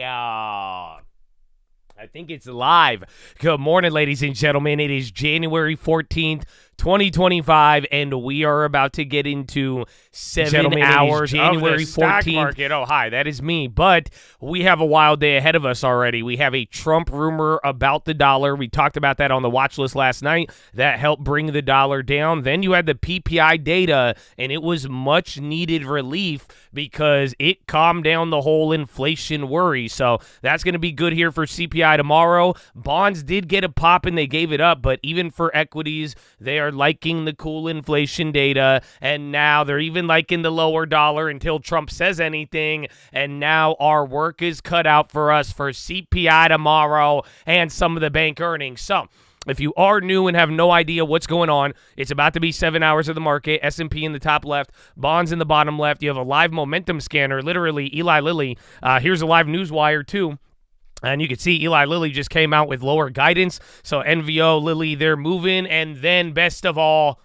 I think it's live. Good morning, ladies and gentlemen. It is January 14th, 2025, and we are about to get into 7 hours. January 14th. Market. Oh, hi, that is me. But we have a wild day ahead of us already. We have a Trump rumor about the dollar. We talked about that on the watch list last night. That helped bring the dollar down. Then you had the PPI data, and it was much needed relief because it calmed down the whole inflation worry. So that's going to be good here for CPI tomorrow. Bonds did get a pop, and they gave it up. But even for equities, they are liking the cool inflation data, and now they're even liking the lower dollar until Trump says anything, and now our work is cut out for us for CPI tomorrow and some of the bank earnings. So if you are new and have no idea what's going on, it's about to be 7 hours of the market, S&P in the top left, bonds in the bottom left. You have a live momentum scanner, literally Eli Lilly. Here's a live news wire too. And you can see Eli Lilly just came out with lower guidance. So NVO, Lilly, they're moving. And then best of all,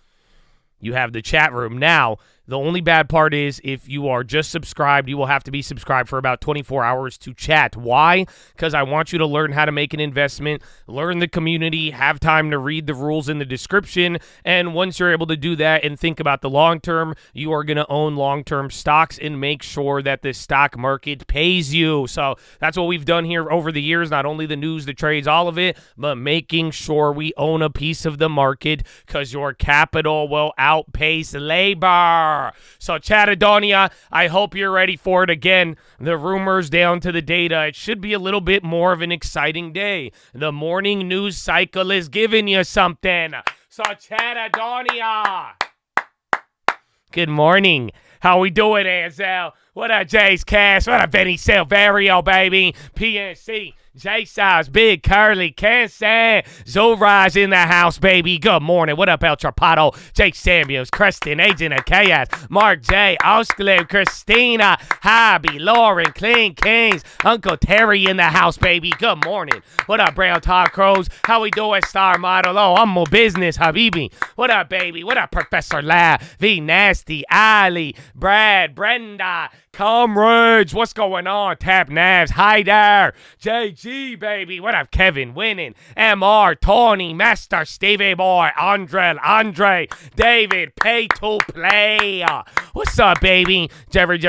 you have the chat room. Now, the only bad part is if you are just subscribed, you will have to be subscribed for about 24 hours to chat. Why? Because I want you to learn how to make an investment, learn the community, have time to read the rules in the description, and once you're able to do that and think about the long term, you are going to own long-term stocks and make sure that the stock market pays you. So that's what we've done here over the years, not only the news, the trades, all of it, but making sure we own a piece of the market because your capital will outpace labor. So, Chattadonia, I hope you're ready for it. Again, the rumors down to the data. It should be a little bit more of an exciting day. The morning news cycle is giving you something. So, Chattadonia. Good morning. How we doing, Ansel? What up, Jace Cash? What up, Benny Silverio, baby? PNC. J-Size, Big Curly, Kansas, Zoraj in the house, baby. Good morning. What up, El Trapato? Jake Samuels, Kristen, Agent of Chaos, Mark J, Oscliffe, Christina, Hobby, Lauren, Clean Kings, Uncle Terry in the house, baby. Good morning. What up, Brown Todd Crows? How we doing, Star Model? Oh, I'm more business, Habibi. What up, baby? What up, Professor Lab, V Nasty, Ali, Brad, Brenda, Comrades, what's going on? Tap Navs, hi there. JG, baby. What up, Kevin? Winning. MR, Tony, Master, Stevie Boy, Andre, David, Pay to Play. What's up, baby? Jerry,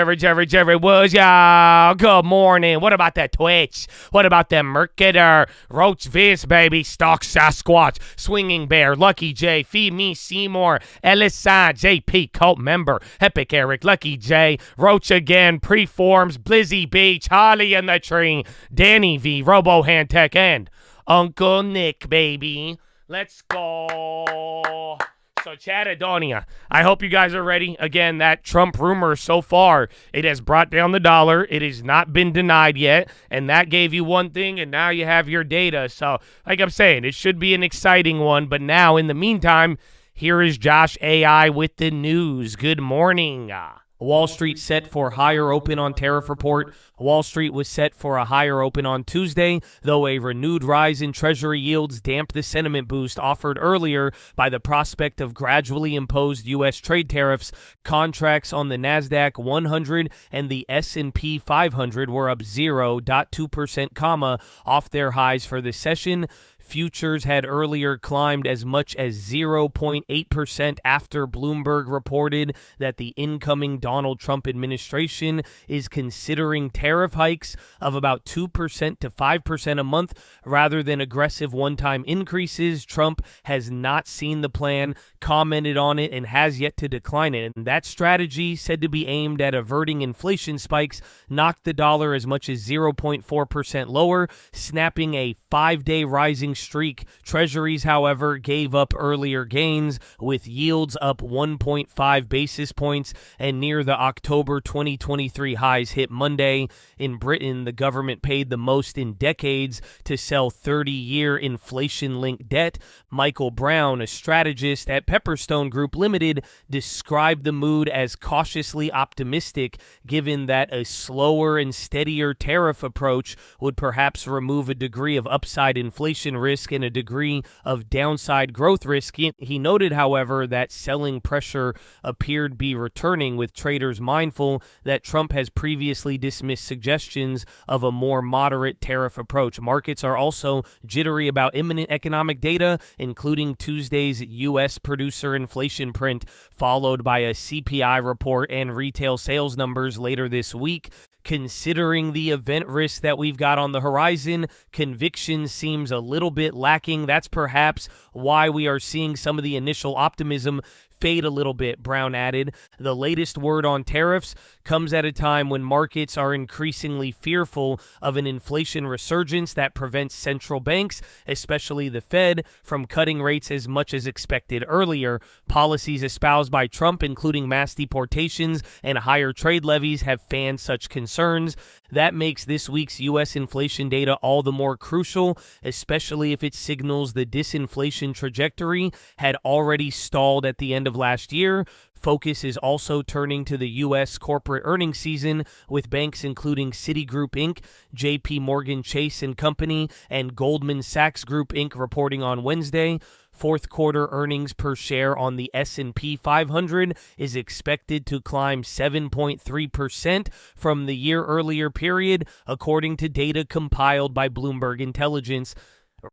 what's y'all? Good morning. What about that Twitch? What about that Mercator? Roach Vince, baby. Stock Sasquatch, Swinging Bear, Lucky J, Feed Me Seymour, Ellis JP, Cult Member, Epic Eric, Lucky J, Roach again, Preforms, Blizzy Beach, Holly in the Tree, Danny V, Robo Hand Tech, and Uncle Nick, baby. Let's go. So, Chattadonia, I hope you guys are ready. Again, that Trump rumor so far, it has brought down the dollar. It has not been denied yet, and that gave you one thing, and now you have your data. So, like I'm saying, it should be an exciting one, but now, in the meantime, here is Josh AI with the news. Good morning. Wall Street set for higher open on tariff report. Wall Street was set for a higher open on Tuesday, though a renewed rise in Treasury yields damped the sentiment boost offered earlier by the prospect of gradually imposed U.S. trade tariffs. Contracts on the NASDAQ 100 and the S&P 500 were up 0.2%, off their highs for the session. Futures had earlier climbed as much as 0.8% after Bloomberg reported that the incoming Donald Trump administration is considering tariff hikes of about 2% to 5% a month rather than aggressive one-time increases. Trump has not seen the plan, commented on it, and has yet to decline it. And that strategy, said to be aimed at averting inflation spikes, knocked the dollar as much as 0.4% lower, snapping a 5-day rising streak. Treasuries, however, gave up earlier gains, with yields up 1.5 basis points and near the October 2023 highs hit Monday. In Britain, the government paid the most in decades to sell 30-year inflation-linked debt. Michael Brown, a strategist at Pepperstone Group Limited, described the mood as cautiously optimistic, given that a slower and steadier tariff approach would perhaps remove a degree of upside inflation risk risk and a degree of downside growth risk. He noted, however, that selling pressure appeared to be returning, with traders mindful that Trump has previously dismissed suggestions of a more moderate tariff approach. Markets are also jittery about imminent economic data, including Tuesday's U.S. producer inflation print, followed by a CPI report and retail sales numbers later this week. Considering the event risk that we've got on the horizon, conviction seems a little bit lacking. That's perhaps why we are seeing some of the initial optimism fade a little bit, Brown added. The latest word on tariffs comes at a time when markets are increasingly fearful of an inflation resurgence that prevents central banks, especially the Fed, from cutting rates as much as expected earlier. Policies espoused by Trump, including mass deportations and higher trade levies, have fanned such concerns. That makes this week's U.S. inflation data all the more crucial, especially if it signals the disinflation trajectory had already stalled at the end of last year. Focus is also turning to the U.S. corporate earnings season, with banks including Citigroup Inc., J.P. Morgan Chase & Company, and Goldman Sachs Group Inc. reporting on Wednesday. Fourth quarter earnings per share on the S&P 500 is expected to climb 7.3% from the year earlier period, according to data compiled by Bloomberg Intelligence.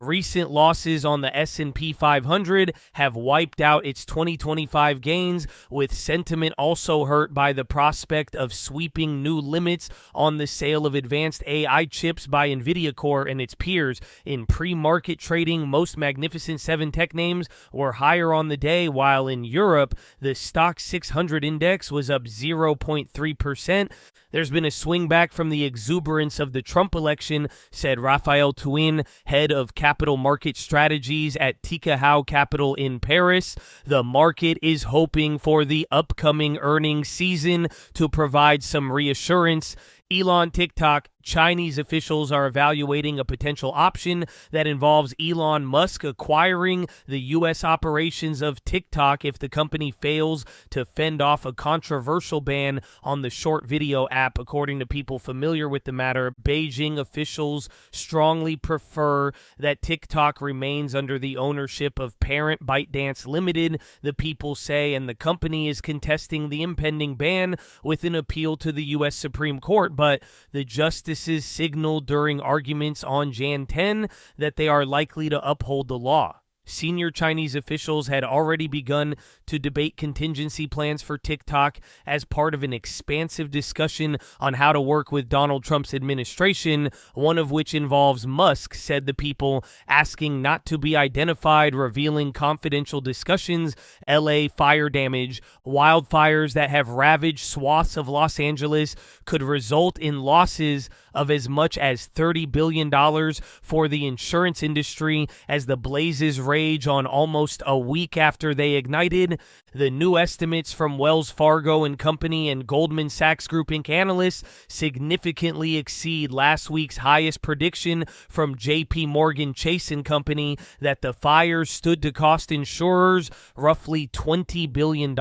Recent losses on the S&P 500 have wiped out its 2025 gains, with sentiment also hurt by the prospect of sweeping new limits on the sale of advanced AI chips by Nvidia Core and its peers. In pre-market trading, most Magnificent 7 tech names were higher on the day, while in Europe, the Stoxx 600 index was up 0.3%. There's been a swing back from the exuberance of the Trump election, said Raphael Touin, head of capital market strategies at Tikehau Capital in Paris. The market is hoping for the upcoming earnings season to provide some reassurance. Elon TikTok. Chinese officials are evaluating a potential option that involves Elon Musk acquiring the U.S. operations of TikTok if the company fails to fend off a controversial ban on the short video app. According to people familiar with the matter, Beijing officials strongly prefer that TikTok remains under the ownership of parent ByteDance Limited, the people say, and the company is contesting the impending ban with an appeal to the U.S. Supreme Court. But the justices signaled during arguments on Jan 10 that they are likely to uphold the law. Senior Chinese officials had already begun to debate contingency plans for TikTok as part of an expansive discussion on how to work with Donald Trump's administration, one of which involves Musk, said the people, asking not to be identified, revealing confidential discussions. LA fire damage. Wildfires that have ravaged swaths of Los Angeles could result in losses of as much as $30 billion for the insurance industry as the blazes rage on almost a week after they ignited. The new estimates from Wells Fargo and Company and Goldman Sachs Group Inc. analysts significantly exceed last week's highest prediction from J.P. Morgan Chase & Company that the fires stood to cost insurers roughly $20 billion.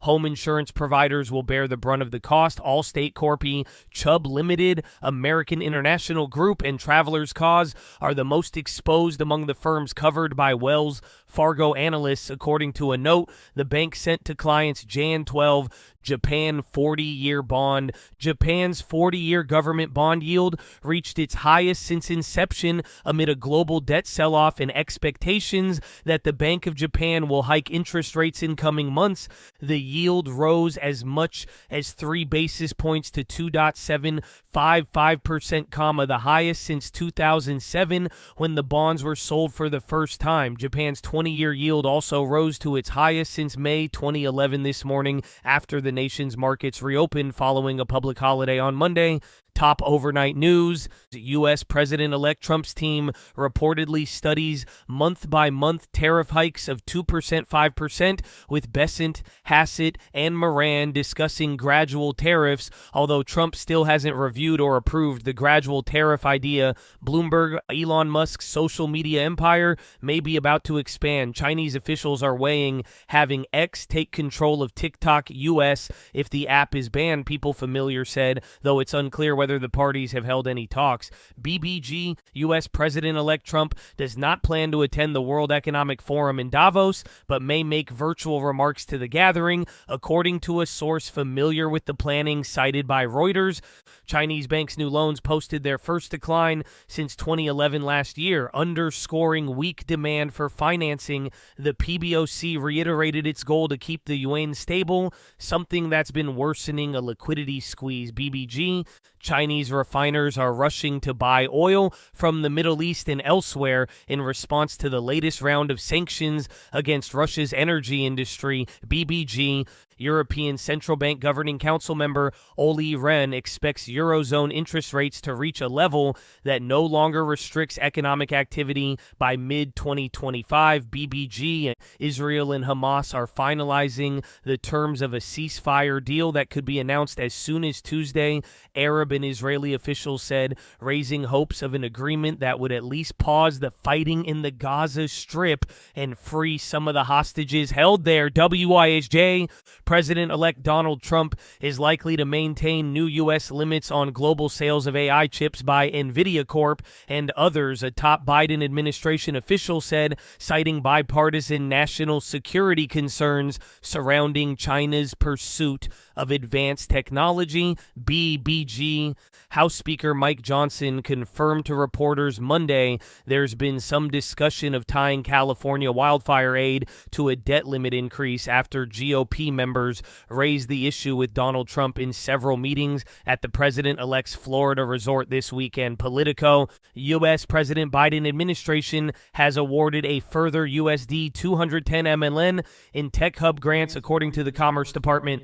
Home insurance providers will bear the brunt of the cost. Allstate Corp., Chubb Limited, American International Group, and Travelers Cause are the most exposed among the firms covered by Wells Fargo analysts, according to a note the bank sent to clients Jan 12. Japan 40-year bond. Japan's 40-year government bond yield reached its highest since inception amid a global debt sell-off and expectations that the Bank of Japan will hike interest rates in coming months. The yield rose as much as 3 basis points to 2.755%, the highest since 2007 when the bonds were sold for the first time. Japan's 20-year yield also rose to its highest since May 2011 this morning after the nation's markets reopened following a public holiday on Monday. Top overnight news. U.S. President-elect Trump's team reportedly studies month-by-month tariff hikes of 2%, 5%, with Bessent, Hassett, and Moran discussing gradual tariffs, although Trump still hasn't reviewed or approved the gradual tariff idea. Bloomberg, Elon Musk's social media empire, may be about to expand. Chinese officials are weighing having X take control of TikTok U.S. if the app is banned, people familiar said, though it's unclear whether whether the parties have held any talks. BBG, U.S. President-elect Trump does not plan to attend the World Economic Forum in Davos, but may make virtual remarks to the gathering, according to a source familiar with the planning cited by Reuters. Chinese banks' new loans posted their first decline since 2011 last year, underscoring weak demand for financing. The PBOC reiterated its goal to keep the yuan stable, something that's been worsening a liquidity squeeze. BBG, Chinese refiners are rushing to buy oil from the Middle East and elsewhere in response to the latest round of sanctions against Russia's energy industry. BBG, European Central Bank Governing Council member Olli Rehn expects Eurozone interest rates to reach a level that no longer restricts economic activity by mid-2025. BBG, Israel and Hamas are finalizing the terms of a ceasefire deal that could be announced as soon as Tuesday, Arab and Israeli officials said, raising hopes of an agreement that would at least pause the fighting in the Gaza Strip and free some of the hostages held there. WISJ, President-elect Donald Trump is likely to maintain new U.S. limits on global sales of AI chips by NVIDIA Corp. And others, a top Biden administration official said, citing bipartisan national security concerns surrounding China's pursuit of advanced technology. BBG, House Speaker Mike Johnson confirmed to reporters Monday there's been some discussion of tying California wildfire aid to a debt limit increase after GOP members raised the issue with Donald Trump in several meetings at the president-elect's Florida resort this weekend. Politico, U.S. President Biden administration has awarded a further USD 210 MLN in Tech Hub grants, according to the Commerce Department.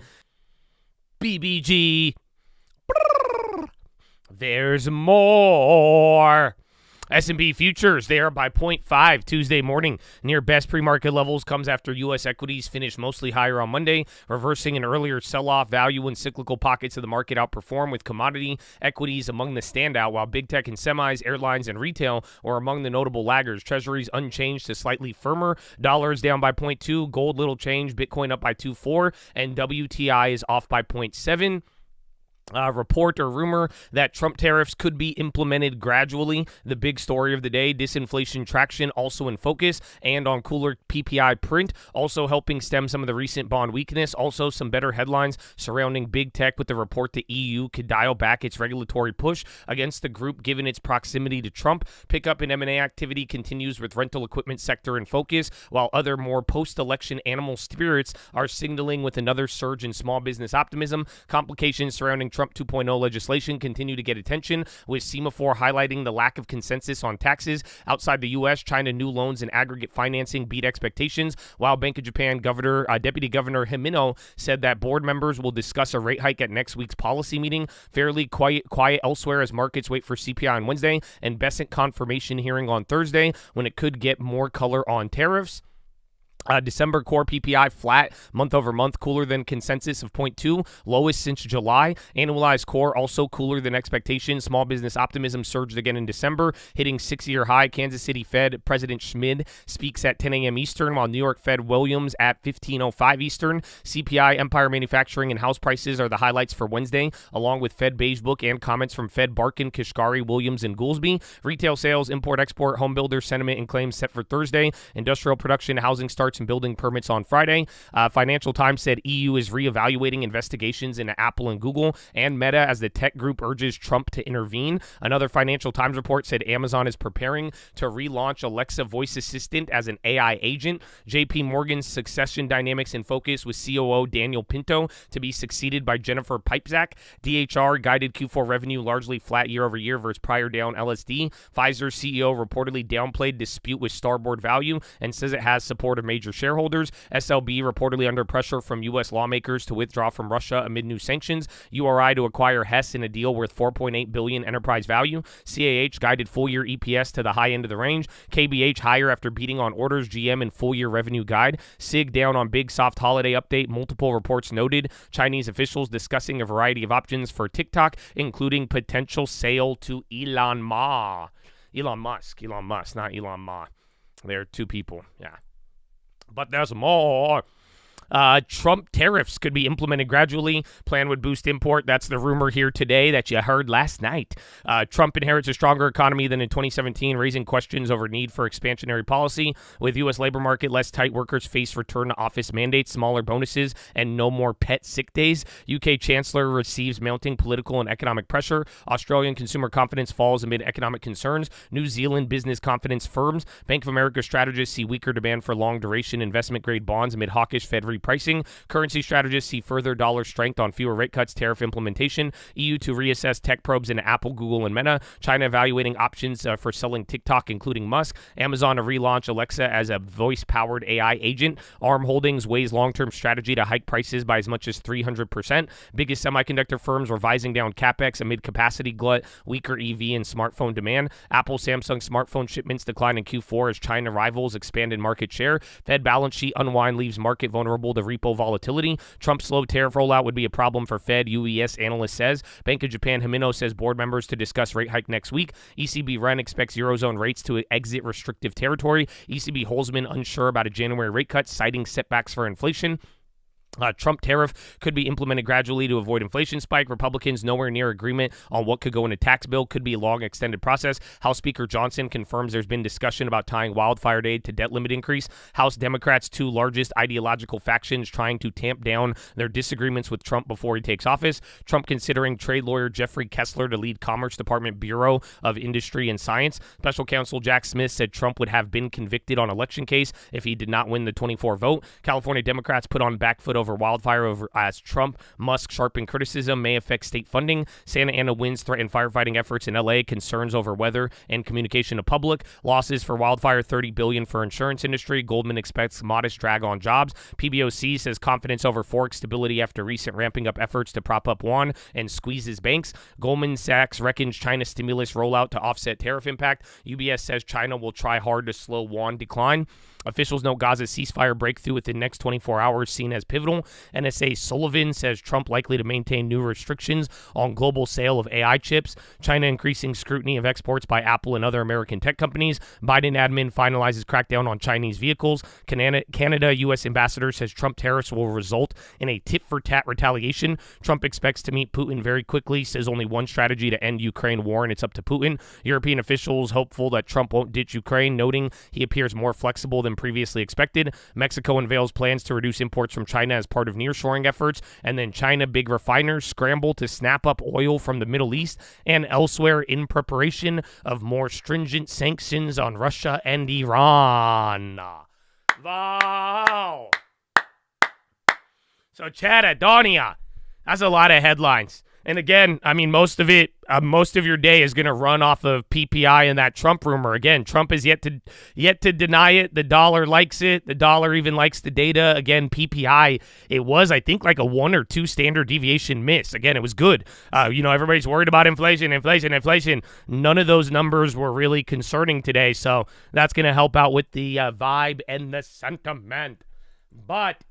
BBG. There's more. S&P futures, they are by 0.5 Tuesday morning. Near best pre-market levels comes after U.S. equities finished mostly higher on Monday, reversing an earlier sell-off. Value and cyclical pockets of the market outperform, with commodity equities among the standout, while big tech and semis, airlines, and retail were among the notable laggers. Treasuries unchanged to slightly firmer. Dollars down by 0.2. Gold little change. Bitcoin up by 2.4. And WTI is off by 0.7. Report or rumor that Trump tariffs could be implemented gradually. The big story of the day, disinflation traction also in focus, and on cooler PPI print, also helping stem some of the recent bond weakness. Also some better headlines surrounding big tech, with the report the EU could dial back its regulatory push against the group given its proximity to Trump. Pickup in M&A activity continues, with rental equipment sector in focus, while other more post-election animal spirits are signaling with another surge in small business optimism. Complications surrounding Trump 2.0 legislation continue to get attention, with Semaphore highlighting the lack of consensus on taxes. Outside the U.S., China new loans and aggregate financing beat expectations, while Bank of Japan Deputy Governor Himino said that board members will discuss a rate hike at next week's policy meeting. Fairly quiet elsewhere as markets wait for CPI on Wednesday and Bessent confirmation hearing on Thursday, when it could get more color on tariffs. December core PPI flat month over month, cooler than consensus of 0.2, lowest since July. Annualized core also cooler than expectations. Small business optimism surged again in December, hitting 6-year high. Kansas City Fed President Schmid speaks at 10 a.m. Eastern, while New York Fed Williams at 15:05 Eastern. CPI, Empire Manufacturing, and house prices are the highlights for Wednesday, along with Fed Beige Book and comments from Fed Barkin, Kashkari, Williams, and Goolsbee. Retail sales, import-export, home builder sentiment, and claims set for Thursday. Industrial production, housing starts, and building permits on Friday. Financial Times said EU is reevaluating investigations into Apple and Google and Meta as the tech group urges Trump to intervene. Another Financial Times report said Amazon is preparing to relaunch Alexa voice assistant as an AI agent. JP Morgan's succession dynamics in focus, with COO Daniel Pinto to be succeeded by Jennifer Pipezak. DHR guided Q4 revenue largely flat year over year versus prior down LSD. Pfizer CEO reportedly downplayed dispute with Starboard Value and says it has support of major shareholders. SLB reportedly under pressure from U.S. lawmakers to withdraw from Russia amid new sanctions. URI to acquire Hess in a deal worth $4.8 billion enterprise value. CAH guided full-year EPS to the high end of the range. KBH higher after beating on orders. GM and full-year revenue guide. SIG down on big soft holiday update. Multiple reports noted Chinese officials discussing a variety of options for TikTok, including potential sale to Elon Musk, not Elon Ma. They're two people, yeah. But there's more. Trump tariffs could be implemented gradually. Plan would boost import. That's the rumor here today that you heard last night. Trump inherits a stronger economy than in 2017, raising questions over need for expansionary policy. With U.S. labor market less tight, workers face return to office mandates, smaller bonuses, and no more pet sick days. UK Chancellor receives mounting political and economic pressure. Australian consumer confidence falls amid economic concerns. New Zealand business confidence firms. Bank of America strategists see weaker demand for long-duration investment-grade bonds amid hawkish Fed repricing. Currency strategists see further dollar strength on fewer rate cuts, tariff implementation. EU to reassess tech probes into Apple, Google, and Meta. China evaluating options for selling TikTok, including Musk. Amazon to relaunch Alexa as a voice-powered AI agent. ARM Holdings weighs long-term strategy to hike prices by as much as 300%. Biggest semiconductor firms revising down capex amid capacity glut, weaker EV and smartphone demand. Apple, Samsung smartphone shipments decline in Q4 as China rivals expanded market share. Fed balance sheet unwind leaves market vulnerable to repo volatility. Trump's slow tariff rollout would be a problem for Fed, UES analyst says. Bank of Japan Himino says board members to discuss rate hike next week. ECB Ren expects Eurozone rates to exit restrictive territory. ECB Holzman unsure about a January rate cut, citing setbacks for inflation. Trump tariff could be implemented gradually to avoid inflation spike. Republicans nowhere near agreement on what could go in a tax bill. Could be a long, extended process. House Speaker Johnson confirms there's been discussion about tying wildfire aid to debt limit increase. House Democrats' two largest ideological factions trying to tamp down their disagreements with Trump before he takes office. Trump considering trade lawyer Jeffrey Kessler to lead Commerce Department Bureau of Industry and Science. Special counsel Jack Smith said Trump would have been convicted on election case if he did not win the 24 vote. California Democrats put on back foot over wildfire as Trump, Musk sharpened criticism may affect state funding. Santa Ana winds threaten firefighting efforts in LA. Concerns over weather and communication to public. Losses for wildfire, $30 billion for insurance industry. Goldman expects modest drag on jobs. PBOC says confidence over Forex stability after recent ramping up efforts to prop up yuan and squeezes banks. Goldman Sachs reckons China's stimulus rollout to offset tariff impact. UBS says China will try hard to slow yuan decline. Officials note Gaza's ceasefire breakthrough within the next 24 hours seen as pivotal. NSA Sullivan says Trump likely to maintain new restrictions on global sale of AI chips. China increasing scrutiny of exports by Apple and other American tech companies. Biden admin finalizes crackdown on Chinese vehicles. Canada U.S. ambassador says Trump tariffs will result in a tit-for-tat retaliation. Trump expects to meet Putin very quickly, says only one strategy to end Ukraine war, and it's up to Putin. European officials hopeful that Trump won't ditch Ukraine, noting he appears more flexible than previously expected. Mexico unveils plans to reduce imports from China as part of nearshoring efforts, and then China big refiners scramble to snap up oil from the Middle East and elsewhere in preparation of more stringent sanctions on Russia and Iran. Wow. So, Chad, Adonia, that's a lot of headlines. And again, I mean, most of your day is going to run off of PPI and that Trump rumor. Again, Trump is yet to deny it. The dollar likes it. The dollar even likes the data. Again, PPI, it was, I think, like a 1 or 2 standard deviation miss. Again, it was good. Everybody's worried about inflation. None of those numbers were really concerning today. So that's going to help out with the vibe and the sentiment. But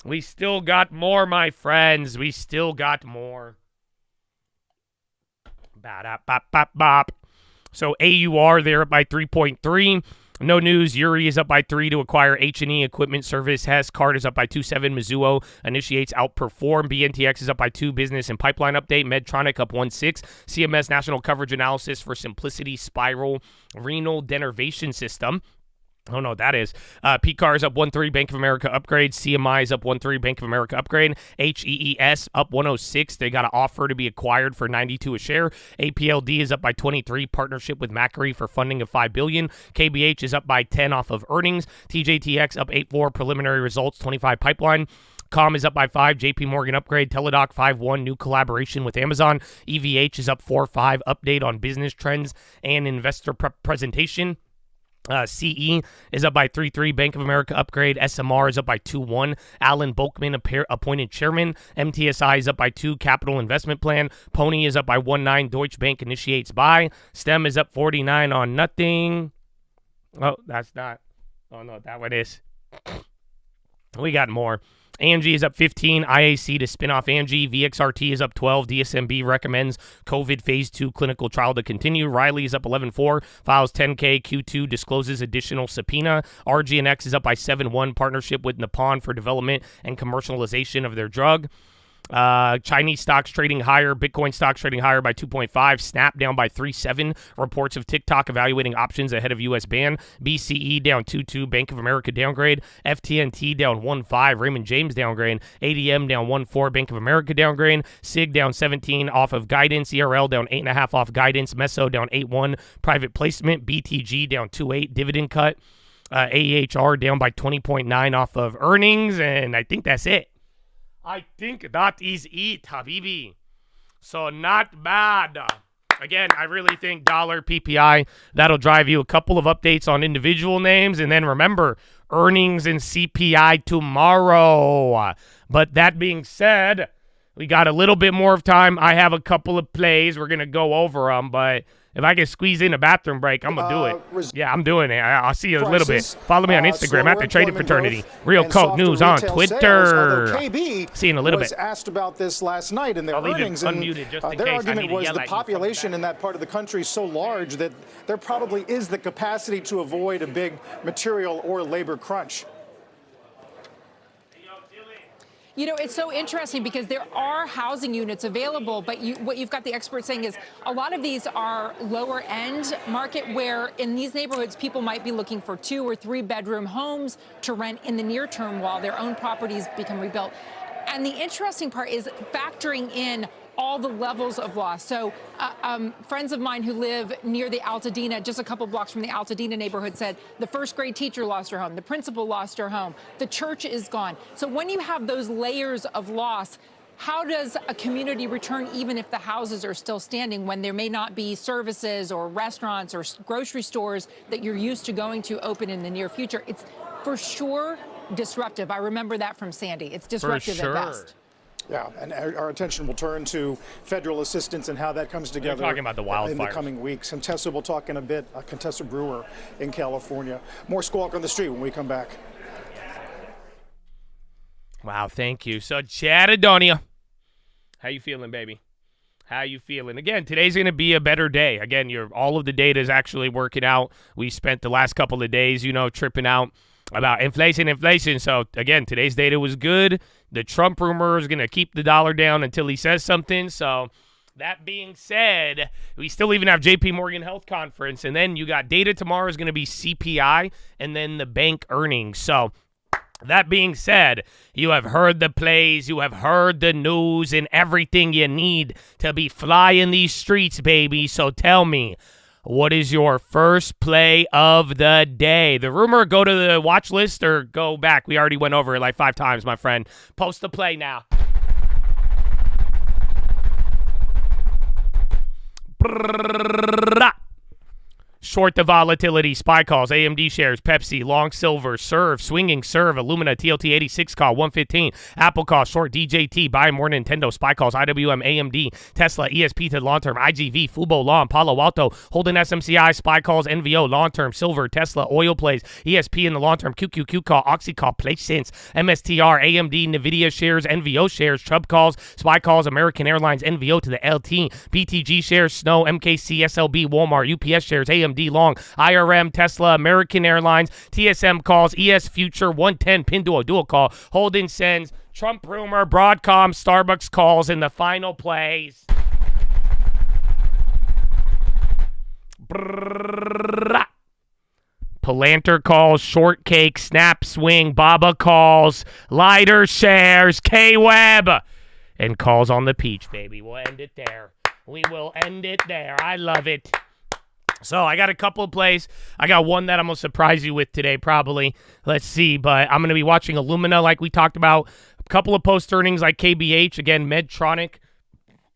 we still got more, my friends. We still got more. So AUR, they're up by 3.3. No news. Uri is up by 3 to acquire H&E Equipment Service. Hess Card is up by 2.7. Mizuho initiates outperform. BNTX is up by 2. Business and pipeline update. Medtronic up 1.6. CMS National Coverage Analysis for Simplicity Spiral Renal Denervation System. I don't know what that is. PCAR is up 1.3. Bank of America upgrade. CMI is up 1.3. Bank of America upgrade. HEES up 106. They got an offer to be acquired for 92 a share. APLD is up by 23. Partnership with Macquarie for funding of $5 billion. KBH is up by 10 off of earnings. TJTX up 8.4. Preliminary results 25 pipeline. Com is up by 5. JP Morgan upgrade. Teladoc 5.1. New collaboration with Amazon. EVH is up 4.5. Update on business trends and investor presentation. CE is up by 3.3. Bank of America upgrade. SMR is up by 2.1. Alan Bolkman appointed chairman. MTSI is up by 2. Capital investment plan. Pony is up by 1.9. Deutsche Bank initiates buy. STEM is up 49 on nothing. Oh, that's not. Oh, no, that one is. We got more. Angie is up 15. IAC to spin off Angie. VXRT is up 12. DSMB recommends COVID phase 2 clinical trial to continue. Riley is up 11.4. Files 10K. Q2 discloses additional subpoena. RGNX is up by 7.1. Partnership with Nippon for development and commercialization of their drug. Chinese stocks trading higher. Bitcoin stocks trading higher by 2.5. Snap down by 3.7. Reports of TikTok evaluating options ahead of U.S. ban. BCE down 2.2. Bank of America downgrade. FTNT down 1.5. Raymond James downgrade. ADM down 1.4. Bank of America downgrade. SIG down 17 off of guidance. ERL down 8.5 off guidance. Meso down 8.1. Private placement. BTG down 2.8. Dividend cut. AEHR down by 20.9 off of earnings. And I think that's it. I think that is it, Habibi. So not bad. Again, I really think dollar PPI, that'll drive you a couple of updates on individual names. And then remember, earnings and CPI tomorrow. But that being said, we got a little bit more of time. I have a couple of plays. We're going to go over them, but if I can squeeze in a bathroom break, I'm going to do it. Yeah, I'm doing it. I'll see you a little bit. Follow me on Instagram at the Trading Fraternity. Real Coat News on Twitter. See you in a little bit. Was asked about this last night in their earnings, and their argument was the population in that part of the country is so large that there probably is the capacity to avoid a big material or labor crunch. You know, it's so interesting because there are housing units available, but what you've got the experts saying is a lot of these are lower end market where in these neighborhoods, people might be looking for 2 or 3 bedroom homes to rent in the near term while their own properties become rebuilt. And the interesting part is factoring in all the levels of loss. So friends of mine who live near the Altadena, just a couple blocks from the Altadena neighborhood, said the first grade teacher lost her home, the principal lost her home, the church is gone. So when you have those layers of loss, how does a community return even if the houses are still standing when there may not be services or restaurants or grocery stores that you're used to going to open in the near future? It's for sure disruptive. I remember that from Sandy. It's disruptive at best. Yeah, and our attention will turn to federal assistance and how that comes together. We're talking about the wildfires in the coming weeks. And Tessa will talk in a bit. Contessa Brewer in California. More Squawk on the Street when we come back. Wow, thank you. So, Chadadonia, how you feeling, baby? How you feeling? Again, today's going to be a better day. Again, all of the data is actually working out. We spent the last couple of days, tripping out about inflation. So, again, today's data was good. The Trump rumor is going to keep the dollar down until he says something. So, that being said, we still even have JP Morgan Health Conference. And then you got data tomorrow is going to be CPI and then the bank earnings. So, that being said, you have heard the plays, you have heard the news, and everything you need to be flying these streets, baby. So, tell me, what is your first play of the day? The rumor, go to the watch list or go back. We already went over it like 5 times, my friend. Post the play now. Short the volatility, SPY calls, AMD shares, Pepsi, long silver, serve, swinging serve, Illumina, TLT 86 call, 115, Apple call, short DJT, buy more Nintendo, SPY calls, IWM, AMD, Tesla, ESP to the long term, IGV, Fubo, long, Palo Alto, holding SMCI, SPY calls, NVO, long term, silver, Tesla, oil plays, ESP in the long term, QQQ call, Oxy call, PlaySense, MSTR, AMD, NVIDIA shares, NVO shares, Chubb calls, SPY calls, American Airlines, NVO to the LT, BTG shares, Snow, MKC, SLB, Walmart, UPS shares, AMD, long, IRM, Tesla, American Airlines, TSM calls, ES Future, 110, Pinduo, dual call, Holden sends, Trump rumor, Broadcom, Starbucks calls in the final plays. Palantir calls, Shortcake, Snap Swing, Baba calls, Lighter shares, K-Web, and calls on the peach, baby. We'll end it there. We will end it there. I love it. So I got a couple of plays. I got one that I'm going to surprise you with today, probably. Let's see. But I'm going to be watching Illumina like we talked about. A couple of post earnings like KBH. Again, Medtronic.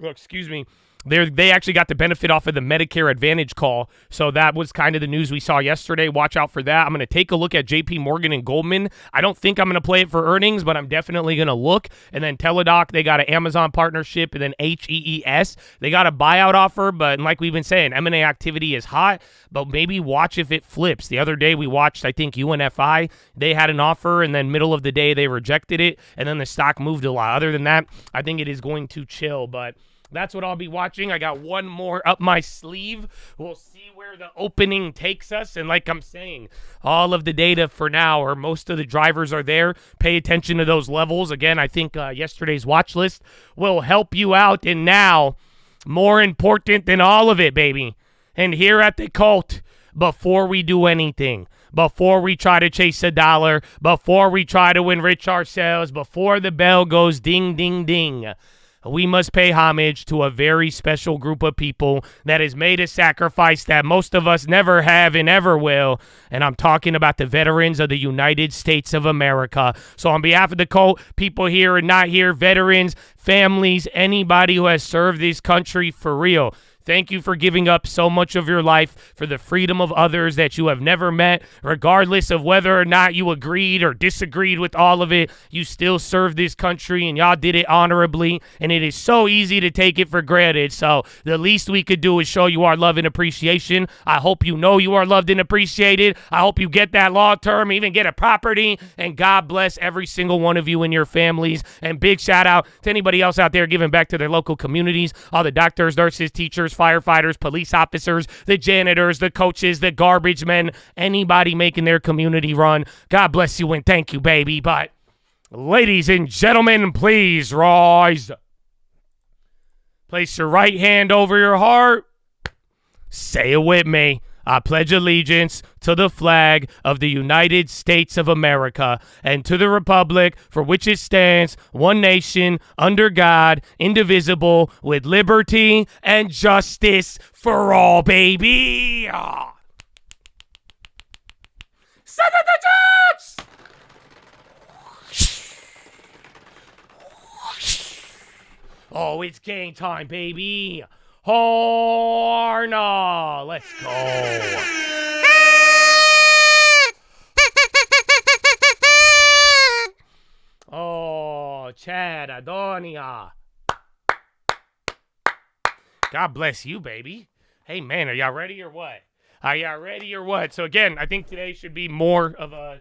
Oh, excuse me. They actually got the benefit off of the Medicare Advantage call, so that was kind of the news we saw yesterday. Watch out for that. I'm going to take a look at JP Morgan and Goldman. I don't think I'm going to play it for earnings, but I'm definitely going to look. And then Teladoc, they got an Amazon partnership, and then HEES, they got a buyout offer, but like we've been saying, M&A activity is hot, but maybe watch if it flips. The other day we watched, I think, UNFI. They had an offer, and then middle of the day they rejected it, and then the stock moved a lot. Other than that, I think it is going to chill, but that's what I'll be watching. I got one more up my sleeve. We'll see where the opening takes us. And like I'm saying, all of the data for now, or most of the drivers are there. Pay attention to those levels. Again, I think yesterday's watch list will help you out. And now, more important than all of it, baby. And here at the Cult, before we do anything, before we try to chase a dollar, before we try to enrich ourselves, before the bell goes ding, ding, ding, we must pay homage to a very special group of people that has made a sacrifice that most of us never have and ever will. And I'm talking about the veterans of the United States of America. So on behalf of the Cult, people here and not here, veterans, families, anybody who has served this country for real, thank you for giving up so much of your life for the freedom of others that you have never met. Regardless of whether or not you agreed or disagreed with all of it, you still served this country, and y'all did it honorably, and it is so easy to take it for granted. So the least we could do is show you our love and appreciation. I hope you know you are loved and appreciated. I hope you get that law term, even get a property, and God bless every single one of you and your families. And big shout out to anybody else out there giving back to their local communities, all the doctors, nurses, teachers, firefighters, police officers, the janitors, the coaches, the garbage men, anybody making their community run. God bless you and thank you, baby. But ladies and gentlemen, please rise. Place your right hand over your heart. Say it with me. I pledge allegiance to the flag of the United States of America and to the republic for which it stands, one nation, under God, indivisible, with liberty and justice for all, baby. Ah. Son of the Jets! Oh, it's game time, baby. Horna, let's go. Oh, Chad Adonia. God bless you, baby. Hey, man, are y'all ready or what? So, again, I think today should be more of a,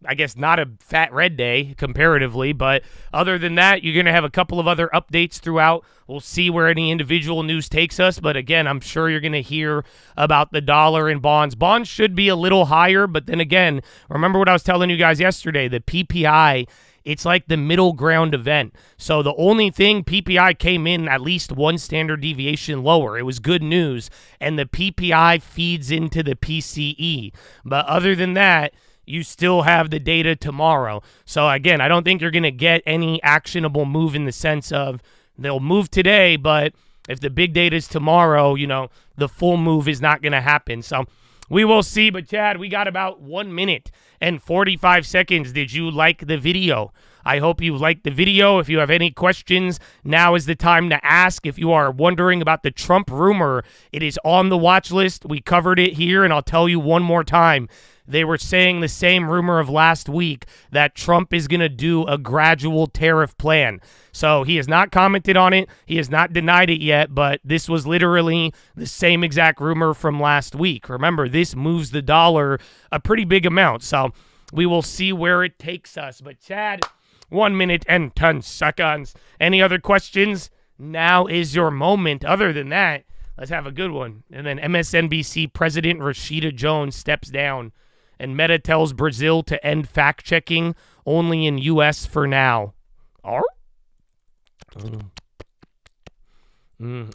I guess, not a fat red day comparatively, but other than that, you're going to have a couple of other updates throughout. We'll see where any individual news takes us, but again, I'm sure you're going to hear about the dollar and bonds. Bonds should be a little higher, but then again, remember what I was telling you guys yesterday, the PPI, it's like the middle ground event. So the only thing, PPI came in at least one standard deviation lower. It was good news, and the PPI feeds into the PCE. But other than that, you still have the data tomorrow. So again, I don't think you're going to get any actionable move in the sense of they'll move today, but if the big data is tomorrow, you know, the full move is not going to happen. So we will see. But Chad, we got about 1 minute and 45 seconds. Did you like the video? I hope you liked the video. If you have any questions, now is the time to ask. If you are wondering about the Trump rumor, it is on the watch list. We covered it here, and I'll tell you one more time. They were saying the same rumor of last week that Trump is going to do a gradual tariff plan. So he has not commented on it. He has not denied it yet, but this was literally the same exact rumor from last week. Remember, this moves the dollar a pretty big amount. So we will see where it takes us. But Chad, 1 minute and 10 seconds. Any other questions? Now is your moment. Other than that, let's have a good one. And then MSNBC President Rashida Jones steps down. And Meta tells Brazil to end fact-checking only in U.S. for now.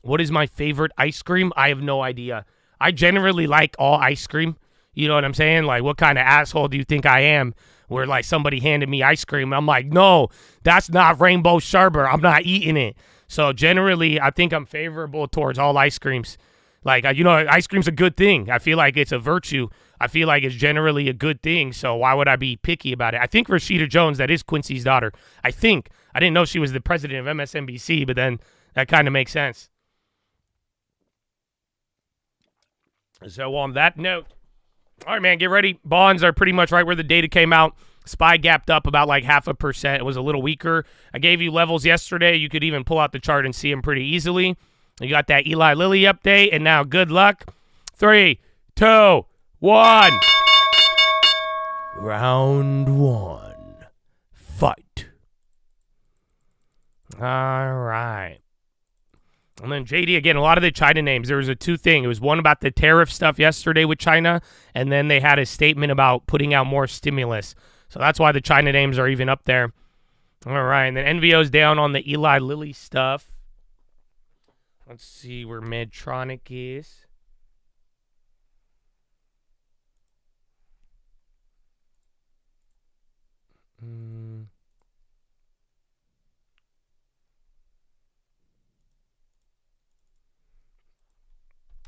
What is my favorite ice cream? I have no idea. I generally like all ice cream. You know what I'm saying? Like, what kind of asshole do you think I am? Where, like, somebody handed me ice cream, and I'm like, no, that's not rainbow sherbet. I'm not eating it. So, generally, I think I'm favorable towards all ice creams. Like, you know, ice cream's a good thing. I feel like it's a virtue. I feel like it's generally a good thing, so why would I be picky about it? I think Rashida Jones, that is Quincy's daughter. I think. I didn't know she was the president of MSNBC, but then that kind of makes sense. So on that note, all right, man, get ready. Bonds are pretty much right where the data came out. SPY gapped up about like 0.5%. It was a little weaker. I gave you levels yesterday. You could even pull out the chart and see them pretty easily. You got that Eli Lilly update, and now good luck. 3, 2, 1. Round 1. Fight. All right. And then JD, again, a lot of the China names, there was a two thing. It was one about the tariff stuff yesterday with China, and then they had a statement about putting out more stimulus. So that's why the China names are even up there. All right, and then NVO's down on the Eli Lilly stuff. Let's see where Medtronic is.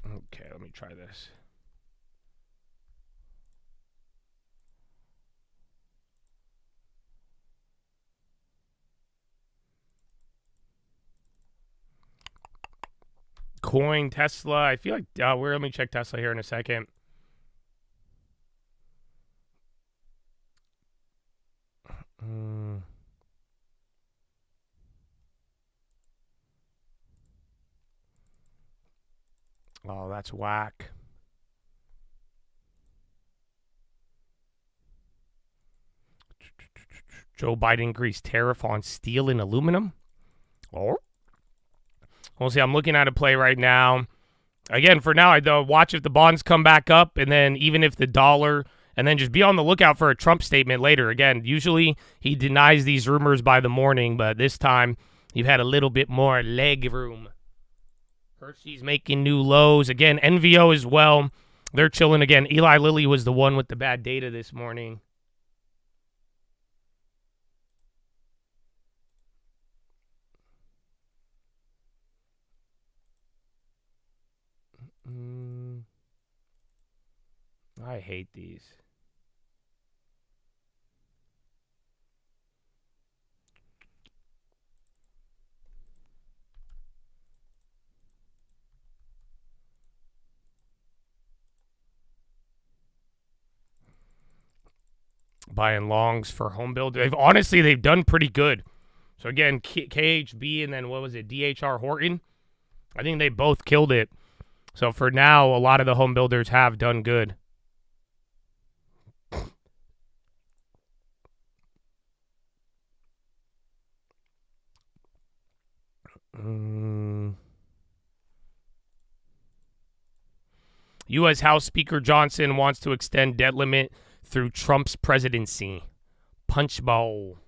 Okay, let me try this. Coin, Tesla. I feel like let me check Tesla here in a second. Oh, that's whack. Joe Biden increased tariff on steel and aluminum. Oh. We'll see. I'm looking at a play right now. Again, for now, I'd watch if the bonds come back up, and then even if the dollar, and then just be on the lookout for a Trump statement later. Again, usually he denies these rumors by the morning, but this time you've had a little bit more leg room. Hershey's making new lows. Again, NVO as well. They're chilling again. Eli Lilly was the one with the bad data this morning. I hate these. Buying longs for home builder. They've done pretty good. So again, KHB and then what was it? DHR Horton. I think they both killed it. So for now, a lot of the home builders have done good. U.S. House Speaker Johnson wants to extend debt limit through Trump's presidency. Punch bowl.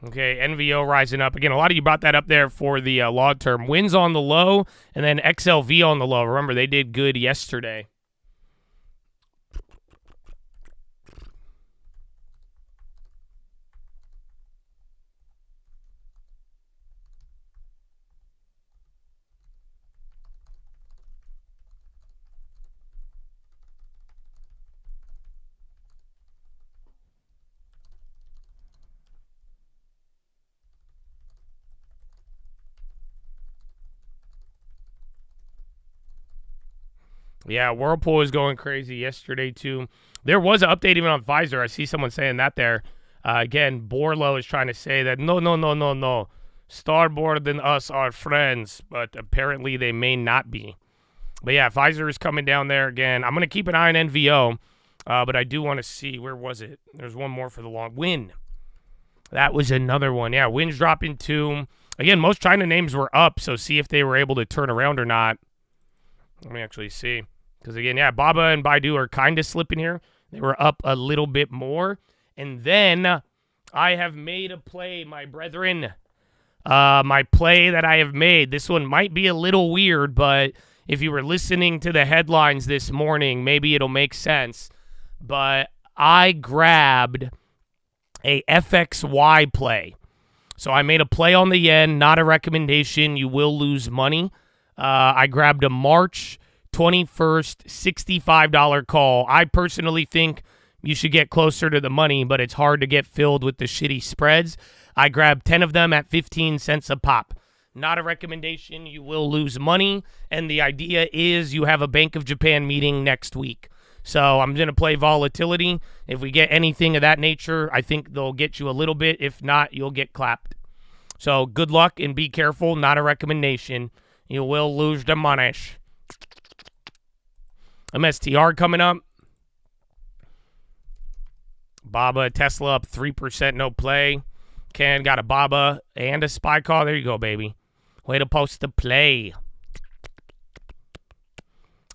Okay, NVO rising up. Again, a lot of you brought that up there for the long term. Wins on the low, and then XLV on the low. Remember, they did good yesterday. Yeah, Whirlpool is going crazy yesterday, too. There was an update even on Pfizer. I see someone saying that there. Again, Borlo is trying to say that, no. Starboard and us are friends, but apparently they may not be. But yeah, Pfizer is coming down there again. I'm going to keep an eye on NVO, but I do want to see, where was it? There's one more for the long. Win. That was another one. Yeah, Win's dropping 2. Again, most China names were up, so see if they were able to turn around or not. Let me actually see. Because, again, yeah, Baba and Baidu are kind of slipping here. They were up a little bit more. And then I have made a play, my brethren. My play that I have made. This one might be a little weird, but if you were listening to the headlines this morning, maybe it'll make sense. But I grabbed a FXY play. So I made a play on the yen, not a recommendation. You will lose money. I grabbed a March 21st $65 call. I personally think you should get closer to the money, but it's hard to get filled with the shitty spreads. I grabbed 10 of them at 15 cents a pop. Not a recommendation. You will lose money. And the idea is you have a Bank of Japan meeting next week. So I'm going to play volatility. If we get anything of that nature, I think they'll get you a little bit. If not, you'll get clapped. So good luck and be careful. Not a recommendation. You will lose the money. MSTR coming up. Baba, Tesla up 3%, no play. Ken got a Baba and a SPY call. There you go, baby. Way to post the play.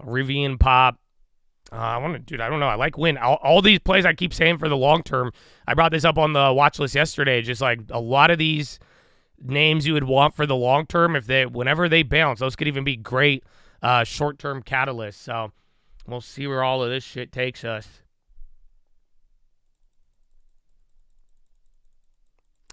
Rivian pop. I don't know. I like Win. All these plays I keep saying for the long term. I brought this up on the watch list yesterday. Just like a lot of these names you would want for the long term, whenever they bounce, those could even be great short term catalysts. So we'll see where all of this shit takes us.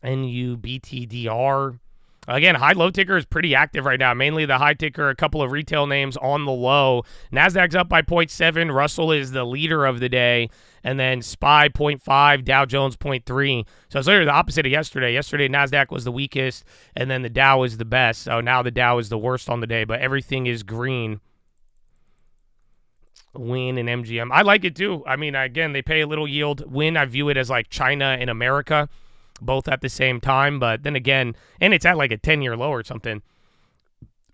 NUBTDR. Again, high-low ticker is pretty active right now. Mainly the high ticker, a couple of retail names on the low. NASDAQ's up by 0.7. Russell is the leader of the day. And then SPY 0.5, Dow Jones 0.3. So it's literally the opposite of yesterday. Yesterday, NASDAQ was the weakest, and then the Dow is the best. So now the Dow is the worst on the day, but everything is green. Win and MGM. I like it too. I mean, again, they pay a little yield. Win, I view it as like China and America, both at the same time. But then again, and it's at like a 10-year low or something.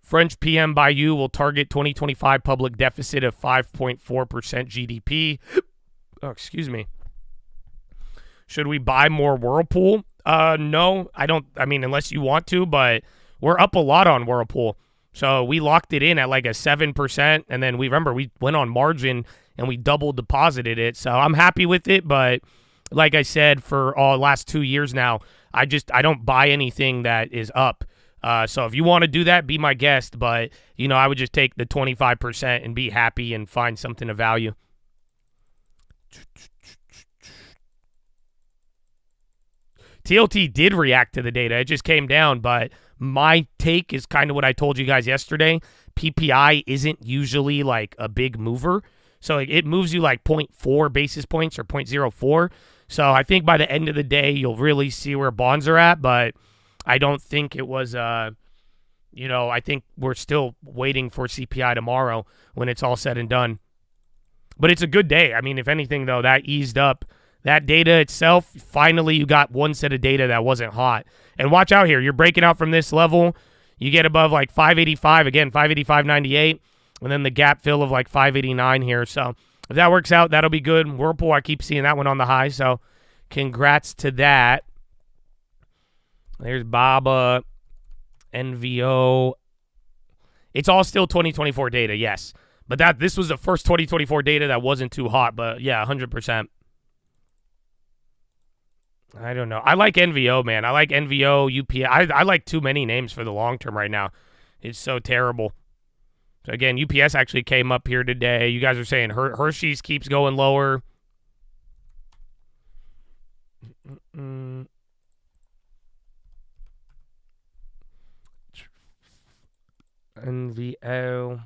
French PM by you will target 2025 public deficit of 5.4% GDP. Oh, excuse me. Should we buy more Whirlpool? No, I don't. I mean, unless you want to, but we're up a lot on Whirlpool. So we locked it in at like a 7%, and then we went on margin and we double deposited it. So I'm happy with it, but like I said, for last 2 years now, I don't buy anything that is up. So if you want to do that, be my guest. But, I would just take the 25% and be happy and find something of value. TLT did react to the data. It just came down, but my take is kind of what I told you guys yesterday. PPI isn't usually like a big mover. So it moves you like 0.4 basis points or 0.04. So I think by the end of the day, you'll really see where bonds are at. But I don't think it was, I think we're still waiting for CPI tomorrow when it's all said and done. But it's a good day. I mean, if anything, though, that eased up. That data itself, finally you got one set of data that wasn't hot. And watch out here. You're breaking out from this level. You get above like 585, again, 585.98, and then the gap fill of like 589 here. So if that works out, that'll be good. Whirlpool, I keep seeing that one on the high, so congrats to that. There's Baba, NVO. It's all still 2024 data, yes. But this was the first 2024 data that wasn't too hot, but yeah, 100%. I don't know. I like NVO, man. I like NVO, UPS. I like too many names for the long term right now. It's so terrible. So, again, UPS actually came up here today. You guys are saying Hershey's keeps going lower. NVO.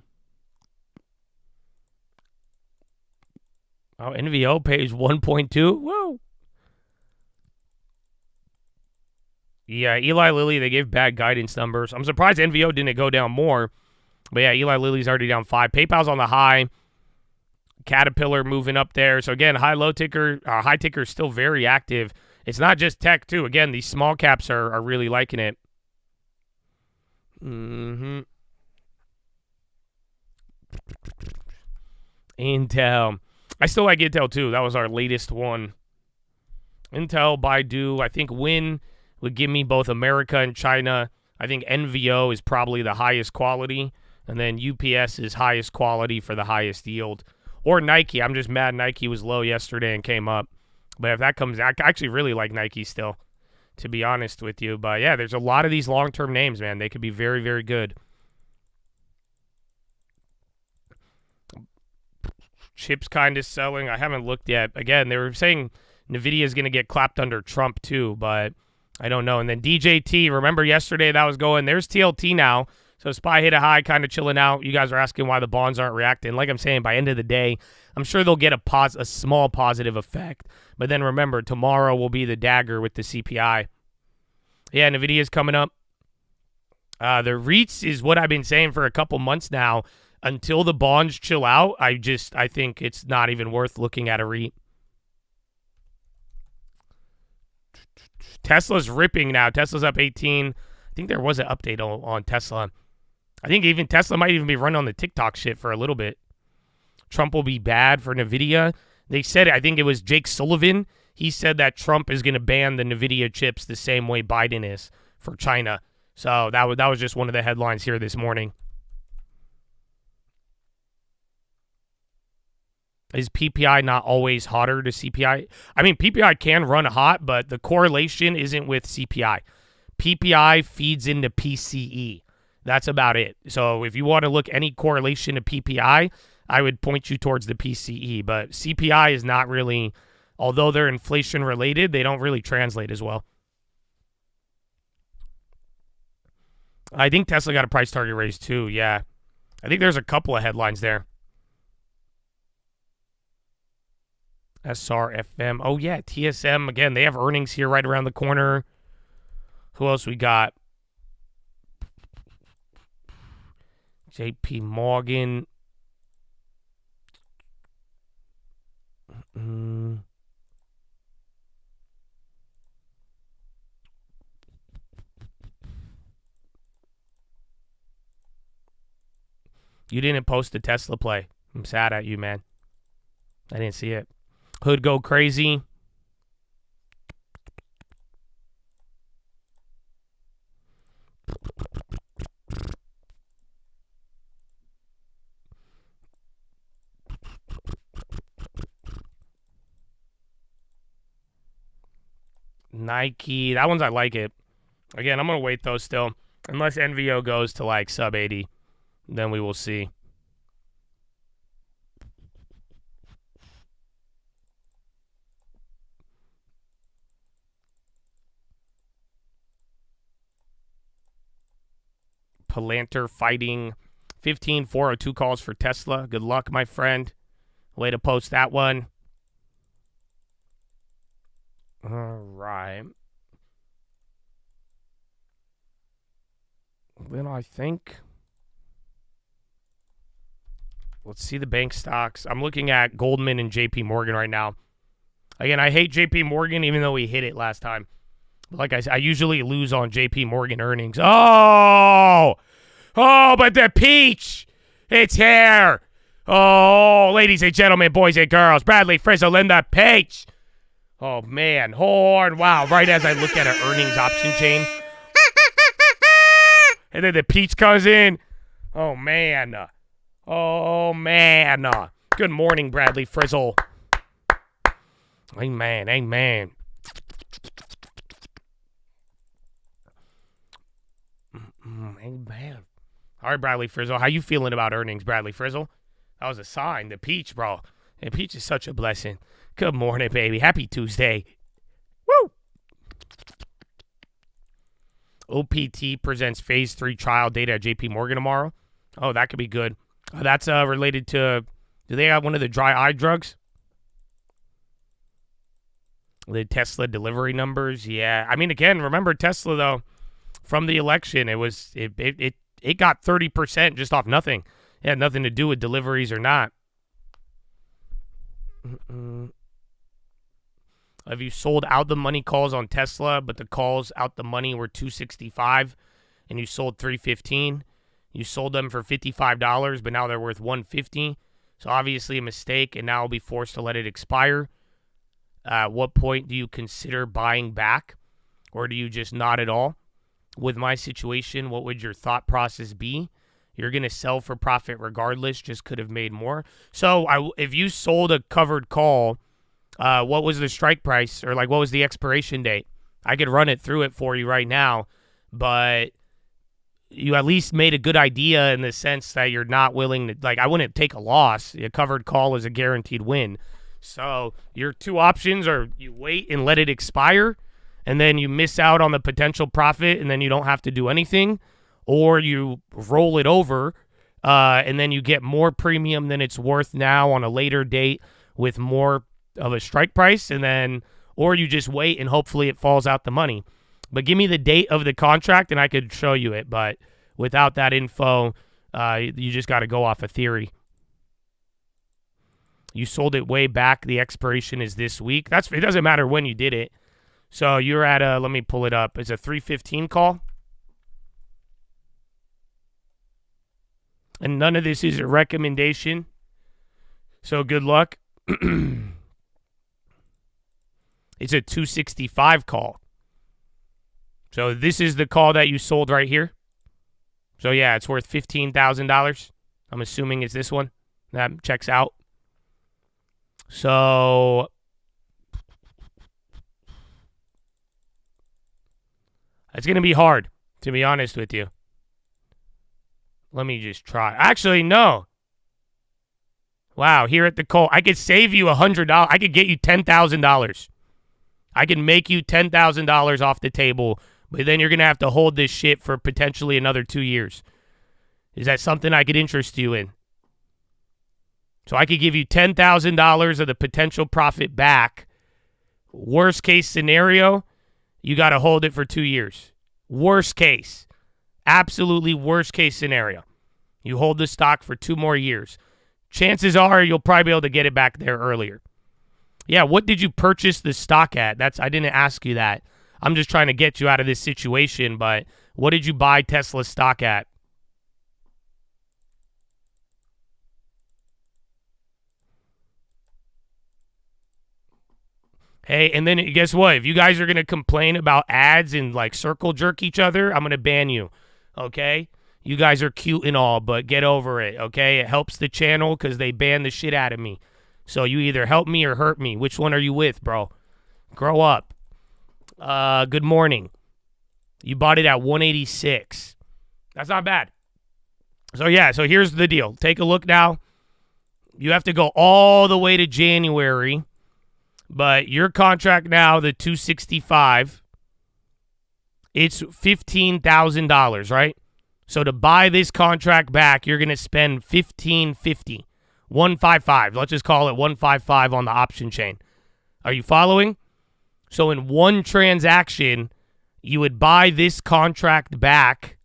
Oh, NVO pays 1.2. Whoa. Yeah, Eli Lilly, they gave bad guidance numbers. I'm surprised NVO didn't go down more. But yeah, Eli Lilly's already down 5. PayPal's on the high. Caterpillar moving up there. So again, high ticker is still very active. It's not just tech too. Again, these small caps are really liking it. Intel. I still like Intel too. That was our latest one. Intel, Baidu. I think Win would give me both America and China. I think NVO is probably the highest quality. And then UPS is highest quality for the highest yield. Or Nike. I'm just mad Nike was low yesterday and came up. But if that comes, I actually really like Nike still, to be honest with you. But yeah, there's a lot of these long-term names, man. They could be very, very good. Chips kind of selling. I haven't looked yet. Again, they were saying NVIDIA is going to get clapped under Trump too, but I don't know. And then DJT, remember yesterday that was going. There's TLT now. So SPY hit a high, kind of chilling out. You guys are asking why the bonds aren't reacting. Like I'm saying, by end of the day, I'm sure they'll get a small positive effect. But then remember, tomorrow will be the dagger with the CPI. Yeah, NVIDIA's coming up. The REITs is what I've been saying for a couple months now. Until the bonds chill out, I think it's not even worth looking at a REIT. Tesla's ripping now. Tesla's up 18. I think there was an update on Tesla. I think even Tesla might even be running on the TikTok shit for a little bit. Trump will be bad for NVIDIA. They said, I think it was Jake Sullivan. He said that Trump is going to ban the NVIDIA chips the same way Biden is for China. So that was just one of the headlines here this morning. Is PPI not always hotter to CPI? I mean, PPI can run hot, but the correlation isn't with CPI. PPI feeds into PCE. That's about it. So if you want to look any correlation to PPI, I would point you towards the PCE. But CPI is not really, although they're inflation related, they don't really translate as well. I think Tesla got a price target raise too, yeah. I think there's a couple of headlines there. SRFM. Oh, yeah, TSM. Again, they have earnings here right around the corner. Who else we got? JP Morgan. You didn't post the Tesla play. I'm sad at you, man. I didn't see it. Hood go crazy. Nike. That one's I like it. Again, I'm going to wait though still. Unless NVO goes to like sub 80. Then we will see. Palantir fighting 15,402 calls for Tesla. Good luck, my friend. Way to post that one. All right. Then I think, let's see the bank stocks. I'm looking at Goldman and JP Morgan right now. Again, I hate JP Morgan even though we hit it last time. Like I said, I usually lose on JP Morgan earnings. Oh, but the peach, it's here. Oh, ladies and gentlemen, boys and girls, Bradley Frizzle in the peach. Oh, man. Horn. Wow. Right as I look at an earnings option chain. And then the peach comes in. Oh, man. Oh, man. Good morning, Bradley Frizzle. Amen. Amen. Amen. All right, Bradley Frizzle. How you feeling about earnings, Bradley Frizzle? That was a sign. The peach, bro. And peach is such a blessing. Good morning, baby. Happy Tuesday. Woo! OPT presents phase 3 trial data at JP Morgan tomorrow. Oh, that could be good. That's related to, do they have one of the dry eye drugs? The Tesla delivery numbers? Yeah. I mean, again, remember Tesla, though, from the election, it got 30% just off nothing. It had nothing to do with deliveries or not. Have you sold out the money calls on Tesla, but the calls out the money were $265 and you sold $315? You sold them for $55, but now they're worth $150. So obviously a mistake, and now I'll be forced to let it expire. At what point do you consider buying back, or do you just not at all? With my situation, what would your thought process be? You're going to sell for profit regardless, just could have made more. So if you sold a covered call, what was the strike price, or like what was the expiration date? I could run it through it for you right now, but you at least made a good idea in the sense that you're not willing to, like, I wouldn't take a loss. A covered call is a guaranteed win. So your two options are you wait and let it expire, and then you miss out on the potential profit, and then you don't have to do anything, or you roll it over, and then you get more premium than it's worth now on a later date with more of a strike price, and then, or you just wait and hopefully it falls out the money. But give me the date of the contract, and I could show you it. But without that info, you just got to go off a theory. You sold it way back. The expiration is this week. It doesn't matter when you did it. So you're at a, let me pull it up. It's a 3:15 call. And none of this is a recommendation. So good luck. It's a 265 call. So this is the call that you sold right here. So yeah, it's worth $15,000. I'm assuming it's this one. That checks out. So it's going to be hard, to be honest with you. Let me just try. Actually, no. Wow, here at the call, I could save you $100. I could get you $10,000. I can make you $10,000 off the table, but then you're going to have to hold this shit for potentially another 2 years. Is that something I could interest you in? So I could give you $10,000 of the potential profit back. Worst case scenario, you got to hold it for 2 years. Worst case. Absolutely worst case scenario. You hold the stock for 2 more years. Chances are you'll probably be able to get it back there earlier. Yeah, what did you purchase the stock at? I didn't ask you that. I'm just trying to get you out of this situation, but what did you buy Tesla stock at? Hey, and then guess what? If you guys are going to complain about ads and like circle jerk each other, I'm going to ban you, okay? You guys are cute and all, but get over it, okay? It helps the channel because they ban the shit out of me. So you either help me or hurt me. Which one are you with, bro? Grow up. Good morning. You bought it at 186. That's not bad. So yeah, so here's the deal. Take a look now. You have to go all the way to January. But your contract now, the 265, it's $15,000, right? So to buy this contract back, you're going to spend $1,550. 155. Let's just call it 155 on the option chain. Are you following? So in one transaction, you would buy this contract back.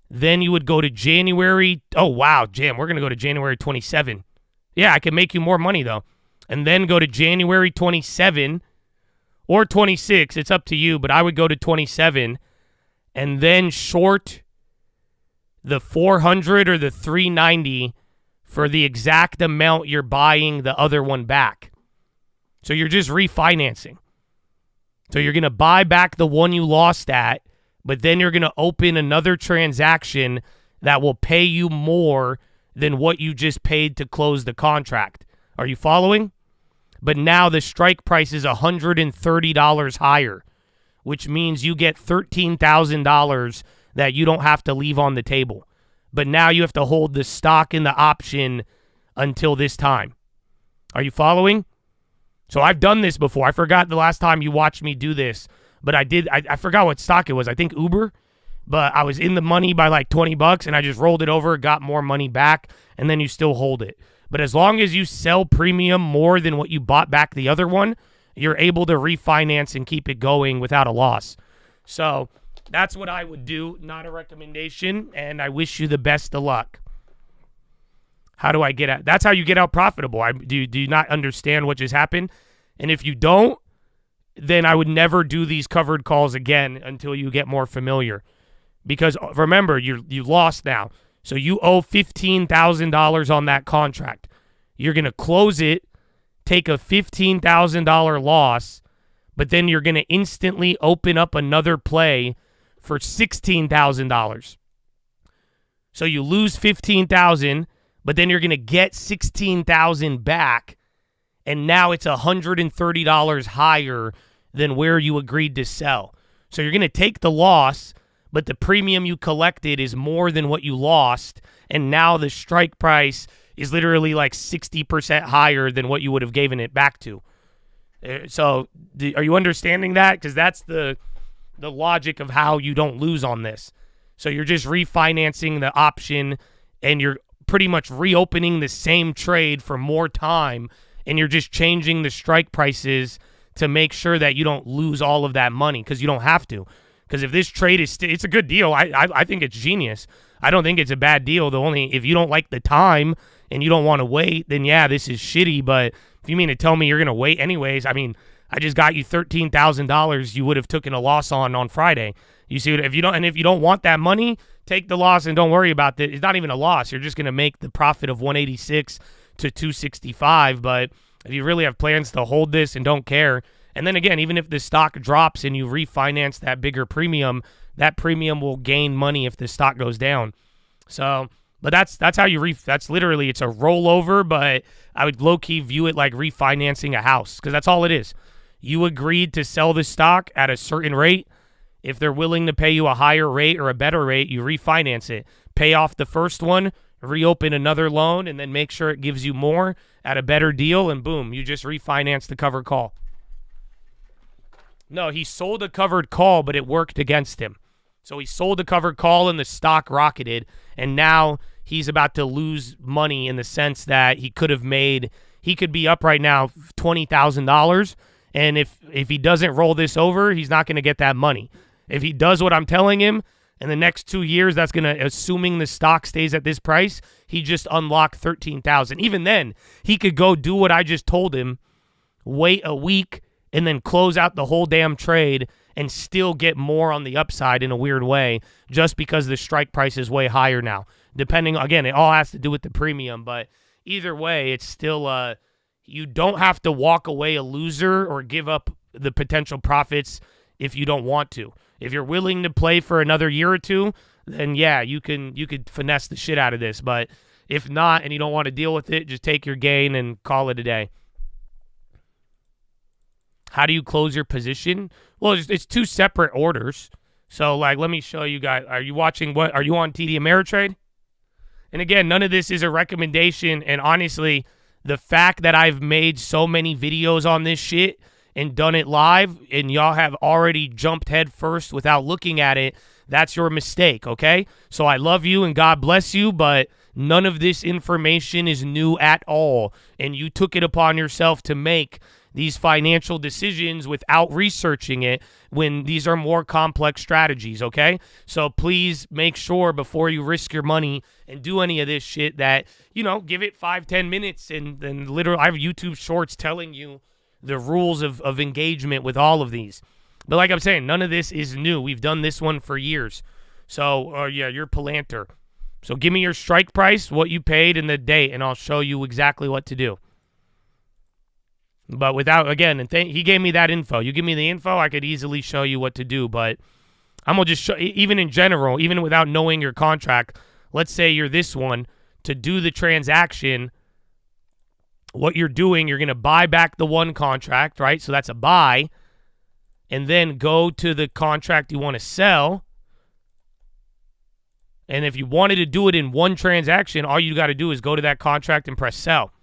Then you would go to January. Oh, wow, Jam. We're going to go to January 27. Yeah, I can make you more money, though. And then go to January 27 or 26. It's up to you, but I would go to 27 and then short the 400 or the 390 for the exact amount you're buying the other one back. So you're just refinancing. So you're going to buy back the one you lost at, but then you're going to open another transaction that will pay you more than what you just paid to close the contract. Are you following? But now the strike price is $130 higher, which means you get $13,000 that you don't have to leave on the table. But now you have to hold the stock and the option until this time. Are you following? So I've done this before. I forgot the last time you watched me do this, but I did. I forgot what stock it was. I think Uber, but I was in the money by like $20 and I just rolled it over, got more money back, and then you still hold it. But as long as you sell premium more than what you bought back the other one, you're able to refinance and keep it going without a loss. So that's what I would do, not a recommendation, and I wish you the best of luck. How do I get out? That's how you get out profitable. Do you not understand what just happened? And if you don't, then I would never do these covered calls again until you get more familiar. Because remember, you lost now. So you owe $15,000 on that contract. You're going to close it, take a $15,000 loss, but then you're going to instantly open up another play for $16,000. So you lose $15,000, but then you're going to get $16,000 back, and now it's $130 higher than where you agreed to sell. So you're going to take the loss, but the premium you collected is more than what you lost, and now the strike price is literally like 60% higher than what you would have given it back to. So are you understanding that? Because that's the logic of how you don't lose on this. So you're just refinancing the option, and you're pretty much reopening the same trade for more time, and you're just changing the strike prices to make sure that you don't lose all of that money, because you don't have to. Because if this trade is it's a good deal. I think it's genius. I don't think it's a bad deal. If you don't like the time and you don't want to wait, then yeah, this is shitty. But if you mean to tell me you're going to wait anyways, I mean, I just got you $13,000 you would have taken a loss on Friday. You see, if you don't want that money, take the loss and don't worry about it. It's not even a loss. You're just going to make the profit of 186 to 265. But if you really have plans to hold this and don't care, and then again, even if the stock drops and you refinance that bigger premium, that premium will gain money if the stock goes down. So, but that's how you that's literally, it's a rollover, but I would low-key view it like refinancing a house, because that's all it is. You agreed to sell the stock at a certain rate. If they're willing to pay you a higher rate or a better rate, you refinance it. Pay off the first one, reopen another loan, and then make sure it gives you more at a better deal, and boom, you just refinance the covered call. No, he sold a covered call, but it worked against him. So he sold a covered call and the stock rocketed, and now he's about to lose money in the sense that he could be up right now $20,000, and if he doesn't roll this over, he's not going to get that money. If he does what I'm telling him, in the next 2 years, that's going to, assuming the stock stays at this price, he just unlocked $13,000. Even then, he could go do what I just told him, wait a week, and then close out the whole damn trade and still get more on the upside in a weird way, just because the strike price is way higher now. Depending, again, it all has to do with the premium, but either way, it's still, you don't have to walk away a loser or give up the potential profits if you don't want to. If you're willing to play for another year or two, then yeah, you could finesse the shit out of this. But if not, and you don't want to deal with it, just take your gain and call it a day. How do you close your position? Well, it's two separate orders. So, like, let me show you guys. Are you watching what? Are you on TD Ameritrade? And again, none of this is a recommendation. And honestly, the fact that I've made so many videos on this shit and done it live, and y'all have already jumped head first without looking at it, that's your mistake, okay? So I love you and God bless you, but none of this information is new at all. And you took it upon yourself to make these financial decisions without researching it when these are more complex strategies, okay? So please make sure before you risk your money and do any of this shit that, give it 5-10 minutes and then literally I have YouTube shorts telling you the rules of engagement with all of these. But like I'm saying, none of this is new. We've done this one for years. So, yeah, you're Palantir. So give me your strike price, what you paid, and the date, and I'll show you exactly what to do. But without, again, he gave me that info. You give me the info, I could easily show you what to do. But I'm going to just show, even in general, even without knowing your contract, let's say you're this one, to do the transaction, what you're doing, you're going to buy back the one contract, right? So that's a buy. And then go to the contract you want to sell. And if you wanted to do it in one transaction, all you got to do is go to that contract and press sell.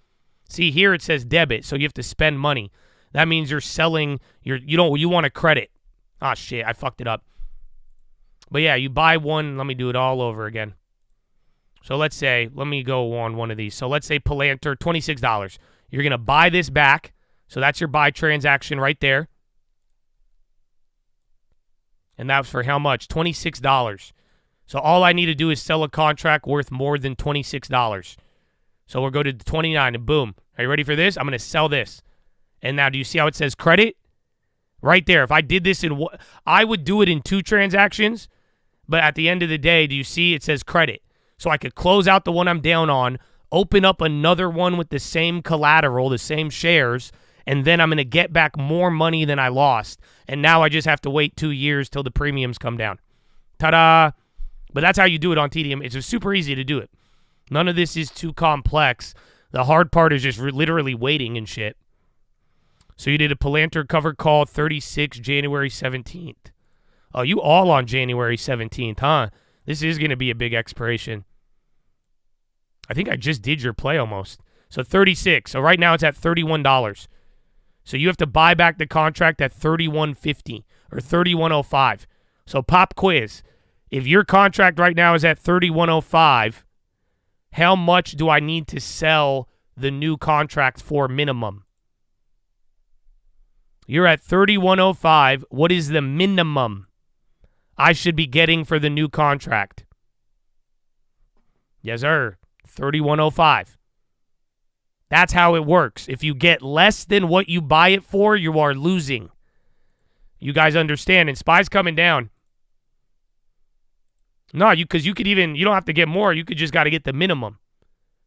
See, here it says debit, so you have to spend money. That means you're selling, you want a credit. Ah, shit, I fucked it up. But yeah, you buy one. Let me do it all over again. So let's say, let me go on one of these. So let's say Palantir, $26. You're going to buy this back. So that's your buy transaction right there. And that was for how much? $26. So all I need to do is sell a contract worth more than $26. So we'll go to 29 and boom. Are you ready for this? I'm going to sell this. And now do you see how it says credit? Right there. If I did this I would do it in 2 transactions. But at the end of the day, do you see it says credit? So I could close out the one I'm down on, open up another one with the same collateral, the same shares, and then I'm going to get back more money than I lost. And now I just have to wait 2 years till the premiums come down. Ta-da! But that's how you do it on TDM. It's super easy to do it. None of this is too complex. The hard part is just literally waiting and shit. So you did a Palantir covered call 36 January 17th. Oh, you all on January 17th, huh? This is going to be a big expiration. I think I just did your play almost. So 36. So right now it's at $31. So you have to buy back the contract at $31.50 or $31.05. So pop quiz. If your contract right now is at $31.05, how much do I need to sell the new contract for minimum? You're at 31.05. What is the minimum I should be getting for the new contract? Yes, sir. 31.05. That's how it works. If you get less than what you buy it for, you are losing. You guys understand? And SPY's coming down. No, because you could even, you don't have to get more. You could just got to get the minimum.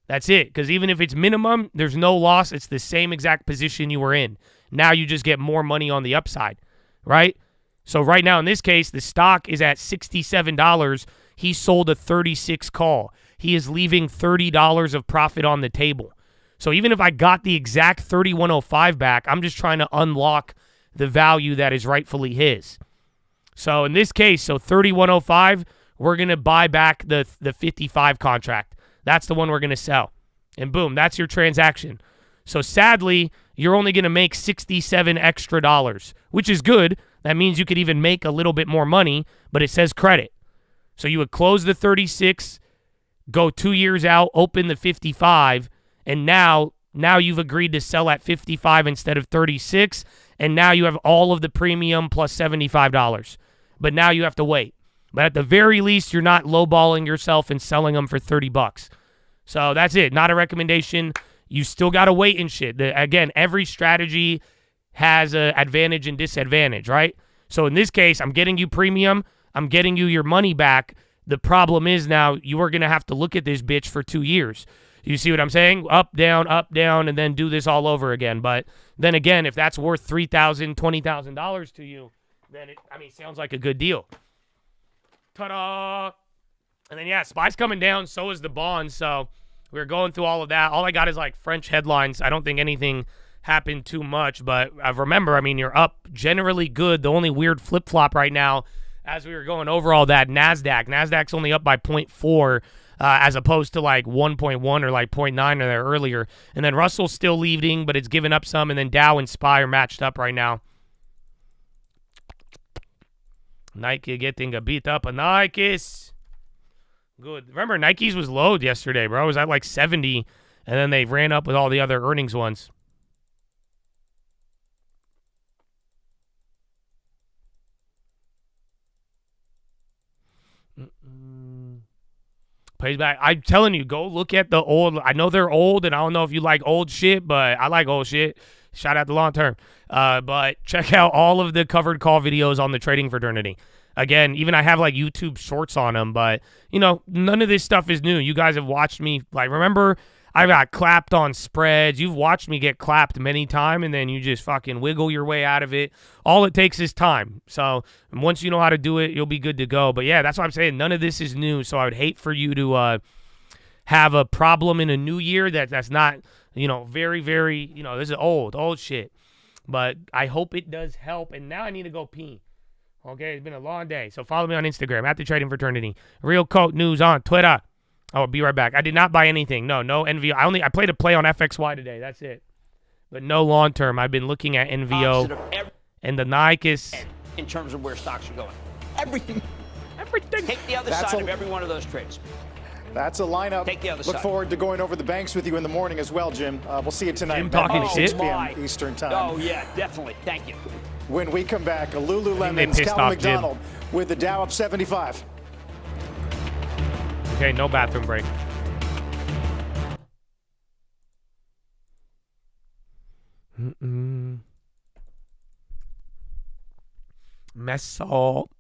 That's it. Because even if it's minimum, there's no loss. It's the same exact position you were in. Now you just get more money on the upside, right? So right now in this case, the stock is at $67. He sold a 36 call. He is leaving $30 of profit on the table. So even if I got the exact 31.05 back, I'm just trying to unlock the value that is rightfully his. So in this case, so 31.05, we're going to buy back the 55 contract. That's the one we're going to sell. And boom, that's your transaction. So sadly, you're only going to make $67 extra, which is good. That means you could even make a little bit more money, but it says credit. So you would close the 36, go 2 years out, open the 55, and now you've agreed to sell at 55 instead of 36, and now you have all of the premium plus $75. But now you have to wait. But at the very least, you're not lowballing yourself and selling them for $30. So that's it. Not a recommendation. You still got to wait and shit. Again, every strategy has an advantage and disadvantage, right? So in this case, I'm getting you premium. I'm getting you your money back. The problem is now you are going to have to look at this bitch for 2 years. You see what I'm saying? Up, down, and then do this all over again. But then again, if that's worth $3,000, $20,000 to you, then it sounds like a good deal. Ta-da! And then, yeah, SPY's coming down. So is the bond. So we're going through all of that. All I got is, like, French headlines. I don't think anything happened too much. But remember, you're up generally good. The only weird flip-flop right now, as we were going over all that, NASDAQ's only up by 0.4 as opposed to, like, 1.1 or, like, 0.9 or there earlier. And then Russell's still leading, but it's given up some. And then Dow and SPY are matched up right now. Nike getting a beat up a Nikes. Good. Remember, Nike's was low yesterday, bro. It was at like 70, and then they ran up with all the other earnings ones. Pays back. I'm telling you, go look at the old. I know they're old, and I don't know if you like old shit, but I like old shit. Shout out to long term. But check out all of the covered call videos on the trading fraternity. Again, even I have like YouTube shorts on them, but none of this stuff is new. You guys have watched me. Like, remember, I got clapped on spreads. You've watched me get clapped many times, and then you just fucking wiggle your way out of it. All it takes is time. So once you know how to do it, you'll be good to go. But yeah, that's what I'm saying. None of this is new. So I would hate for you to have a problem in a new year that's not, very, very, this is old shit. But I hope it does help. And now I need to go pee. Okay, it's been a long day. So follow me on Instagram, at The Trading Fraternity. Real Coat News on Twitter. I will be right back. I did not buy anything. No NVO. I played a play on FXY today. That's it. But no long term. I've been looking at NVO and the Nikes. In terms of where stocks are going. Everything. Take the other side of every one of those trades. That's a lineup. Take the other Look side. forward to going over the banks with you in the morning as well, Jim. We'll see you tonight. Jim talking shit. 6 p.m. Eastern time. Oh, yeah, definitely. Thank you. When we come back, Lululemon's Calvin McDonald with the Dow up 75. Okay, no bathroom break. Mess up.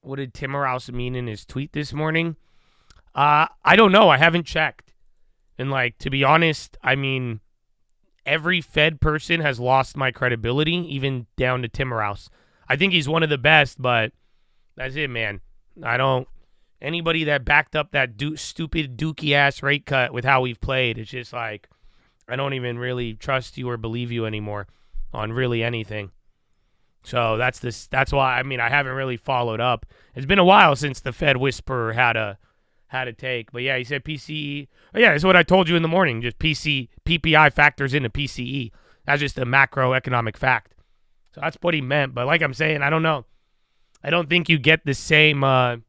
What did Timmerhouse mean in his tweet this morning? I don't know. I haven't checked. And, to be honest, every Fed person has lost my credibility, even down to Timmerhouse. I think he's one of the best, but that's it, man. Anybody that backed up that stupid dookie-ass rate cut with how we've played, it's just I don't even really trust you or believe you anymore on really anything. So that's why, I haven't really followed up. It's been a while since the Fed whisperer had a take. But yeah, he said PCE. Oh, yeah, that's what I told you in the morning. Just PPI factors into PCE. That's just a macroeconomic fact. So that's what he meant. But like I'm saying, I don't know. I don't think you get the same, Timmerhouse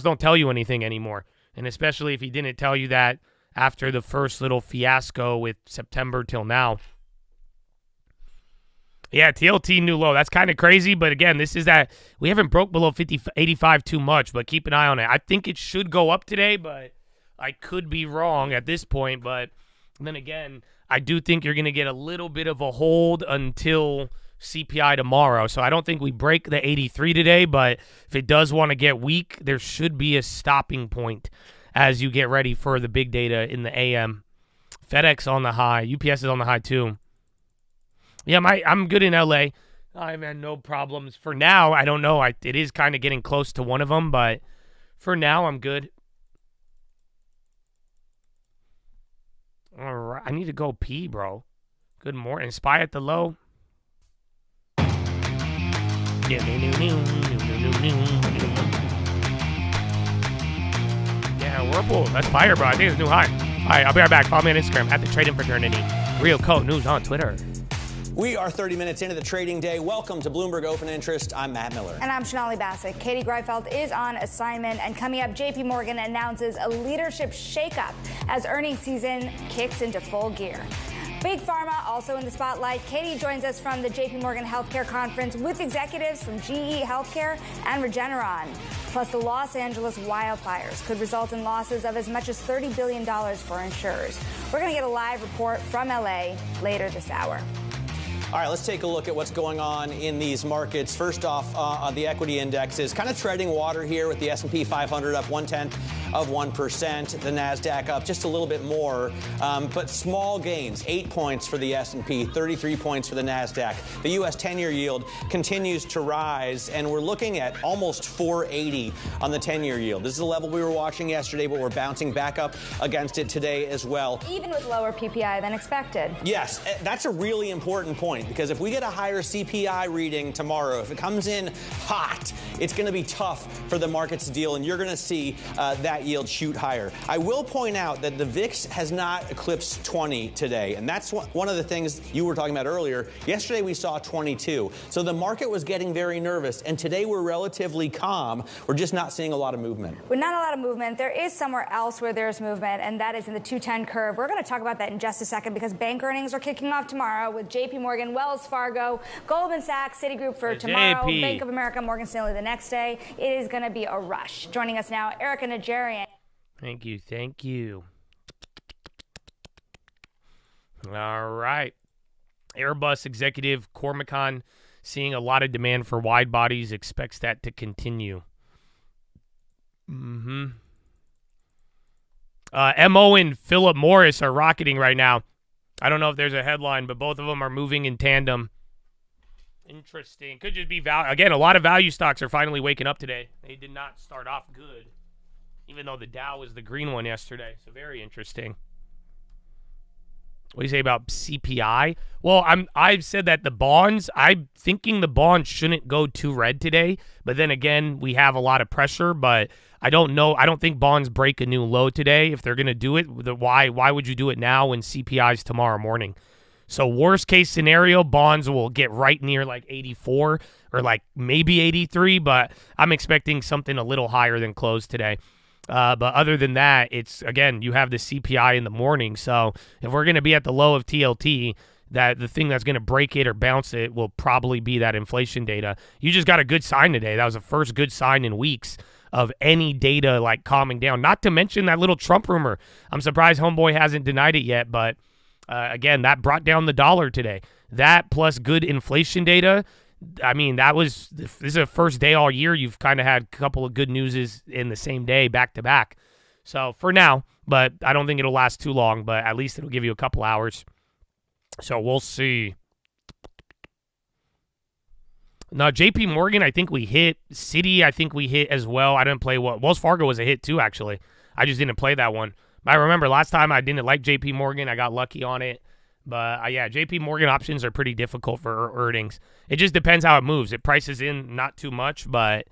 don't tell you anything anymore. And especially if he didn't tell you that after the first little fiasco with September till now. Yeah, TLT new low. That's kind of crazy, but again, this is that we haven't broke below 85 too much, but keep an eye on it. I think it should go up today, but I could be wrong at this point. But then again, I do think you're going to get a little bit of a hold until CPI tomorrow. So I don't think we break the 83 today, but if it does want to get weak, there should be a stopping point as you get ready for the big data in the AM. FedEx on the high. UPS is on the high too. Yeah, I'm good in LA. I've had no problems. For now, I don't know. It is kind of getting close to one of them, but for now, I'm good. All right. I need to go pee, bro. Good morning. Spy at the low. Yeah, Whirlpool. That's fire, bro. I think it's a new high. All right, I'll be right back. Follow me on Instagram at the Trading Fraternity. Real Code News on Twitter. We are 30 minutes into the trading day. Welcome to Bloomberg Open Interest. I'm Matt Miller. And I'm Shonali Bassett. Katie Greifeld is on assignment. And coming up, JP Morgan announces a leadership shakeup as earnings season kicks into full gear. Big Pharma also in the spotlight. Katie joins us from the JP Morgan Healthcare Conference with executives from GE Healthcare and Regeneron. Plus, the Los Angeles wildfires could result in losses of as much as $30 billion for insurers. We're going to get a live report from LA later this hour. All right, let's take a look at what's going on in these markets. First off, the equity index is kind of treading water here with the S&P 500 up 0.1%, the NASDAQ up just a little bit more, but small gains, 8 points for the S&P, 33 points for the NASDAQ. The U.S. 10-year yield continues to rise, and we're looking at almost 480 on the 10-year yield. This is a level we were watching yesterday, but we're bouncing back up against it today as well. Even with lower PPI than expected. Yes, that's a really important point. Because if we get a higher CPI reading tomorrow, if it comes in hot, it's going to be tough for the markets to deal, and you're going to see that yield shoot higher. I will point out that the VIX has not eclipsed 20 today, and that's one of the things you were talking about earlier. Yesterday we saw 22, so the market was getting very nervous, and today we're relatively calm. We're just not seeing a lot of movement. With not a lot of movement, there is somewhere else where there's movement, and that is in the 210 curve. We're going to talk about that in just a second because bank earnings are kicking off tomorrow with JP Morgan, Wells Fargo, Goldman Sachs, Citigroup for tomorrow, JP. Bank of America, Morgan Stanley the next day. It is going to be a rush. Joining us now, Erica Najarian. Thank you. All right. Airbus executive Cormacon seeing a lot of demand for wide bodies, expects that to continue. Mo and Philip Morris are rocketing right now. I don't know if there's a headline, but both of them are moving in tandem. Interesting. Could just be value. Again, a lot of value stocks are finally waking up today. They did not start off good, even though the Dow was the green one yesterday. So very interesting. What do you say about CPI? Well, I've said that the bonds, I'm thinking the bonds shouldn't go too red today. But then again, we have a lot of pressure. But I don't know. I don't think bonds break a new low today. If they're going to do it, why would you do it now when CPI is tomorrow morning? So worst case scenario, bonds will get right near like 84 or like maybe 83. But I'm expecting something a little higher than close today. But other than that, it's, again, you have the CPI in the morning. So if we're going to be at the low of TLT, that the thing that's going to break it or bounce it will probably be that inflation data. You just got a good sign today. That was the first good sign in weeks of any data like calming down. Not to mention that little Trump rumor. I'm surprised Homeboy hasn't denied it yet. But again, that brought down the dollar today. That plus good inflation data. I mean, this is the first day all year you've kind of had a couple of good newses in the same day, back to back. So for now, but I don't think it'll last too long, but at least it'll give you a couple hours. So we'll see. Now, JP Morgan, I think we hit. Citi, I think we hit as well. I didn't play Wells Fargo was a hit too, actually. I just didn't play that one. But I remember last time I didn't like JP Morgan. I got lucky on it. But, yeah, JP Morgan options are pretty difficult for earnings. It just depends how it moves. It prices in not too much, but,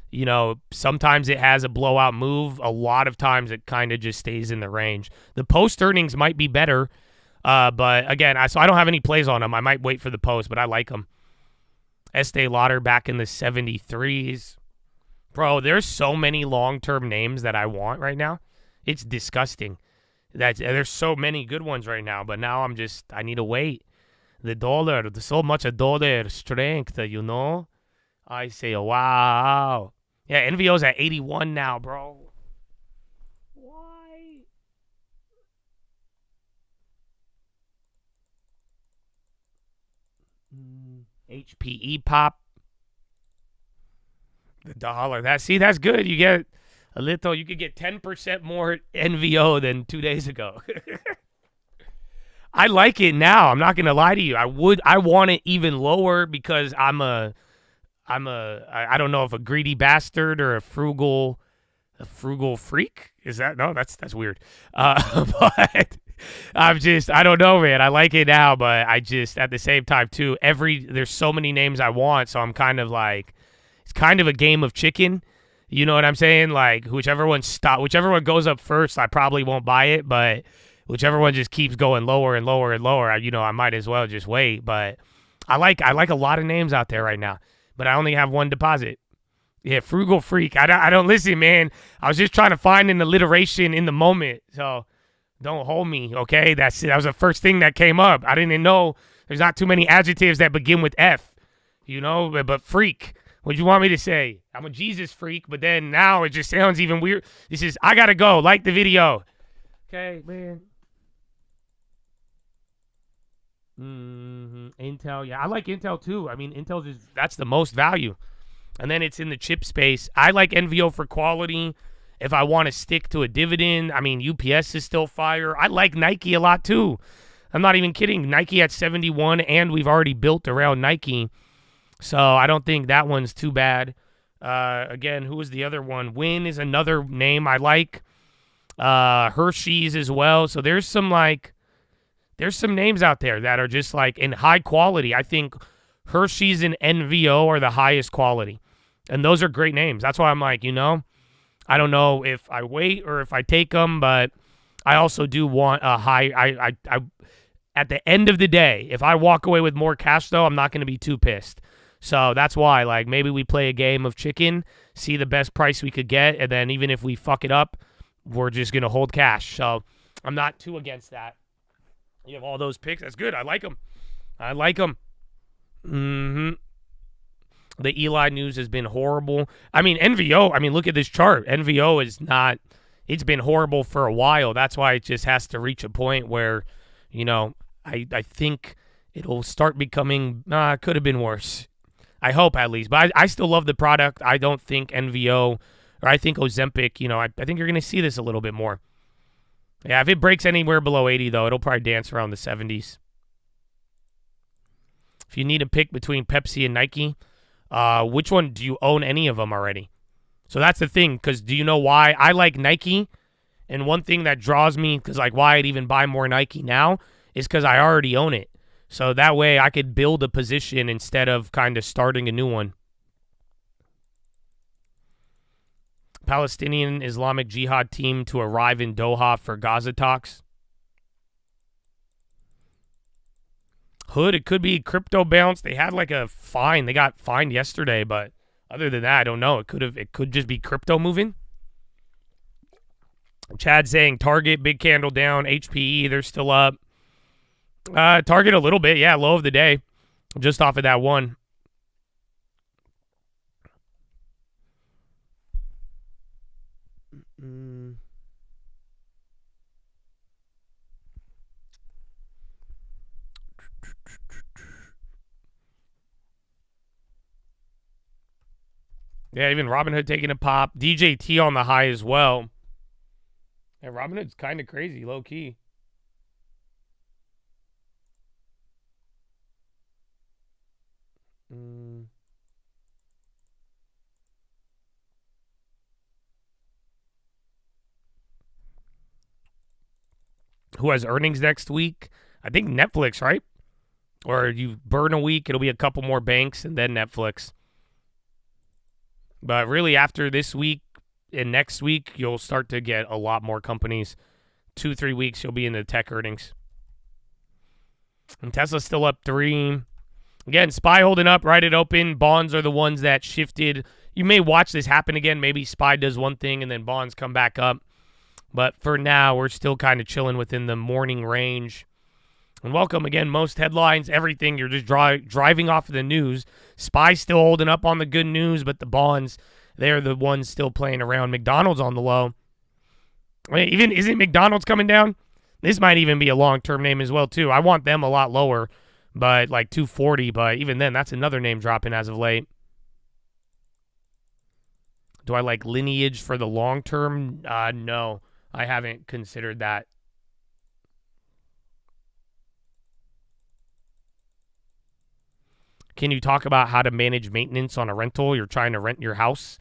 you know, sometimes it has a blowout move. A lot of times it kind of just stays in the range. The post earnings might be better, but, again, so I don't have any plays on them. I might wait for the post, but I like them. Estee Lauder back in the 73s. Bro, there's so many long-term names that I want right now. It's disgusting. There's so many good ones right now, but now I need to wait. The dollar, there's so much a dollar strength, you know? I say, wow. Yeah, NVO's at 81 now, bro. Why? HPE pop. The dollar. That's good. You get a little, you could get 10% more NVO than 2 days ago. I like it now. I'm not going to lie to you. I want it even lower because I don't know if a greedy bastard or a frugal freak. Is that? No, that's weird. But I don't know, man. I like it now, but I just, at the same time too, there's so many names I want. So I'm kind of like, it's kind of a game of chicken. You know what I'm saying? Like whichever one goes up first, I probably won't buy it, but whichever one just keeps going lower and lower and lower, I might as well just wait. But I like a lot of names out there right now, but I only have one deposit. Yeah, frugal freak. I don't listen, man. I was just trying to find an alliteration in the moment, so don't hold me, okay? That was the first thing that came up. I didn't know there's not too many adjectives that begin with F, but freak. What do you want me to say? I'm a Jesus freak, but then now it just sounds even weird. I gotta go. Like the video. Okay, man. Intel, yeah. I like Intel too. I mean, that's the most value. And then it's in the chip space. I like NVO for quality. If I want to stick to a dividend, I mean, UPS is still fire. I like Nike a lot too. I'm not even kidding. Nike at 71, and we've already built around Nike. So I don't think that one's too bad. Again, who was the other one? Win is another name I like. Hershey's as well. So there's some names out there that are just like in high quality. I think Hershey's and NVO are the highest quality. And those are great names. That's why I'm like, I don't know if I wait or if I take them, but I also do want a high. At the end of the day, if I walk away with more cash, though, I'm not going to be too pissed. So that's why, like, maybe we play a game of chicken, see the best price we could get, and then even if we fuck it up, we're just going to hold cash. So I'm not too against that. You have all those picks. That's good. I like them. The Eli news has been horrible. I mean, NVO, look at this chart. NVO is not, it's been horrible for a while. That's why it just has to reach a point where, I think it'll start becoming, it could have been worse. I hope at least. But I still love the product. I don't think NVO, or I think Ozempic, I think you're going to see this a little bit more. Yeah, if it breaks anywhere below 80, though, it'll probably dance around the 70s. If you need a pick between Pepsi and Nike, which one do you own any of them already? So that's the thing, because do you know why I like Nike? And one thing that draws me, because like why I'd even buy more Nike now, is because I already own it. So that way I could build a position instead of kind of starting a new one. Palestinian Islamic Jihad team to arrive in Doha for Gaza talks. Hood, it could be crypto bounce. They had like a fine. They got fined yesterday, but other than that, I don't know. It could just be crypto moving. Chad saying Target, big candle down. HPE, they're still up. Target a little bit, yeah, low of the day. Just off of that one. Yeah, even Robinhood taking a pop. DJT on the high as well. Yeah, Robinhood's kind of crazy, low key. Who has earnings next week? I think Netflix, right? Or you burn a week, it'll be a couple more banks, and then Netflix. But really, after this week and next week, you'll start to get a lot more companies. 2-3 weeks, you'll be in the tech earnings. And Tesla's still up 3. Again, SPY holding up right at open. Bonds are the ones that shifted. You may watch this happen again. Maybe SPY does one thing and then bonds come back up. But for now, we're still kind of chilling within the morning range. And welcome again, most headlines, everything, you're just driving off of the news. SPY's still holding up on the good news, but the bonds, they're the ones still playing around. McDonald's on the low. Isn't McDonald's coming down? This might even be a long-term name as well, too. I want them a lot lower, but like 240. But even then, that's another name dropping as of late. Do I like Lineage for the long-term? No, I haven't considered that. Can you talk about how to manage maintenance on a rental? You're trying to rent your house,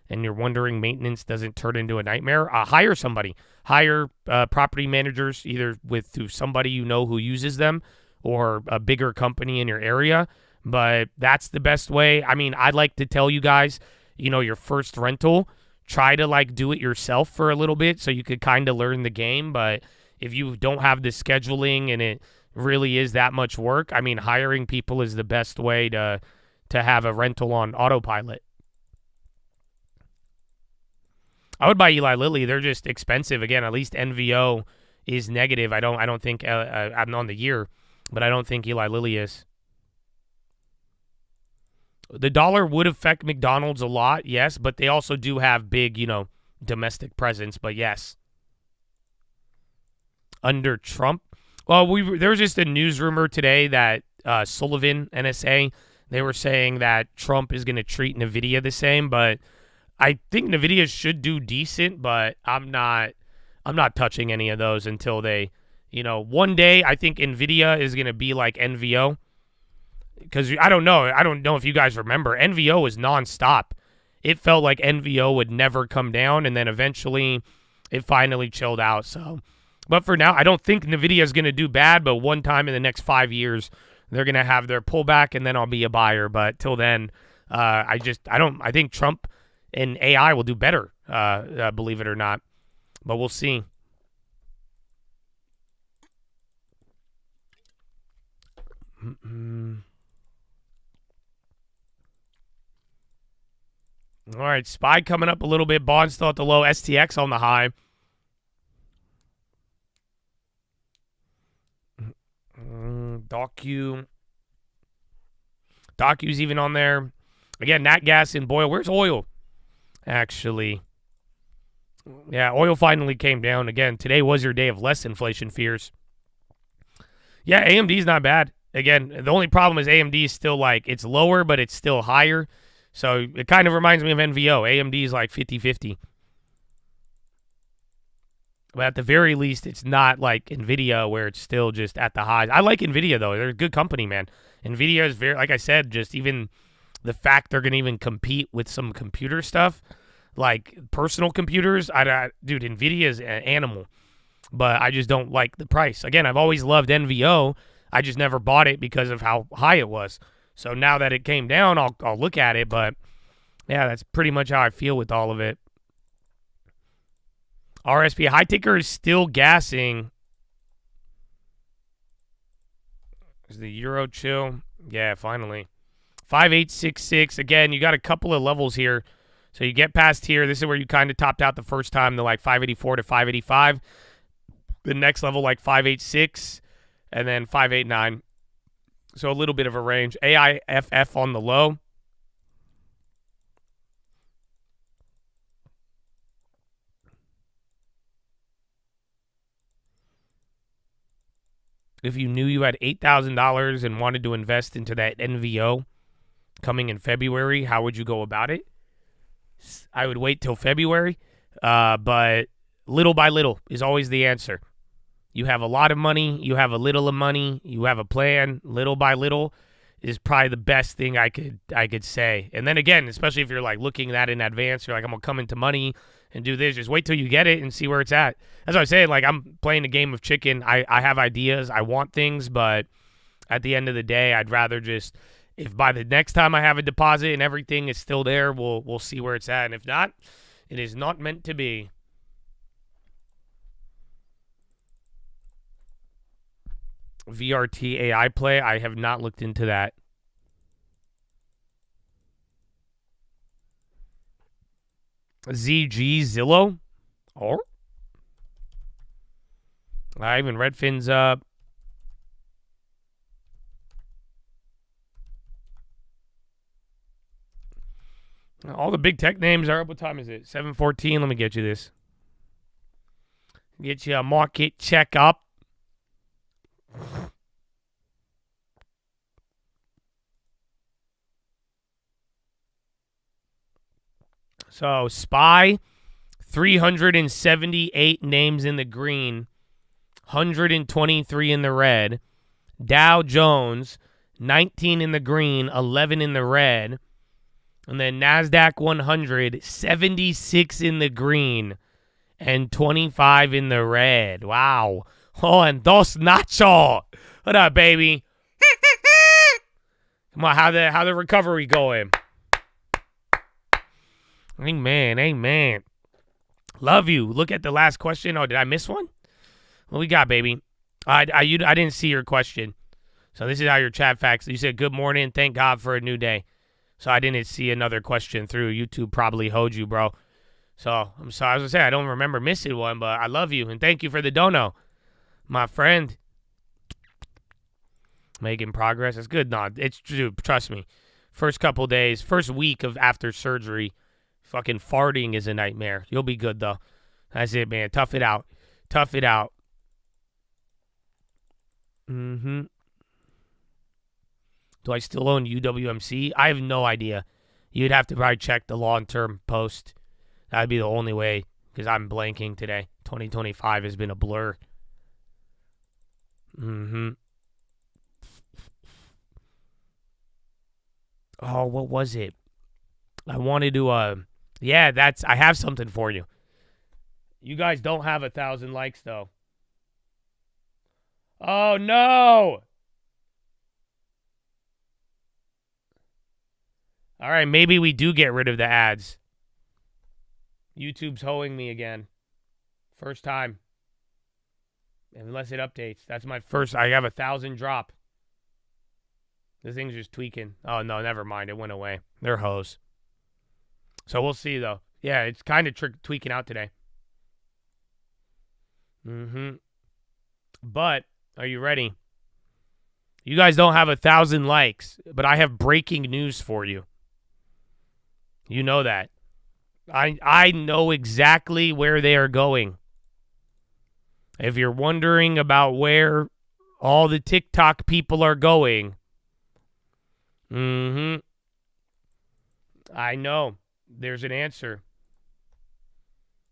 and you're wondering maintenance doesn't turn into a nightmare. Hire somebody. Hire property managers, either through somebody you know who uses them or a bigger company in your area. But that's the best way. I mean, I'd like to tell you guys, your first rental, try to like do it yourself for a little bit so you could kind of learn the game. But if you don't have the scheduling and it really is that much work, I mean, hiring people is the best way to have a rental on autopilot. I would buy Eli Lilly. They're just expensive. Again, at least NVO is negative. I don't think I'm on the year, but I don't think Eli Lilly is. The dollar would affect McDonald's a lot, yes, but they also do have big, domestic presence. But yes, under Trump. Well, there was just a news rumor today that Sullivan, NSA, they were saying that Trump is going to treat NVIDIA the same, but I think NVIDIA should do decent, but I'm not touching any of those until they, one day I think NVIDIA is going to be like NVO, because I don't know if you guys remember, NVO was nonstop. It felt like NVO would never come down, and then eventually it finally chilled out. So. But for now, I don't think NVIDIA is going to do bad, but one time in the next 5 years, they're going to have their pullback, and then I'll be a buyer. But till then, I think Trump and AI will do better, believe it or not. But we'll see. All right, SPY coming up a little bit. Bond still at the low. STX on the high. Docu's even on there. Again, nat gas and oil. Where's oil? Actually, yeah, oil finally came down. Again, today was your day of less inflation fears. Yeah, AMD's not bad. Again, the only problem is AMD is still like, it's lower, but it's still higher. So it kind of reminds me of NVO. AMD is like 50-50. But at the very least, it's not like NVIDIA where it's still just at the highs. I like NVIDIA, though. They're a good company, man. NVIDIA is very, like I said, just even the fact they're going to even compete with some computer stuff, like personal computers. Dude, NVIDIA is an animal. But I just don't like the price. Again, I've always loved NVO. I just never bought it because of how high it was. So now that it came down, I'll look at it. But, yeah, that's pretty much how I feel with all of it. RSP high ticker is still gassing. Is the euro chill? Yeah, finally. 5866. Again, you got a couple of levels here. So you get past here. This is where you kind of topped out the first time, to like 584 to 585. The next level, like 586, and then 589. So a little bit of a range. AIFF on the low. If you knew you had $8,000 and wanted to invest into that NVO coming in February, how would you go about it? I would wait till February, but little by little is always the answer. You have a lot of money, you have a little of money, you have a plan. Little by little is probably the best thing I could say. And then again, especially if you're like looking at that in advance, you're like, I'm gonna come into money and do this. Just wait till you get it and see where it's at. That's what I'm saying. Like, I'm playing a game of chicken. I have ideas, I want things, but at the end of the day, I'd rather just, if by the next time I have a deposit and everything is still there, we'll see where it's at. And if not, it is not meant to be. VRT AI play. I have not looked into that. ZG Zillow? Or Even Redfin's up. All the big tech names are up. What time is it? 7:14. Let me get you this. Get you a market check up. So, SPY, 378 names in the green, 123 in the red. Dow Jones, 19 in the green, 11 in the red. And then NASDAQ 100, 76 in the green and 25 in the red. Wow. Oh, and Dos Nacho. What up, baby? Come on, how the recovery going? Amen. Love you. Look at the last question. Oh, did I miss one? What we got, baby? I didn't see your question. So this is how your chat facts. You said, good morning. Thank God for a new day. So I didn't see another question through. YouTube probably hoed you, bro. So I'm sorry. I was going to say, I don't remember missing one, but I love you. And thank you for the dono, my friend. Making progress. It's good. No, it's true. Trust me. First couple days, first week of after surgery, fucking farting is a nightmare. You'll be good, though. That's it, man. Tough it out. Tough it out. Do I still own UWMC? I have no idea. You'd have to probably check the long-term post. That'd be the only way, because I'm blanking today. 2025 has been a blur. Oh, what was it? I wanted to, yeah, I have something for you. You guys don't have 1,000 likes, though. Oh, no! All right, maybe we do get rid of the ads. YouTube's hoeing me again. First time. Unless it updates. That's my first. I have 1,000 drop. The thing's just tweaking. Oh, no, never mind. It went away. They're hoes. So we'll see, though. Yeah, it's kind of tweaking out today. But, are you ready? You guys don't have 1,000 likes, but I have breaking news for you. You know that. I know exactly where they are going. If you're wondering about where all the TikTok people are going, I know. There's an answer.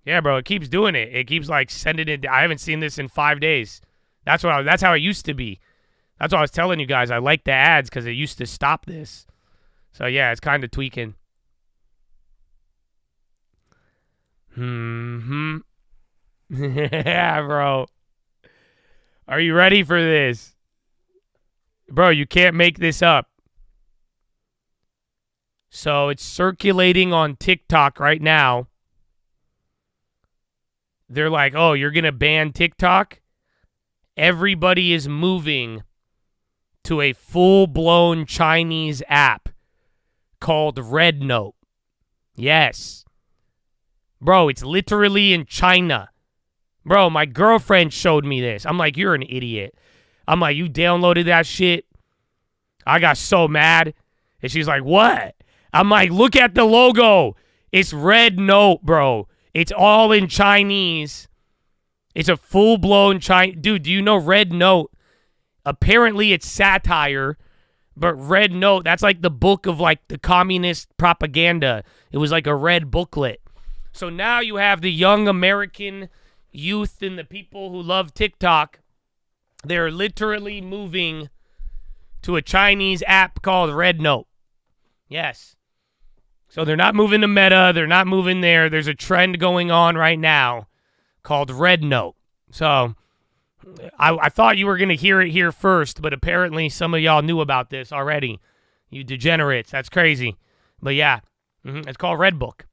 Yeah, bro, it keeps doing it. It keeps, like, sending it. I haven't seen this in 5 days. That's how it used to be. That's what I was telling you guys. I like the ads because it used to stop this. So, yeah, it's kind of tweaking. Yeah, bro. Are you ready for this? Bro, you can't make this up. So it's circulating on TikTok right now. They're like, oh, you're going to ban TikTok? Everybody is moving to a full-blown Chinese app called Red Note. Yes. Bro, it's literally in China. Bro, my girlfriend showed me this. I'm like, you're an idiot. I'm like, you downloaded that shit? I got so mad. And she's like, what? I'm like, look at the logo. It's Red Note, bro. It's all in Chinese. It's a full-blown Chinese. Dude, do you know Red Note? Apparently it's satire, but Red Note, that's like the book of like the communist propaganda. It was like a red booklet. So now you have the young American youth and the people who love TikTok. They're literally moving to a Chinese app called Red Note. Yes. So they're not moving to Meta. They're not moving there. There's a trend going on right now called Red Note. So I thought you were going to hear it here first, but apparently some of y'all knew about this already. You degenerates. That's crazy. But yeah, it's called Red Book.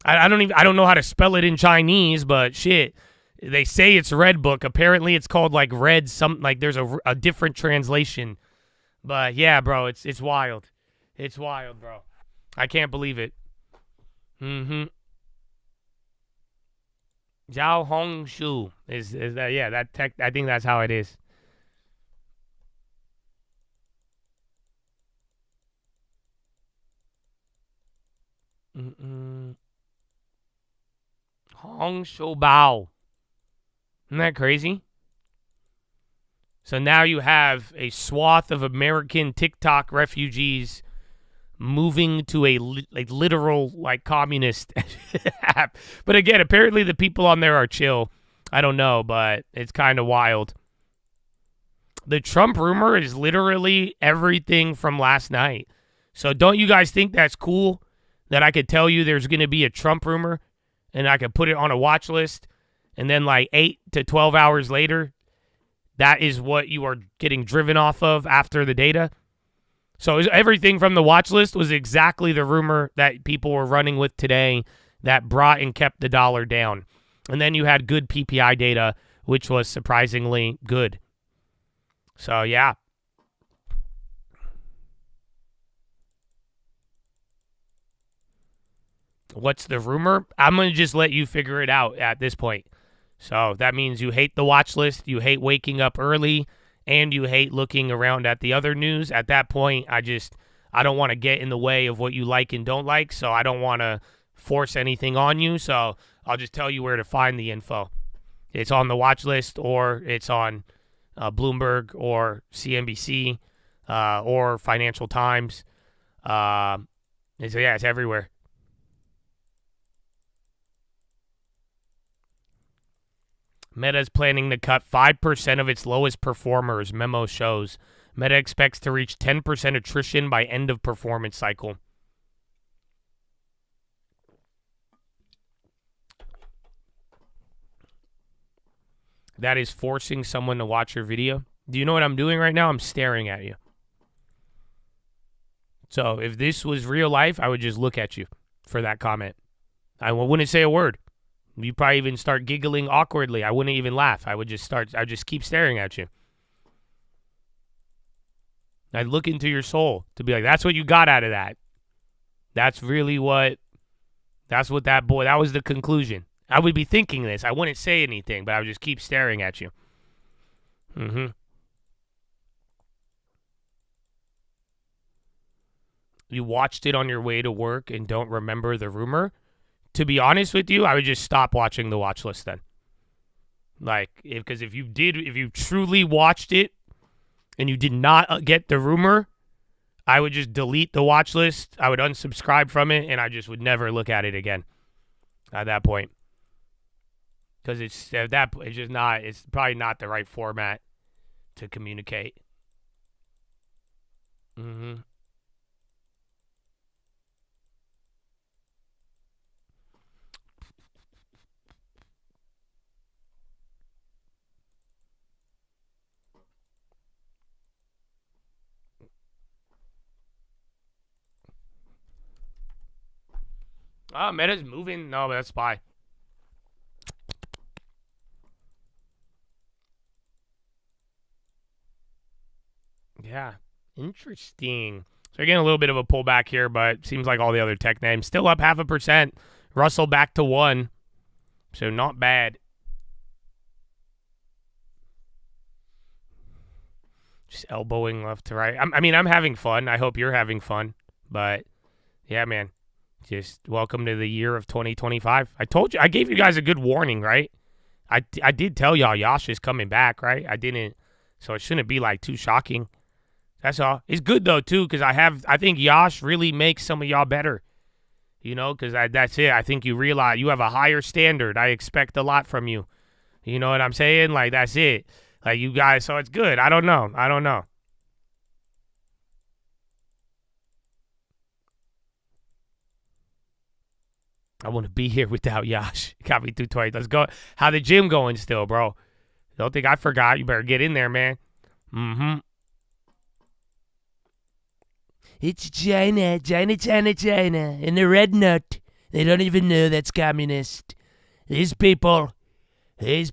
I don't know how to spell it in Chinese, but shit, they say it's Red Book. Apparently it's called like Red like there's a different translation. But yeah, bro, it's wild. It's wild, bro. I can't believe it. Zhao Hong Shu is that, yeah, that tech, I think that's how it is. Hong Shou Bao. Isn't that crazy? So now you have a swath of American TikTok refugees moving to a literal communist app. But again, apparently the people on there are chill. I don't know, but it's kind of wild. The Trump rumor is literally everything from last night. So don't you guys think that's cool that I could tell you there's going to be a Trump rumor and I could put it on a watch list, and then 8 to 12 hours later, that is what you are getting driven off of after the data? So everything from the watch list was exactly the rumor that people were running with today that brought and kept the dollar down. And then you had good PPI data, which was surprisingly good. So, yeah. What's the rumor? I'm going to just let you figure it out at this point. So that means you hate the watch list, you hate waking up early, and you hate looking around at the other news. At that point, I don't want to get in the way of what you like and don't like, so I don't want to force anything on you. So I'll just tell you where to find the info. It's on the watch list, or it's on Bloomberg or CNBC or Financial Times. It's everywhere. Meta is planning to cut 5% of its lowest performers, memo shows. Meta expects to reach 10% attrition by end of performance cycle. That is forcing someone to watch your video. Do you know what I'm doing right now? I'm staring at you. So if this was real life, I would just look at you for that comment. I wouldn't say a word. You'd probably even start giggling awkwardly. I wouldn't even laugh. I'd just keep staring at you. I'd look into your soul to be like, that's what you got out of that. That's what that was the conclusion. I would be thinking this. I wouldn't say anything, but I would just keep staring at you. You watched it on your way to work and don't remember the rumor? To be honest with you, I would just stop watching the watch list then. Because if you truly watched it and you did not get the rumor, I would just delete the watch list. I would unsubscribe from it, and I just would never look at it again at that point. Because it's probably not the right format to communicate. Meta's moving. No, but that's SPY. Yeah, interesting. So again, a little bit of a pullback here, but seems like all the other tech names still up 0.5%. Russell back to 1, so not bad. Just elbowing left to right. I'm having fun. I hope you're having fun. But yeah, man. Just welcome to the year of 2025. I told you, I gave you guys a good warning, right? I did tell y'all Yash is coming back, right? I didn't, so it shouldn't be too shocking. That's all. It's good though too, because I think Yash really makes some of y'all better. Because that's it. I think you realize you have a higher standard. I expect a lot from you. You know what I'm saying? That's it. You guys, so it's good. I don't know. I want to be here without Yash. Got me through 20. Let's go. How the gym going still, bro? Don't think I forgot. You better get in there, man. It's China, and the red nut. They don't even know that's communist. These people. I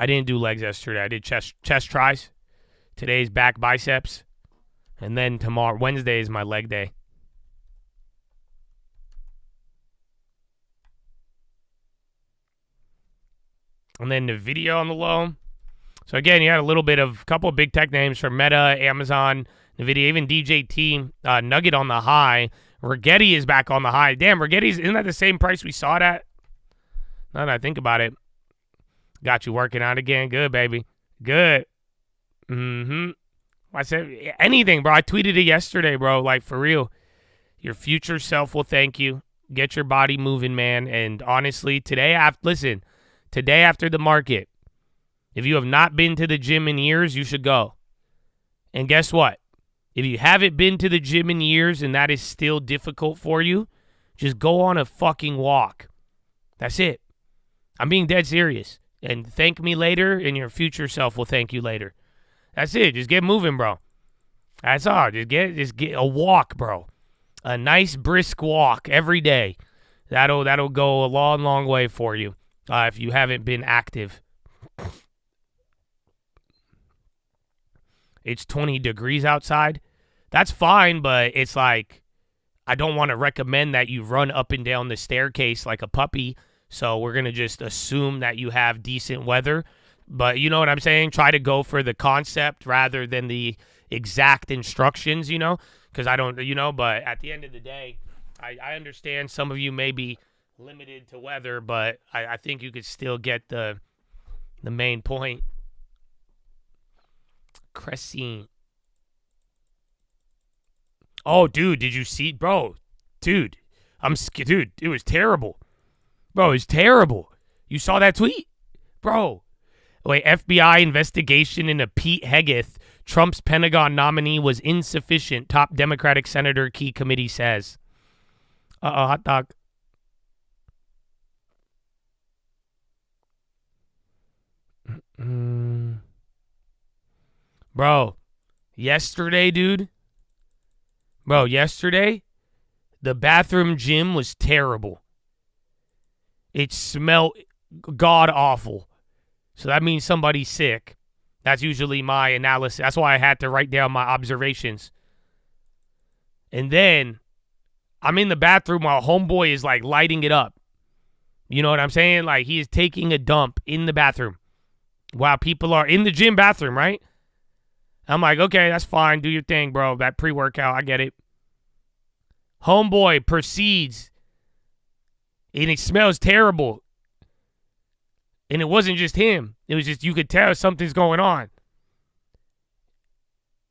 didn't do legs yesterday. I did chest tries. Today's back biceps. And then Wednesday is my leg day. And then the video on the low. So, again, you had a couple of big tech names from Meta, Amazon, NVIDIA, even DJT, Nugget on the high. Rigetti is back on the high. Damn, isn't that the same price we saw it at? Now that I think about it. Got you working out again. Good, baby. Good. I said anything, bro. I tweeted it yesterday, bro. Like, for real. Your future self will thank you. Get your body moving, man. And honestly, today after the market, if you have not been to the gym in years, you should go. And guess what? If you haven't been to the gym in years and that is still difficult for you, just go on a fucking walk. That's it. I'm being dead serious. And thank me later, and your future self will thank you later. That's it. Just get moving, bro. That's all. Just get a walk, bro. A nice brisk walk every day. That'll go a long, long way for you if you haven't been active. It's 20 degrees outside. That's fine, but it's like I don't want to recommend that you run up and down the staircase like a puppy. So we're going to just assume that you have decent weather. But you know what I'm saying? Try to go for the concept rather than the exact instructions, because I don't, but at the end of the day, I understand some of you may be limited to weather, but I think you could still get the main point. Crescent. Oh, dude, did you see, bro? Dude, it was terrible. Bro, it was terrible. You saw that tweet? Bro. Wait, FBI investigation into Pete Hegseth, Trump's Pentagon nominee, was insufficient, top Democratic Senator Key Committee says. Hot dog. Bro, yesterday, dude. Bro, yesterday, the bathroom gym was terrible. It smelled god-awful. So that means somebody's sick. That's usually my analysis. That's why I had to write down my observations. And then I'm in the bathroom while homeboy is like lighting it up. You know what I'm saying? Like he is taking a dump in the bathroom while people are in the gym bathroom, right? I'm like, okay, that's fine. Do your thing, bro. That pre-workout, I get it. Homeboy proceeds, and it smells terrible. And it wasn't just him. It was just, you could tell something's going on.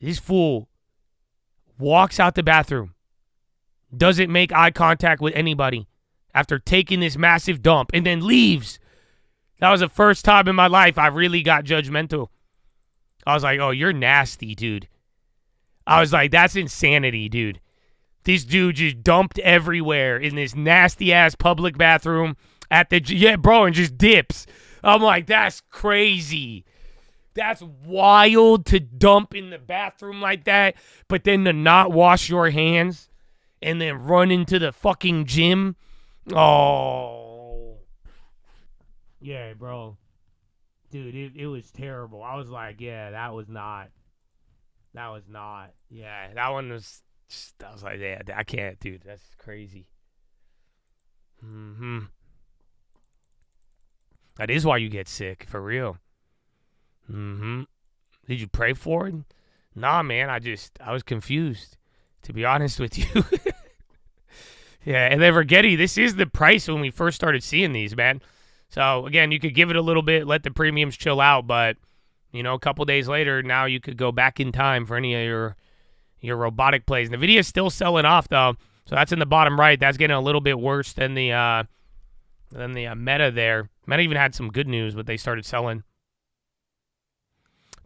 This fool walks out the bathroom, doesn't make eye contact with anybody after taking this massive dump, and then leaves. That was the first time in my life I really got judgmental. I was like, oh, you're nasty, dude. I was like, that's insanity, dude. This dude just dumped everywhere in this nasty-ass public bathroom at the... Yeah, bro, and just dips. I'm like, that's crazy. That's wild to dump in the bathroom like that, but then to not wash your hands and then run into the fucking gym. Oh. Yeah, bro. Dude, it was terrible. I was like, yeah, that was not. Yeah, that one was just, I was like, yeah, I can't, dude. That's crazy. That is why you get sick, for real. Did you pray for it? Nah, man, I was confused, to be honest with you. Yeah, and then Rigetti, this is the price when we first started seeing these, man. So, again, you could give it a little bit, let the premiums chill out, but, a couple days later, now you could go back in time for any of your robotic plays. NVIDIA is still selling off, though, so that's in the bottom right. That's getting a little bit worse than the Meta there. Meta even had some good news, but they started selling.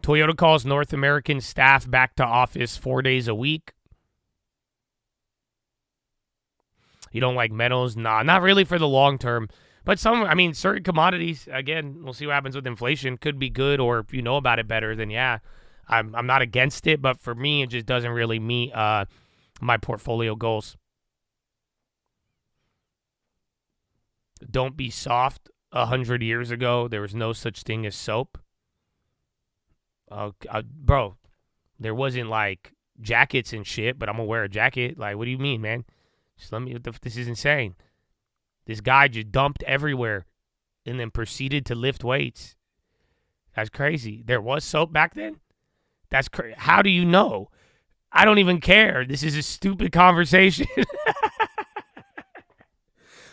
Toyota calls North American staff back to office 4 days a week. You don't like metals? Nah, not really for the long term. But certain commodities, again, we'll see what happens with inflation, could be good, or if you know about it better, then yeah, I'm not against it, but for me, it just doesn't really meet my portfolio goals. Don't be soft. 100 years ago, there was no such thing as soap. Bro, there wasn't like jackets and shit, but I'm gonna wear a jacket. Like, what do you mean, man? Just let me. This is insane. This guy just dumped everywhere. and then proceeded to lift weights. That's crazy. There was soap back then? That's crazy. How do you know? I don't even care. This is a stupid conversation.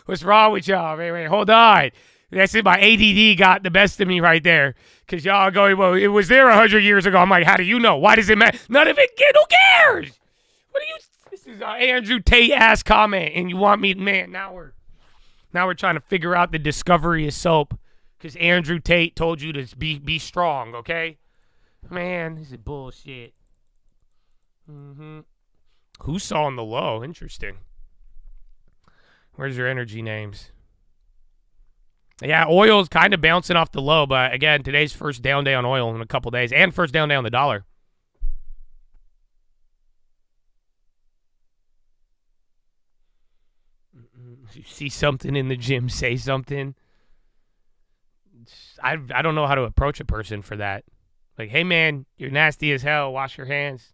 What's wrong with y'all? Wait, hold on. That's it. My ADD got the best of me right there. Because y'all going, well, it was there 100 years ago. I'm like, how do you know? Why does it matter? None of it, who cares? What are you, this is an Andrew Tate-ass comment, and you want me, man, now we're trying to figure out the discovery of soap. Because Andrew Tate told you to be strong, okay? Man, this is bullshit. Who's sawing the low? Interesting. Where's your energy names? Yeah, oil's kind of bouncing off the low, but again, today's first down day on oil in a couple days, and first down day on the dollar. You see something in the gym, say something. I don't know how to approach a person for that. Like, hey, man, you're nasty as hell. Wash your hands.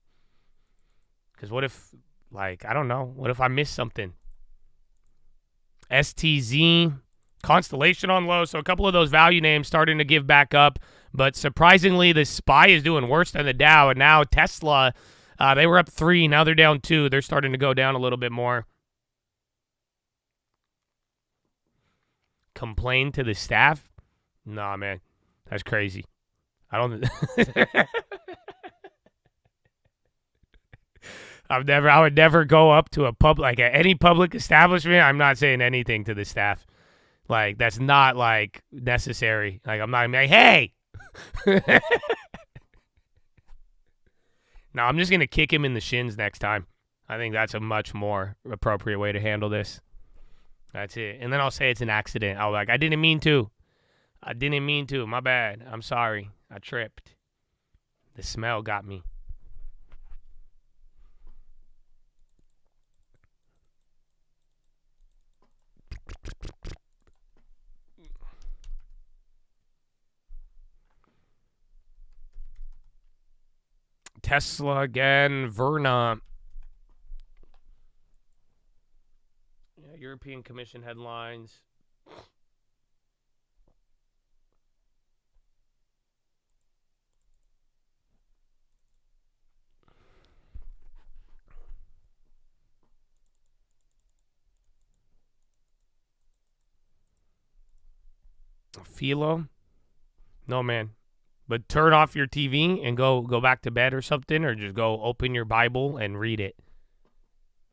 Because what if, like, I don't know. What if I miss something? STZ, Constellation on low. So a couple of those value names starting to give back up. But surprisingly, the SPY is doing worse than the Dow. And now Tesla, they were up 3. Now they're down 2. They're starting to go down a little bit more. Complain to the staff? Nah, man. That's crazy. I don't... I would never go up to any public establishment. I'm not saying anything to the staff. Like, that's not, like, necessary. Like, I'm not like, hey! No, I'm just going to kick him in the shins next time. I think that's a much more appropriate way to handle this. That's it. And then I'll say it's an accident. I'll I didn't mean to. My bad. I'm sorry. I tripped. The smell got me. Tesla again. Verna. Yeah, European Commission headlines. Philo? No, man. But turn off your TV and go back to bed or something, or just go open your Bible and read it.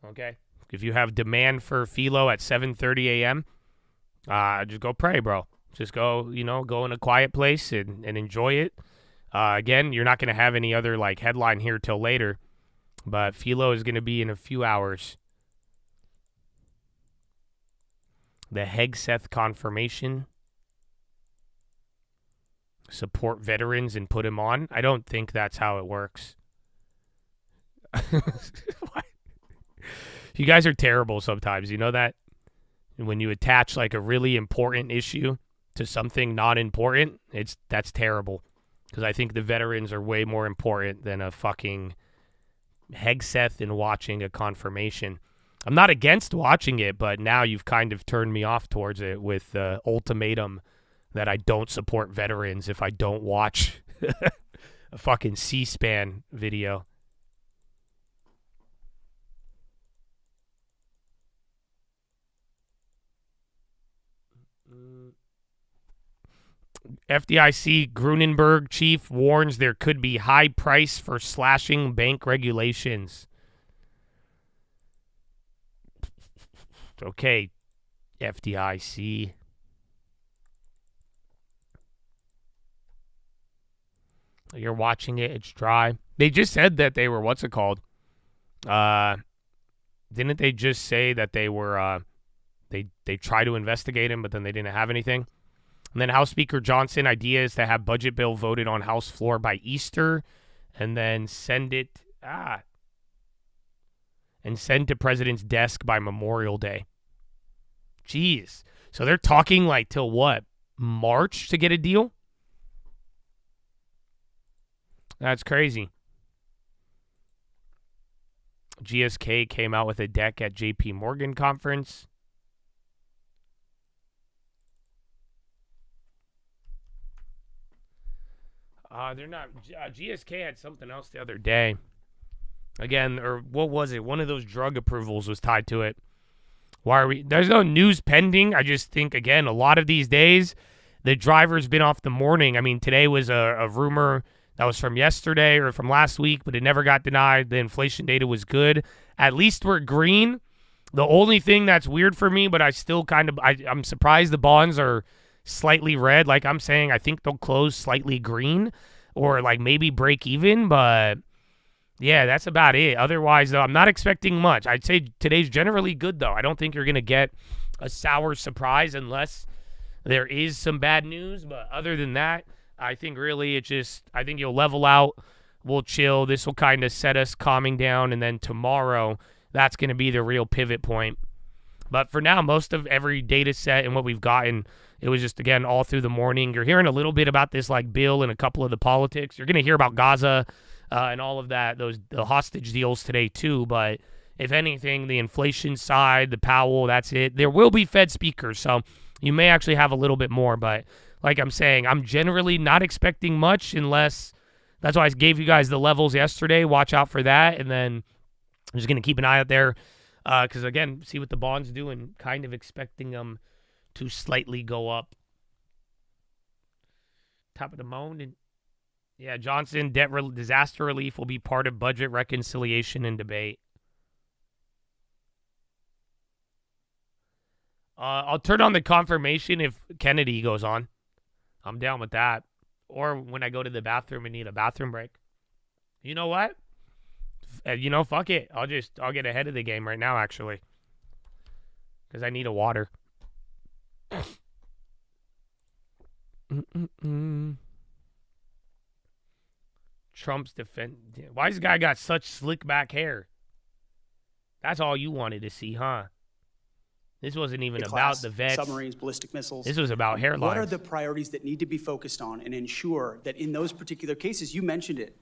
Okay? If you have demand for Philo at 7:30 a.m., just go pray, bro. Just go, go in a quiet place and enjoy it. Again, you're not going to have any other, like, headline here till later, but Philo is going to be in a few hours. The Hegseth confirmation. Support veterans and put them on. I don't think that's how it works. You guys are terrible sometimes. You know that? When you attach like a really important issue to something not important, that's terrible. Because I think the veterans are way more important than a fucking Hegseth and watching a confirmation. I'm not against watching it, but now you've kind of turned me off towards it with the ultimatum that I don't support veterans if I don't watch a fucking C-SPAN video. FDIC Grunenberg chief warns there could be high price for slashing bank regulations. Okay, FDIC. You're watching it. It's dry. They just said that they were, what's it called? Didn't they just say that they were, they tried to investigate him, but then they didn't have anything? And then House Speaker Johnson, idea is to have budget bill voted on House floor by Easter and then send to President's desk by Memorial Day. Jeez. So they're talking like till what? March to get a deal? That's crazy. GSK came out with a deck at JP Morgan conference. They're not. GSK had something else the other day. Again, or what was it? One of those drug approvals was tied to it. Why are we? There's no news pending. I just think, again, a lot of these days, the driver's been off the morning. I mean, today was a rumor that was from yesterday or from last week, but it never got denied. The inflation data was good. At least we're green. The only thing that's weird for me, but I still I'm surprised the bonds are slightly red. Like I'm saying, I think they'll close slightly green or like maybe break even, but yeah, that's about it. Otherwise, though, I'm not expecting much. I'd say today's generally good, though. I don't think you're going to get a sour surprise unless there is some bad news, but other than that, I think really I think you'll level out. We'll chill. This will kind of set us calming down, and then tomorrow, that's going to be the real pivot point. But for now, most of every data set and what we've gotten, it was just, again, all through the morning. You're hearing a little bit about this like bill and a couple of the politics. You're going to hear about Gaza and all of that, the hostage deals today too. But if anything, the inflation side, the Powell, that's it. There will be Fed speakers, so you may actually have a little bit more. But like I'm saying, I'm generally not expecting much unless – that's why I gave you guys the levels yesterday. Watch out for that. And then I'm just going to keep an eye out there because, again, see what the bonds do and kind of expecting them to slightly go up. Top of the moan. And yeah, Johnson, disaster relief will be part of budget reconciliation and debate. I'll turn on the confirmation if Kennedy goes on. I'm down with that. Or when I go to the bathroom and need a bathroom break. You know what? Fuck it. I'll get ahead of the game right now, actually. Because I need a water. Trump's defense. Why this guy got such slick back hair? That's all you wanted to see, huh? This wasn't even about the vets. Submarines, ballistic missiles. This was about hairlines. What are the priorities that need to be focused on and ensure that in those particular cases, you mentioned it,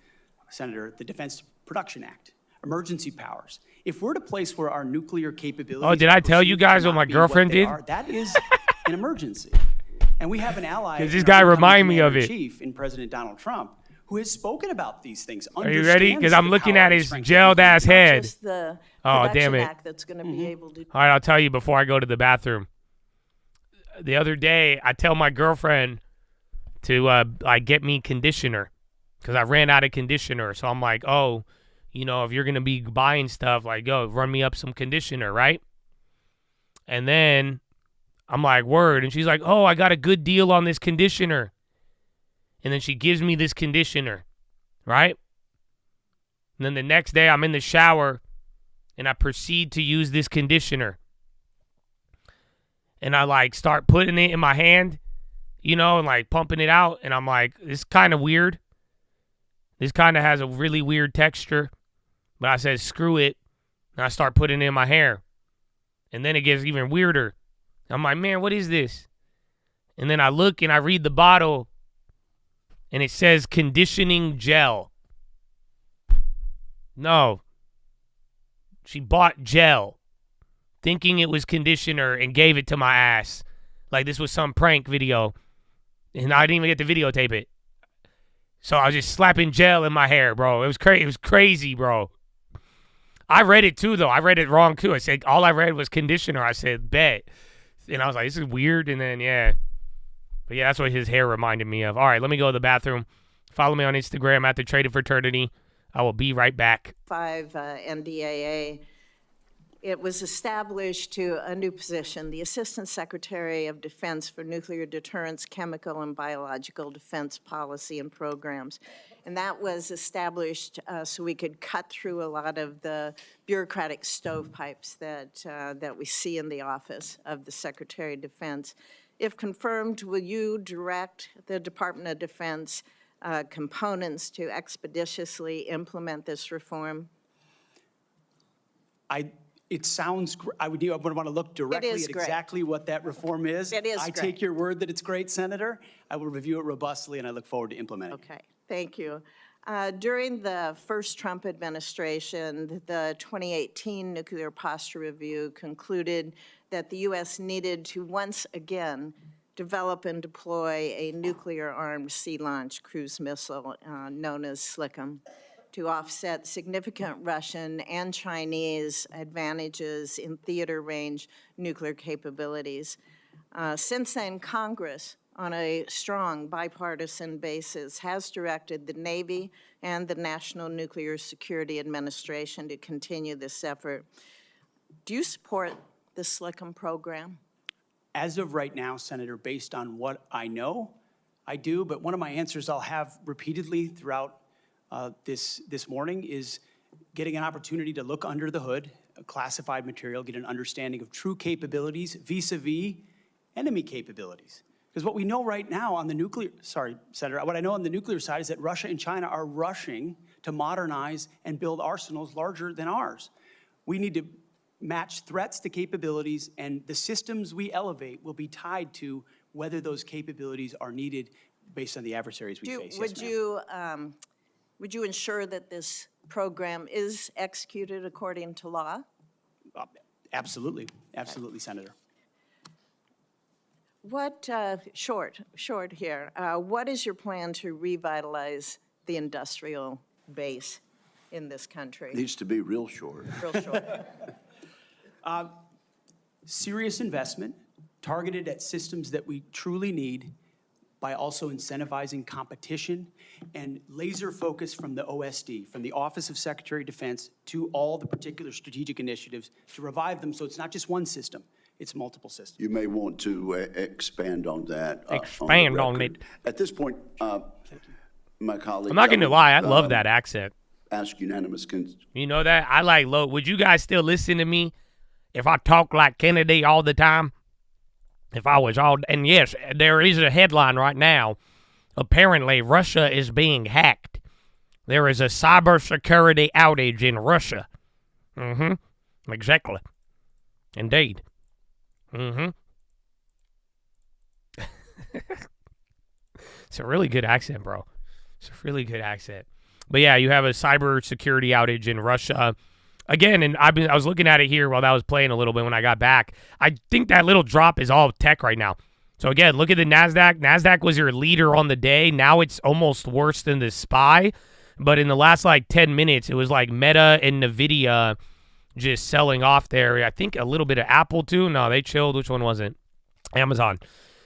Senator, the Defense Production Act, emergency powers. If we're at a place where our nuclear capabilities... Oh, did I tell you guys what my girlfriend did? That is an emergency. And we have an ally... Because this guy reminded me of it. ...chief in President Donald Trump, who has spoken about these things. Are you ready? Because I'm looking at his gelled-ass head. Oh, damn it. That's going to be able to... All right, I'll tell you before I go to the bathroom. The other day, I tell my girlfriend to get me conditioner because I ran out of conditioner. So I'm like, oh, if you're going to be buying stuff, like, go run me up some conditioner, right? And then I'm like, word. And she's like, oh, I got a good deal on this conditioner. And then she gives me this conditioner, right? And then the next day I'm in the shower and I proceed to use this conditioner. And I start putting it in my hand, and pumping it out. And I'm like, this is kind of weird. This kind of has a really weird texture. But I said, screw it. And I start putting it in my hair. And then it gets even weirder. I'm like, man, what is this? And then I look and I read the bottle. And it says conditioning gel. No. She bought gel, thinking it was conditioner, and gave it to my ass. Like this was some prank video. And I didn't even get to videotape it. So I was just slapping gel in my hair, bro. It was crazy. It was crazy, bro. I read it too, though. I read it wrong too. I said all I read was conditioner. I said bet. And I was like, this is weird. And then, yeah. But yeah, that's what his hair reminded me of. All right, let me go to the bathroom. Follow me on Instagram at The Traded Fraternity. I will be right back. NDAA. It was established to a new position, the Assistant Secretary of Defense for Nuclear Deterrence, Chemical and Biological Defense Policy and Programs. And that was established so we could cut through a lot of the bureaucratic stovepipes that we see in the office of the Secretary of Defense. If confirmed, will you direct the Department of Defense components to expeditiously implement this reform? It sounds great. I would want to look directly at exactly what that reform is. It is I take your word that it's great, Senator. I will review it robustly, and I look forward to implementing it. Okay, thank you. During the first Trump administration, the 2018 Nuclear Posture Review concluded that the U.S. needed to once again develop and deploy a nuclear-armed sea-launched cruise missile known as SLICM to offset significant Russian and Chinese advantages in theater-range nuclear capabilities. Since then, Congress, on a strong bipartisan basis, has directed the Navy and the National Nuclear Security Administration to continue this effort. Do you support the SLICM program? As of right now, Senator, based on what I know, I do. But one of my answers I'll have repeatedly throughout this morning is getting an opportunity to look under the hood, classified material, get an understanding of true capabilities vis-a-vis enemy capabilities. Because what we know right now on the nuclear, Senator, what I know on the nuclear side is that Russia and China are rushing to modernize and build arsenals larger than ours. We need to match threats to capabilities, and the systems we elevate will be tied to whether those capabilities are needed based on the adversaries we face. Would you ensure that this program is executed according to law? Absolutely. Absolutely, Senator. What, short here, what is your plan to revitalize the industrial base in this country? Needs to be real short. Real short. Serious investment targeted at systems that we truly need by also incentivizing competition and laser focus from the OSD, from the Office of Secretary of Defense, to all the particular strategic initiatives to revive them so it's not just one system, it's multiple systems. You may want to expand on that. Expand on it. At this point, my colleague. I'm not going to lie. I love that accent. Ask unanimous consent. You know that? I like low. Would you guys still listen to me if I talk like Kennedy all the time? If I was all, and yes, there is a headline right now. Apparently, Russia is being hacked. There is a cybersecurity outage in Russia. Exactly. Indeed. It's a really good accent, bro. It's a really good accent. But yeah, you have a cybersecurity outage in Russia. Again, and I was looking at it here while that was playing a little bit when I got back. I think that little drop is all tech right now. So again, look at the NASDAQ. NASDAQ was your leader on the day. Now it's almost worse than the SPY. But in the last 10 minutes, it was like Meta and NVIDIA just selling off there. I think a little bit of Apple too. No, they chilled. Which one was it? Amazon.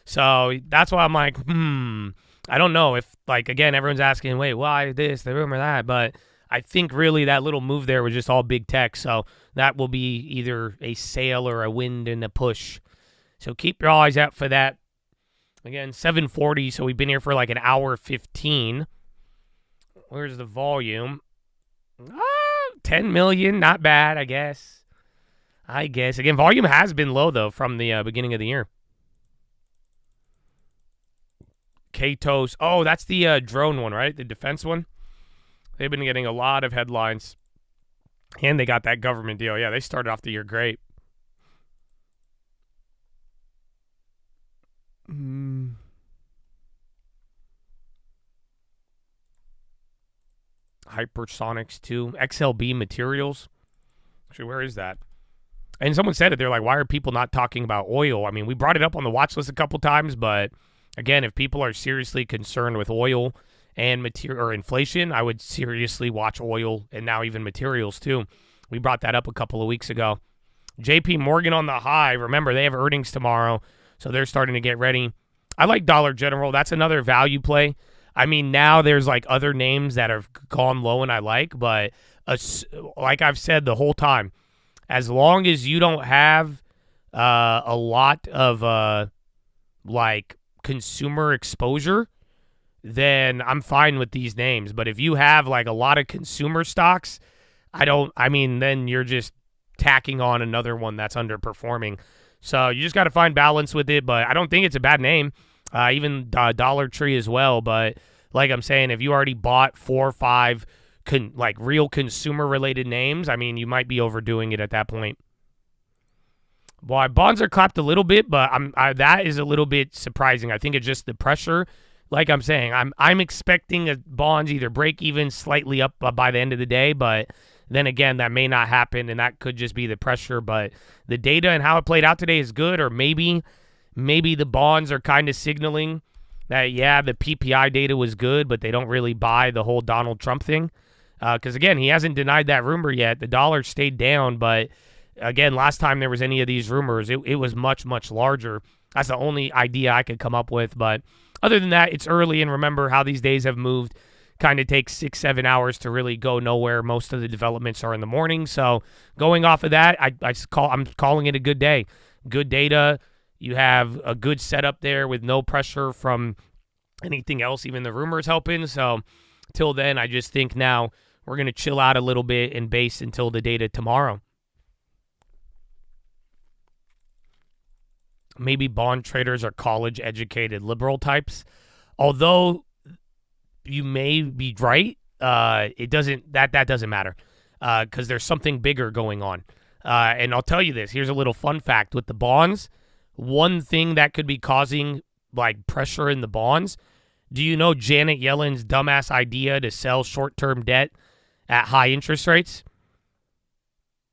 So that's why I'm like, I don't know if, again, everyone's asking, wait, why this, the rumor that, but I think really that little move there was just all big tech, so that will be either a sale or a wind and a push. So keep your eyes out for that. Again, 7:40, so we've been here for an hour 15. Where's the volume? 10 million, not bad, I guess. Again, volume has been low, though, from the beginning of the year. Katos. Oh, that's the drone one, right? The defense one? They've been getting a lot of headlines. And they got that government deal. Yeah, they started off the year great. Hypersonics too. XLB Materials. Actually, where is that? And someone said it. They're like, why are people not talking about oil? I mean, we brought it up on the watch list a couple times, but again, if people are seriously concerned with oil and inflation, I would seriously watch oil and now even materials too. We brought that up a couple of weeks ago. JP Morgan on the high. Remember, they have earnings tomorrow, so they're starting to get ready. I like Dollar General. That's another value play. I mean, now there's other names that have gone low and I like, but like I've said the whole time, as long as you don't have a lot of consumer exposure, then I'm fine with these names. But if you have a lot of consumer stocks, then you're just tacking on another one that's underperforming. So you just got to find balance with it, but I don't think it's a bad name. Even Dollar Tree as well. But like I'm saying, if you already bought 4 or 5 real consumer-related names, you might be overdoing it at that point. Boy, bonds are clapped a little bit, but that is a little bit surprising. I think it's just the pressure. Like I'm saying, I'm expecting bonds either break even slightly up by the end of the day, but then again, that may not happen, and that could just be the pressure. But the data and how it played out today is good, or maybe maybe the bonds are kind of signaling that, yeah, the PPI data was good, but they don't really buy the whole Donald Trump thing. Because, again, he hasn't denied that rumor yet. The dollar stayed down, but, again, last time there was any of these rumors, it was much, much larger. That's the only idea I could come up with. But other than that, it's early, and remember how these days have moved. Kind of takes 6-7 hours to really go nowhere. Most of the developments are in the morning. So going off of that, I'm calling it a good day. Good data. You have a good setup there with no pressure from anything else, even the rumors helping. So till then, I just think now we're going to chill out a little bit and base until the data tomorrow. Maybe bond traders are college-educated liberal types. Although you may be right, that doesn't matter because there's something bigger going on. And I'll tell you this. Here's a little fun fact. With the bonds, one thing that could be causing like pressure in the bonds, do you know Janet Yellen's dumbass idea to sell short-term debt at high interest rates?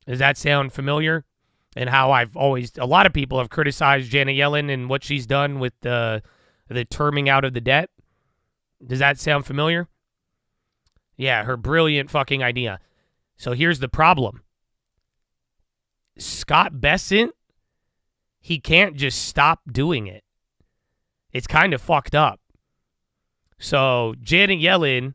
Does that sound familiar? And how a lot of people have criticized Janet Yellen and what she's done with the terming out of the debt. Does that sound familiar? Yeah, her brilliant fucking idea. So here's the problem. Scott Bessent, he can't just stop doing it. It's kind of fucked up. So Janet Yellen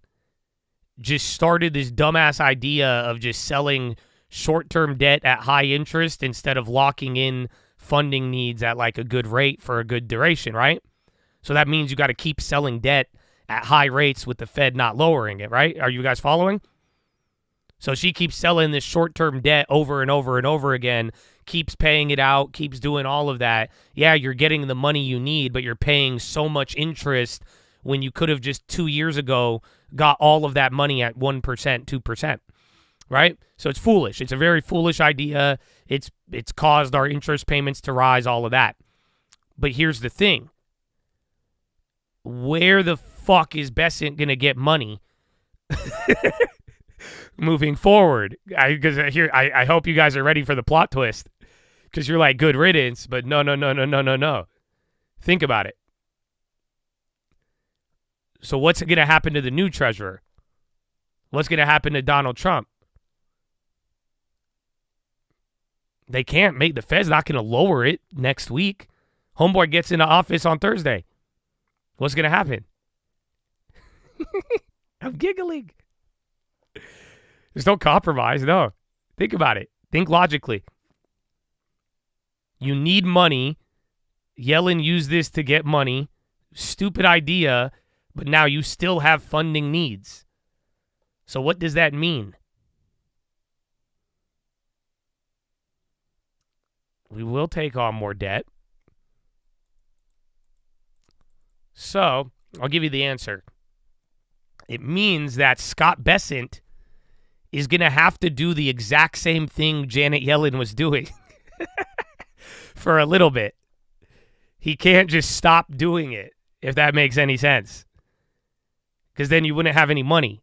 just started this dumbass idea of just selling short-term debt at high interest instead of locking in funding needs at like a good rate for a good duration, right? So that means you got to keep selling debt at high rates with the Fed not lowering it, right? Are you guys following? So she keeps selling this short-term debt over and over and over again, keeps paying it out, keeps doing all of that. Yeah, you're getting the money you need, but you're paying so much interest when you could have just 2 years ago got all of that money at 1%, 2%, right? So it's foolish. It's a very foolish idea. It's caused our interest payments to rise, all of that. But here's the thing. Where the fuck is Bessent going to get money moving forward? I hope you guys are ready for the plot twist because you're like, good riddance, but no. Think about it. So what's going to happen to the new treasurer? What's going to happen to Donald Trump? They can't the Fed's not going to lower it next week. Homeboy gets into office on Thursday. What's going to happen? I'm giggling. There's no compromise, no. Think about it. Think logically. You need money. Yellen used this to get money. Stupid idea, but now you still have funding needs. So what does that mean? We will take on more debt. So, I'll give you the answer. It means that Scott Bessent is going to have to do the exact same thing Janet Yellen was doing for a little bit. He can't just stop doing it, if that makes any sense. Because then you wouldn't have any money.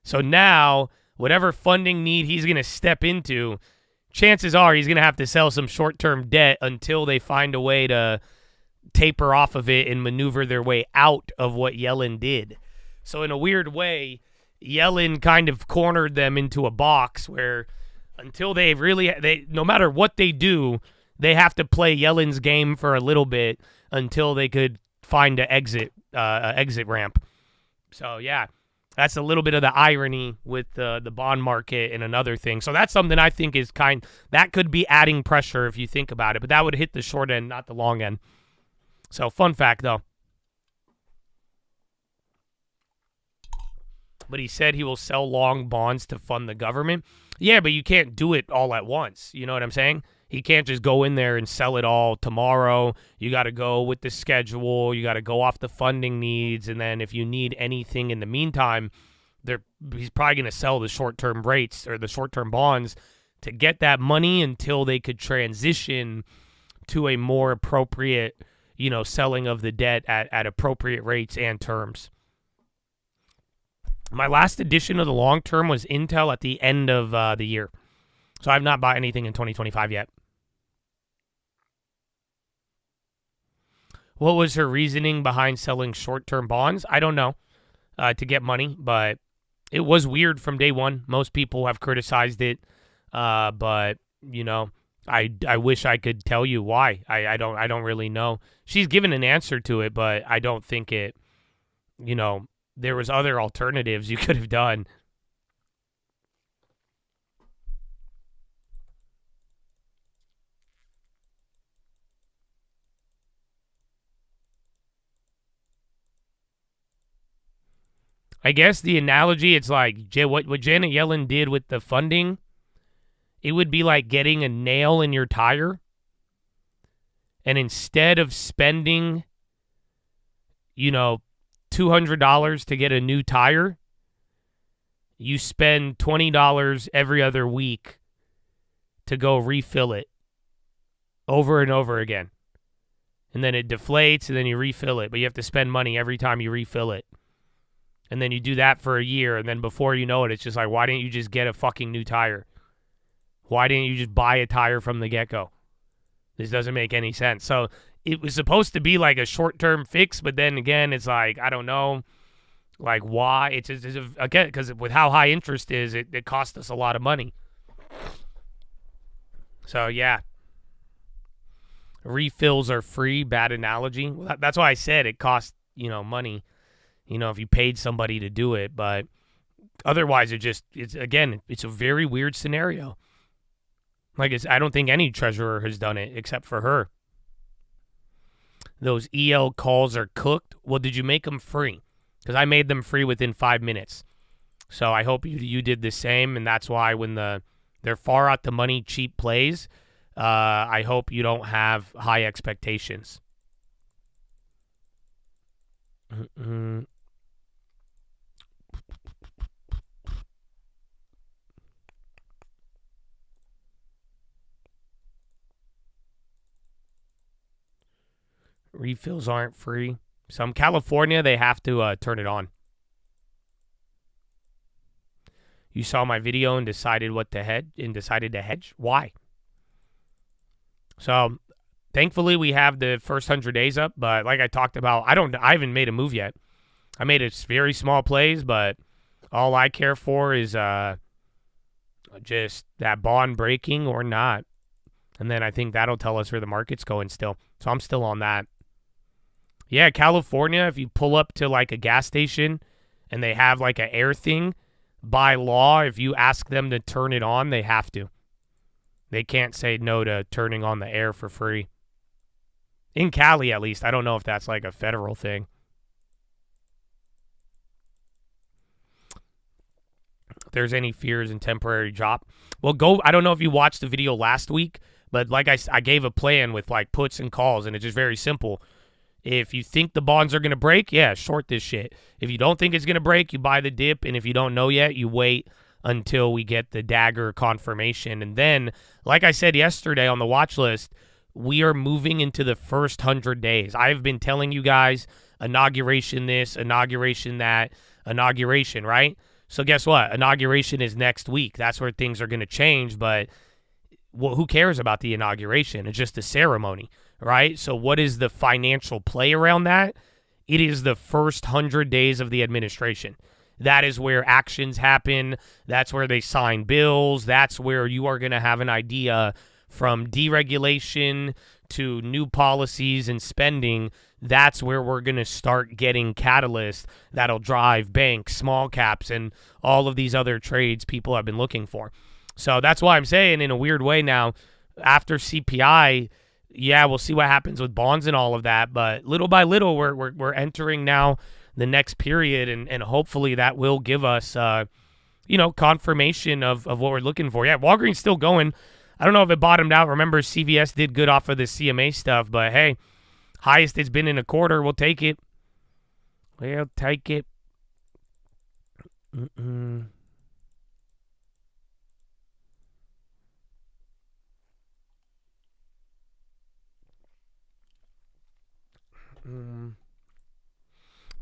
So now, whatever funding need he's going to step into, chances are he's going to have to sell some short-term debt until they find a way to taper off of it and maneuver their way out of what Yellen did. So in a weird way, Yellen kind of cornered them into a box where until they no matter what they do, they have to play Yellen's game for a little bit until they could find an exit ramp. So yeah, that's a little bit of the irony with the bond market and another thing. So that's something I think is that could be adding pressure if you think about it, but that would hit the short end, not the long end. So fun fact though. But he said he will sell long bonds to fund the government. Yeah, but you can't do it all at once. You know what I'm saying? He can't just go in there and sell it all tomorrow. You got to go with the schedule. You got to go off the funding needs. And then if you need anything in the meantime, he's probably going to sell the short-term rates or the short-term bonds to get that money until they could transition to a more appropriate, selling of the debt at appropriate rates and terms. My last edition of the long term was Intel at the end of the year. So I've not bought anything in 2025 yet. What was her reasoning behind selling short-term bonds? I don't know. To get money, but it was weird from day one. Most people have criticized it, but you know, I wish I could tell you why. I don't really know. She's given an answer to it, but I don't think it. You know, there was other alternatives you could have done. I guess the analogy, it's like what Janet Yellen did with the funding, it would be like getting a nail in your tire. And instead of spending, you know, $200 to get a new tire, you spend $20 every other week to go refill it over and over again. And then it deflates and then you refill it. But you have to spend money every time you refill it. And then you do that for a year, and then before you know it, it's just like, why didn't you just get a fucking new tire? Why didn't you just buy a tire from the get-go? This doesn't make any sense. So it was supposed to be like a short-term fix, but then again, it's like, I don't know, like why? It's again, because with how high interest is, it cost us a lot of money. So yeah. Refills are free, bad analogy. Well, that's why I said it costs, you know, money. You know, if you paid somebody to do it, but otherwise it's a very weird scenario. Like, I don't think any treasurer has done it except for her. Those EL calls are cooked. Well, did you make them free? Because I made them free within 5 minutes. So I hope you did the same, and that's why when they're far out the money, cheap plays, I hope you don't have high expectations. Refills aren't free. Some California, they have to turn it on. You saw my video and decided to hedge? Why? So, thankfully, we have the first 100 days up, but like I talked about, I haven't made a move yet. I made a very small plays, but all I care for is just that bond breaking or not. And then I think that'll tell us where the market's going still. So I'm still on that. Yeah, California, if you pull up to like a gas station and they have like an air thing, by law, if you ask them to turn it on, they have to. They can't say no to turning on the air for free. In Cali, at least. I don't know if that's like a federal thing. If there's any fears in temporary drop. Well, I don't know if you watched the video last week, but like I gave a plan with like puts and calls, and it's just very simple. If you think the bonds are going to break, yeah, short this shit. If you don't think it's going to break, you buy the dip, and if you don't know yet, you wait until we get the dagger confirmation. And then, like I said yesterday on the watch list, we are moving into the first 100 days. I've been telling you guys, inauguration this, inauguration that, inauguration, right? So guess what? Inauguration is next week. That's where things are going to change, but who cares about the inauguration? It's just a ceremony, right? So what is the financial play around that? It is the first 100 days of the administration. That is where actions happen. That's where they sign bills. That's where you are going to have an idea from deregulation to new policies and spending. That's where we're going to start getting catalysts that'll drive banks, small caps, and all of these other trades people have been looking for. So that's why I'm saying, in a weird way now, after CPI, yeah, we'll see what happens with bonds and all of that. But little by little, we're entering now the next period, and hopefully that will give us, confirmation of what we're looking for. Yeah, Walgreens still going. I don't know if it bottomed out. Remember, CVS did good off of the CMA stuff, but hey, highest it's been in a quarter. We'll take it. We'll take it.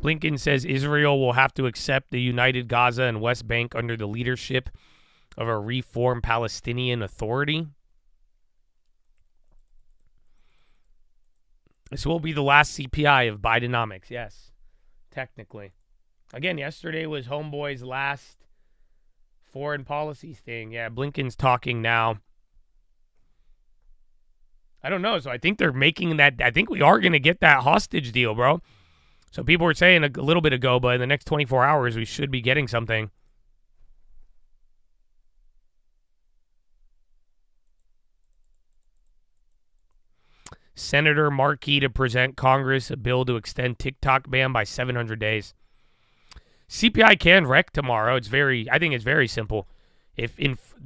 Blinken says Israel will have to accept the United Gaza and West Bank under the leadership of a reformed Palestinian Authority. This will be the last CPI of Bidenomics, yes, technically. Again, yesterday was Homeboy's last foreign policy thing. Yeah, Blinken's talking now. I don't know. So I think they're making that. I think we are going to get that hostage deal, bro. So people were saying a little bit ago, but in the next 24 hours, we should be getting something. Senator Markey to present Congress a bill to extend TikTok ban by 700 days. CPI can wreck tomorrow. I think it's very simple.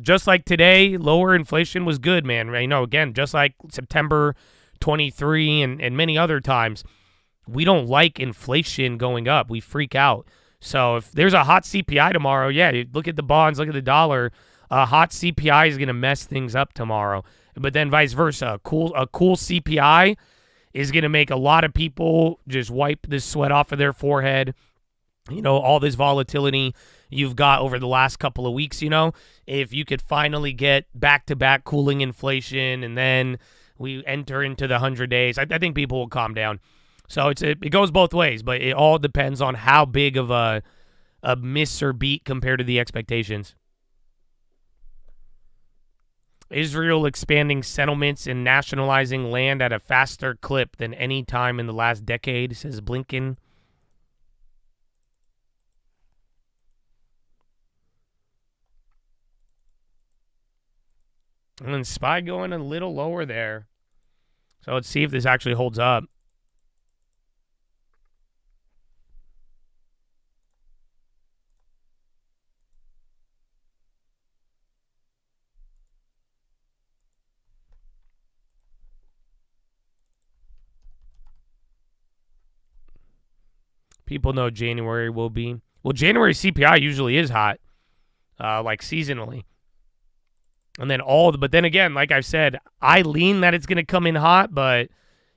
Just like today, lower inflation was good, man. Again, just like September 23 and many other times, we don't like inflation going up. We freak out. So if there's a hot CPI tomorrow, yeah, look at the bonds, look at the dollar. A hot CPI is going to mess things up tomorrow. But then vice versa. A cool CPI is going to make a lot of people just wipe the sweat off of their forehead. All this volatility you've got over the last couple of weeks, if you could finally get back-to-back cooling inflation and then we enter into the 100 days, I think people will calm down. So it goes both ways, but it all depends on how big of a miss or beat compared to the expectations. Israel expanding settlements and nationalizing land at a faster clip than any time in the last decade, says Blinken. And then SPY going a little lower there. So let's see if this actually holds up. People know January will be. Well, January CPI usually is hot, like seasonally. And then but then again, like I've said, I lean that it's going to come in hot, but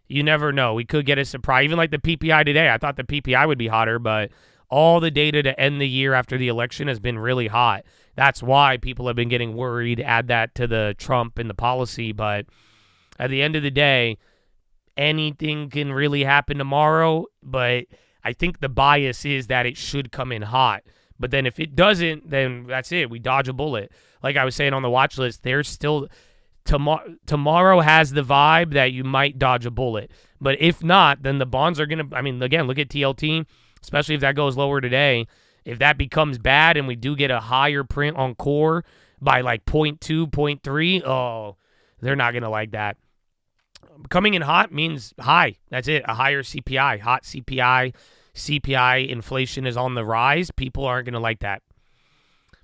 you never know. We could get a surprise. Even like the PPI today, I thought the PPI would be hotter, but all the data to end the year after the election has been really hot. That's why people have been getting worried. Add that to the Trump and the policy. But at the end of the day, anything can really happen tomorrow, but I think the bias is that it should come in hot. But then if it doesn't, then that's it. We dodge a bullet. Like I was saying on the watch list, there's still tomorrow has the vibe that you might dodge a bullet. But if not, then the bonds are going to, again, look at TLT, especially if that goes lower today. If that becomes bad and we do get a higher print on core by like 0.2, 0.3, they're not going to like that. Coming in hot means high. That's it. A higher CPI, hot CPI. CPI inflation is on the rise. People aren't going to like that.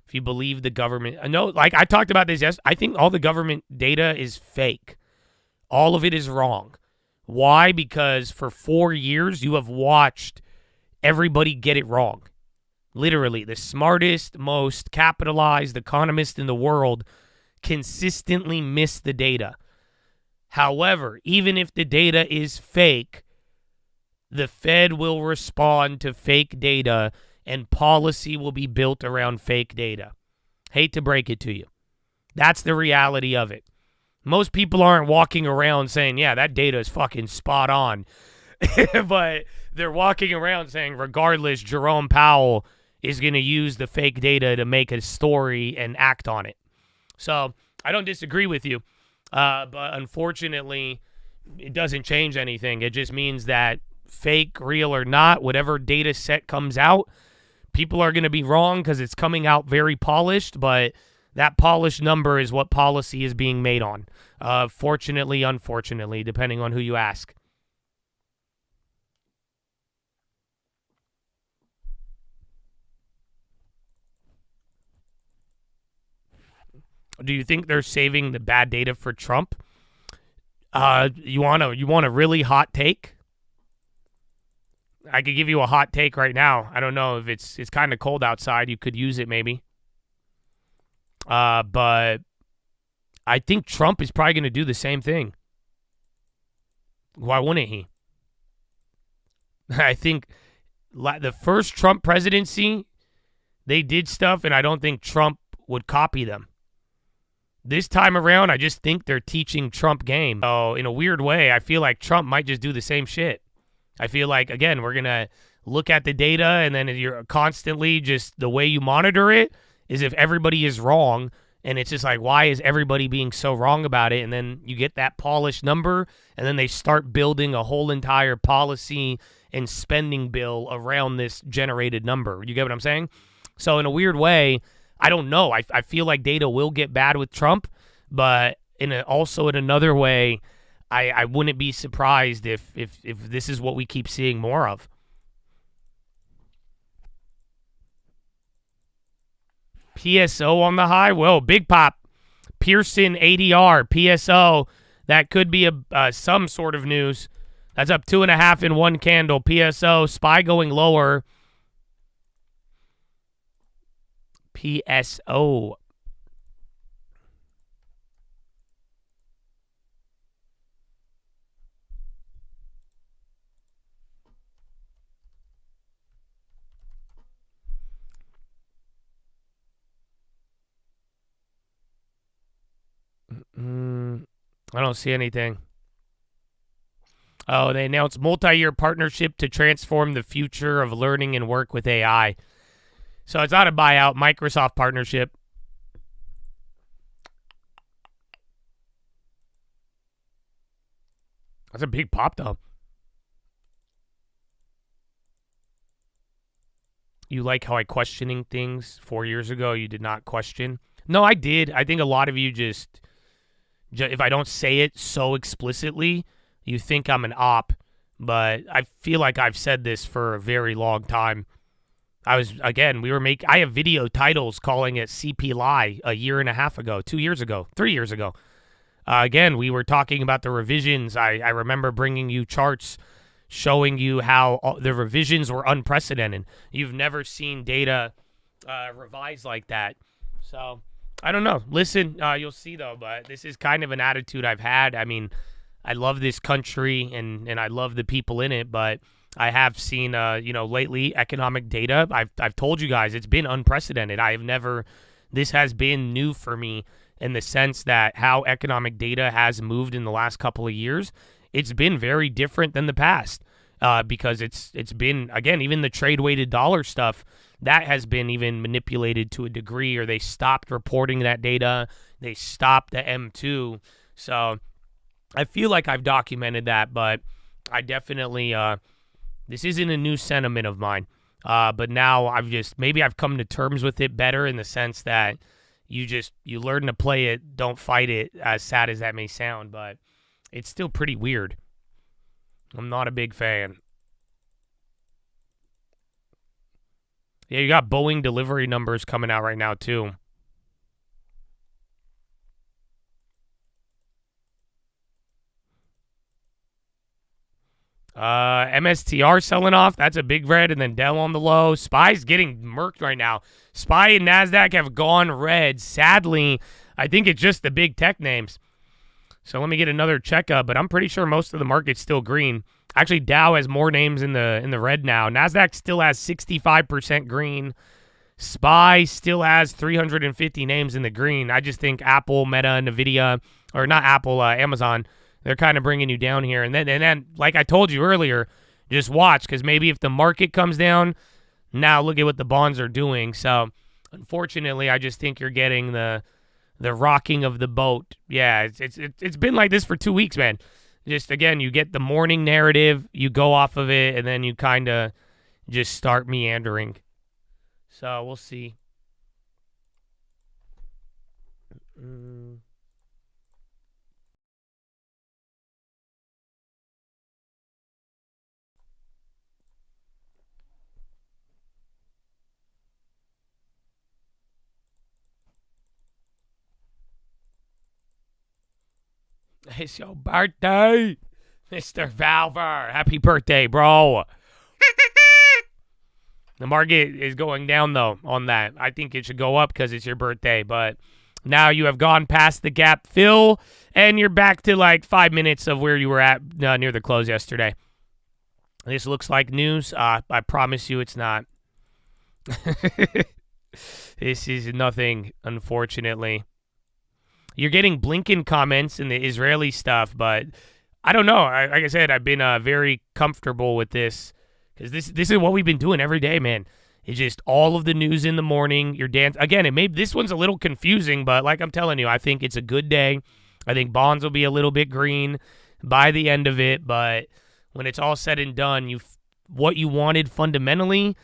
If you believe the government, like I talked about this yesterday, I think all the government data is fake. All of it is wrong. Why? Because for 4 years you have watched everybody get it wrong. Literally, the smartest, most capitalized economist in the world consistently miss the data. However, even if the data is fake, the Fed will respond to fake data and policy will be built around fake data. Hate to break it to you. That's the reality of it. Most people aren't walking around saying, yeah, that data is fucking spot on. But they're walking around saying, regardless, Jerome Powell is going to use the fake data to make a story and act on it. So I don't disagree with you. But unfortunately, it doesn't change anything. It just means that fake, real or not, whatever data set comes out, people are going to be wrong because it's coming out very polished, but that polished number is what policy is being made on. Fortunately, unfortunately, depending on who you ask. Do you think they're saving the bad data for Trump? You want a really hot take? I could give you a hot take right now. I don't know if it's kind of cold outside. You could use it maybe. But I think Trump is probably going to do the same thing. Why wouldn't he? I think the first Trump presidency, they did stuff, and I don't think Trump would copy them. this time around, I just think they're teaching Trump game. So in a weird way, I feel like Trump might just do the same shit. I feel like, again, we're going to look at the data, and then you're constantly just the way you monitor it is if everybody is wrong, and it's just like, why is everybody being so wrong about it? And then you get that polished number, and then they start building a whole entire policy and spending bill around this generated number. You get what I'm saying? So in a weird way, I don't know. I feel like data will get bad with Trump, but also in another way, I wouldn't be surprised if this is what we keep seeing more of. PSO on the high? Well, big pop. Pearson ADR, PSO. That could be some sort of news. That's up 2.5 in one candle. PSO, SPY going lower. PSO. I don't see anything. Oh, they announced multi-year partnership to transform the future of learning and work with AI. So it's not a buyout, Microsoft partnership. That's a big pop, though. You like how I questioning things 4 years ago you did not question? No, I did. I think a lot of you just if I don't say it so explicitly, you think I'm an op. But I feel like I've said this for a very long time. I have video titles calling it CP Lie a year and a half ago, 2 years ago, 3 years ago. Again, we were talking about the revisions. I remember bringing you charts showing you how the revisions were unprecedented. You've never seen data revised like that. So, I don't know. Listen, you'll see, though, but this is kind of an attitude I've had. I mean, I love this country and I love the people in it, but I have seen, lately economic data. I've told you guys it's been unprecedented. This has been new for me in the sense that how economic data has moved in the last couple of years. It's been very different than the past because it's been, again, even the trade-weighted dollar stuff, that has been even manipulated to a degree, or they stopped reporting that data. They stopped the M2. So I feel like I've documented that, but I definitely, this isn't a new sentiment of mine. But now maybe I've come to terms with it better in the sense that you learn to play it, don't fight it, as sad as that may sound, but it's still pretty weird. I'm not a big fan. Yeah, you got Boeing delivery numbers coming out right now, too. MSTR selling off. That's a big red. And then Dell on the low. SPY's getting murked right now. SPY and NASDAQ have gone red. Sadly, I think it's just the big tech names. So let me get another checkup, but I'm pretty sure most of the market's still green. Actually, Dow has more names in the red now. NASDAQ still has 65% green. SPY still has 350 names in the green. I just think Apple, Meta, Nvidia, or not Apple, Amazon, they're kind of bringing you down here. And then, like I told you earlier, just watch, because maybe if the market comes down, now look at what the bonds are doing. So, unfortunately, I just think you're getting the rocking of the boat. Yeah, it's been like this for 2 weeks, man. Just, again, you get the morning narrative, you go off of it, and then you kind of just start meandering. So, we'll see. It's your birthday, Mr. Valver. Happy birthday, bro. The market is going down, though, on that. I think it should go up because it's your birthday, but now you have gone past the gap fill, and you're back to like 5 minutes of where you were at near the close yesterday. This looks like news. I promise you it's not. This is nothing, unfortunately. You're getting Blinken comments in the Israeli stuff, but I don't know. Like I said, I've been very comfortable with this because this is what we've been doing every day, man. It's just all of the news in the morning. Your dance again. This one's a little confusing, but like I'm telling you, I think it's a good day. I think bonds will be a little bit green by the end of it, but when it's all said and done, what you wanted fundamentally,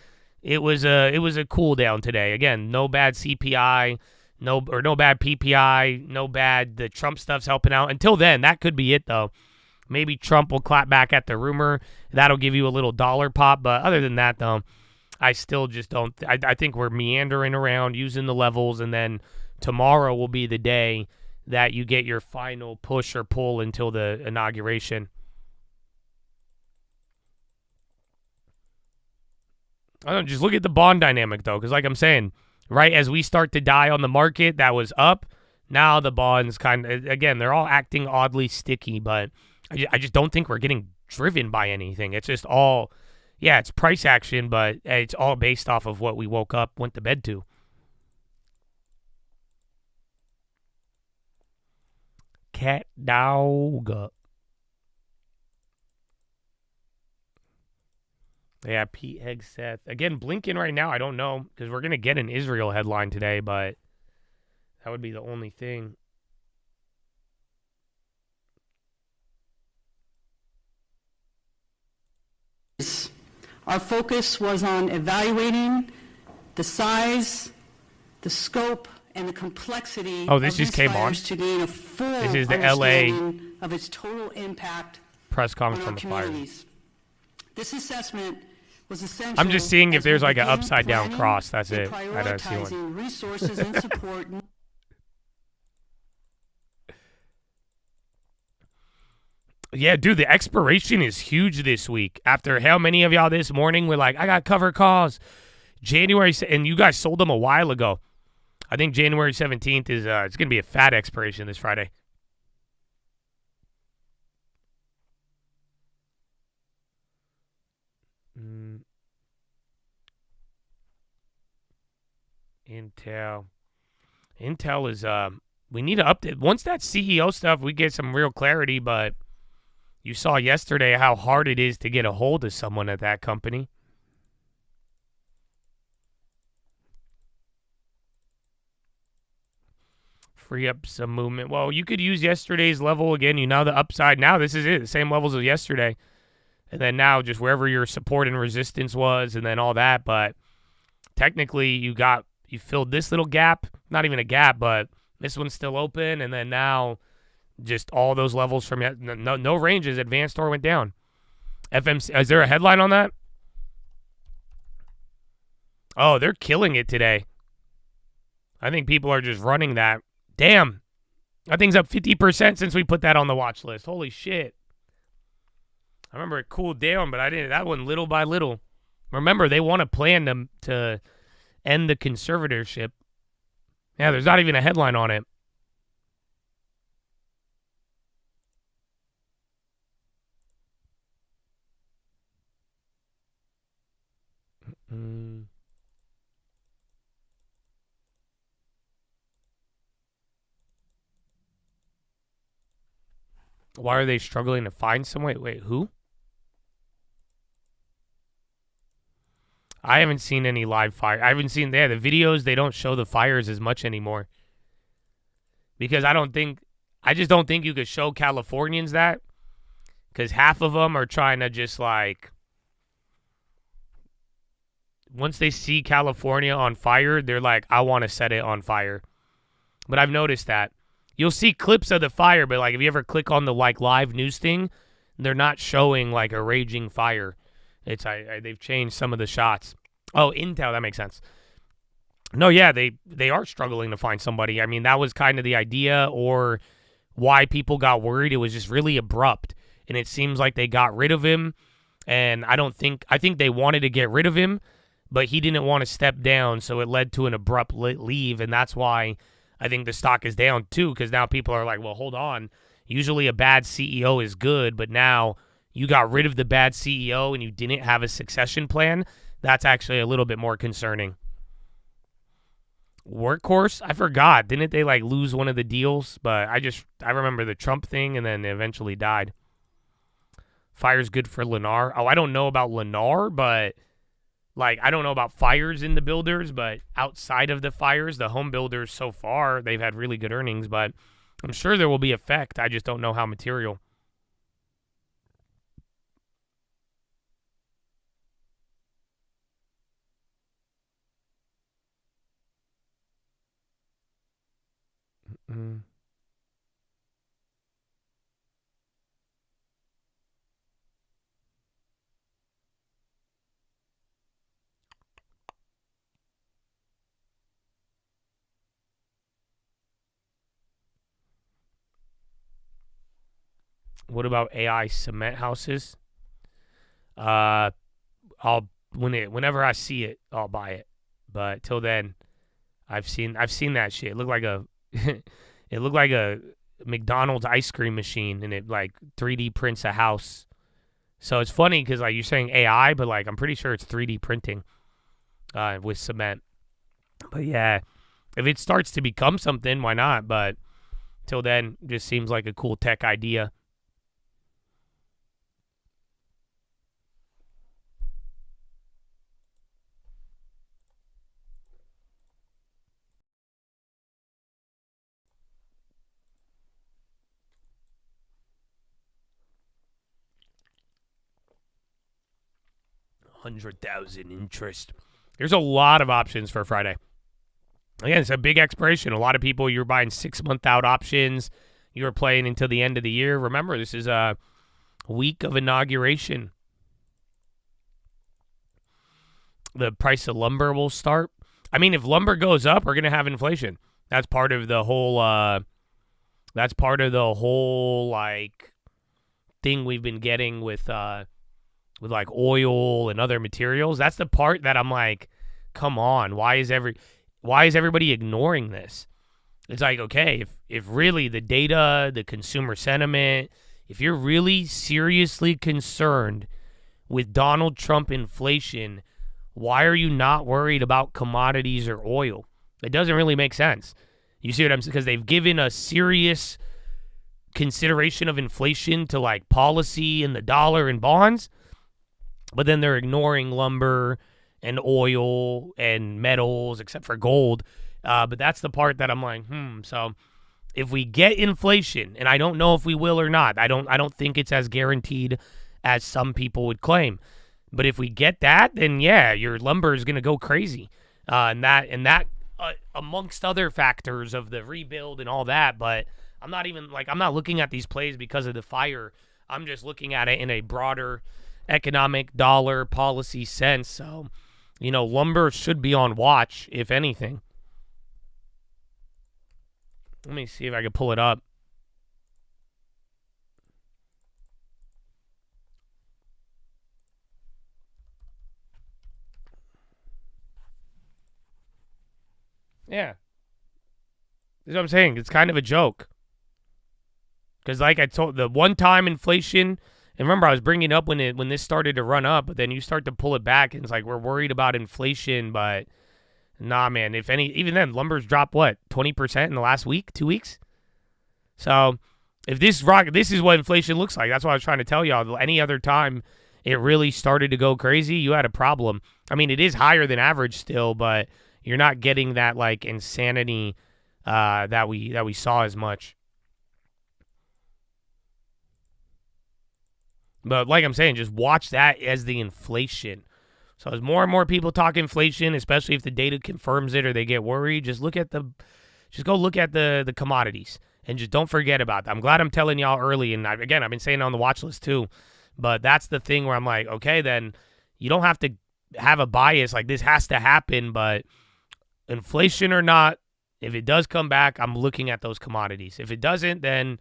it was a cool down today. Again, no bad CPI, no bad PPI, no bad the Trump stuff's helping out. Until then, that could be it though. Maybe Trump will clap back at the rumor. That'll give you a little dollar pop, but other than that though, I still just don't. I think we're meandering around using the levels, and then tomorrow will be the day that you get your final push or pull until the inauguration. I don't know, just look at the bond dynamic, though, because like I'm saying, right as we start to die on the market, that was up. Now the bonds again, they're all acting oddly sticky, but I just don't think we're getting driven by anything. It's just all... Yeah, it's price action, but it's all based off of what we went to bed to. Cat dog. Yeah, Pete Hegseth. Again, Blinken right now, I don't know, because we're going to get an Israel headline today, but that would be the only thing. Our focus was on evaluating the size, the scope, and the complexity of this just came on. To gain a full this is the LA of its total impact press conference on the fire. This assessment was essential. I'm just seeing if there's like an upside down cross. That's it. I don't see one. Resources and support. Yeah, dude, the expiration is huge this week. After how many of y'all this morning were like, I got covered calls. January, and you guys sold them a while ago. I think January 17th is it's going to be a fat expiration this Friday. Intel is we need to update. Once that CEO stuff, we get some real clarity, but you saw yesterday how hard it is to get a hold of someone at that company. Free up some movement. Well, you could use yesterday's level again. You know the upside. Now this is it. The same levels as yesterday. And then now just wherever your support and resistance was and then all that. But technically you filled this little gap. Not even a gap, but this one's still open. And then now just all those levels from no ranges. Advanced or went down. FMC. Is there a headline on that? Oh, they're killing it today. I think people are just running that. Damn. That thing's up 50% since we put that on the watch list. Holy shit. I remember it cooled down, but I didn't. That one little by little. Remember, they want to plan to end the conservatorship. Yeah, there's not even a headline on it. Why are they struggling to find someone? Wait, who? I haven't seen any live fire. I haven't seen the videos. They don't show the fires as much anymore. Because I just don't think you could show Californians that. Because half of them are trying to just like, once they see California on fire, they're like, I want to set it on fire. But I've noticed that. You'll see clips of the fire, but like if you ever click on the like live news thing, they're not showing like a raging fire. It's they've changed some of the shots. Oh, Intel, that makes sense. No, yeah, they are struggling to find somebody. I mean, that was kind of the idea or why people got worried. It was just really abrupt, and it seems like they got rid of him. And I think they wanted to get rid of him, but he didn't want to step down, so it led to an abrupt leave, and that's why I think the stock is down too, because now people are like, well, hold on. Usually a bad CEO is good, but now you got rid of the bad CEO and you didn't have a succession plan. That's actually a little bit more concerning. Workhorse? I forgot. Didn't they like lose one of the deals? But I remember the Trump thing, and then they eventually died. Fire's good for Lennar. Oh, I don't know about Lennar, but like I don't know about fires in the builders, but outside of the fires, the home builders so far, they've had really good earnings, but I'm sure there will be effect. I just don't know how material. Mm. What about AI cement houses? I'll whenever I see it, I'll buy it. But till then, I've seen that shit. It looked like a McDonald's ice cream machine, and it like 3D prints a house. So it's funny because like you're saying AI, but like I'm pretty sure it's 3D printing with cement. But yeah, if it starts to become something, why not? But till then, just seems like a cool tech idea. $100,000 interest. There's a lot of options for Friday. Again, it's a big expiration. A lot of people, you're buying 6-month out options. You're playing until the end of the year. Remember, this is a week of inauguration. The price of lumber will start. I mean, if lumber goes up, we're going to have inflation. That's part of the whole like thing we've been getting with like oil and other materials. That's the part that I'm like, come on, why is everybody ignoring this? It's like, okay, if really the data, the consumer sentiment, if you're really seriously concerned with Donald Trump inflation, why are you not worried about commodities or oil? It doesn't really make sense. You see what I'm saying? Because they've given a serious consideration of inflation to like policy and the dollar and bonds, but then they're ignoring lumber and oil and metals, except for gold. But that's the part that I'm like, So if we get inflation, and I don't know if we will or not, I don't think it's as guaranteed as some people would claim. But if we get that, then yeah, your lumber is going to go crazy. And that amongst other factors of the rebuild and all that. But I'm not looking at these plays because of the fire. I'm just looking at it in a broader economic dollar policy sense. So, lumber should be on watch, if anything. Let me see if I can pull it up. Yeah. That's what I'm saying. It's kind of a joke. Because like I told, the one-time inflation, and remember I was bringing it up when this started to run up, but then you start to pull it back, and it's like we're worried about inflation, but nah, man. Even then, lumber's dropped, 20% in the last week, 2 weeks? So if this is what inflation looks like. That's what I was trying to tell y'all. Any other time it really started to go crazy, you had a problem. I mean, it is higher than average still, but you're not getting that like insanity that we saw as much. But like I'm saying, just watch that as the inflation. So as more and more people talk inflation, especially if the data confirms it or they get worried, just go look at the commodities and just don't forget about that. I'm glad I'm telling y'all early, and I've been saying it on the watch list too. But that's the thing where I'm like, okay, then you don't have to have a bias like this has to happen, but inflation or not, if it does come back, I'm looking at those commodities. If it doesn't, then,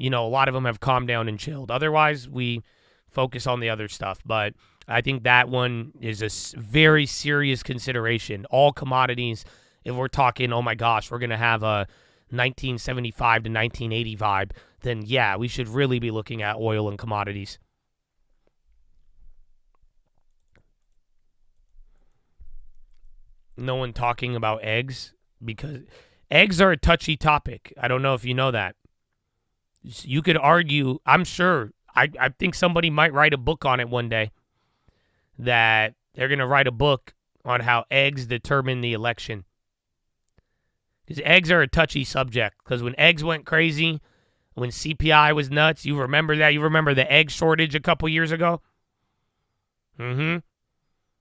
a lot of them have calmed down and chilled. Otherwise, we focus on the other stuff. But I think that one is a very serious consideration. All commodities, if we're talking, oh my gosh, we're going to have a 1975 to 1980 vibe, then yeah, we should really be looking at oil and commodities. No one talking about eggs. because eggs are a touchy topic. I don't know if you know that. You could argue, I'm sure, I think somebody might write a book on it one day, that they're going to write a book on how eggs determine the election. Because eggs are a touchy subject. Because when eggs went crazy, when CPI was nuts, you remember that? You remember the egg shortage a couple years ago?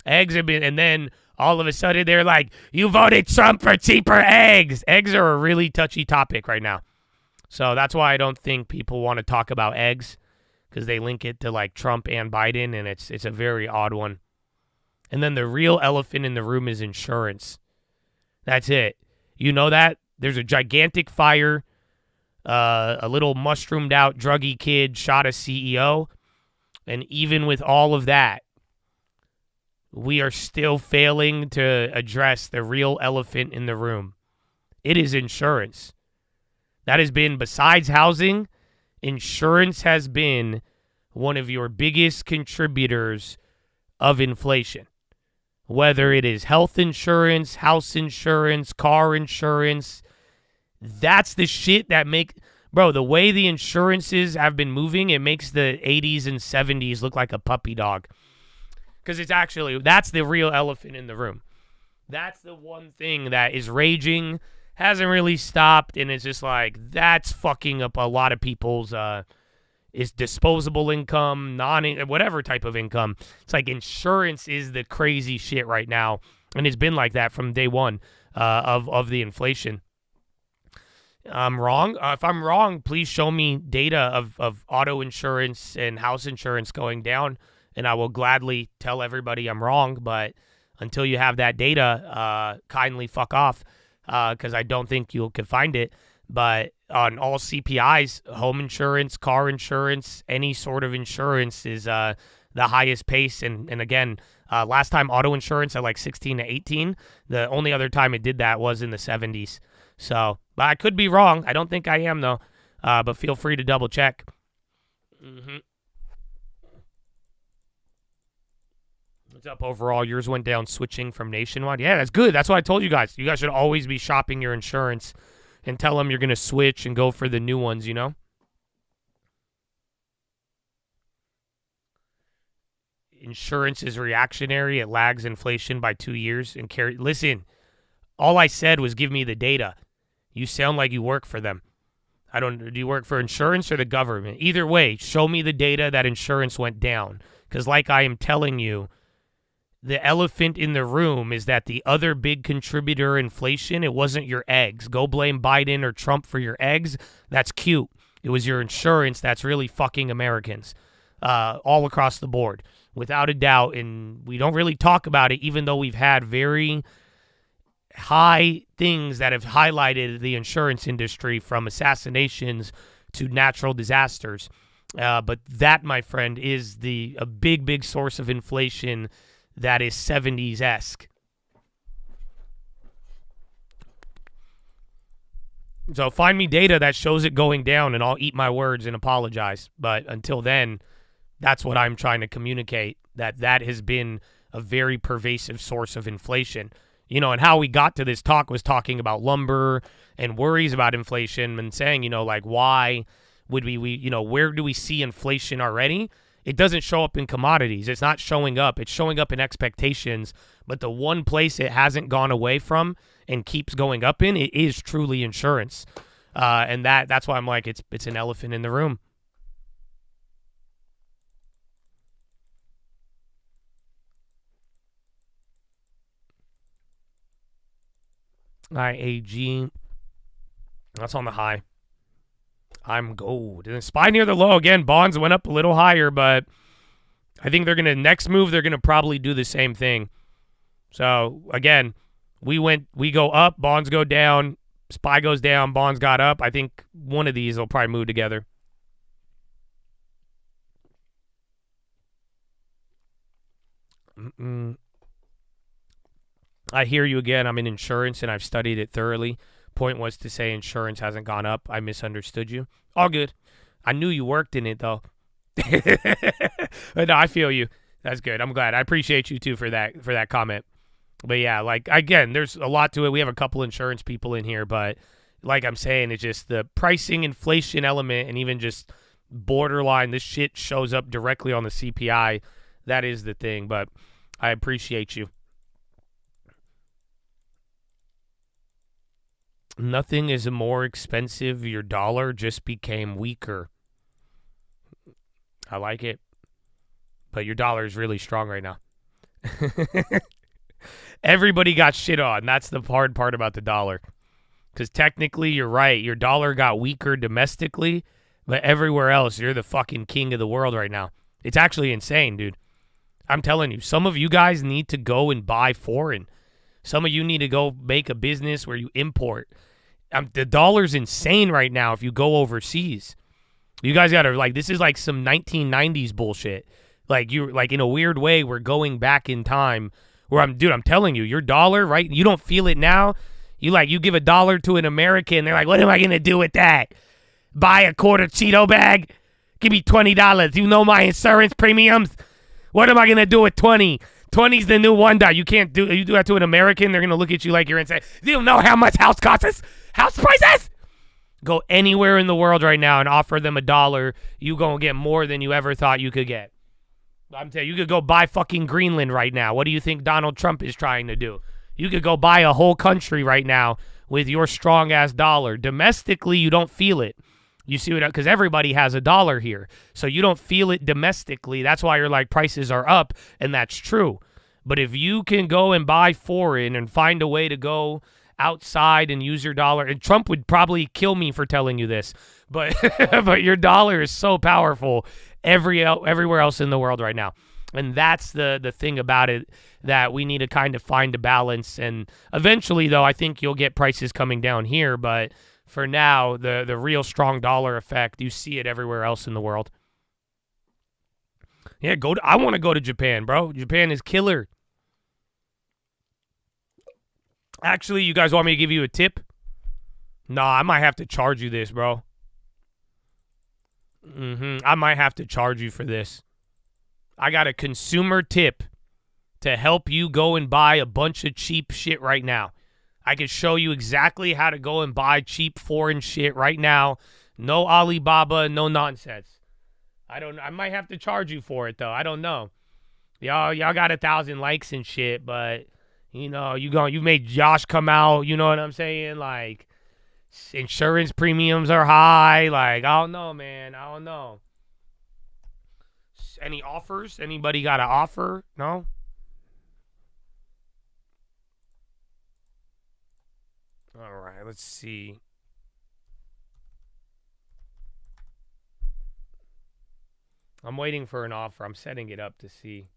Eggs have been, and then all of a sudden they're like, you voted Trump for cheaper eggs. Eggs are a really touchy topic right now. So that's why I don't think people want to talk about eggs, because they link it to like Trump and Biden, and it's a very odd one. And then the real elephant in the room is insurance. That's it. You know that? There's a gigantic fire. A little mushroomed out druggy kid shot a CEO. And even with all of that, we are still failing to address the real elephant in the room. It is insurance. That has been, besides housing, insurance has been one of your biggest contributors of inflation. Whether it is health insurance, house insurance, car insurance, that's the shit that bro, the way the insurances have been moving, it makes the 80s and 70s look like a puppy dog. Because that's the real elephant in the room. That's the one thing that is raging, hasn't really stopped, and it's just like, that's fucking up a lot of people's is disposable income, whatever type of income. It's like insurance is the crazy shit right now, and it's been like that from day one of the inflation. I'm wrong. If I'm wrong, please show me data of auto insurance and house insurance going down, and I will gladly tell everybody I'm wrong. But until you have that data, kindly fuck off, because I don't think you could find it. But on all CPIs, home insurance, car insurance, any sort of insurance is the highest pace. And again, last time auto insurance at like 16 to 18. The only other time it did that was in the 70s. So, but I could be wrong. I don't think I am, though. But feel free to double check. What's up overall? Yours went down switching from Nationwide. Yeah, that's good. That's what I told you guys. You guys should always be shopping your insurance and tell them you're going to switch and go for the new ones, you know? Insurance is reactionary. It lags inflation by 2 years. Listen, all I said was give me the data. You sound like you work for them. Do you work for insurance or the government? Either way, show me the data that insurance went down. Because like I am telling you, the elephant in the room is that the other big contributor inflation, it wasn't your eggs. Go blame Biden or Trump for your eggs. That's cute. It was your insurance that's really fucking Americans all across the board, without a doubt. And we don't really talk about it, even though we've had very high things that have highlighted the insurance industry, from assassinations to natural disasters. But that, my friend, is a big, big source of inflation that is 70s-esque. So find me data that shows it going down, and I'll eat my words and apologize. But until then, that's what I'm trying to communicate, that has been a very pervasive source of inflation. You know, and how we got to this talk was talking about lumber and worries about inflation and saying, you know, like, why would we where do we see inflation already? It doesn't show up in commodities. It's not showing up. It's showing up in expectations. But the one place it hasn't gone away from and keeps going up in, it is truly insurance. And that's why I'm like, it's an elephant in the room. IAG. That's on the high. I'm gold. And SPY near the low again. Bonds went up a little higher, but I think they're going to, next move, they're going to probably do the same thing. So again, we go up, bonds go down, SPY goes down, bonds got up. I think one of these will probably move together. I hear you again. I'm in insurance and I've studied it thoroughly. Point was to say insurance hasn't gone up. I misunderstood you. All good. I knew you worked in it, though. But no, I feel you. That's good. I'm glad. I appreciate you, too, for that comment. But yeah, like, again, there's a lot to it. We have a couple insurance people in here, but like I'm saying, it's just the pricing inflation element and even just borderline, this shit shows up directly on the CPI. That is the thing, but I appreciate you. Nothing is more expensive. Your dollar just became weaker. I like it. But your dollar is really strong right now. Everybody got shit on. That's the hard part about the dollar. Because technically, you're right. Your dollar got weaker domestically, but everywhere else, you're the fucking king of the world right now. It's actually insane, dude. I'm telling you, some of you guys need to go and buy foreign. Some of you need to go make a business where you import. The dollar's insane right now if you go overseas. You guys got to, like, this is like some 1990s bullshit. Like, you, like, in a weird way, we're going back in time where I'm telling you, your dollar, right? You don't feel it now. You give $1 to an American, they're like, what am I going to do with that? Buy a quarter Cheeto bag? Give me $20. You know my insurance premiums? What am I going to do with 20? 20's the new $1. You can't do, you do that to an American, they're going to look at you like you're insane. Do you know how much house costs us? House prices? Go anywhere in the world right now and offer them $1. You going to get more than you ever thought you could get. I'm telling you, you could go buy fucking Greenland right now. What do you think Donald Trump is trying to do? You could go buy a whole country right now with your strong-ass dollar. Domestically, you don't feel it. You see what? Because everybody has a dollar here. So you don't feel it domestically. That's why you're like, prices are up, and that's true. But if you can go and buy foreign and find a way to go outside and use your dollar, and Trump would probably kill me for telling you this, but but your dollar is so powerful everywhere else in the world right now. And that's the thing about it, that we need to kind of find a balance. And eventually, though, I think you'll get prices coming down here. But for now, the real strong dollar effect, you see it everywhere else in the world. Yeah, I want to go to Japan, bro. Japan is killer. Actually, you guys want me to give you a tip? Nah, I might have to charge you this, bro. I might have to charge you for this. I got a consumer tip to help you go and buy a bunch of cheap shit right now. I can show you exactly how to go and buy cheap foreign shit right now. No Alibaba, no nonsense. I might have to charge you for it, though. I don't know. Y'all got 1,000 likes and shit, but, you know, you made Josh come out, you know what I'm saying? Like, insurance premiums are high. Like, I don't know, man. I don't know. Any offers? Anybody got an offer? No? All right, let's see. I'm waiting for an offer. I'm setting it up to see.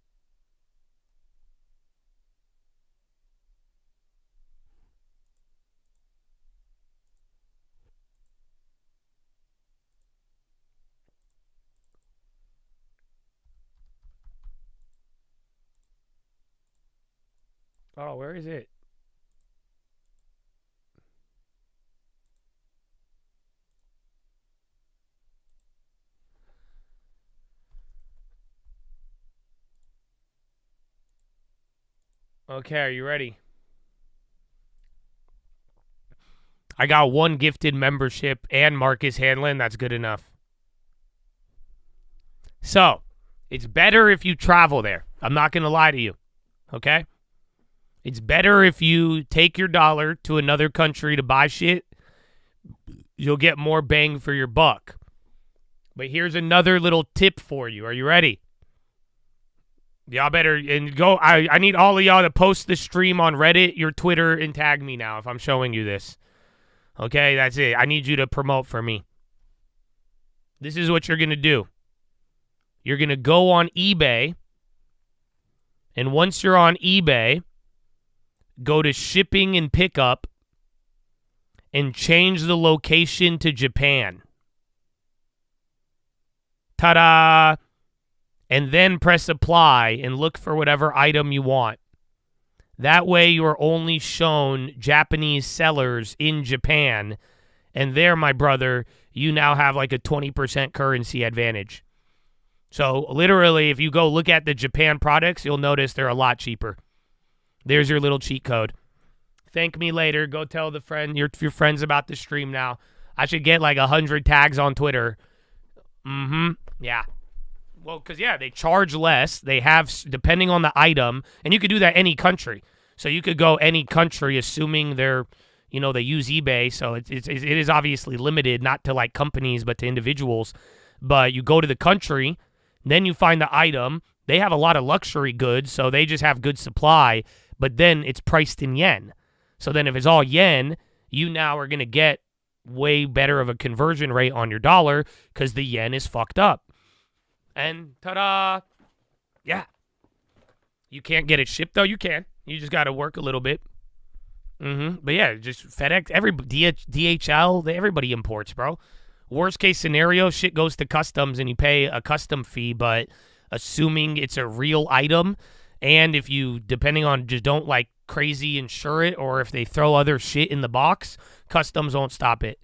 Oh, where is it? Okay, are you ready? I got 1 gifted membership and Marcus Hanlon. That's good enough. So, it's better if you travel there. I'm not going to lie to you. Okay? It's better if you take your dollar to another country to buy shit. You'll get more bang for your buck. But here's another little tip for you. Are you ready? Y'all better and go. I need all of y'all to post the stream on Reddit, your Twitter, and tag me now if I'm showing you this. Okay, that's it. I need you to promote for me. This is what you're going to do. You're going to go on eBay. And once you're on eBay, go to shipping and pickup and change the location to Japan. Ta-da! And then press apply and look for whatever item you want. That way you're only shown Japanese sellers in Japan. And there, my brother, you now have like a 20% currency advantage. So literally, if you go look at the Japan products, you'll notice they're a lot cheaper. There's your little cheat code. Thank me later. Go tell your friends about the stream now. I should get like 100 tags on Twitter. Yeah. Well, because, yeah, they charge less. They have, depending on the item, and you could do that any country. So you could go any country, assuming they're, they use eBay. So it is obviously limited, not to like companies, but to individuals. But you go to the country, then you find the item. They have a lot of luxury goods, so they just have good supply. But then it's priced in yen. So then if it's all yen, you now are going to get way better of a conversion rate on your dollar because the yen is fucked up. And ta-da! Yeah. You can't get it shipped, though. You can. You just got to work a little bit. But yeah, just FedEx, DHL, everybody imports, bro. Worst case scenario, shit goes to customs and you pay a custom fee, but assuming it's a real item, and if you, depending on, just don't like crazy insure it, or if they throw other shit in the box, customs won't stop it.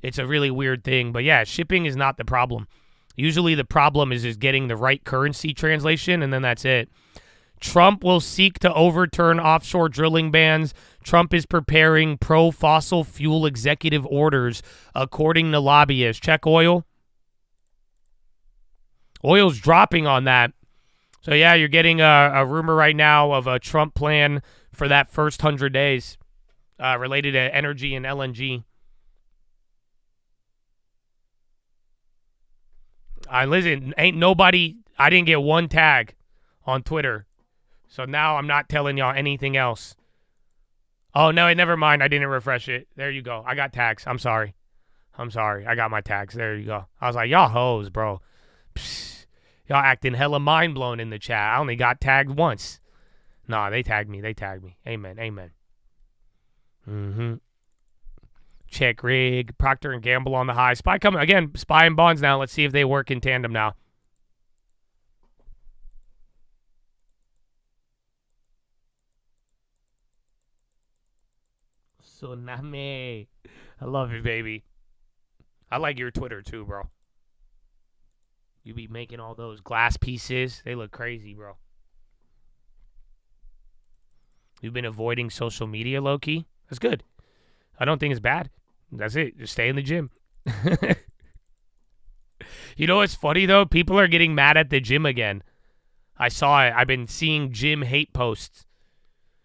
It's a really weird thing. But yeah, shipping is not the problem. Usually the problem is just getting the right currency translation, and then that's it. Trump will seek to overturn offshore drilling bans. Trump is preparing pro-fossil fuel executive orders, according to lobbyists. Check oil. Oil's dropping on that. So, yeah, you're getting a rumor right now of a Trump plan for that first 100 days related to energy and LNG. Listen, ain't nobody, I didn't get one tag on Twitter. So now I'm not telling y'all anything else. Oh, no, never mind. I didn't refresh it. There you go. I got tags. I'm sorry. I got my tags. There you go. I was like, y'all hoes, bro. Psst. Y'all acting hella mind blown in the chat. I only got tagged once. Nah, they tagged me. Amen. Check rig. Procter & Gamble on the high. SPY coming. Again, SPY and bonds now. Let's see if they work in tandem now. Tsunami. I love you, baby. I like your Twitter too, bro. You be making all those glass pieces. They look crazy, bro. You've been avoiding social media, low-key. That's good. I don't think it's bad. That's it. Just stay in the gym. You know what's funny, though? People are getting mad at the gym again. I saw it. I've been seeing gym hate posts.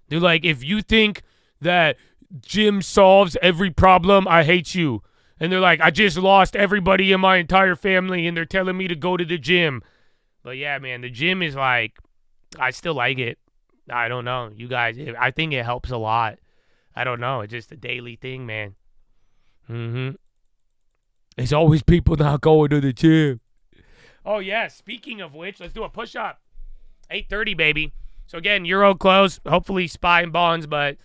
They're like, if you think that gym solves every problem, I hate you. And they're like, I just lost everybody in my entire family, and they're telling me to go to the gym. But yeah, man, the gym is like, I still like it. I don't know. You guys, I think it helps a lot. I don't know. It's just a daily thing, man. There's always people not going to the gym. Oh, yeah. Speaking of which, let's do a push-up. 8:30, baby. So, again, Euro close. Hopefully, SPY and bonds, but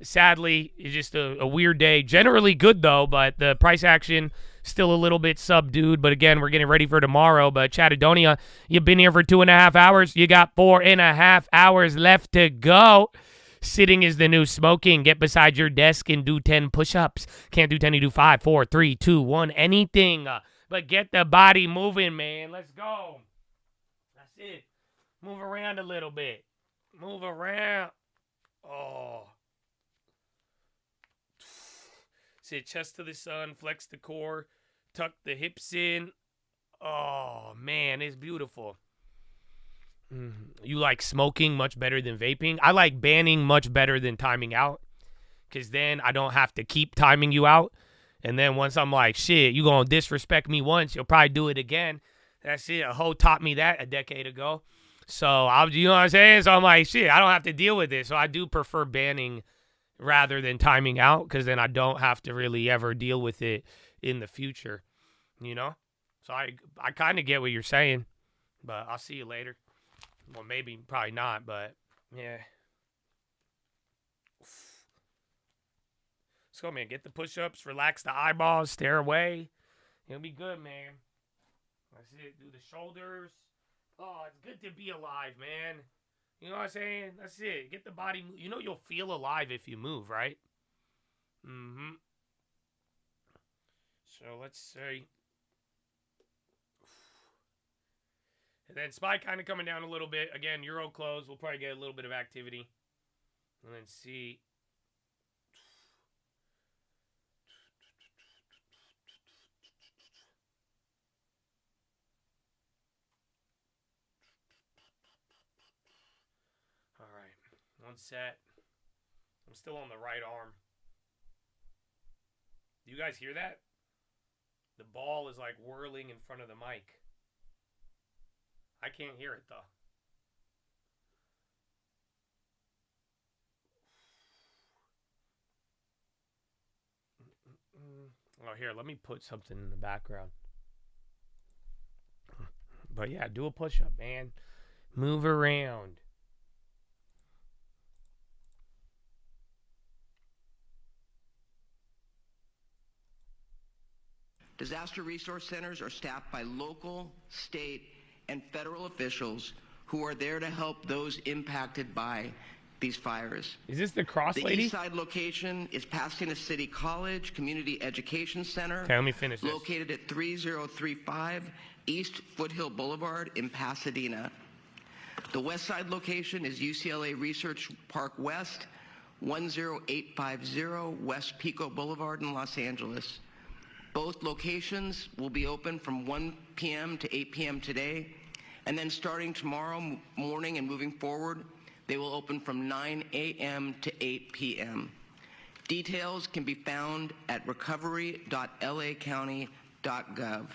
sadly, it's just a weird day. Generally good, though, but the price action still a little bit subdued. But, again, we're getting ready for tomorrow. But, Chattadonia, you've been here for 2.5 hours. You got 4.5 hours left to go. Sitting is the new smoking. Get beside your desk and do 10 push-ups. Can't do 10, you do 5, 4, 3, 2, 1, anything. But get the body moving, man. Let's go. That's it. Move around a little bit. Move around. Oh. Sit chest to the sun, flex the core, tuck the hips in. Oh, man, it's beautiful. You like smoking much better than vaping? I like banning much better than timing out, because then I don't have to keep timing you out. And then once I'm like, shit, you going to disrespect me once, you'll probably do it again. That's it. A hoe taught me that a decade ago. So, you know what I'm saying? So I'm like, shit, I don't have to deal with it. So I do prefer banning rather than timing out, because then I don't have to really ever deal with it in the future, you know? So I kind of get what you're saying, but I'll see you later. Well, maybe, probably not, but yeah. Let's go, man. Get the push-ups, relax the eyeballs, stare away. It'll be good, man. That's it. Do the shoulders. Oh, it's good to be alive, man. You know what I'm saying? That's it. Get the body. You know you'll feel alive if you move, right? So let's see. And then SPY kind of coming down a little bit. Again, Euro close. We'll probably get a little bit of activity. Let's see. All right, one set. I'm still on the right arm. Do you guys hear that? The ball is like whirling in front of the mic. I can't hear it though. Oh, here, let me put something in the background. But yeah, do a push-up, man. Move around. Disaster resource centers are staffed by local, state, and federal officials who are there to help those impacted by these fires. Is this the cross lady? The east side location is Pasadena City College Community Education Center. Okay, let me finish this. Located at 3035 East Foothill Boulevard in Pasadena. The west side location is UCLA Research Park West, 10850 West Pico Boulevard in Los Angeles. Both locations will be open from 1 p.m. to 8 p.m. today, and then starting tomorrow morning and moving forward, they will open from 9 a.m. to 8 p.m. Details can be found at recovery.lacounty.gov.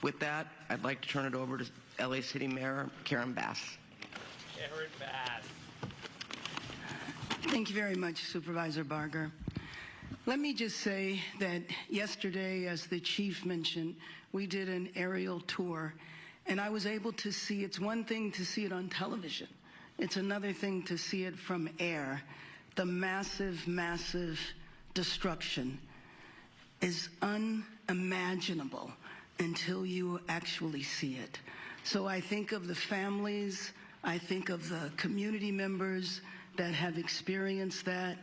With that, I'd like to turn it over to LA City Mayor Karen Bass. Karen Bass. Thank you very much, Supervisor Barger. Let me just say that yesterday, as the chief mentioned, we did an aerial tour, and I was able to see, it's one thing to see it on television. It's another thing to see it from air. The massive, massive destruction is unimaginable until you actually see it. So I think of the families, I think of the community members that have experienced that,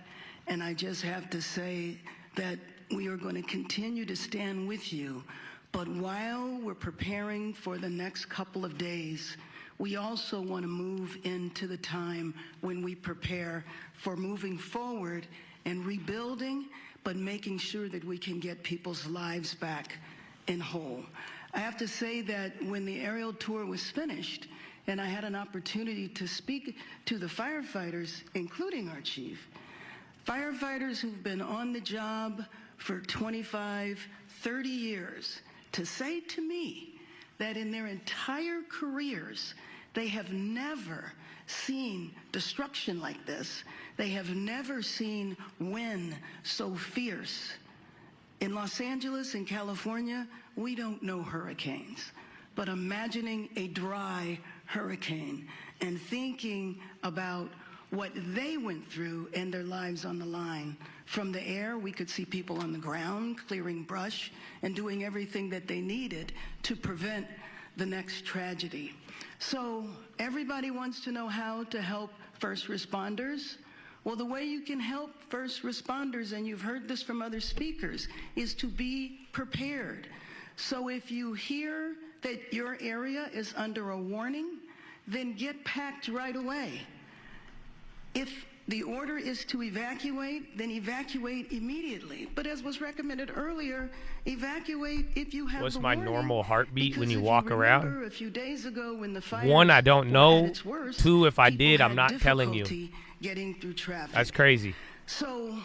and I just have to say that we are going to continue to stand with you. But while we're preparing for the next couple of days, we also want to move into the time when we prepare for moving forward and rebuilding, but making sure that we can get people's lives back in whole. I have to say that when the aerial tour was finished, and I had an opportunity to speak to the firefighters, including our chief, firefighters who've been on the job for 25, 30 years, to say to me that in their entire careers, they have never seen destruction like this. They have never seen wind so fierce. In Los Angeles, in California, we don't know hurricanes. But imagining a dry hurricane and thinking about what they went through and their lives on the line. From the air, we could see people on the ground clearing brush and doing everything that they needed to prevent the next tragedy. So everybody wants to know how to help first responders. Well, the way you can help first responders, and you've heard this from other speakers, is to be prepared. So if you hear that your area is under a warning, then get packed right away. If the order is to evacuate, then evacuate immediately. But as was recommended earlier, evacuate if you have What's the my warning, normal heartbeat when you because walk if you around? remember a few days ago when the fires One, I don't were know. at its worst, 2, if I people did, I'm had not telling you. difficulty getting through traffic. That's crazy. So,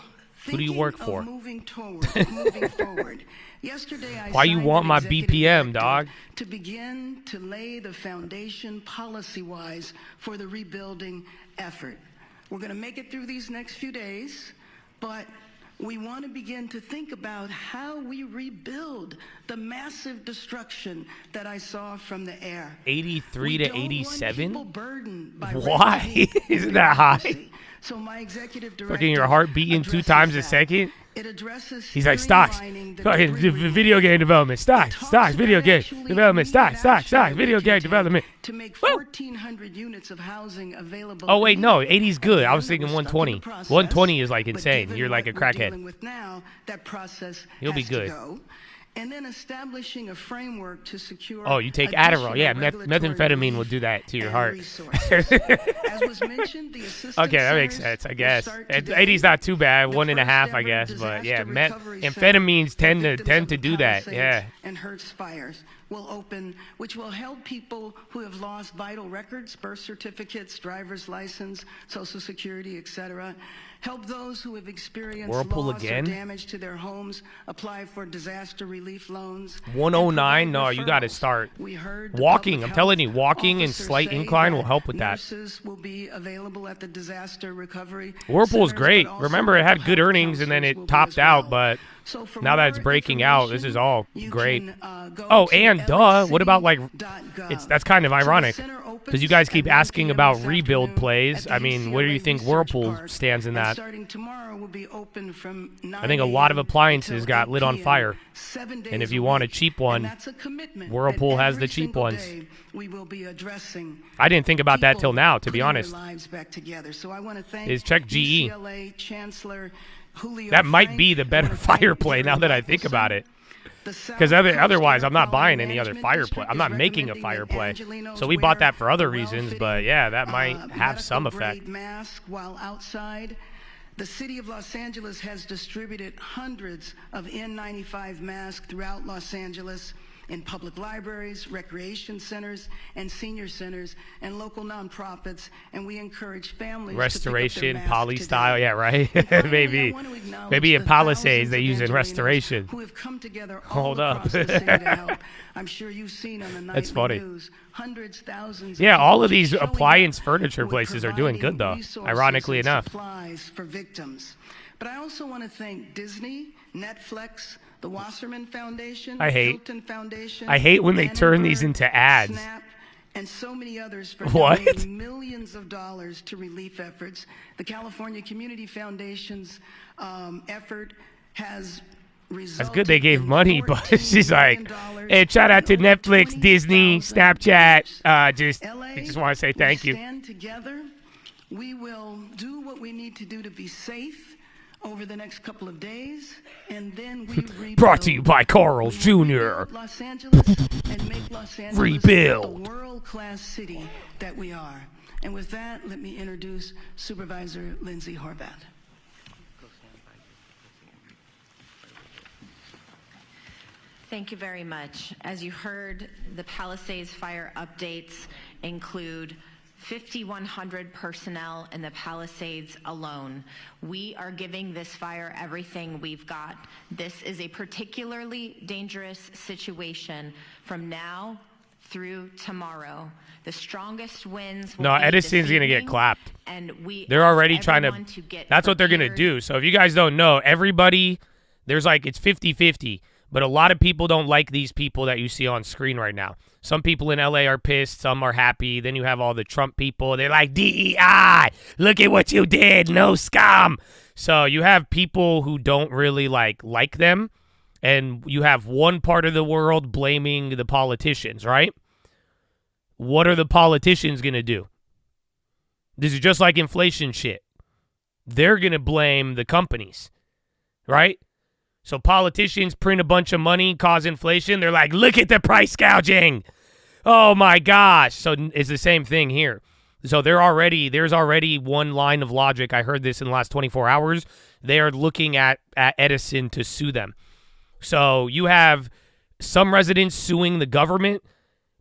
Who do you work for? Moving forward. Yesterday, I Why you signed want an my executive BPM, directive dog? to begin to lay the foundation policy-wise for the rebuilding effort. We're going to make it through these next few days, but we want to begin to think about how we rebuild the massive destruction that I saw from the air. 83 to 87? Why? Why? Isn't that high? So my executive director Fucking your heart beating 2 times a second? It addresses He's like, stocks. Fucking video game development. Stocks. Video game development. Stocks. Video game development. To make 1,400 units of housing available. Oh, wait, no. 80's good. I was thinking 120. 120 is like insane. You're like a crackhead. With now, that process He'll be has good. to go. and then establishing a framework to secure. Oh, you take Adderall. Yeah, methamphetamine will do that to your heart. As was mentioned, the okay, that makes sense, I guess. 80's not too bad, 1.5, I guess. But yeah, amphetamines tend to do that. Yeah. And Hertz fires will open, which will help people who have lost vital records, birth certificates, driver's license, Social Security, etc. Help those who have experienced loss or damage to their homes apply for disaster relief loans. 109? No, you got to start walking. I'm telling you, walking and slight incline will help with that. Nurses will be available at the disaster recovery. Whirlpool's great. Remember, it had good earnings and then it topped out, but now that it's breaking out, this is all great. Oh, and what about that's kind of ironic because you guys keep asking about rebuild plays. I mean, where do you think Whirlpool stands in that? I think a lot of appliances got lit on fire. And if you want a cheap one, Whirlpool has the cheap ones. I didn't think about that till now, to be honest. Is check GE. That might be the better fire play now that I think about it. Because otherwise, I'm not buying any other fire play. I'm not making a fire play. So we bought that for other reasons, but yeah, that might have some effect. While outside, the city of Los Angeles has distributed hundreds of N95 masks throughout Los Angeles in public libraries, recreation centers, and senior centers, and local nonprofits, and we encourage families restoration, poly style, yeah, right? maybe in Palisades they use it in restoration. Who have come together Hold up. to help. I'm sure you've seen on the nightly That's funny. news, hundreds, thousands. Yeah, all of these appliance furniture places are doing good though, ironically enough. Supplies for victims. But I also want to thank Disney, Netflix, the Wasserman Foundation, Hilton Foundation. I hate when they turn these into ads. Snap, and so many others for donating millions of dollars to relief efforts. The California Community Foundation's effort has resulted. That's good they gave money, but she's like, hey, shout out to Netflix, Disney, Snapchat. I just want to say thank you. Stand together. We will do what we need to do to be safe over the next couple of days, and then we rebuild. Brought to you by Carl's Jr. Los Angeles and make Los Angeles rebuild the world-class city that we are. And with that, let me introduce Supervisor Lindsay Horvath. Thank you very much. As you heard, the Palisades fire updates include 5,100 personnel in the Palisades alone. We are giving this fire everything we've got. This is a particularly dangerous situation from now through tomorrow. The strongest winds will Edison's going to get clapped. And they're already trying to that's what they're going to do. So if you guys don't know, everybody, it's 50-50. But a lot of people don't like these people that you see on screen right now. Some people in LA are pissed. Some are happy. Then you have all the Trump people. They're like, DEI, look at what you did. No scum. So you have people who don't really like them. And you have one part of the world blaming the politicians, right? What are the politicians going to do? This is just like inflation shit. They're going to blame the companies, right? So politicians print a bunch of money, cause inflation. They're like, look at the price gouging. Oh, my gosh. So it's the same thing here. So there's already one line of logic. I heard this in the last 24 hours. They are looking at Edison to sue them. So you have some residents suing the government,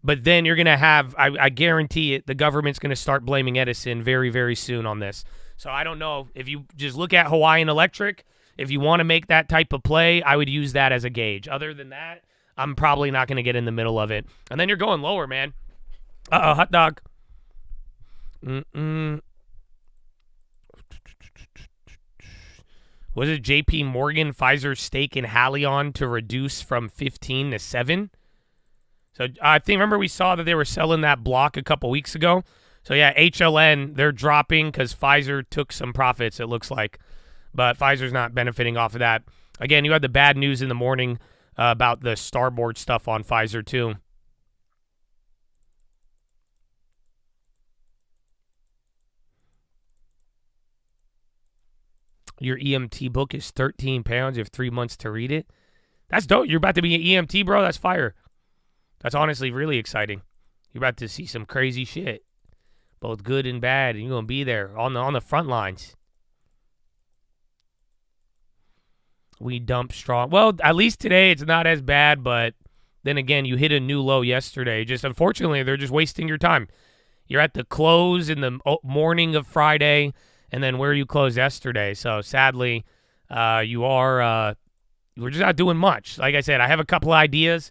but then you're going to have, I guarantee it, the government's going to start blaming Edison very, very soon on this. So I don't know. If you just look at Hawaiian Electric, if you want to make that type of play, I would use that as a gauge. Other than that, I'm probably not going to get in the middle of it. And then you're going lower, man. Uh-oh, hot dog. Was it JP Morgan, Pfizer's stake in Halion to reduce from 15 to 7? So I remember we saw that they were selling that block a couple weeks ago. So yeah, HLN, they're dropping because Pfizer took some profits, it looks like. But Pfizer's not benefiting off of that. Again, you had the bad news in the morning about the Starboard stuff on Pfizer too. Your EMT book is 13 pounds. You have 3 months to read it. That's dope. You're about to be an EMT, bro. That's fire. That's honestly really exciting. You're about to see some crazy shit, both good and bad, and you're gonna be there on the front lines. We dump strong. Well, at least today it's not as bad, but then again, you hit a new low yesterday. Just unfortunately, they're just wasting your time. You're at the close in the morning of Friday, and then where you closed yesterday. So sadly, we're just not doing much. Like I said, I have a couple ideas.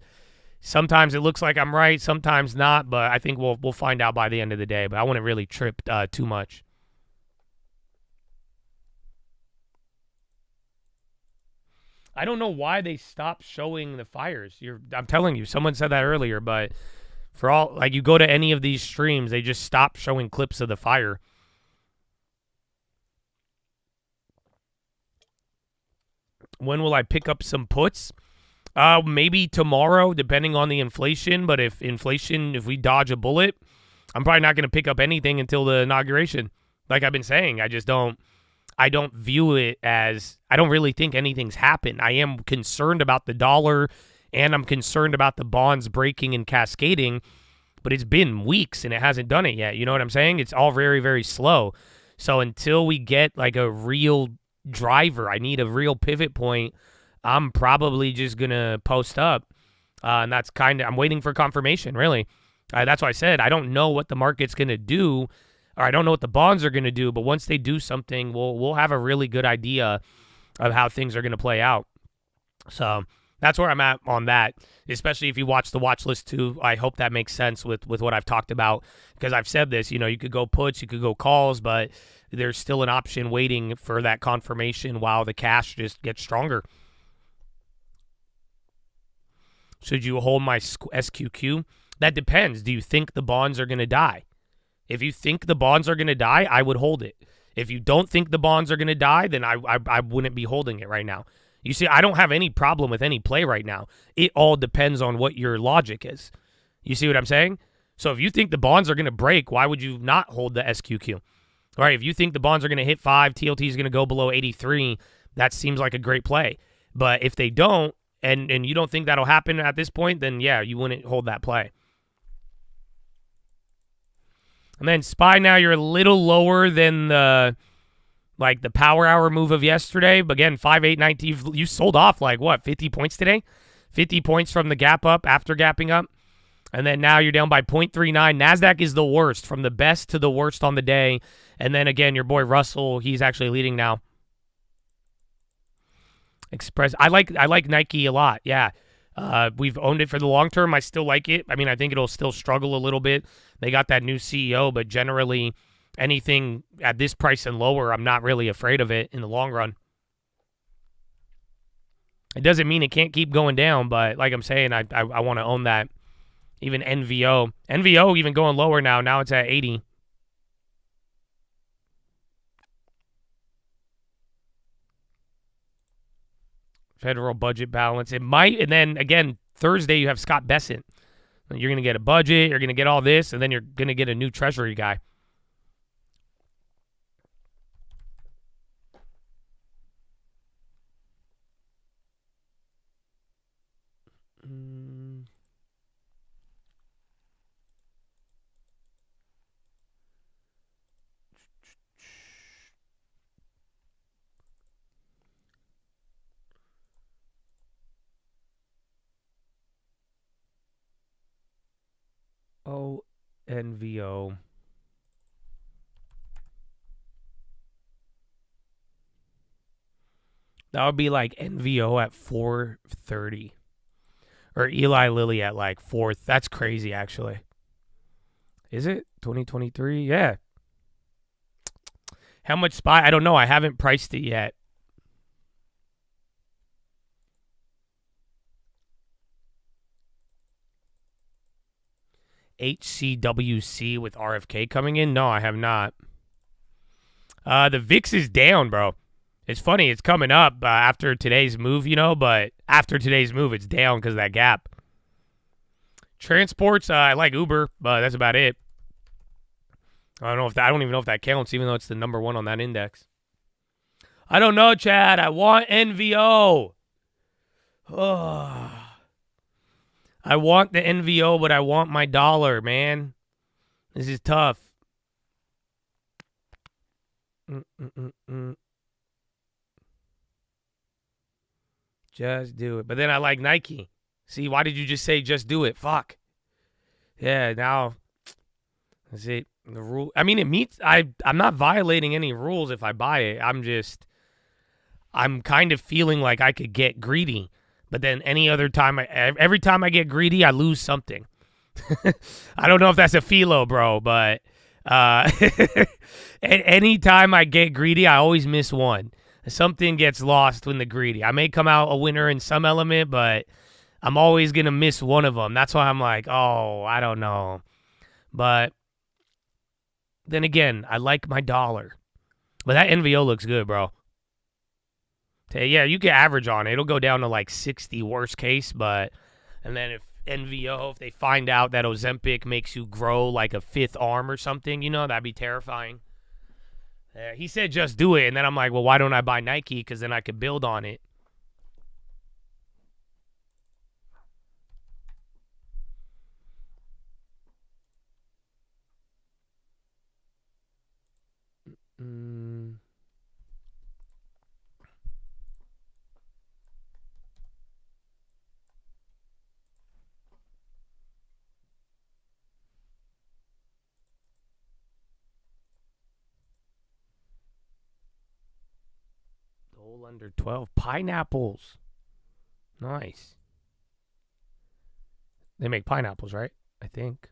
Sometimes it looks like I'm right, sometimes not, but I think we'll find out by the end of the day. But I wouldn't really trip too much. I don't know why they stopped showing the fires. I'm telling you, someone said that earlier, but for all, like, you go to any of these streams, they just stop showing clips of the fire. When will I pick up some puts? Maybe tomorrow, depending on the inflation. But if we dodge a bullet, I'm probably not going to pick up anything until the inauguration. Like I've been saying, I don't view it as, I don't really think anything's happened. I am concerned about the dollar, and I'm concerned about the bonds breaking and cascading, but it's been weeks and it hasn't done it yet. You know what I'm saying? It's all very, very slow. So until we get like a real driver, I need a real pivot point, I'm probably just going to post up. And that's I'm waiting for confirmation, really. That's why I said I don't know what the market's going to do, or I don't know what the bonds are going to do, but once they do something, we'll have a really good idea of how things are going to play out. So that's where I'm at on that, especially if you watch the watch list too. I hope that makes sense with what I've talked about, because I've said this, you could go puts, you could go calls, but there's still an option waiting for that confirmation while the cash just gets stronger. Should you hold my SQQ? That depends. Do you think the bonds are going to die? If you think the bonds are going to die, I would hold it. If you don't think the bonds are going to die, then I wouldn't be holding it right now. You see, I don't have any problem with any play right now. It all depends on what your logic is. You see what I'm saying? So if you think the bonds are going to break, why would you not hold the SQQ? All right, if you think the bonds are going to hit 5, TLT is going to go below 83, that seems like a great play. But if they don't, and you don't think that'll happen at this point, then yeah, you wouldn't hold that play. And then SPY, now you're a little lower than the power hour move of yesterday. But again, 5,819, you sold off 50 points today? 50 points from the gap up after gapping up. And then now you're down by 0.39. NASDAQ is the worst, from the best to the worst on the day. And then again, your boy Russell, he's actually leading now. Express, I like Nike a lot. Yeah. We've owned it for the long term. I still like it. I mean, I think it'll still struggle a little bit. They got that new CEO, but generally anything at this price and lower, I'm not really afraid of it in the long run. It doesn't mean it can't keep going down, but like I'm saying, I want to own that. Even NVO. NVO even going lower now. Now it's at 80. Federal budget balance. It might, and then again, Thursday you have Scott Bessent. You're going to get a budget, you're going to get all this, and then you're going to get a new Treasury guy. NVO. That would be like NVO at 430. Or Eli Lilly at 4th. That's crazy, actually. Is it? 2023? Yeah. How much SPY? I don't know. I haven't priced it yet. HCWC with RFK coming in? No, I have not. The VIX is down, bro. It's funny. It's coming up after today's move, but after today's move, it's down because of that gap. Transports, I like Uber, but that's about it. I don't even know if that counts, even though it's the number one on that index. I don't know, Chad. I want NVO. Oh. I want the NVO, but I want my dollar, man. This is tough. Just do it. But then I like Nike. See, why did you just say just do it? Fuck. Yeah, now that's it. The rule. I mean, it meets. I'm not violating any rules if I buy it. I'm kind of feeling like I could get greedy. But then every time I get greedy, I lose something. I don't know if that's a philo, bro, but any time I get greedy, I always miss one. Something gets lost when the greedy. I may come out a winner in some element, but I'm always going to miss one of them. That's why I'm like, oh, I don't know. But then again, I like my dollar. But that NVO looks good, bro. Yeah, you can average on it. It'll go down to like 60 worst case, and then if they find out that Ozempic makes you grow like a fifth arm or something, that'd be terrifying. He said just do it, and then I'm like, well, why don't I buy Nike? Because then I could build on it. Goal under 12. Pineapples. Nice. They make pineapples, right? I think.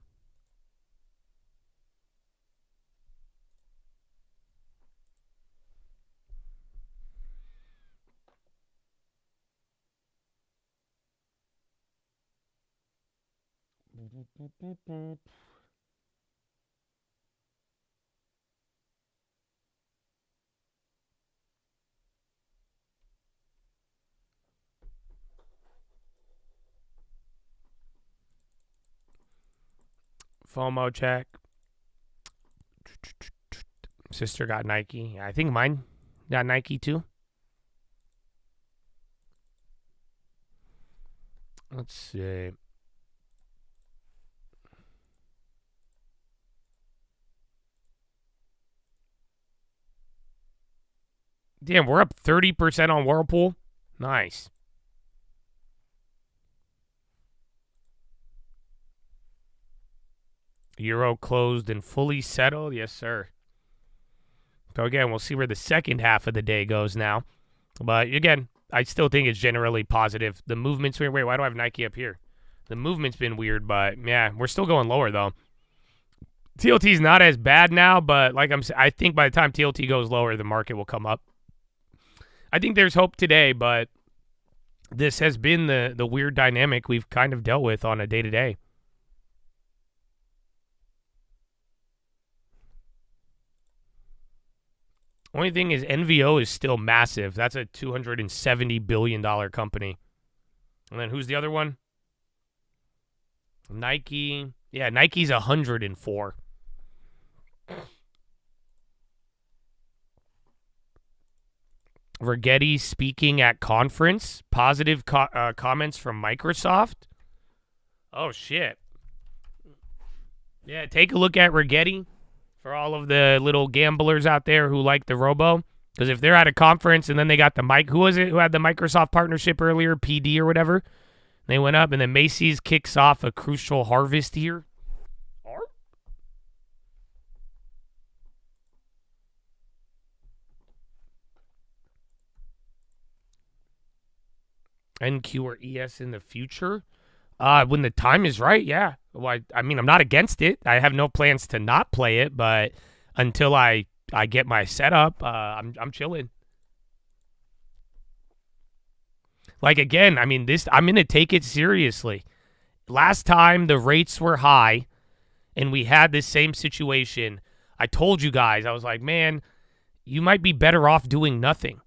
FOMO check. Sister got Nike. I think mine got Nike too. Let's see. Damn, we're up 30% on Whirlpool. Nice. Euro closed and fully settled. Yes, sir. So, again, we'll see where the second half of the day goes now. But, again, I still think it's generally positive. The movement's weird. Wait, why do I have Nike up here? The movement's been weird, but, yeah, we're still going lower, though. TLT's not as bad now, but, like I think by the time TLT goes lower, the market will come up. I think there's hope today, but this has been the weird dynamic we've kind of dealt with on a day-to-day. Only thing is NVO is still massive. That's a $270 billion company. And then who's the other one? Nike. Yeah, Nike's 104. Rigetti speaking at conference. Positive comments from Microsoft. Oh, shit. Yeah, take a look at Rigetti for all of the little gamblers out there who like the robo. Because if they're at a conference and then they got the mic, who was it who had the Microsoft partnership earlier? PD or whatever. They went up, and then Macy's kicks off a crucial harvest year. NQ or ES in the future? When the time is right, yeah. Well, I mean, I'm not against it. I have no plans to not play it, but until I get my setup, I'm chilling. Like, again, I mean, I'm going to take it seriously. Last time the rates were high and we had this same situation, I told you guys, I was like, man, you might be better off doing nothing.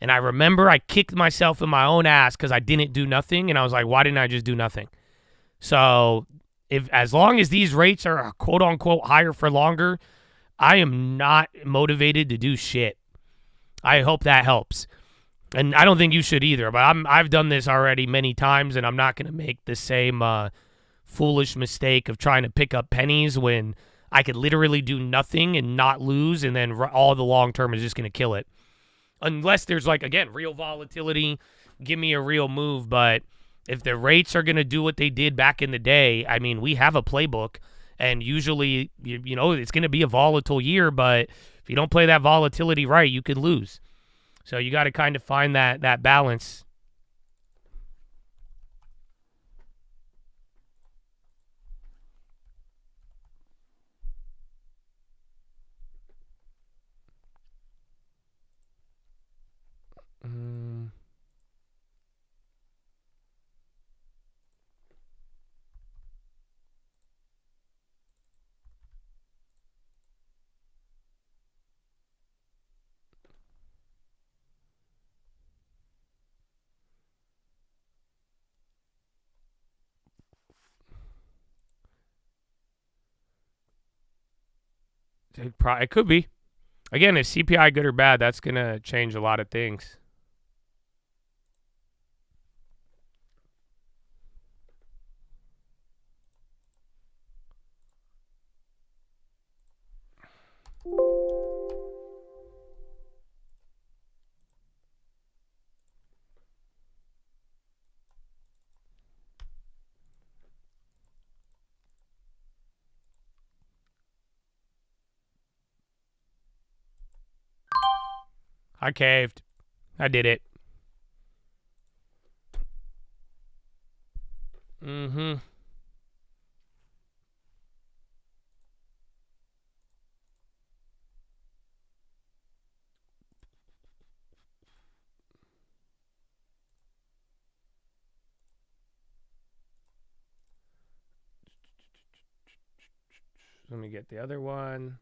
And I remember I kicked myself in my own ass because I didn't do nothing. And I was like, why didn't I just do nothing? So as long as these rates are quote unquote higher for longer, I am not motivated to do shit. I hope that helps. And I don't think you should either, but I've done this already many times, and I'm not going to make the same foolish mistake of trying to pick up pennies when I could literally do nothing and not lose, and then all the long term is just going to kill it. Unless there's, like, again, real volatility, give me a real move. But if the rates are going to do what they did back in the day, I mean, we have a playbook, and usually, you know, it's going to be a volatile year, but if you don't play that volatility right, you could lose. So you got to kind of find that balance. It could be. Again, if CPI good or bad, that's going to change a lot of things. I caved. I did it. Mm-hmm. Let me get the other one.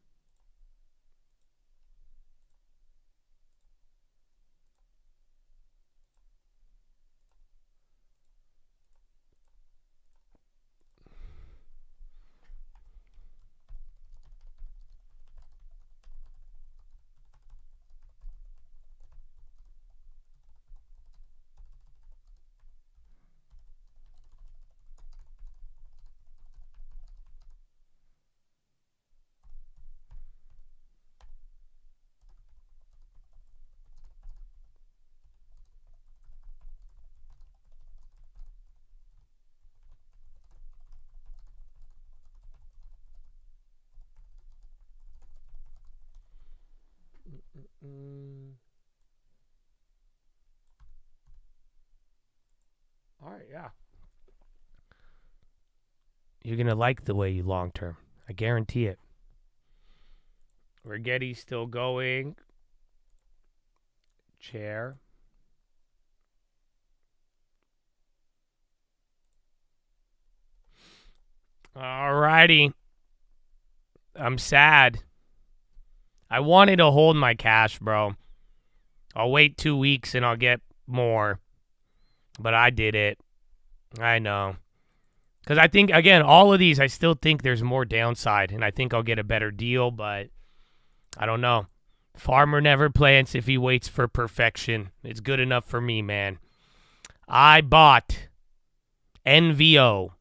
All right, yeah. You're going to like the way you long term. I guarantee it. Rigetti's still going. Chair. All righty. I'm sad. I wanted to hold my cash, bro. I'll wait 2 weeks and I'll get more. But I did it. I know. Because I think, again, all of these, I still think there's more downside. And I think I'll get a better deal, but I don't know. Farmer never plants if he waits for perfection. It's good enough for me, man. I bought NVO.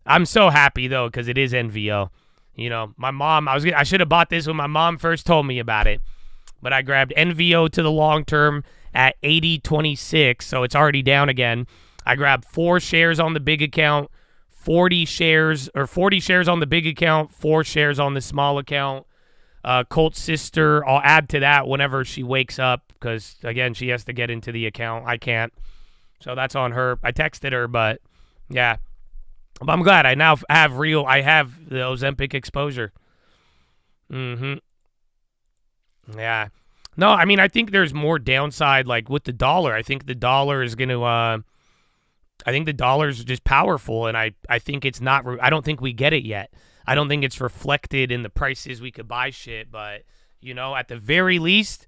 I'm so happy, though, because it is NVO. You know, my mom, I should have bought this when my mom first told me about it. But I grabbed NVO to the long term at 80.26, so it's already down again. I grabbed 4 shares on the big account, 40 shares on the big account, 4 shares on the small account. Colt's sister, I'll add to that whenever she wakes up because, again, she has to get into the account. I can't. So that's on her. I texted her, but, yeah. But I'm glad I now have the Ozempic exposure. Mm-hmm. Yeah. No, I mean, I think there's more downside, like, with the dollar. I think the dollar is going to, I think the dollar's just powerful, and I think it's not, I don't think we get it yet. I don't think it's reflected in the prices we could buy shit, but, you know, at the very least,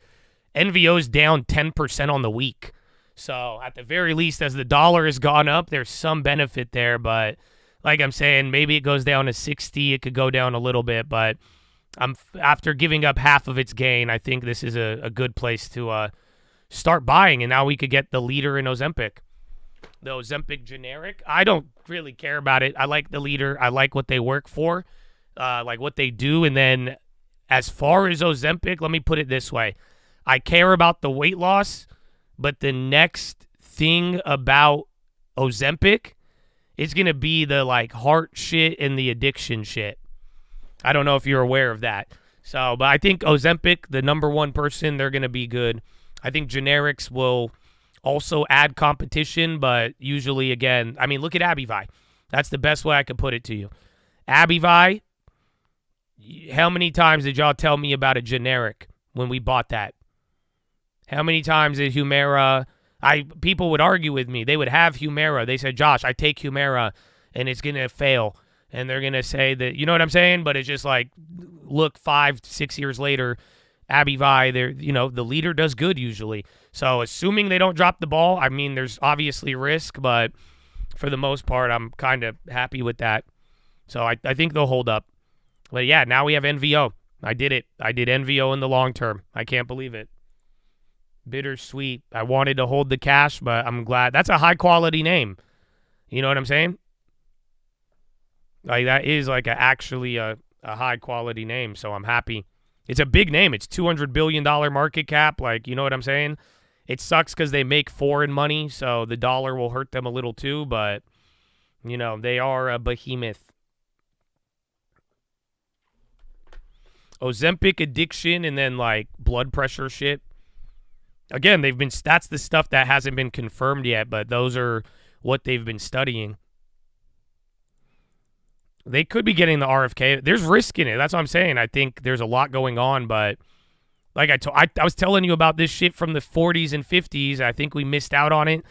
NVO's down 10% on the week. So, at the very least, as the dollar has gone up, there's some benefit there, but, like I'm saying, maybe it goes down to 60, it could go down a little bit, but after giving up half of its gain, I think this is a good place to start buying, and now we could get the leader in Ozempic. The Ozempic generic, I don't really care about it. I like the leader. I like what they work for, like what they do. And then as far as Ozempic, let me put it this way. I care about the weight loss, but the next thing about Ozempic is going to be the like heart shit and the addiction shit. I don't know if you're aware of that. So, but I think Ozempic, the number one person, they're going to be good. I think generics will also add competition, but usually, again, I mean, look at Abivai. That's the best way I could put it to you. Abivai, how many times did y'all tell me about a generic when we bought that? How many times did Humira... people would argue with me. They would have Humira. They said, Josh, I take Humira, and it's going to fail. And they're going to say that, you know what I'm saying? But it's just like, look, 5-6 years later, Abivai, the leader does good usually. So assuming they don't drop the ball, I mean, there's obviously risk, but for the most part, I'm kind of happy with that. So I think they'll hold up. But yeah, now we have NVO. I did it. I did NVO in the long term. I can't believe it. Bittersweet. I wanted to hold the cash, but I'm glad. That's a high-quality name. You know what I'm saying? Like, that is like actually a high-quality name, so I'm happy. It's a big name. It's $200 billion market cap. Like, you know what I'm saying? It sucks because they make foreign money, so the dollar will hurt them a little too, but, you know, they are a behemoth. Ozempic addiction and then, like, blood pressure shit. Again, that's the stuff that hasn't been confirmed yet, but those are what they've been studying. They could be getting the RFK. There's risk in it. That's what I'm saying. I think there's a lot going on, but like I was telling you about this shit from the 40s and 50s. I think we missed out on it,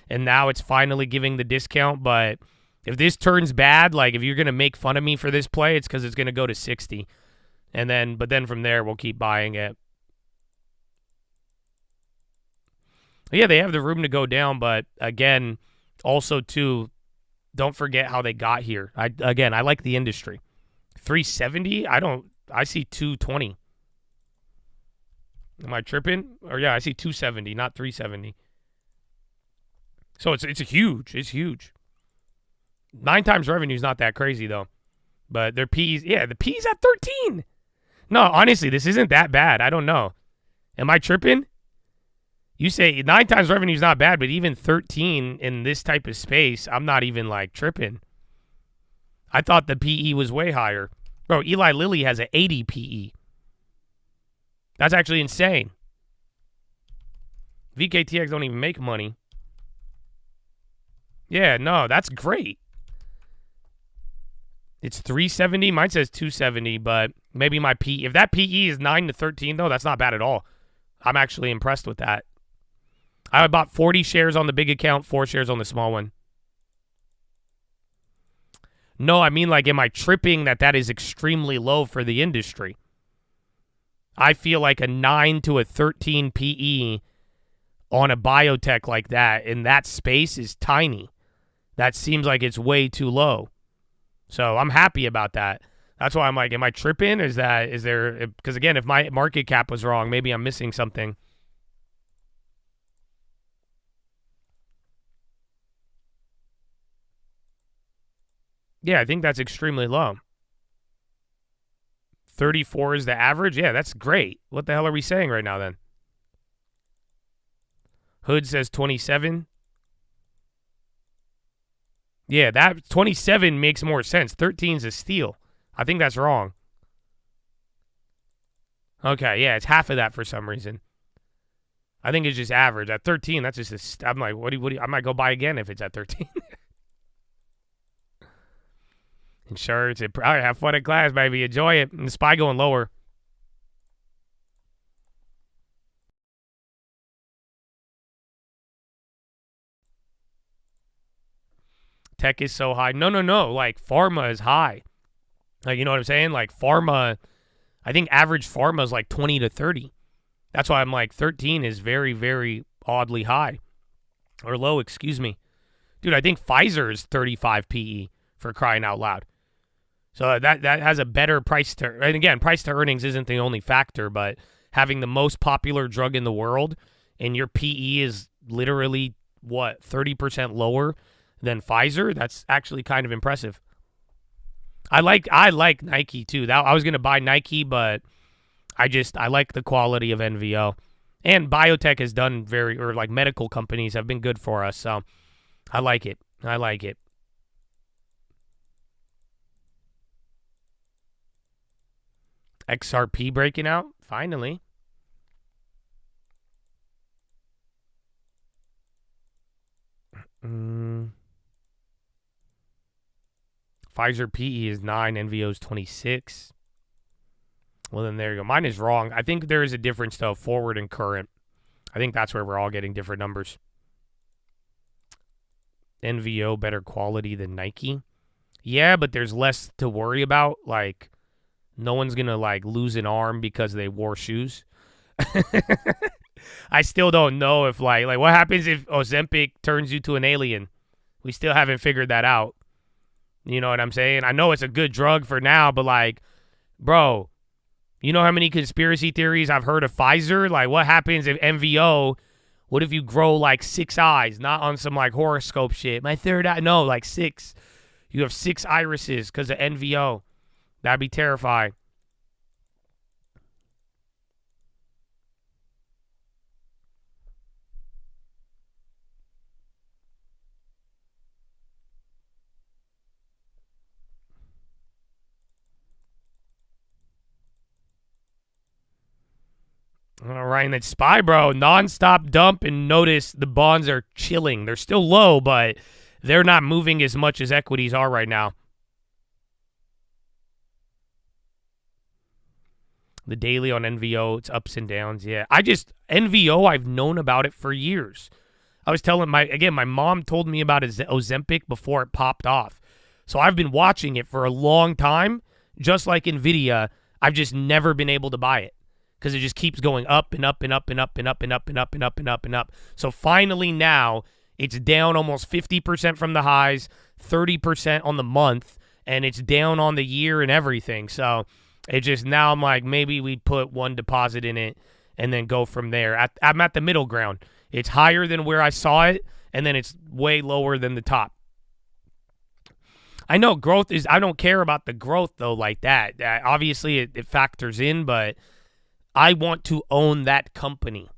and now it's finally giving the discount. But if this turns bad, like if you're going to make fun of me for this play, it's because it's going to go to 60. But then from there, we'll keep buying it. Yeah, they have the room to go down, but again, also too, don't forget how they got here. I like the industry. 370? I see 220. Am I tripping? Or yeah, I see 270, not 370. So it's huge. It's huge. 9 times revenue is not that crazy though. But their P's, the P's at 13. No, honestly, this isn't that bad. I don't know. Am I tripping? You say 9 times revenue is not bad, but even 13 in this type of space, I'm not even like tripping. I thought the PE was way higher. Bro, Eli Lilly has an 80 PE. That's actually insane. VKTX don't even make money. Yeah, no, that's great. It's 370. Mine says 270, but maybe my PE. If that PE is 9 to 13, though, that's not bad at all. I'm actually impressed with that. I bought 40 shares on the big account, 4 shares on the small one. No, I mean, like, am I tripping that is extremely low for the industry? I feel like a 9 to a 13 PE on a biotech like that in that space is tiny. That seems like it's way too low. So I'm happy about that. That's why I'm like, am I tripping? Is there, because again, if my market cap was wrong, maybe I'm missing something. Yeah, I think that's extremely low. 34 is the average? Yeah, that's great. What the hell are we saying right now then? Hood says 27. Yeah, that 27 makes more sense. 13 is a steal. I think that's wrong. Okay, yeah, it's half of that for some reason. I think it's just average. At 13, that's just I'm like, what do you, I might go buy again if it's at 13. Insurance. All right, have fun in class, baby. Enjoy it. And the SPY going lower. Tech is so high. No. Like, pharma is high. Like, you know what I'm saying? Like, pharma, I think average pharma is like 20 to 30. That's why I'm like, 13 is very, very oddly high. Or low, excuse me. Dude, I think Pfizer is 35 PE for crying out loud. So that has a better price to, and again, price to earnings isn't the only factor, but having the most popular drug in the world and your PE is literally, 30% lower than Pfizer, that's actually kind of impressive. I like Nike too. I was going to buy Nike, but I like the quality of NVO. And biotech has done medical companies have been good for us, so I like it. XRP breaking out, finally. Pfizer PE is 9, NVO is 26. Well, then there you go. Mine is wrong. I think there is a difference, though, forward and current. I think that's where we're all getting different numbers. NVO better quality than Nike. Yeah, but there's less to worry about. Like, no one's going to, lose an arm because they wore shoes. I still don't know if, what happens if Ozempic turns you to an alien? We still haven't figured that out. You know what I'm saying? I know it's a good drug for now, but, bro, you know how many conspiracy theories I've heard of Pfizer? What happens if NVO, what if you grow, 6 eyes? Not on some, horoscope shit. My third eye. No, 6. You have 6 irises because of NVO. That'd be terrifying. All right, and it's SPY, bro. Nonstop dump, and notice the bonds are chilling. They're still low, but they're not moving as much as equities are right now. The daily on NVO, it's ups and downs. Yeah, NVO, I've known about it for years. I was telling my mom told me about Ozempic before it popped off. So I've been watching it for a long time. Just like NVIDIA, I've just never been able to buy it because it just keeps going up and up and up and up and up and up and up and up and up and up. So finally now, it's down almost 50% from the highs, 30% on the month, and it's down on the year and everything. So it just, now I'm like, maybe we put one deposit in it and then go from there. I'm at the middle ground. It's higher than where I saw it, and then it's way lower than the top. I know growth is, I don't care about the growth, though, like that. Obviously, it factors in, but I want to own that company.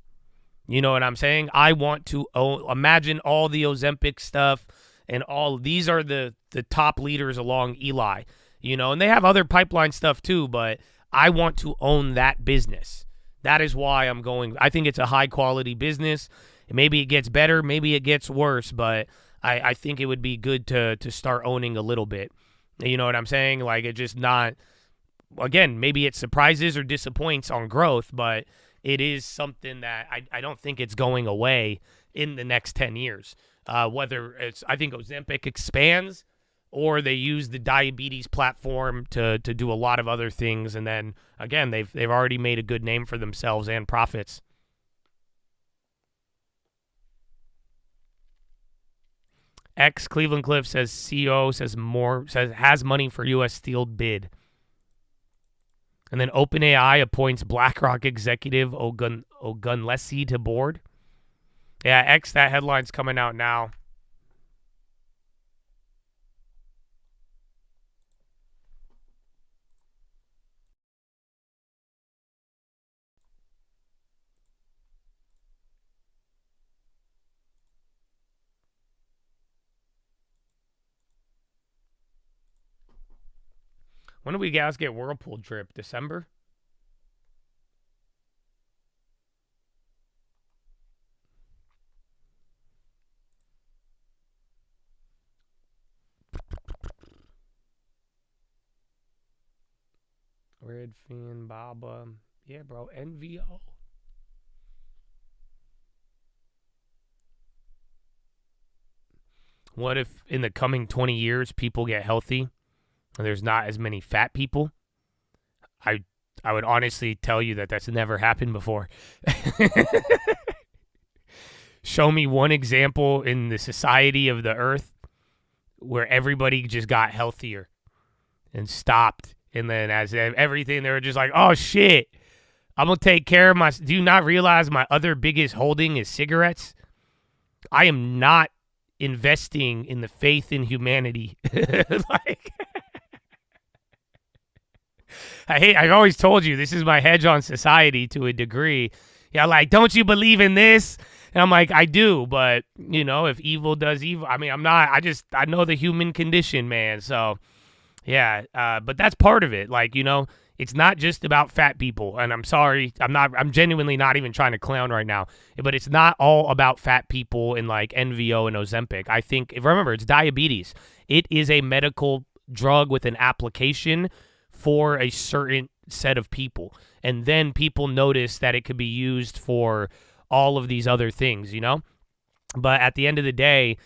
You know what I'm saying? I want to own, imagine all the Ozempic stuff and all, these are the top leaders along Eli, you know, and they have other pipeline stuff too, but I want to own that business. That is why I'm going. I think it's a high quality business. Maybe it gets better, maybe it gets worse, but I think it would be good to start owning a little bit. You know what I'm saying? Like, it just not, again, maybe it surprises or disappoints on growth, but it is something that I don't think it's going away in the next 10 years. Whether it's, I think Ozempic expands or they use the diabetes platform to do a lot of other things. And then, again, they've already made a good name for themselves and profits. X Cleveland Cliff says CEO says has money for U.S. Steel bid. And then OpenAI appoints BlackRock executive Ogunlesi to board. Yeah, X, that headline's coming out now. When do we guys get Whirlpool drip? December? Redfin, Baba. Yeah, bro. NVO. What if in the coming 20 years people get healthy and there's not as many fat people? I would honestly tell you that that's never happened before. Show me one example in the society of the earth where everybody just got healthier and stopped. And then as everything, they were just like, oh, shit, I'm going to take care of my... Do you not realize my other biggest holding is cigarettes? I am not investing in the faith in humanity. Like, I've always told you, this is my hedge on society to a degree. Yeah, like, don't you believe in this? And I'm like, I do, but, you know, if evil does evil, I mean, I know the human condition, man. So, yeah, but that's part of it. Like, you know, it's not just about fat people. And I'm sorry, I'm genuinely not even trying to clown right now, but it's not all about fat people and like NVO and Ozempic. I think, remember, it's diabetes. It is a medical drug with an application for a certain set of people. And then people notice that it could be used for all of these other things, you know? But at the end of the day,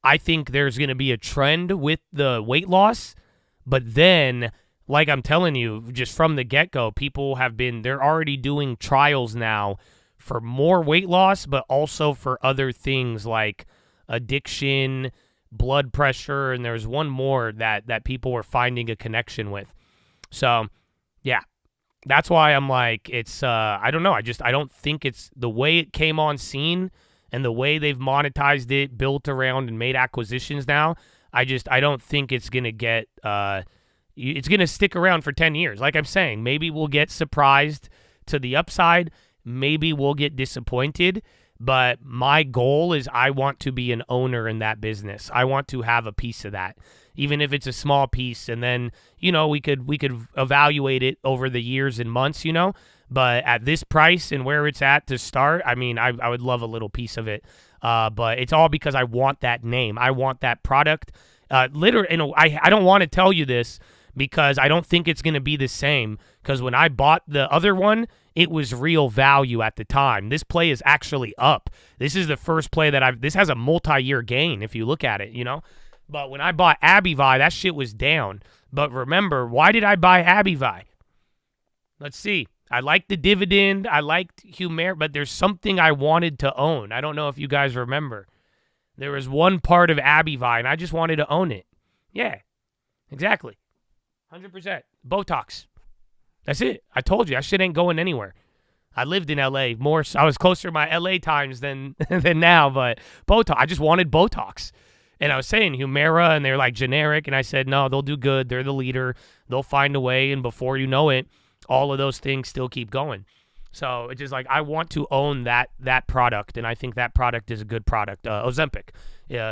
I think there's going to be a trend with the weight loss. But then, like I'm telling you, just from the get-go, they're already doing trials now for more weight loss, but also for other things like addiction, blood pressure, and there's one more that people were finding a connection with. So, yeah, that's why I'm like, it's, I don't know. I don't think it's the way it came on scene and the way they've monetized it, built around and made acquisitions now. I don't think it's going to get, it's going to stick around for 10 years. Like I'm saying, maybe we'll get surprised to the upside. Maybe we'll get disappointed. But my goal is I want to be an owner in that business. I want to have a piece of that, even if it's a small piece. And then, you know, we could evaluate it over the years and months, you know. But at this price and where it's at to start, I mean, I would love a little piece of it. But it's all because I want that name. I want that product. Literally, you know, I don't want to tell you this because I don't think it's going to be the same. Because when I bought the other one, it was real value at the time. This play is actually up. This is the first play this has a multi-year gain if you look at it, you know. But when I bought Abivai, that shit was down. But remember, why did I buy Abivai? Let's see. I liked the dividend. I liked Humira, but there's something I wanted to own. I don't know if you guys remember. There was one part of Abivai, and I just wanted to own it. Yeah, exactly. 100%. Botox. That's it. I told you, that shit ain't going anywhere. I lived in L.A. more. I was closer to my L.A. times than now, but Botox. I just wanted Botox. And I was saying Humira, and they're like generic, and I said, no, they'll do good. They're the leader. They'll find a way, and before you know it, all of those things still keep going. So it's just like I want to own that product, and I think that product is a good product. Ozempic.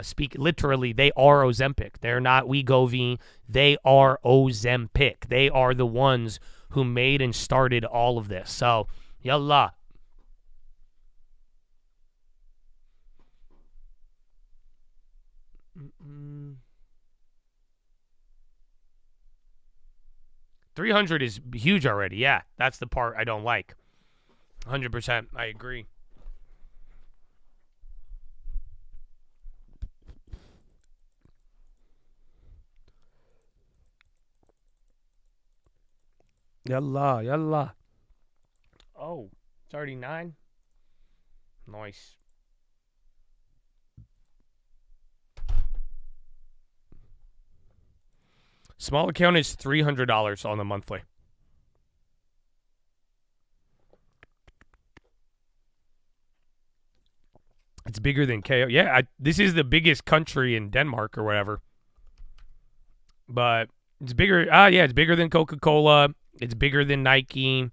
Speak literally, they are Ozempic. They're not Wegovy. They are Ozempic. They are the ones who made and started all of this. So, yallah. $300 is huge already. Yeah, that's the part I don't like. 100%. I agree. Yallah, yallah. Oh, it's already 9? Nice. Small account is $300 on the monthly. It's bigger than KO. Yeah, this is the biggest country in Denmark or whatever. But it's bigger. Yeah, it's bigger than Coca-Cola. It's bigger than Nike.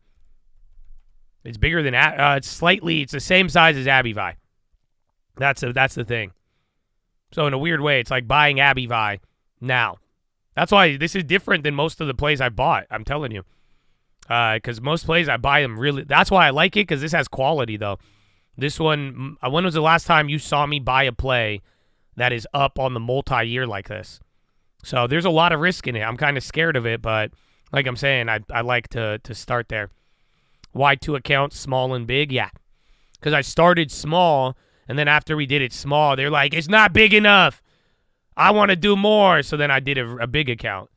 It's bigger than it's the same size as Abivai. That's the thing. So in a weird way, it's like buying Abivai now. That's why this is different than most of the plays I bought. I'm telling you, because most plays I buy them really. That's why I like it, because this has quality though. This one, when was the last time you saw me buy a play that is up on the multi-year like this? So there's a lot of risk in it. I'm kind of scared of it, but like I'm saying, I like to start there. Why 2 accounts, small and big? Yeah, because I started small, and then after we did it small, they're like, it's not big enough. I want to do more. So then I did a big account.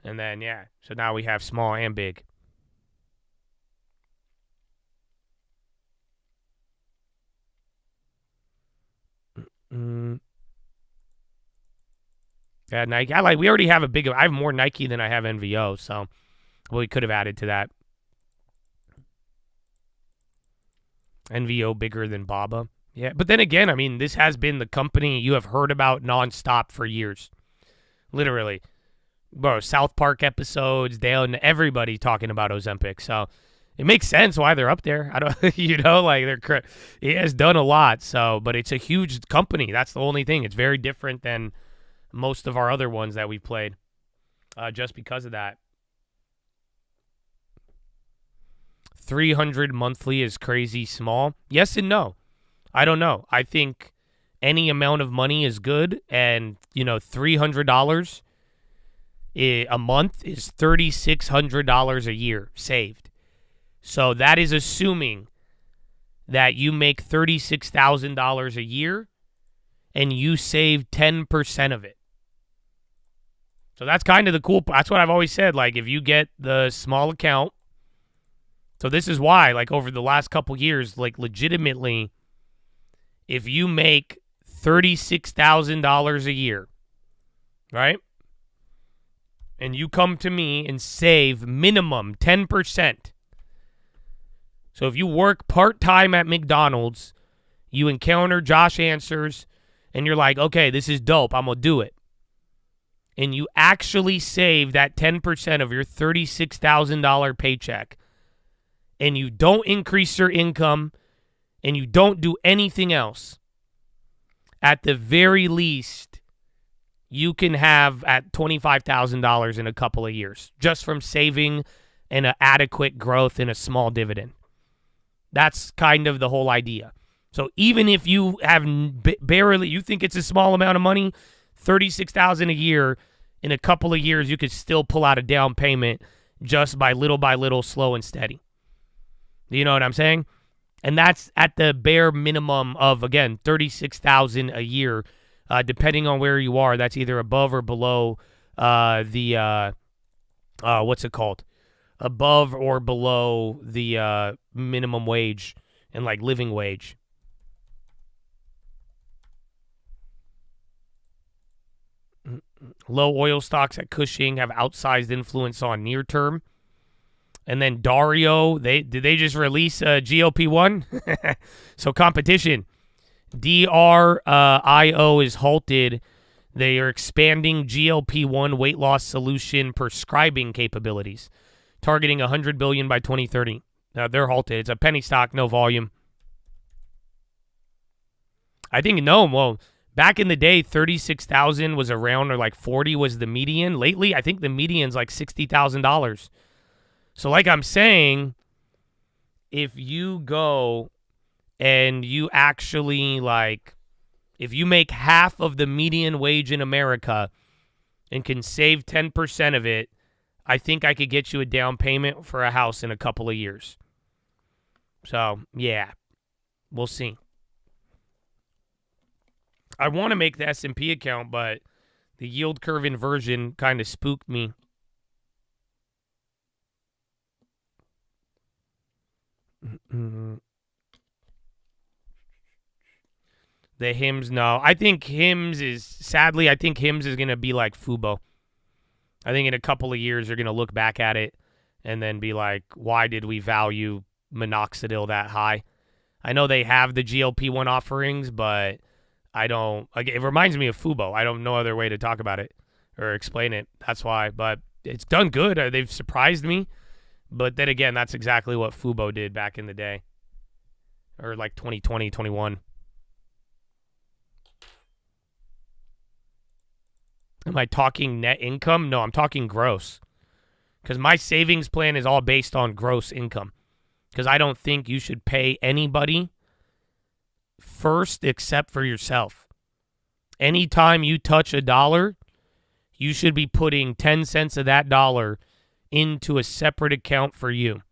And then, yeah. So now we have small and big. Yeah, Nike. We already have I have more Nike than I have NVO. So we could have added to that. NVO bigger than Baba. Yeah, but then again, I mean, this has been the company you have heard about nonstop for years. Literally. Bro, South Park episodes, everybody talking about Ozempic. So it makes sense why they're up there. I don't, it has done a lot. So, but it's a huge company. That's the only thing. It's very different than most of our other ones that we've played, just because of that. 300 monthly is crazy small. Yes and no. I don't know. I think any amount of money is good, and $300 a month is $3,600 a year saved. So that is assuming that you make $36,000 a year and you save 10% of it. So that's kind of the cool. That's what I've always said. Like, if you get the small account, so this is why, like, over the last couple years, like, legitimately, if you make $36,000 a year, right? And you come to me and save minimum 10%. So if you work part-time at McDonald's, you encounter Josh Answers, and you're like, okay, this is dope, I'm going to do it. And you actually save that 10% of your $36,000 paycheck, and you don't increase your income, and you don't do anything else, at the very least, you can have at $25,000 in a couple of years just from saving and an adequate growth in a small dividend. That's kind of the whole idea. So even if you have barely, you think it's a small amount of money, $36,000 a year, in a couple of years, you could still pull out a down payment just by little, slow and steady. You know what I'm saying? And that's at the bare minimum of, again, $36,000 a year. Depending on where you are, that's either above or below what's it called? Above or below the minimum wage and like living wage. Low oil stocks at Cushing have outsized influence on near term. And then Dario, did they just release GLP-1? So competition. DRIO is halted. They are expanding GLP-1 weight loss solution prescribing capabilities, targeting $100 billion by 2030. They're halted. It's a penny stock, no volume. I think back in the day, 36,000 was around, or like 40 was the median. Lately, I think the median's like $60,000. So like I'm saying, if you go and you actually, like, if you make half of the median wage in America and can save 10% of it, I think I could get you a down payment for a house in a couple of years. So, yeah, we'll see. I want to make the S&P account, but the yield curve inversion kind of spooked me. The Hims, no. I think Hims is going to be like Fubo. I think in a couple of years, you're going to look back at it and then be like, why did we value minoxidil that high? I know they have the GLP-1 offerings, but I don't, like, it reminds me of Fubo. I don't know other way to talk about it or explain it. That's why, but it's done good. They've surprised me. But then again, that's exactly what Fubo did back in the day, or like 2020, 21. Am I talking net income? No, I'm talking gross. Because my savings plan is all based on gross income. Because I don't think you should pay anybody first except for yourself. Anytime you touch a dollar, you should be putting 10 cents of that dollar into a separate account for you.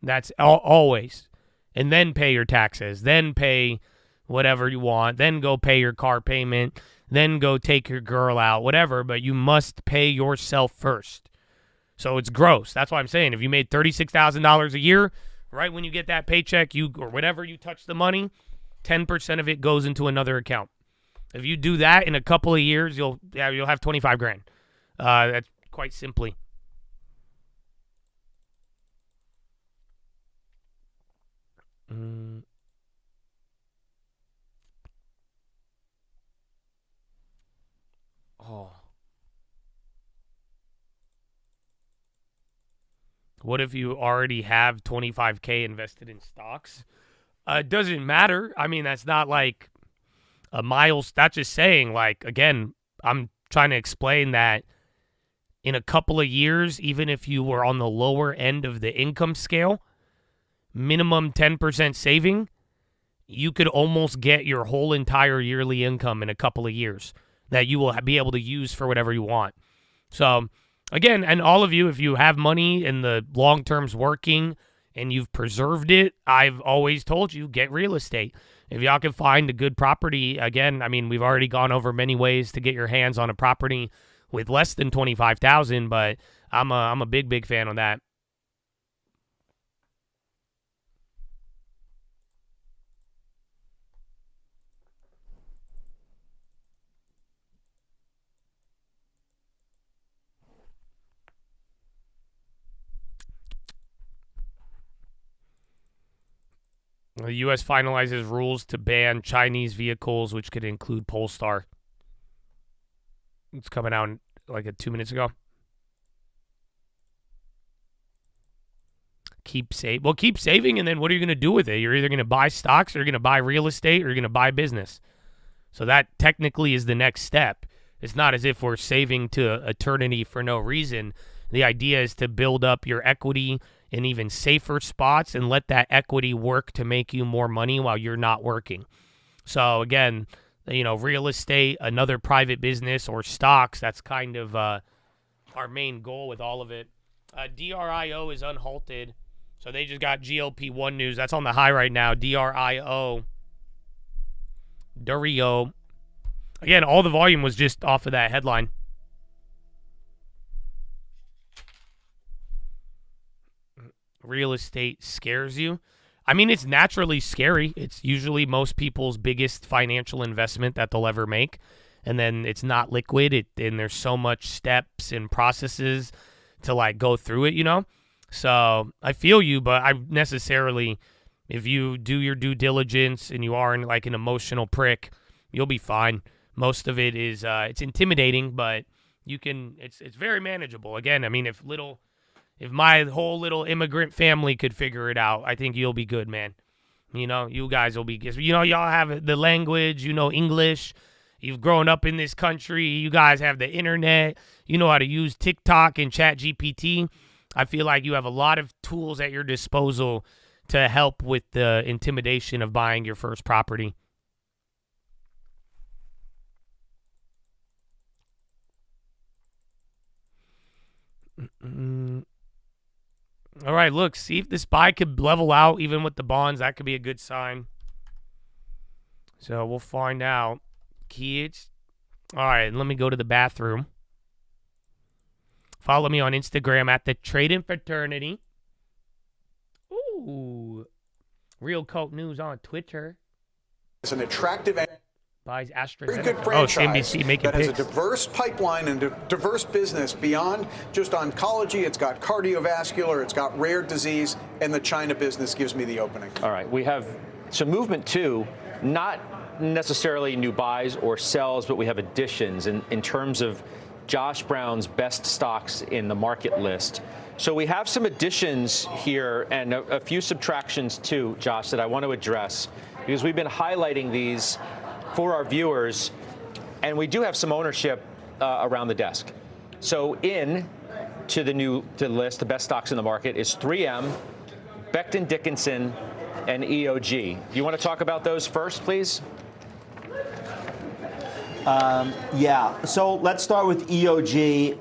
That's always. And then pay your taxes. Then pay whatever you want. Then go pay your car payment. Then go take your girl out, whatever. But you must pay yourself first. So it's gross. That's why I'm saying if you made $36,000 a year, right when you get that paycheck, or whatever you touch the money, 10% of it goes into another account. If you do that in a couple of years, you'll have 25 grand. That's quite simply. What if you already have $25K invested in stocks? It doesn't matter. I mean, that's not like a milestone. That's just saying, like, again, I'm trying to explain that in a couple of years, even if you were on the lower end of the income scale, minimum 10% saving, you could almost get your whole entire yearly income in a couple of years that you will be able to use for whatever you want. So, again, and all of you, if you have money and the long term's working and you've preserved it, I've always told you, get real estate. If y'all can find a good property, again, I mean, we've already gone over many ways to get your hands on a property with less than $25,000, but I'm a big fan on that. The U.S. finalizes rules to ban Chinese vehicles, which could include Polestar. It's coming out like 2 minutes ago. Keep saving, and then what are you going to do with it? You're either going to buy stocks, or you're going to buy real estate, or you're going to buy business. So that technically is the next step. It's not as if we're saving to eternity for no reason. The idea is to build up your equity in even safer spots and let that equity work to make you more money while you're not working. So again, real estate, another private business, or stocks, that's kind of our main goal with all of it. DRIO is unhalted. So they just got GLP-1 news. That's on the high right now. DRIO. Again, all the volume was just off of that headline. Real estate scares you. I mean, it's naturally scary. It's usually most people's biggest financial investment that they'll ever make. And then it's not liquid. And there's so much steps and processes to like go through it, So I feel you, but I necessarily, if you do your due diligence and you aren't like an emotional prick, you'll be fine. Most of it is, it's intimidating, but it's very manageable. Again, I mean, if my whole little immigrant family could figure it out, I think you'll be good, man. You guys will be, y'all have the language, English. You've grown up in this country. You guys have the internet. You know how to use TikTok and ChatGPT. I feel like you have a lot of tools at your disposal to help with the intimidation of buying your first property. All right, look, see if this buy could level out even with the bonds. That could be a good sign. So we'll find out. Kids. All right, let me go to the bathroom. Follow me on Instagram at the Trading Fraternity. Ooh. Real Coke News on Twitter. It's an attractive and buys AstraZeneca. very good franchise CNBC making that has picks. a diverse pipeline and a diverse business beyond just oncology. It's got cardiovascular, it's got rare disease, and the China business gives me the opening. All right, we have some movement too, not necessarily new buys or sells, but we have additions in terms of Josh Brown's best stocks in the market list. So we have some additions here and a few subtractions too, Josh, that I want to address because we've been highlighting these for our viewers, and we do have some ownership around the desk. So in to the list, the best stocks in the market is 3M, Becton Dickinson, and EOG. You want to talk about those first, please? Yeah, so let's start with EOG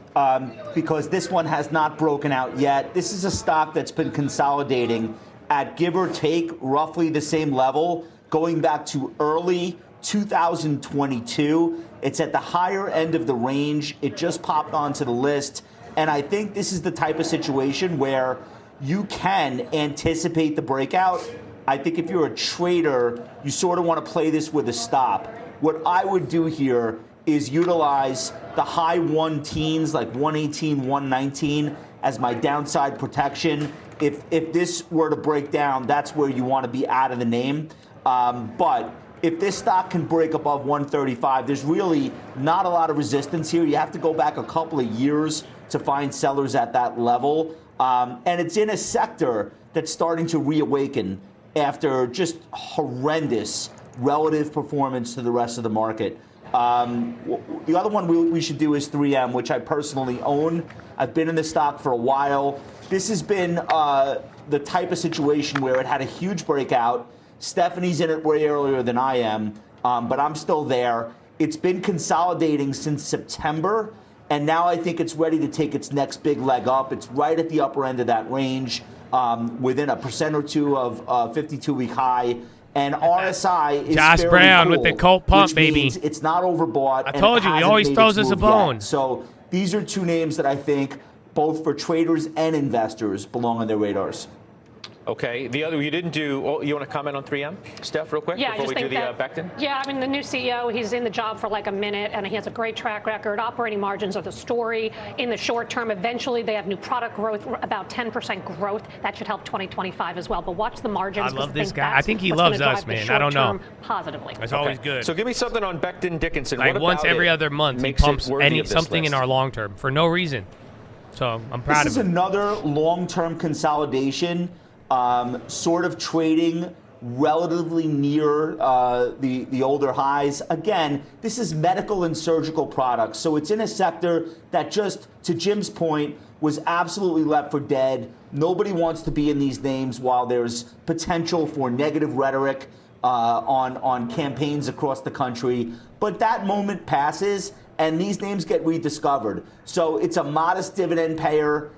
because this one has not broken out yet. This is a stock that's been consolidating at give or take roughly the same level going back to early 2022. It's at the higher end of the range. It just popped onto the list. And I think this is the type of situation where you can anticipate the breakout. I think if you're a trader, you sort of want to play this with a stop. What I would do here is utilize the high 1-teens, like 118, 119, as my downside protection. If this were to break down, that's where you want to be out of the name. But if this stock can break above 135, there's really not a lot of resistance here. You have to go back a couple of years to find sellers at that level. And it's in a sector that's starting to reawaken after just horrendous relative performance to the rest of the market. The other one we should do is 3M, which I personally own. I've been in the stock for a while. This has been the type of situation where it had a huge breakout. Stephanie's in it way earlier than I am, but I'm still there. It's been consolidating since September, and now I think it's ready to take its next big leg up. It's right at the upper end of that range, within 1% or 2% of 52-week high. And RSI is Josh fairly Brown cool, with the Colt pump, which baby. means it's not overbought. I told you, he always throws us a bone. Yet. So these are two names that I think, both for traders and investors, belong on their radars. Okay. The other you didn't do. Oh, you want to comment on 3M, Steph, real quick, Yeah, before we do the Becton? Yeah, I mean, the new CEO, he's in the job for like a minute, and he has a great track record. Operating margins are the story in the short term. Eventually, they have new product growth, about 10% growth. That should help 2025 as well. But watch the margins. I love this guy. I think he loves us, man. I don't know. Positively. That's always good. So give me something on Becton Dickinson. Like what once about every it other month, he makes pumps it worthy of this something list? in our long term for no reason. So I'm proud This of is him. another long-term consolidation, sort of trading relatively near the older highs. Again, this is medical and surgical products, so it's in a sector that, just to Jim's point, was absolutely left for dead. Nobody wants to be in these names while there's potential for negative rhetoric on campaigns across the country. But that moment passes, and these names get rediscovered. So it's a modest dividend payer.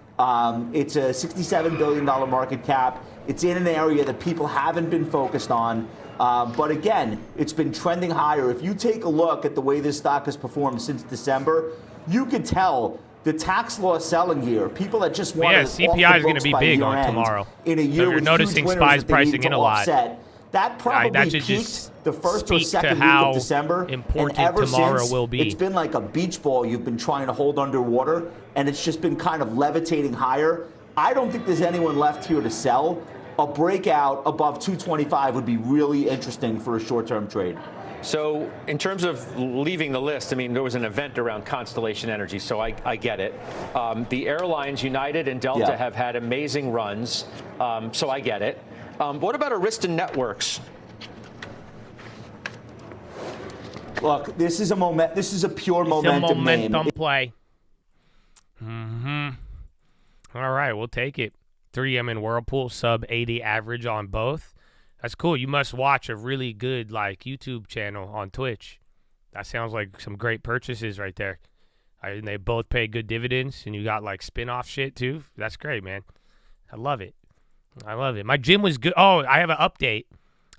It's a $67 billion market cap. It's in an area that people haven't been focused on. But again, it's been trending higher. If you take a look at the way this stock has performed since December, you could tell the tax law selling here. People that just want CPI is going to be big on tomorrow. In a year so if you're with noticing huge SPY's winners that they pricing need in to a lot. offset, that probably should peaked the first or speak second to week how of December. important And ever tomorrow since, will be. it's been like a beach ball you've been trying to hold underwater, and it's just been kind of levitating higher. I don't think there's anyone left here to sell. A breakout above 225 would be really interesting for a short-term trade. So in terms of leaving the list, I mean, there was an event around Constellation Energy, so I get it. The airlines, United and Delta, have had amazing runs, so I get it. What about Arista Networks? Look, this is a pure momentum play. All right, we'll take it. 3M and Whirlpool, sub 80 average on both. That's cool. You must watch a really good YouTube channel on Twitch. That sounds like some great purchases right there. And they both pay good dividends, and you got spin-off shit too. That's great, man. I love it. My gym was good. Oh, I have an update.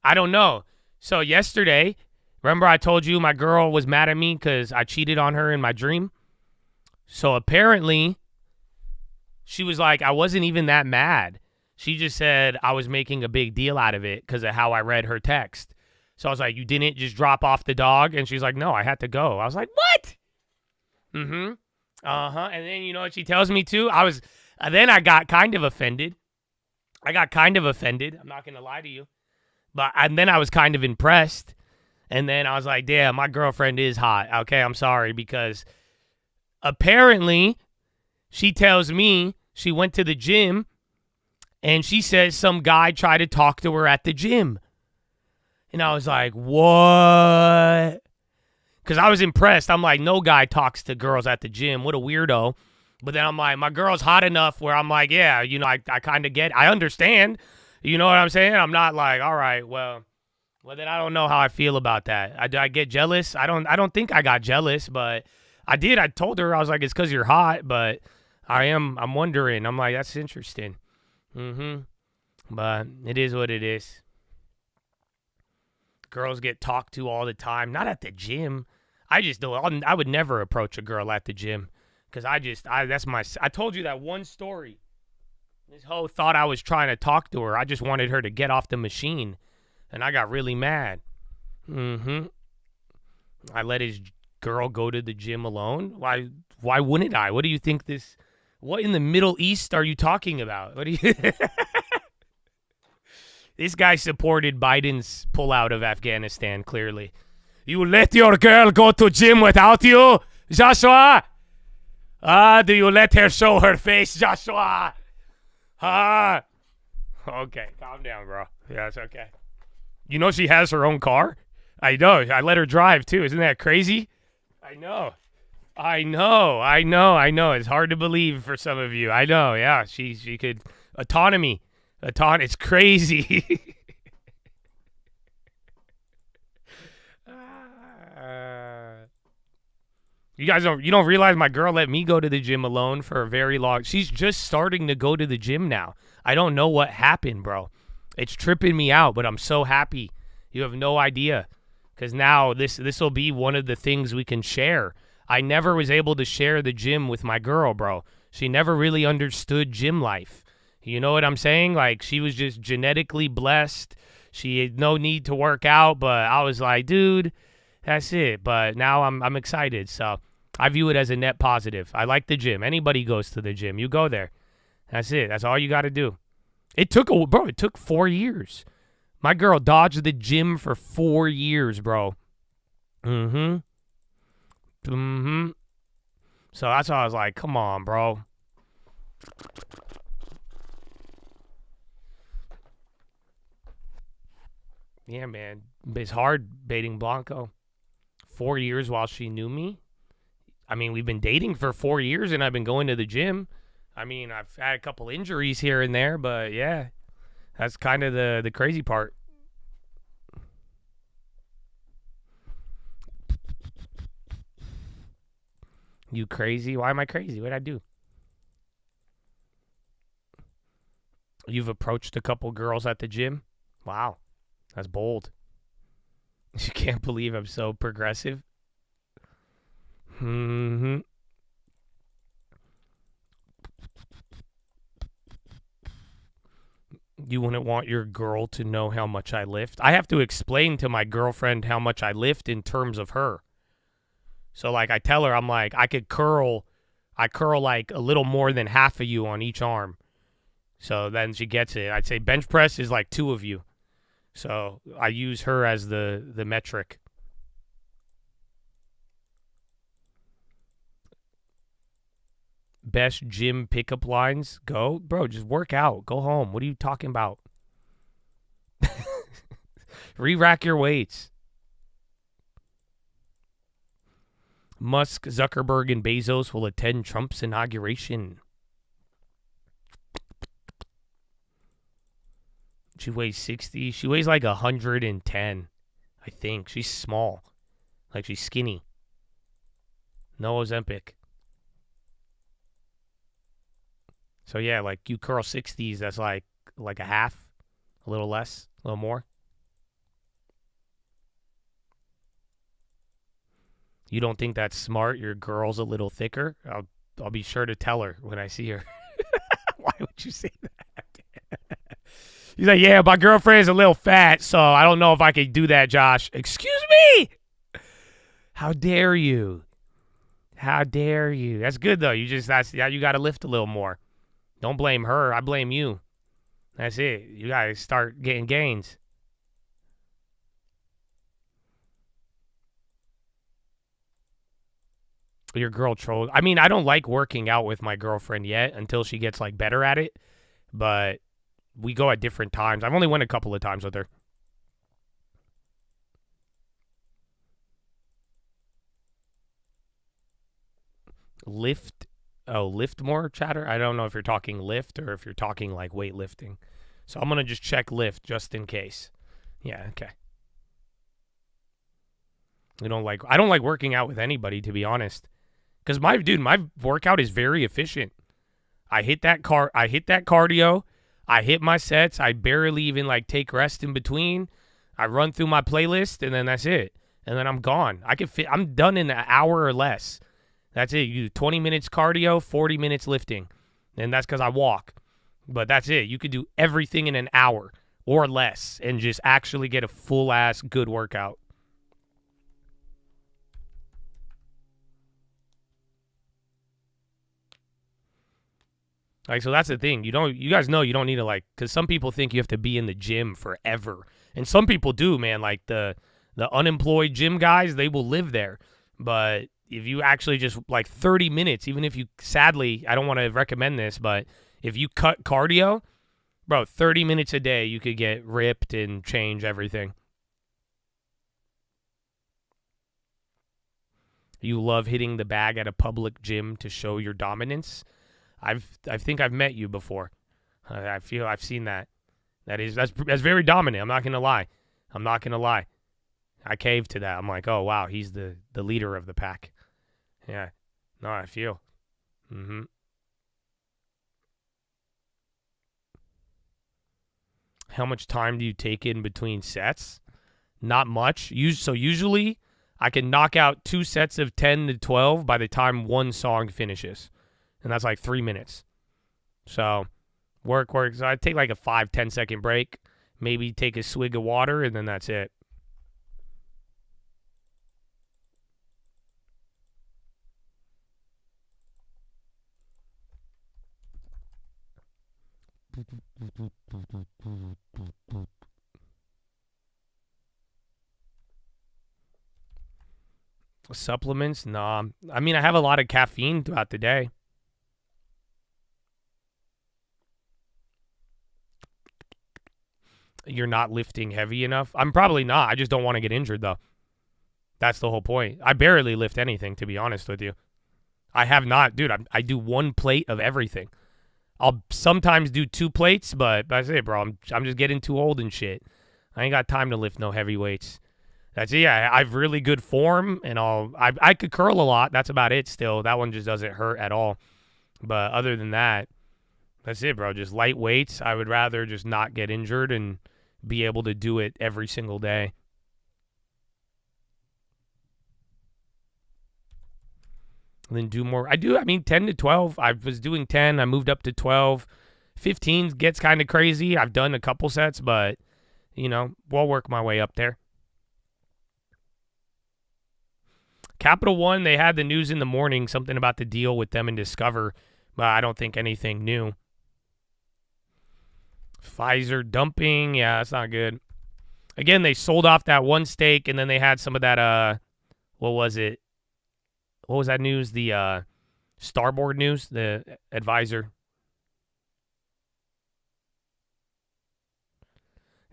I don't know. So yesterday, remember I told you my girl was mad at me because I cheated on her in my dream? So apparently, she was like, I wasn't even that mad. She just said I was making a big deal out of it because of how I read her text. So I was like, you didn't just drop off the dog? And she's like, no, I had to go. I was like, what? And then you know what she tells me too? Then I got kind of offended. I'm not going to lie to you. And then I was kind of impressed. And then I was like, damn, my girlfriend is hot. Okay, I'm sorry, because apparently she tells me she went to the gym and she says some guy tried to talk to her at the gym. And I was like, what? Because I was impressed. I'm like, no guy talks to girls at the gym. What a weirdo. But then I'm like, my girl's hot enough where I'm like, yeah, I kind of I understand. You know what I'm saying? I'm not like, all right, well, then I don't know how I feel about that. Did I get jealous? I don't think I got jealous, but I did. I told her, I was like, it's because you're hot, but I'm wondering. I'm like, that's interesting. But it is what it is. Girls get talked to all the time. Not at the gym. I just don't. I would never approach a girl at the gym because I told you that one story. This hoe thought I was trying to talk to her. I just wanted her to get off the machine, and I got really mad. I let his girl go to the gym alone. Why wouldn't I? What do you think this? What in the Middle East are you talking about? What do you? This guy supported Biden's pullout of Afghanistan, clearly. You let your girl go to gym without you, Joshua? Do you let her show her face, Joshua? Ah. Okay, calm down, bro. Yeah, it's okay. You know she has her own car? I know. I let her drive, too. Isn't that crazy? I know. It's hard to believe for some of you. I know, yeah. She could. Autonomy. It's crazy. You don't realize my girl let me go to the gym alone for a very long. She's just starting to go to the gym now. I don't know what happened, bro. It's tripping me out, but I'm so happy. You have no idea. Because now this will be one of the things we can share. I never was able to share the gym with my girl, bro. She never really understood gym life. You know what I'm saying? Like, she was just genetically blessed. She had no need to work out, but I was like, dude, that's it. But now I'm excited, so I view it as a net positive. I like the gym. Anybody goes to the gym, you go there. That's it. That's all you got to do. It took 4 years. My girl dodged the gym for 4 years, bro. So that's why I was like, come on, bro. Yeah, man. It's hard baiting Blanco. 4 years while she knew me. I mean, we've been dating for 4 years, and I've been going to the gym. I mean, I've had a couple injuries here and there, but yeah, that's kind of the crazy part. You crazy? Why am I crazy? What'd I do? You've approached a couple girls at the gym? Wow, that's bold. You can't believe I'm so progressive. You wouldn't want your girl to know how much I lift? I have to explain to my girlfriend how much I lift in terms of her. So, like, I tell her, I'm like, I curl like a little more than half of you on each arm. So then she gets it. I'd say bench press is like 2 of you. So I use her as the metric. Best gym pickup lines? Go. Bro, just work out. Go home. What are you talking about? Re-rack your weights. Musk, Zuckerberg, and Bezos will attend Trump's inauguration. She weighs 60. She weighs like 110, I think. She's small. Like, she's skinny. No Ozempic. So, yeah, like, you curl 60s, that's like a half, a little less, a little more. You don't think that's smart? Your girl's a little thicker? I'll be sure to tell her when I see her. Why would you say that? He's like, yeah, my girlfriend's a little fat, so I don't know if I could do that, Josh. Excuse me? How dare you? How dare you? That's good, though. You got to lift a little more. Don't blame her. I blame you. That's it. You got to start getting gains. Your girl trolled. I mean, I don't like working out with my girlfriend yet until she gets, like, better at it. But we go at different times. I've only went a couple of times with her. Lift more, chatter? I don't know if you're talking lift or if you're talking, like, weightlifting. So I'm going to just check lift just in case. Yeah, okay. I don't like working out with anybody, to be honest. Because my workout is very efficient. I hit that cardio. I hit my sets. I barely even like take rest in between. I run through my playlist and then that's it. And then I'm gone. I'm done in an hour or less. That's it. You do 20 minutes cardio, 40 minutes lifting. And that's because I walk. But that's it. You could do everything in an hour or less and just actually get a full ass good workout. Like, so that's the thing. You guys know you don't need to, like, because some people think you have to be in the gym forever. And some people do, man. Like, the unemployed gym guys, they will live there. But if you actually just, like, 30 minutes, even if you, sadly, I don't want to recommend this, but If you cut cardio, bro, 30 minutes a day, you could get ripped and change everything. You love hitting the bag at a public gym to show your dominance. I think I've met you before. I feel I've seen that. That's very dominant. I'm not gonna lie. I caved to that. I'm like, oh wow, he's the leader of the pack. Yeah. No, I feel. How much time do you take in between sets? Not much. So usually I can knock out 2 sets of 10 to 12 by the time one song finishes. And that's like 3 minutes. So work. So I take like a 5-10 second break, maybe take a swig of water, and then that's it. Supplements? Nah. I mean, I have a lot of caffeine throughout the day. You're not lifting heavy enough? I'm probably not. I just don't want to get injured, though. That's the whole point. I barely lift anything, to be honest with you. I have not. Dude, I do 1 plate of everything. I'll sometimes do 2 plates, but that's it, bro. I'm just getting too old and shit. I ain't got time to lift no heavy weights. That's it. Yeah, I have really good form, and I could curl a lot. That's about it still. That one just doesn't hurt at all. But other than that, that's it, bro. Just light weights. I would rather just not get injured and be able to do it every single day. And then do more. I mean, 10 to 12. I was doing 10. I moved up to 12. 15 gets kind of crazy. I've done a couple sets, but, we'll work my way up there. Capital One, they had the news in the morning, something about the deal with them and Discover, but I don't think anything new. Pfizer dumping, yeah, that's not good. Again, they sold off that one stake, and then they had some of that, what was it? What was that news? The Starboard news, the advisor.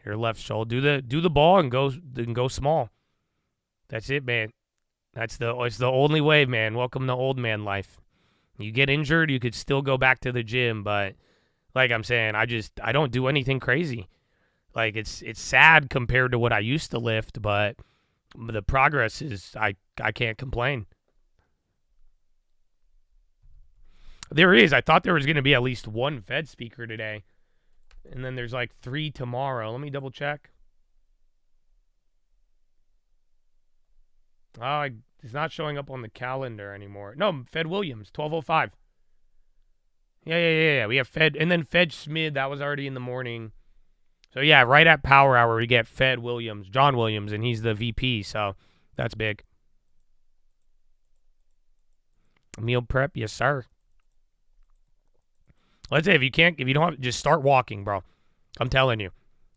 Your left shoulder. Do the ball and go small. That's it, man. It's the only way, man. Welcome to old man life. You get injured, you could still go back to the gym, but like I'm saying, I don't do anything crazy. Like it's sad compared to what I used to lift, but the progress is I can't complain. There is. I thought there was going to be at least 1 Fed speaker today, and then there's like 3 tomorrow. Let me double check. Oh, it's not showing up on the calendar anymore. No, Fed Williams, 12:05. Yeah. We have Fed, and then Fed Schmid, that was already in the morning. So, yeah, right at Power Hour, we get Fed Williams, John Williams, and he's the VP, so that's big. Meal prep, yes, sir. Let's say if you don't have, just start walking, bro. I'm telling you.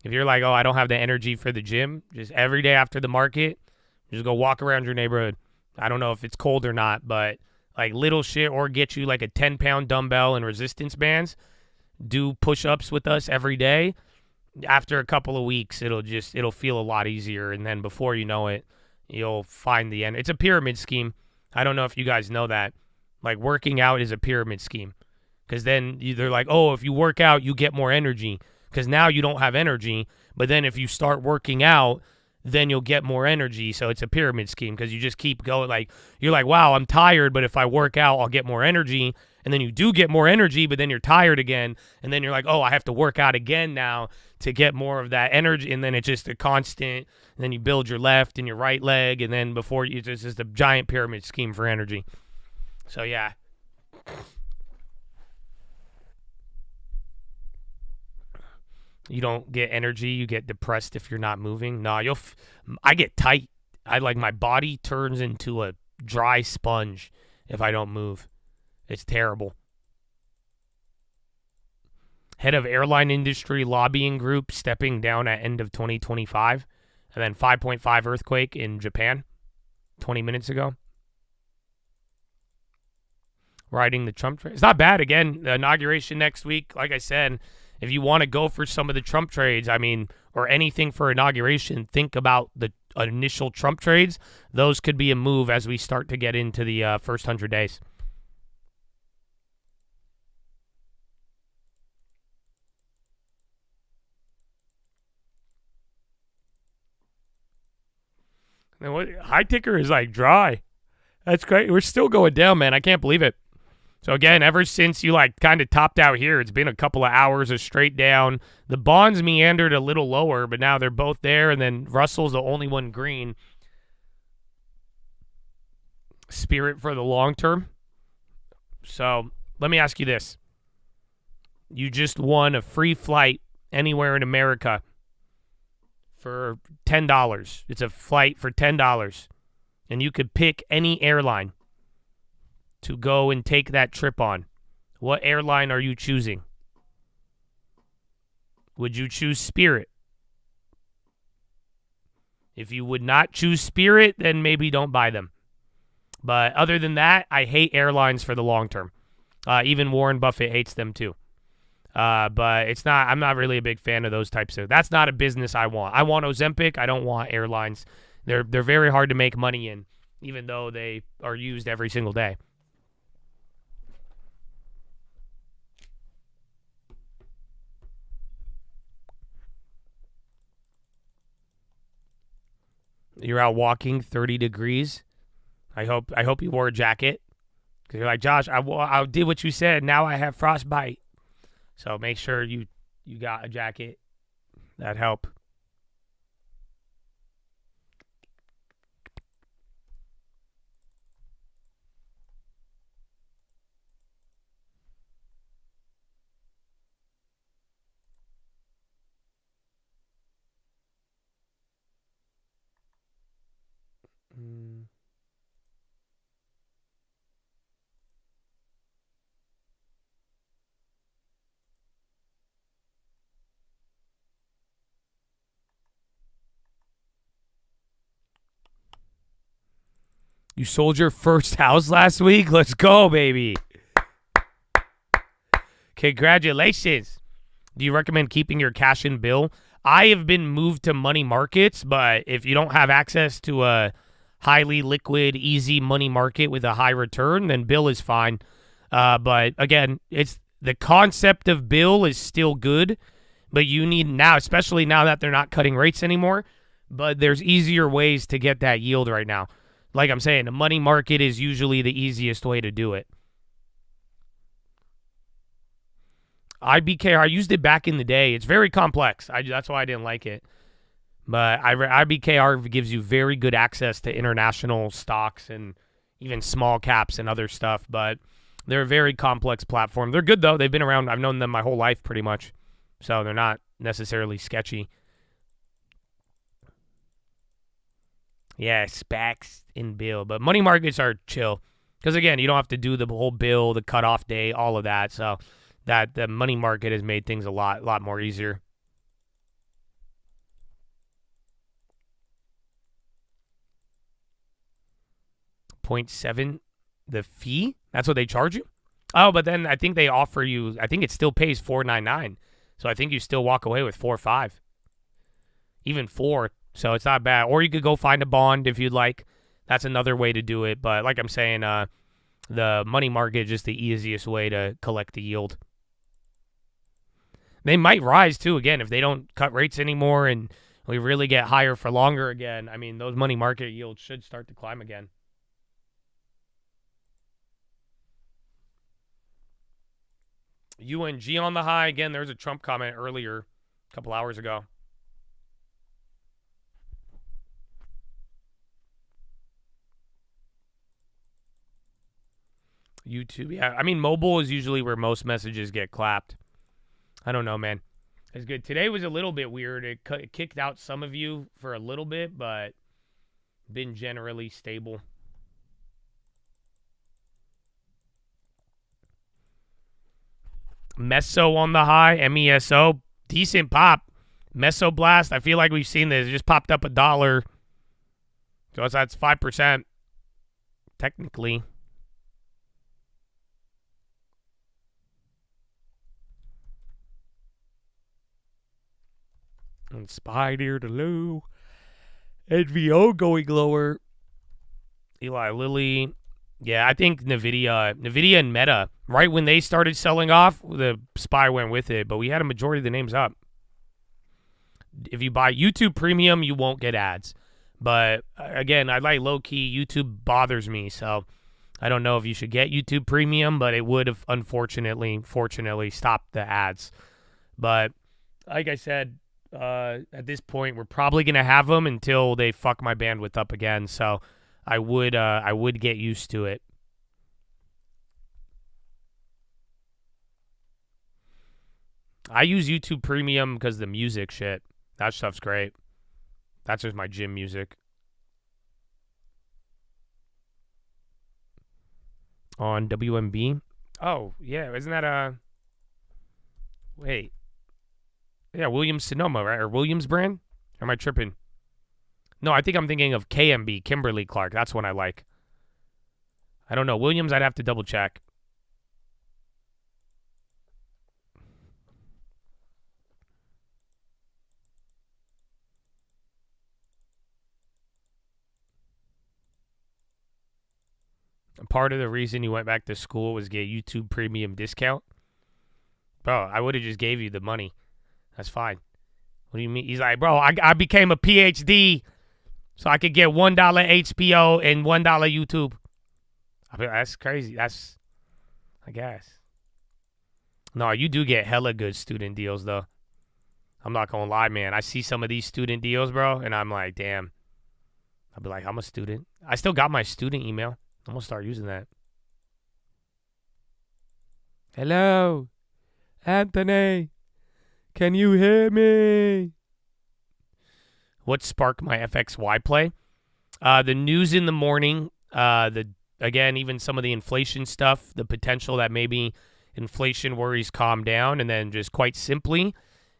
If you're like, oh, I don't have the energy for the gym, just every day after the market, just go walk around your neighborhood. I don't know if it's cold or not, but like little shit, or get you like a 10-pound dumbbell and resistance bands. Do push-ups with us every day. After a couple of weeks, it'll feel a lot easier, and then before you know it, you'll find the end. It's a pyramid scheme. I don't know if you guys know that. Like working out is a pyramid scheme, because then they're like, oh, if you work out, you get more energy, because now you don't have energy. But then if you start working out, then you'll get more energy. So it's a pyramid scheme, because you just keep going. Like you're like, wow, I'm tired, but if I work out, I'll get more energy. And then you do get more energy, but then you're tired again. And then you're like, oh, I have to work out again now to get more of that energy. And then it's just a constant. And then you build your left and your right leg. And then before you, it's just a giant pyramid scheme for energy. So, yeah. You don't get energy. You get depressed if you're not moving. No, I get tight. My body turns into a dry sponge if I don't move. It's terrible. Head of airline industry lobbying group stepping down at end of 2025. And then 5.5 earthquake in Japan 20 minutes ago. riding the Trump trade. It's not bad. Again, the inauguration next week, like I said, if you want to go for some of the Trump trades, I mean, or anything for inauguration, think about the initial Trump trades. Those could be a move as we start to get into the first 100 days. And what high ticker is like dry. That's great. We're still going down, man. I can't believe it. So again, ever since you like kind of topped out here, it's been a couple of hours of straight down. The bonds meandered a little lower, but now they're both there, and then Russell's the only one green. Spirit for the long term. So let me ask you this. You just won a free flight anywhere in America for $10. It's a flight for $10. And you could pick any airline to go and take that trip on. What airline are you choosing? Would you choose Spirit? If you would not choose Spirit, then maybe don't buy them. But other than that, I hate airlines for the long term. Even Warren Buffett hates them too. But it's not. I'm not really a big fan of those types of. That's not a business I want. I want Ozempic. I don't want airlines. They're very hard to make money in, even though they are used every single day. You're out walking 30 degrees. I hope you wore a jacket. Because you're like, Josh, I did what you said. Now I have frostbite. So make sure you got a jacket. That'd help. You sold your first house last week? Let's go, baby. Congratulations. Do you recommend keeping your cash in bill? I have been moved to money markets, but if you don't have access to a highly liquid, easy money market with a high return, then bill is fine. But again, it's the concept of bill is still good, but you need now, especially now that they're not cutting rates anymore, but there's easier ways to get that yield right now. Like I'm saying, the money market is usually the easiest way to do it. IBKR, I used it back in the day. It's very complex. That's why I didn't like it. But IBKR gives you very good access to international stocks and even small caps and other stuff. But they're a very complex platform. They're good, though. They've been around. I've known them my whole life pretty much. So they're not necessarily sketchy. Yeah, SPACs and bill. But money markets are chill. Because, again, you don't have to do the whole bill, the cutoff date, all of that. So that the money market has made things a lot more easier. 0.7, the fee? That's what they charge you? Oh, but then I think they offer you, I think it still pays $4.99. So I think you still walk away with $4.5. Even $4. So it's not bad. Or you could go find a bond if you'd like. That's another way to do it. But like I'm saying, the money market is just the easiest way to collect the yield. They might rise too, again, if they don't cut rates anymore and we really get higher for longer again. I mean, those money market yields should start to climb again. UNG on the high. Again, there's a Trump comment earlier, a couple hours ago. YouTube, yeah. I mean, mobile is usually where most messages get clapped. I don't know, man. It's good. Today was a little bit weird. It kicked out some of you for a little bit, but been generally stable. Meso on the high, MESO. Decent pop. Mesoblast, I feel like we've seen this. It just popped up $1. So that's 5%. Technically. Spy near the low. NVO going lower. Eli Lilly. Yeah, I think NVIDIA and Meta, right when they started selling off, the SPY went with it, but we had a majority of the names up. If you buy YouTube Premium, you won't get ads. But, again, I like low-key. YouTube bothers me, so I don't know if you should get YouTube Premium, but it would have, fortunately, stopped the ads. But, like I said, at this point, we're probably going to have them until they fuck my bandwidth up again, so I would get used to it. I use YouTube Premium because the music shit. That stuff's great. That's just my gym music. On WMB. Oh, yeah. Isn't that wait. Yeah, Williams-Sonoma, right? Or Williams brand? Or am I tripping? No, I think I'm thinking of KMB, Kimberly-Clark. That's one I like. I don't know. Williams, I'd have to double check. Part of the reason you went back to school was get YouTube Premium discount. Bro, I would have just gave you the money. That's fine. What do you mean? He's like, bro, I became a PhD so I could get $1 HBO and $1 YouTube. I mean, that's crazy. That's, I guess. No, you do get hella good student deals, though. I'm not going to lie, man. I see some of these student deals, bro, and I'm like, damn. I'll be like, I'm a student. I still got my student email. I'm going to start using that. Hello, Anthony. Can you hear me? What sparked my FXY play? The news in the morning. Again, even some of the inflation stuff. The potential that maybe inflation worries calm down. And then just quite simply,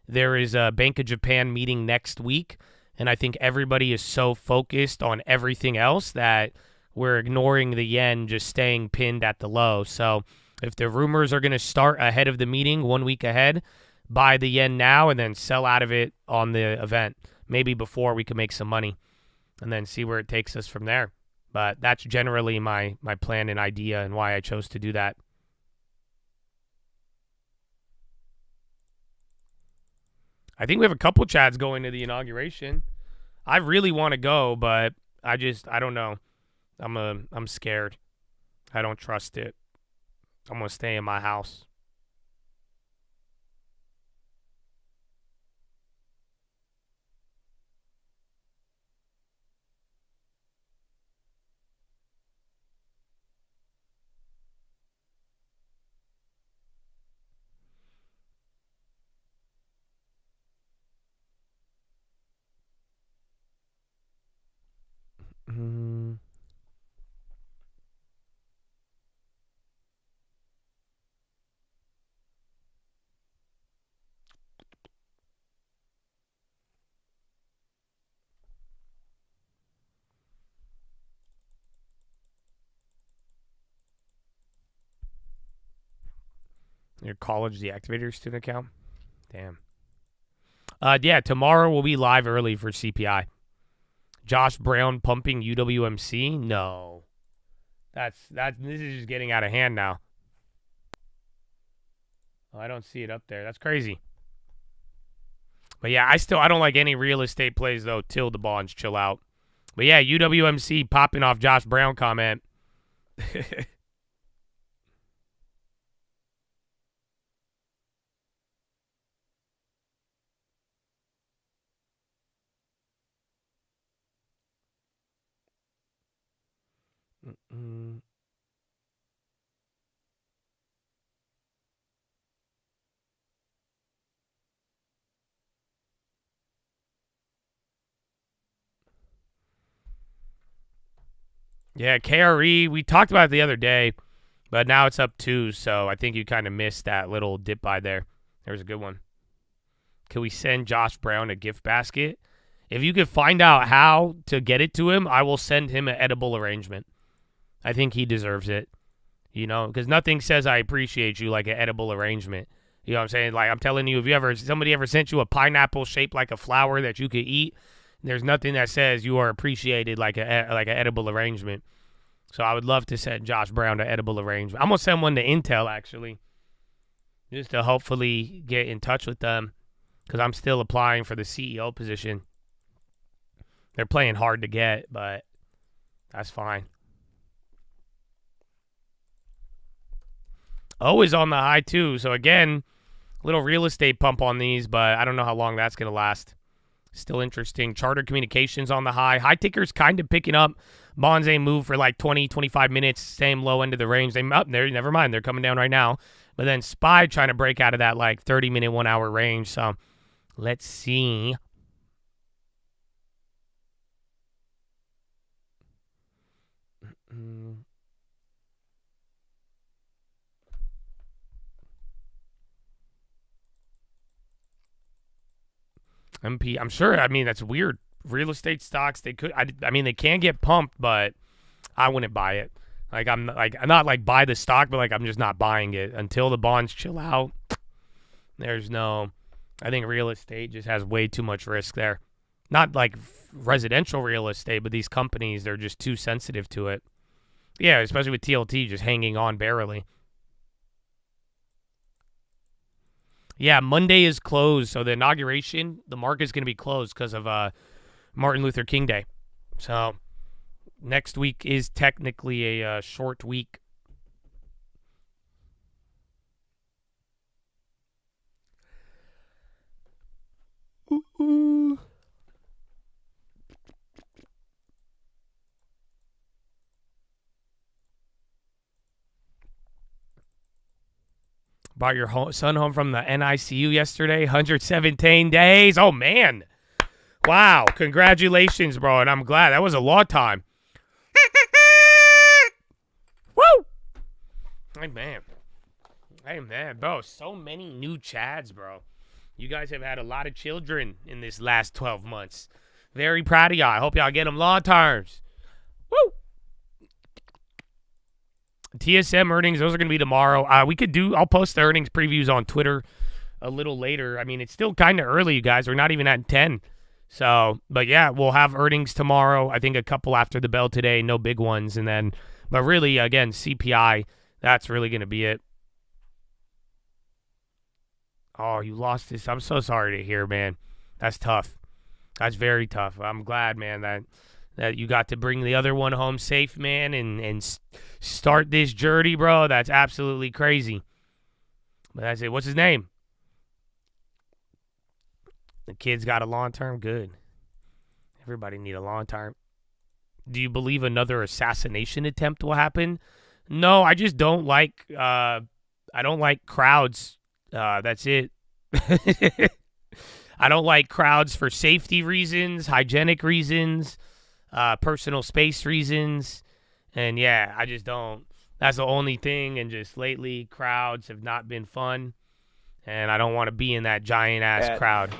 there is a Bank of Japan meeting next week. And I think everybody is so focused on everything else that we're ignoring the yen just staying pinned at the low. So if the rumors are going to start ahead of the meeting 1 week ahead, buy the yen now and then sell out of it on the event. Maybe before we can make some money and then see where it takes us from there. But that's generally my plan and idea and why I chose to do that. I think we have a couple chads going to the inauguration. I really want to go, but I don't know. I'm scared. I don't trust it. I'm going to stay in my house. Your college deactivator student account? Damn. Yeah, tomorrow we'll be live early for CPI. Josh Brown pumping UWMC? No. This is just getting out of hand now. Oh, I don't see it up there. That's crazy. But yeah, I don't like any real estate plays though till the bonds chill out. But yeah, UWMC popping off Josh Brown comment. Yeah, KRE, we talked about it the other day, but now it's up 2, so I think you kind of missed that little dip by there. There's a good one. Can we send Josh Brown a gift basket? If you could find out how to get it to him, I will send him an edible arrangement. I think he deserves it, you know, because nothing says I appreciate you like an edible arrangement. You know what I'm saying? Like I'm telling you, if somebody ever sent you a pineapple shaped like a flower that you could eat, there's nothing that says you are appreciated like an edible arrangement. So I would love to send Josh Brown an edible arrangement. I'm gonna send one to Intel actually, just to hopefully get in touch with them, because I'm still applying for the CEO position. They're playing hard to get, but that's fine. O is on the high too, so again, little real estate pump on these, but I don't know how long that's gonna last. Still interesting. Charter Communications on the high. High ticker's kind of picking up. Bonds ain't moved for like 20, 25 minutes. Same low end of the range. They up there. Never mind. They're coming down right now. But then SPY trying to break out of that like 30-minute, 1 hour range. So let's see. MP, I'm sure. I mean, that's weird. Real estate stocks, they could. I mean, they can get pumped, but I wouldn't buy it. I'm not like buy the stock, but like I'm just not buying it until the bonds chill out. There's no. I think real estate just has way too much risk there. Not like residential real estate, but these companies, they're just too sensitive to it. Yeah, especially with TLT just hanging on barely. Yeah, Monday is closed, so the inauguration, the market's going to be closed because of Martin Luther King Day. So next week is technically a short week. Ooh. Brought your son home from the NICU yesterday, 117 days. Oh, man. Wow. Congratulations, bro. And I'm glad. That was a long time. Woo! Hey, man. Hey, man, bro. So many new Chads, bro. You guys have had a lot of children in this last 12 months. Very proud of y'all. I hope y'all get them long terms. Woo! TSM earnings, those are going to be tomorrow. I'll post the earnings previews on Twitter a little later. I mean, it's still kind of early, you guys. We're not even at 10. So, but yeah, we'll have earnings tomorrow. I think a couple after the bell today, no big ones. And then, but really, again, CPI, that's really going to be it. Oh, you lost this. I'm so sorry to hear, man. That's tough. That's very tough. I'm glad, man, that you got to bring the other one home safe, man, and start this journey, bro. That's absolutely crazy. But that's it. What's his name? The kid's got a long-term. Good. Everybody need a long-term. Do you believe another assassination attempt will happen? No, I just don't like, I don't like crowds. That's it. I don't like crowds for safety reasons, hygienic reasons, personal space reasons. And yeah, I just don't. That's the only thing. And just lately, crowds have not been fun. And I don't want to be in that giant-ass crowd.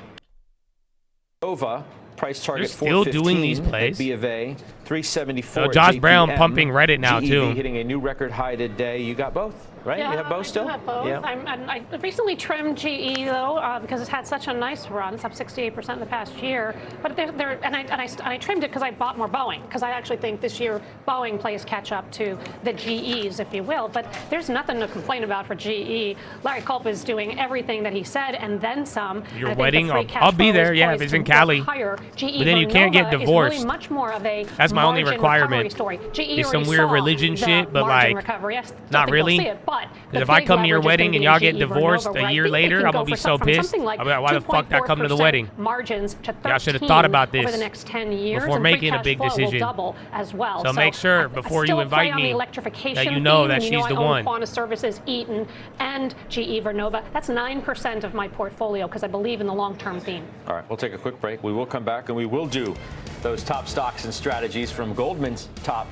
Nova, price target They're still doing these plays. B of A, 374. So Josh Brown pumping Reddit now, GEV too. Hitting a new record high today. You got both, right? Yeah, you have both still? I have both. Yeah. I recently trimmed GE, though, because it's had such a nice run. It's up 68% in the past year. But I trimmed it because I bought more Boeing, because I actually think this year Boeing plays catch up to the GEs, if you will. But there's nothing to complain about for GE. Larry Culp is doing everything that he said and then some. Your wedding? I'll be there, yeah, if it's in Cali. Higher. GE But then you can't get divorced. Really much more of a That's my only requirement. Story. It's some weird religion shit, but like, yes, not really. Because if I come to your wedding and y'all get divorced a year later, I'm gonna be so pissed. I'll be like, why the fuck did I come to the wedding? Margins to 13 y'all should have thought about this over the next 10 years, before making a big decision. Double as well. So make sure before you invite me that you know that she's the one. Quanta Services, Eaton, and GE Vernova. That's 9% of my portfolio because I believe in the long-term theme. All right, we'll take a quick break. We will come back and we will do those top stocks and strategies from Goldman's top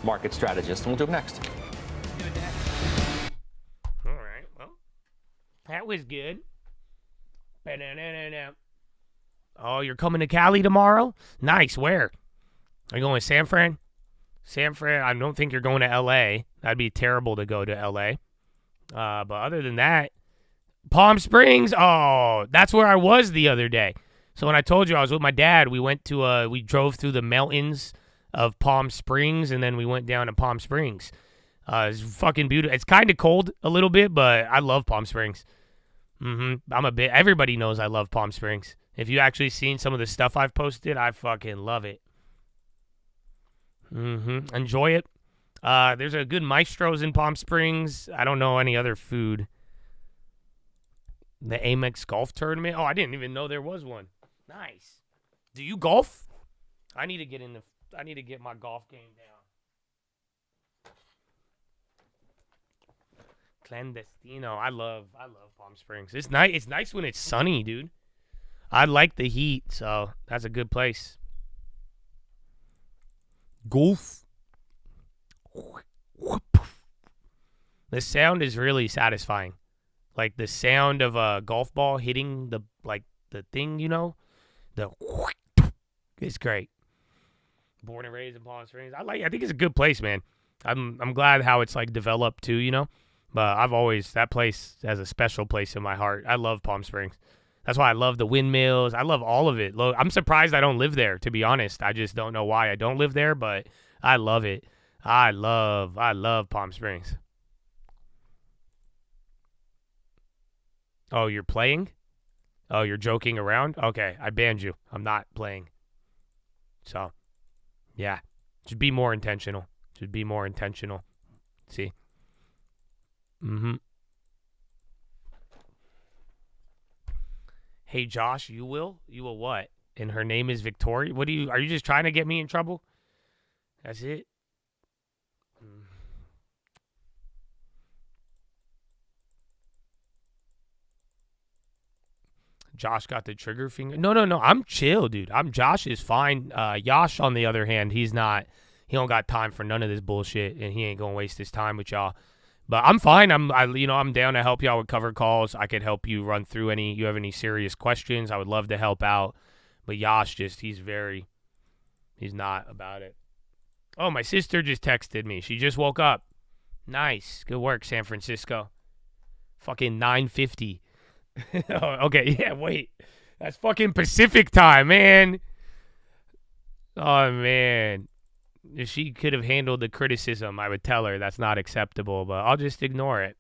market strategist, and we'll do them next. All right, well, that was good. Oh, you're coming to Cali tomorrow? Nice. Where? Are you going to San Fran? San Fran, I don't think you're going to L.A. That'd be terrible to go to L.A. But other than that, Palm Springs. Oh, that's where I was the other day. So when I told you I was with my dad, we went to we drove through the mountains of Palm Springs, and then we went down to Palm Springs. It's fucking beautiful. It's kind of cold a little bit, but I love Palm Springs. Everybody knows I love Palm Springs. If you actually seen some of the stuff I've posted, I fucking love it. Enjoy it. There's a good Maestro's in Palm Springs. I don't know any other food. The Amex Golf Tournament. Oh, I didn't even know there was one. Nice. Do you golf? I need to get my golf game down. Clandestino. I love Palm Springs. It's nice. It's nice when it's sunny, dude. I like the heat, so that's a good place. Golf. The sound is really satisfying. Like the sound of a golf ball hitting the thing, you know? It's great. Born and raised in Palm Springs. I think it's a good place, man. I'm glad how it's like developed too, you know? But that place has a special place in my heart. I love Palm Springs. That's why I love the windmills. I love all of it. I'm surprised I don't live there, to be honest. I just don't know why I don't live there, but I love it. I love Palm Springs. Oh, you're playing? Oh, you're joking around? Okay, I banned you. I'm not playing. So, yeah. Just be more intentional. See? Hey, Josh, you will? You will what? And her name is Victoria? Are you just trying to get me in trouble? That's it? Josh got the trigger finger. No. I'm chill, dude. Josh is fine. Yash, on the other hand, he don't got time for none of this bullshit, and he ain't gonna waste his time with y'all. But I'm fine. I'm down to help y'all with cover calls. I could help you run through you have any serious questions. I would love to help out. But Yash he's not about it. Oh, my sister just texted me. She just woke up. Nice. Good work, San Francisco. Fucking 9:50. Oh, okay, yeah, wait. That's fucking Pacific time, man. Oh, man. If she could have handled the criticism, I would tell her that's not acceptable, but I'll just ignore it.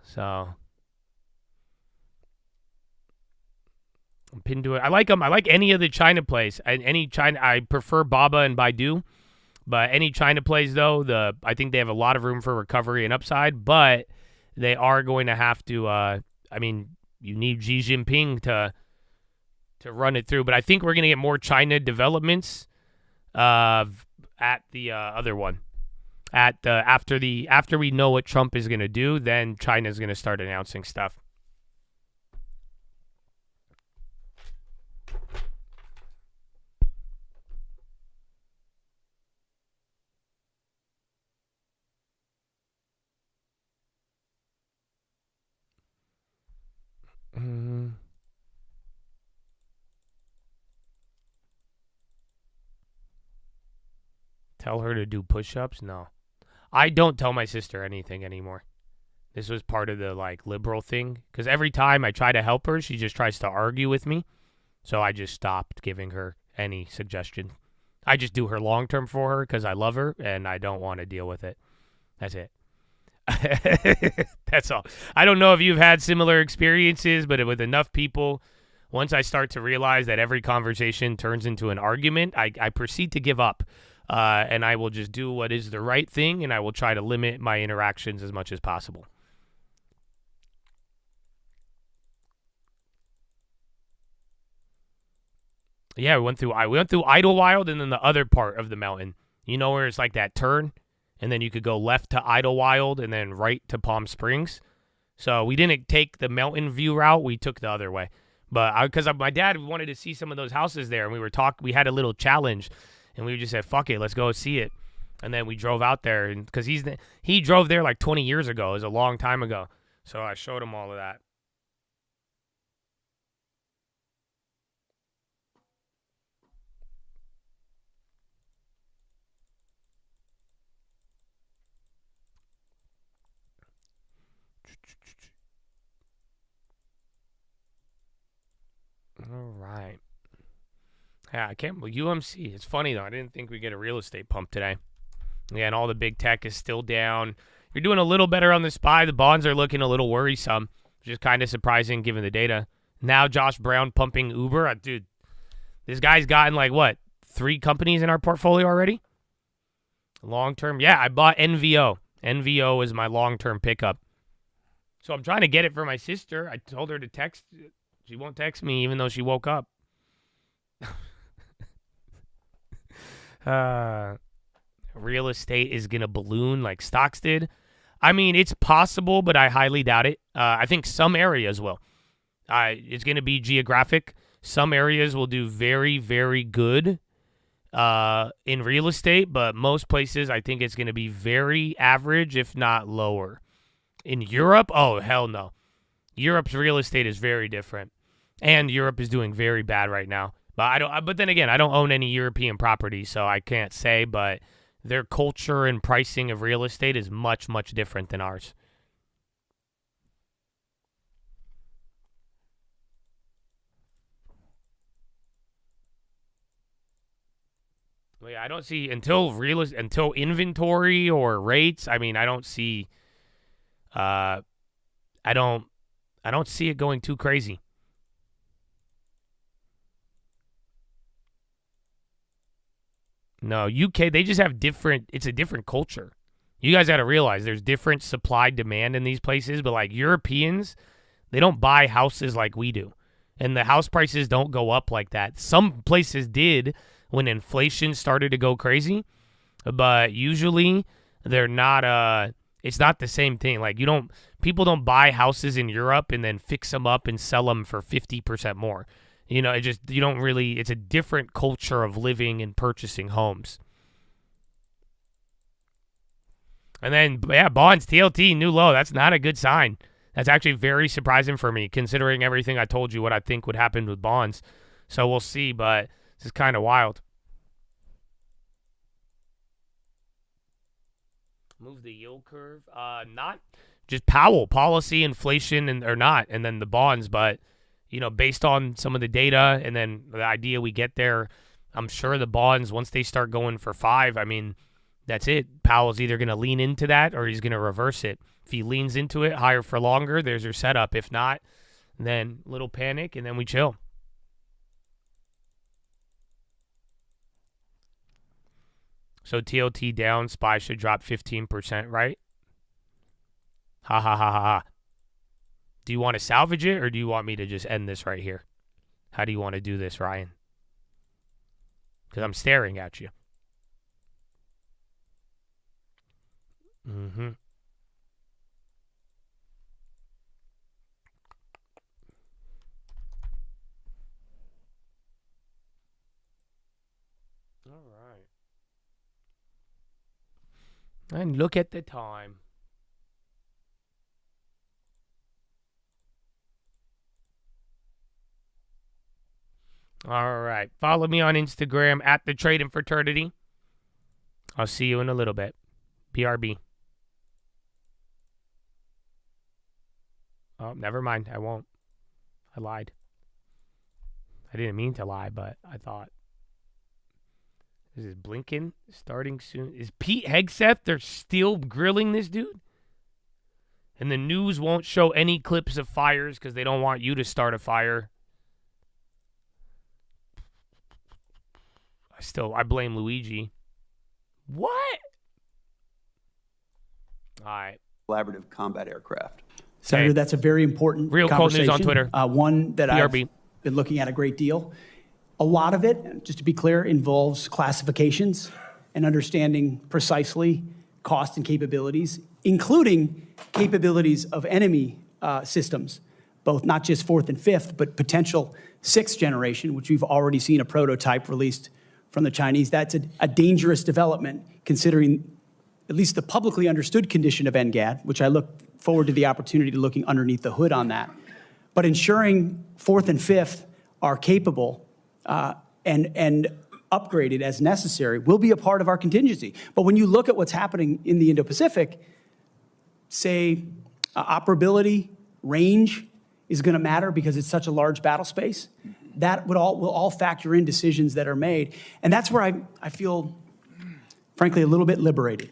So, I'm pinned to it. I like them. I like any of the China plays. I prefer Baba and Baidu, but any China plays, though, I think they have a lot of room for recovery and upside, but they are going to have to, you need Xi Jinping to run it through, but I think we're going to get more China developments at the other one. After we know what Trump is going to do, then China's going to start announcing stuff. Tell her to do push-ups? No. I don't tell my sister anything anymore. This was part of the liberal thing. Because every time I try to help her, she just tries to argue with me. So I just stopped giving her any suggestion. I just do her long-term for her because I love her and I don't want to deal with it. That's it. That's all. I don't know if you've had similar experiences, but with enough people, once I start to realize that every conversation turns into an argument, I proceed to give up. And I will just do what is the right thing, and I will try to limit my interactions as much as possible. Yeah, we went through Idlewild and then the other part of the mountain. You know where it's like that turn, and then you could go left to Idlewild and then right to Palm Springs. So we didn't take the mountain view route; we took the other way. But because my dad wanted to see some of those houses there, and we had a little challenge. And we just said, fuck it, let's go see it. And then we drove out there. And because he drove there like 20 years ago. It was a long time ago. So I showed him all of that. All right. Yeah, I can't believe UMC. It's funny, though. I didn't think we'd get a real estate pump today. Yeah, and all the big tech is still down. You're doing a little better on the SPY. The bonds are looking a little worrisome, which is kind of surprising given the data. Now Josh Brown pumping Uber. Dude, this guy's gotten, 3 companies in our portfolio already? Long-term. Yeah, I bought NVO. NVO is my long-term pickup. So I'm trying to get it for my sister. I told her to text. She won't text me even though she woke up. Real estate is going to balloon like stocks did. I mean, it's possible, but I highly doubt it. I think some areas will. It's going to be geographic. Some areas will do very, very good in real estate, but most places I think it's going to be very average, if not lower. In Europe, oh, hell no. Europe's real estate is very different. And Europe is doing very bad right now. But then again, I don't own any European property, so I can't say, but their culture and pricing of real estate is much, much different than ours. Well, yeah, I don't see until inventory or rates. I mean, I don't see. I don't see it going too crazy. No, UK, they just have it's a different culture. You guys got to realize there's different supply demand in these places, but Europeans, they don't buy houses like we do. And the house prices don't go up like that. Some places did when inflation started to go crazy, but usually they're not it's not the same thing. People don't buy houses in Europe and then fix them up and sell them for 50% more. You know, it's a different culture of living and purchasing homes. And then, yeah, bonds, TLT, new low. That's not a good sign. That's actually very surprising for me, considering everything I told you what I think would happen with bonds. So we'll see, but this is kind of wild. Move the yield curve. Not just Powell, policy, inflation, or not, and then the bonds, but based on some of the data and then the idea we get there, I'm sure the bonds, once they start going for 5, I mean, that's it. Powell's either going to lean into that or he's going to reverse it. If he leans into it, higher for longer, there's your setup. If not, then little panic, and then we chill. So TLT down, SPY should drop 15%, right? Ha ha ha ha ha. Do you want to salvage it, or do you want me to just end this right here? How do you want to do this, Ryan? Because I'm staring at you. Mm-hmm. All right. And look at the time. All right. Follow me on Instagram at The Trading Fraternity. I'll see you in a little bit. BRB. Oh, never mind. I won't. I lied. I didn't mean to lie, but I thought. This is Blinken starting soon. Is Pete Hegseth? They're still grilling this dude? And the news won't show any clips of fires because they don't want you to start a fire. I blame Luigi. What? All right. Collaborative combat aircraft. Senator, that's a very important Real cold news on Twitter. One that BRB. I've been looking at a great deal. A lot of it, just to be clear, involves classifications and understanding precisely cost and capabilities, including capabilities of enemy systems, both not just 4th and 5th, but potential 6th generation, which we've already seen a prototype released from the Chinese. That's a dangerous development, considering at least the publicly understood condition of NGAD, which I look forward to the opportunity to looking underneath the hood on that. But ensuring 4th and 5th are capable and upgraded as necessary will be a part of our contingency. But when you look at what's happening in the Indo-Pacific, say operability, range is going to matter because it's such a large battle space. that will all factor in decisions that are made. And that's where I feel, frankly, a little bit liberated,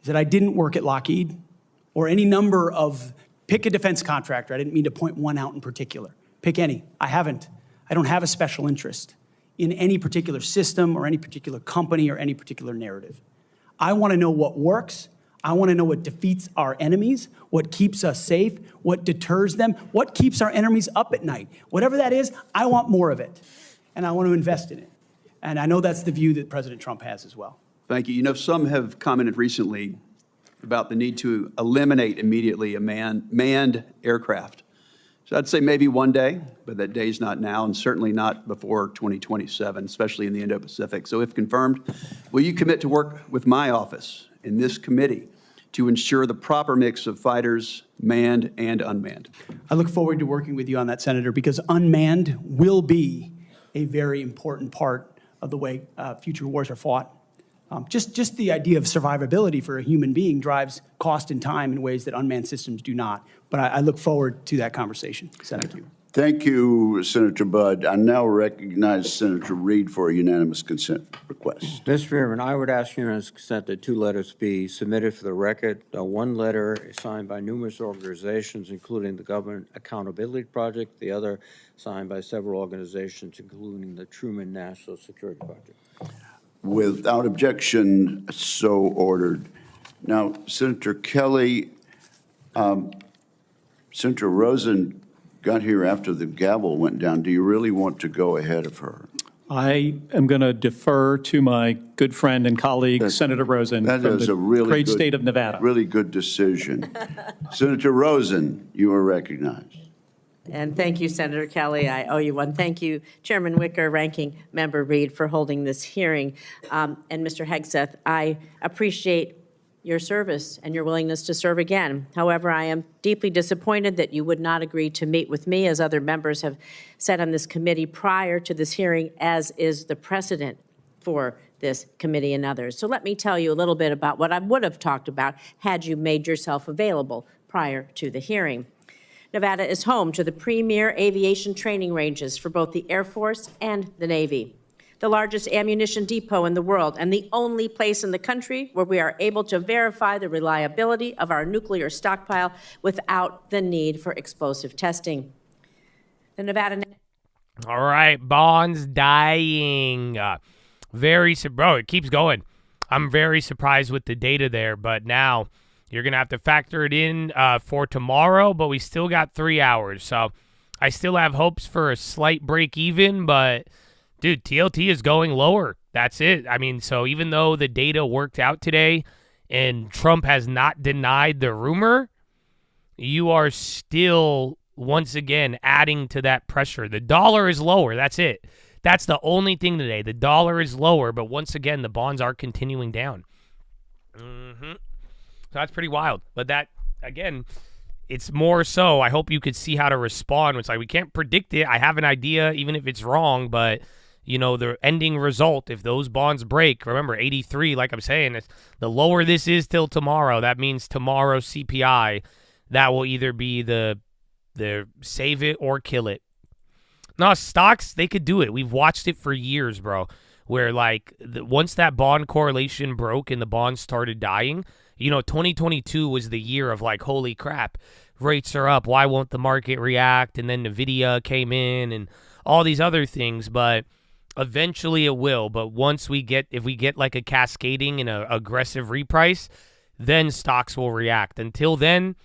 is that I didn't work at Lockheed or any number of, pick a defense contractor. I didn't mean to point one out in particular. Pick any. I haven't. I don't have a special interest in any particular system or any particular company or any particular narrative. I want to know what works. I want to know what defeats our enemies, what keeps us safe, what deters them, what keeps our enemies up at night. Whatever that is, I want more of it, and I want to invest in it. And I know that's the view that President Trump has as well. Thank you. You know, some have commented recently about the need to eliminate immediately a manned aircraft. So I'd say maybe one day, but that day's not now, and certainly not before 2027, especially in the Indo-Pacific. So if confirmed, will you commit to work with my office in this committee to ensure the proper mix of fighters, manned and unmanned? I look forward to working with you on that, Senator, because unmanned will be a very important part of the way future wars are fought. Just the idea of survivability for a human being drives cost and time in ways that unmanned systems do not. But I look forward to that conversation, Senator. Thank you, Senator Budd. I now recognize Senator Reid for a unanimous consent request. Mr. Chairman, I would ask unanimous consent that 2 letters be submitted for the record. One letter is signed by numerous organizations, including the Government Accountability Project, the other signed by several organizations, including the Truman National Security Project. Without objection, so ordered. Now, Senator Kelly, Senator Rosen got here after the gavel went down. Do you really want to go ahead of her? I am going to defer to my good friend and colleague, Senator Rosen, that from is the a really great good, state of Nevada. Really good decision. Senator Rosen, you are recognized. And thank you, Senator Kelly. I owe you one. Thank you, Chairman Wicker, Ranking Member Reid, for holding this hearing. And Mr. Hegseth, I appreciate your service and your willingness to serve again. However, I am deeply disappointed that you would not agree to meet with me, as other members have said on this committee prior to this hearing, as is the precedent for this committee and others. So let me tell you a little bit about what I would have talked about had you made yourself available prior to the hearing. Nevada is home to the premier aviation training ranges for both the Air Force and the Navy, the largest ammunition depot in the world, and the only place in the country where we are able to verify the reliability of our nuclear stockpile without the need for explosive testing. The Nevada... All right, bonds dying. Bro, it keeps going. I'm very surprised with the data there, but now you're going to have to factor it in for tomorrow, but we still got 3 hours. So I still have hopes for a slight break even, but dude, TLT is going lower. That's it. I mean, so even though the data worked out today and Trump has not denied the rumor, you are still, once again, adding to that pressure. The dollar is lower. That's it. That's the only thing today. The dollar is lower, but once again, the bonds are continuing down. So that's pretty wild. But that, again, it's more so, I hope you could see how to respond. It's like, we can't predict it. I have an idea, even if it's wrong, but you know, the ending result, if those bonds break, remember 83, like I'm saying, the lower this is till tomorrow, that means tomorrow's CPI, that will either be the save it or kill it. No, stocks, they could do it. We've watched it for years, bro, where like once that bond correlation broke and the bonds started dying, you know, 2022 was the year of like, holy crap, rates are up. Why won't the market react? And then NVIDIA came in and all these other things, but eventually it will. But once if we get like a cascading and a aggressive reprice, then stocks will react. Until then,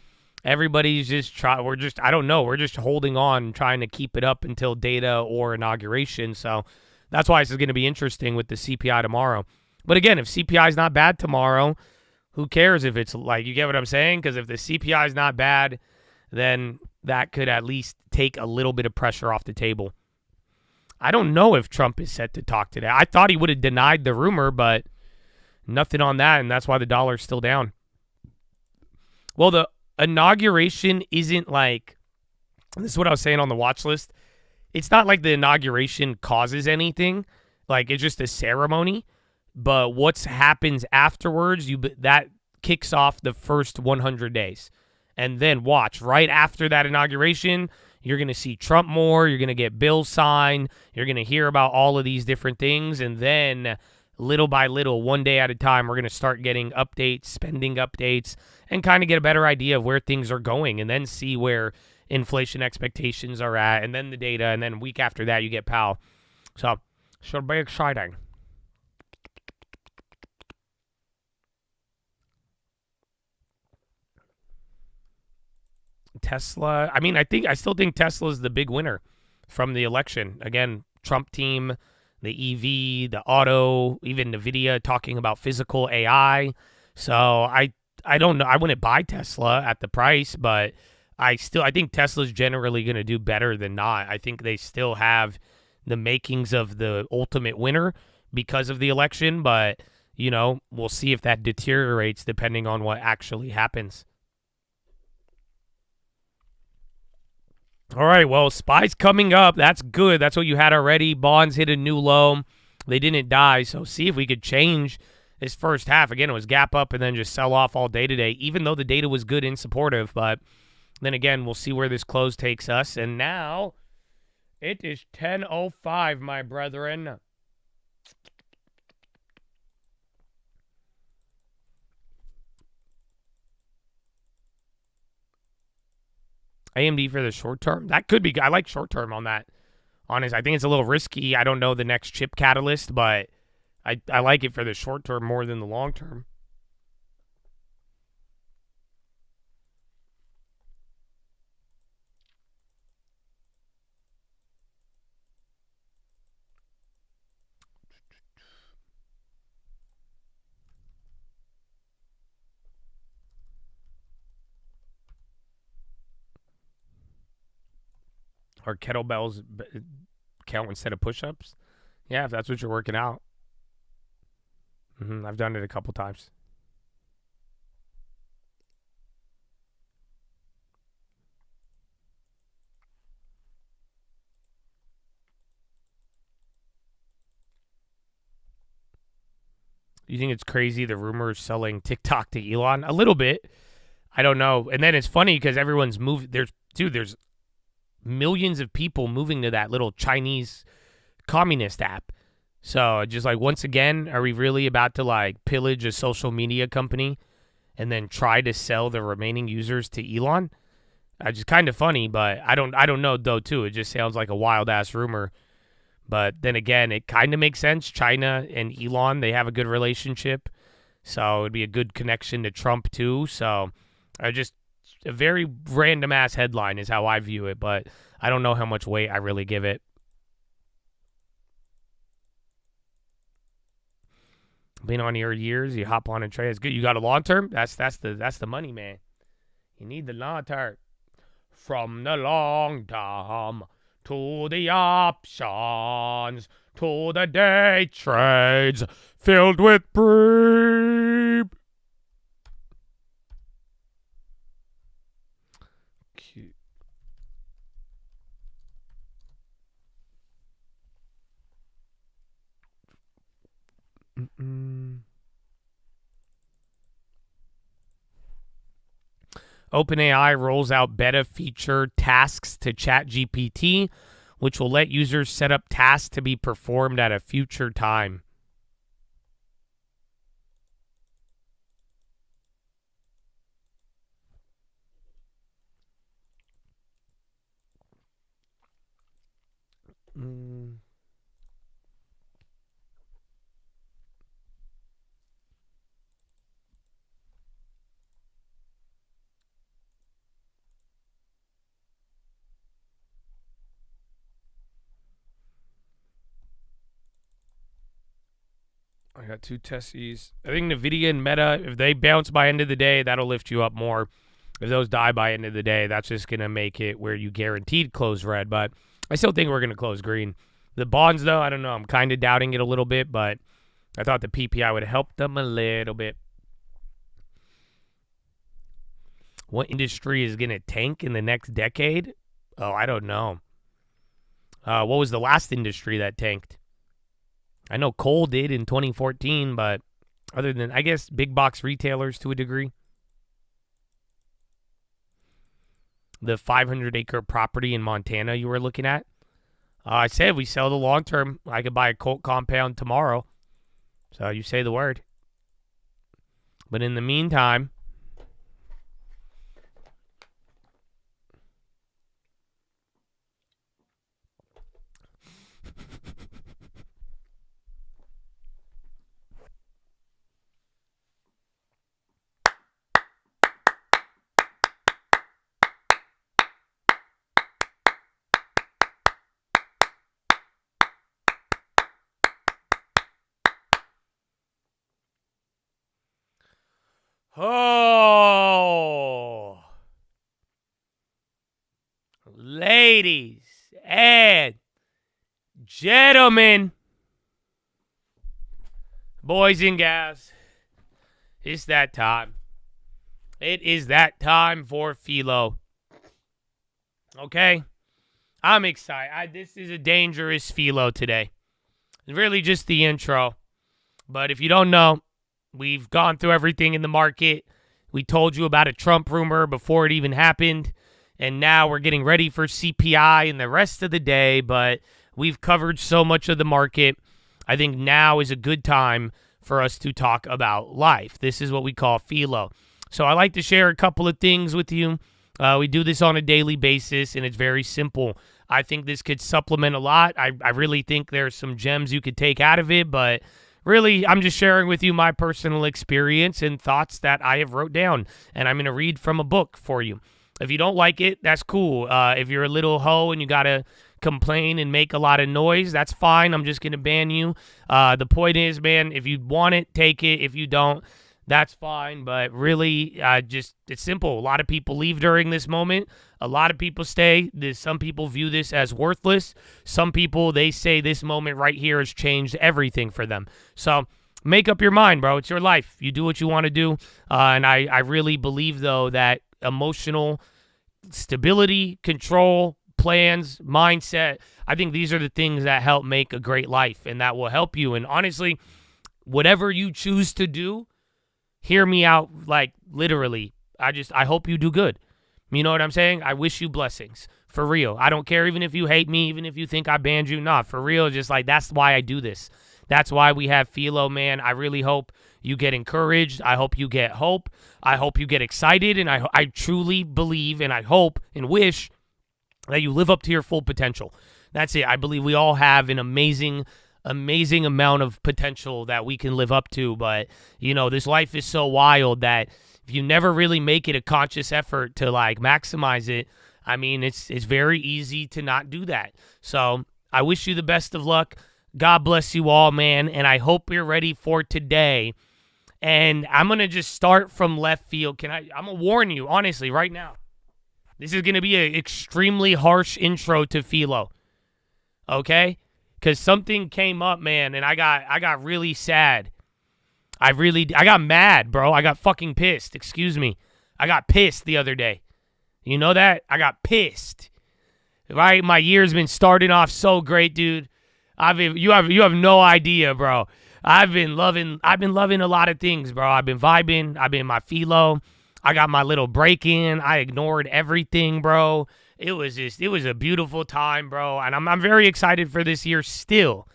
everybody's just we're just holding on, trying to keep it up until data or inauguration. So that's why this is going to be interesting with the CPI tomorrow. But again, if CPI is not bad tomorrow, who cares if it's like, you get what I'm saying? Because if the CPI is not bad, then that could at least take a little bit of pressure off the table. I don't know if Trump is set to talk today. I thought he would have denied the rumor, but nothing on that, and that's why the dollar's still down. Well, the inauguration isn't like, this is what I was saying on the watch list, it's not like the inauguration causes anything. Like, it's just a ceremony. But what happens afterwards, that kicks off the first 100 days. And then watch, right after that inauguration, you're going to see Trump more, you're going to get bills signed, you're going to hear about all of these different things, and then little by little, one day at a time, we're going to start getting updates, spending updates, and kind of get a better idea of where things are going, and then see where inflation expectations are at, and then the data, and then week after that, you get Powell. So, should be exciting. Tesla, I still think Tesla is the big winner from the election. Again, Trump team, the EV, the auto, even NVIDIA talking about physical AI. So I don't know. I wouldn't buy Tesla at the price, but I think Tesla's generally going to do better than not. I think they still have the makings of the ultimate winner because of the election, but, we'll see if that deteriorates depending on what actually happens. All right, well, SPY's coming up. That's good. That's what you had already. Bonds hit a new low. They didn't die, so see if we could change this first half. Again, it was gap up and then just sell off all day today, even though the data was good and supportive. But then again, we'll see where this close takes us. And now it is 10:05, my brethren. AMD for the short term. That could be. I like short term on that. Honest, I think it's a little risky. I don't know the next chip catalyst, but I like it for the short term more than the long term. Or kettlebells count instead of push-ups? Yeah, if that's what you're working out. I've done it a couple times. You think it's crazy the rumors selling TikTok to Elon? A little bit. I don't know. And then it's funny because everyone's moved. There's millions of people moving to that little Chinese communist app. So just once again, are we really about to pillage a social media company and then try to sell the remaining users to Elon? Just kind of funny, but I don't know though too. It just sounds like a wild ass rumor. But then again, it kind of makes sense. China and Elon, they have a good relationship. So it'd be a good connection to Trump too. So a very random ass headline is how I view it, but I don't know how much weight I really give it. Been on your years, you hop on a trade. It's good. You got a long term? That's the money, man. You need the long term. From the long term to the options to the day trades filled with pre. OpenAI rolls out beta feature tasks to ChatGPT, which will let users set up tasks to be performed at a future time. I got two testies. I think NVIDIA and Meta, if they bounce by end of the day, that'll lift you up more. If those die by end of the day, that's just going to make it where you guaranteed close red. But I still think we're going to close green. The bonds, though, I don't know. I'm kind of doubting it a little bit, but I thought the PPI would help them a little bit. What industry is going to tank in the next decade? Oh, I don't know. What was the last industry that tanked? I know coal did in 2014, but other than, I guess, big box retailers to a degree. the 500-acre property in Montana you were looking at. I said we sell the long term. I could buy a Colt compound tomorrow. So you say the word. But in the meantime, oh, ladies and gentlemen, boys and gals, it's that time. It is that time for Philo. Okay? I'm excited. This is a dangerous Philo today. It's really just the intro. But if you don't know, we've gone through everything in the market. We told you about a Trump rumor before it even happened. And now we're getting ready for CPI and the rest of the day. But we've covered so much of the market. I think now is a good time for us to talk about life. This is what we call Philo. So I like to share a couple of things with you. We do this on a daily basis, and it's very simple. I think this could supplement a lot. I really think there's some gems you could take out of it, but really, I'm just sharing with you my personal experience and thoughts that I have wrote down, and I'm going to read from a book for you. If you don't like it, that's cool. If you're a little hoe and you got to complain and make a lot of noise, that's fine. I'm just going to ban you. The point is, man, if you want it, take it. If you don't, that's fine. But really, it's simple. A lot of people leave during this moment. A lot of people stay. Some people view this as worthless. Some people, they say this moment right here has changed everything for them. So make up your mind, bro. It's your life. You do what you want to do. And I really believe, though, that emotional stability, control, plans, mindset, I think these are the things that help make a great life and that will help you. And honestly, whatever you choose to do, hear me out, like literally. I hope you do good. You know what I'm saying? I wish you blessings. For real. I don't care even if you hate me, even if you think I banned you. Nah, for real. Just like, that's why I do this. That's why we have Philo, man. I really hope you get encouraged. I hope you get hope. I hope you get excited. And I truly believe and I hope and wish that you live up to your full potential. That's it. I believe we all have an amazing amount of potential that we can live up to. But, you know, this life is so wild that if you never really make it a conscious effort to, like, maximize it, I mean, it's very easy to not do that. So I wish you the best of luck. God bless you all, man. And I hope you're ready for today. And I'm going to just start from left field. I'm going to warn you, honestly, right now. This is going to be an extremely harsh intro to Philo. Okay? Because something came up, man, and I got really sad. I got mad, bro. I got fucking pissed. Excuse me. I got pissed the other day. You know that? I got pissed. Right? My year's been starting off so great, dude. You have no idea, bro. I've been loving a lot of things, bro. I've been vibing. I've been in my Philo. I got my little break in. I ignored everything, bro. It was a beautiful time, bro. And I'm very excited for this year still.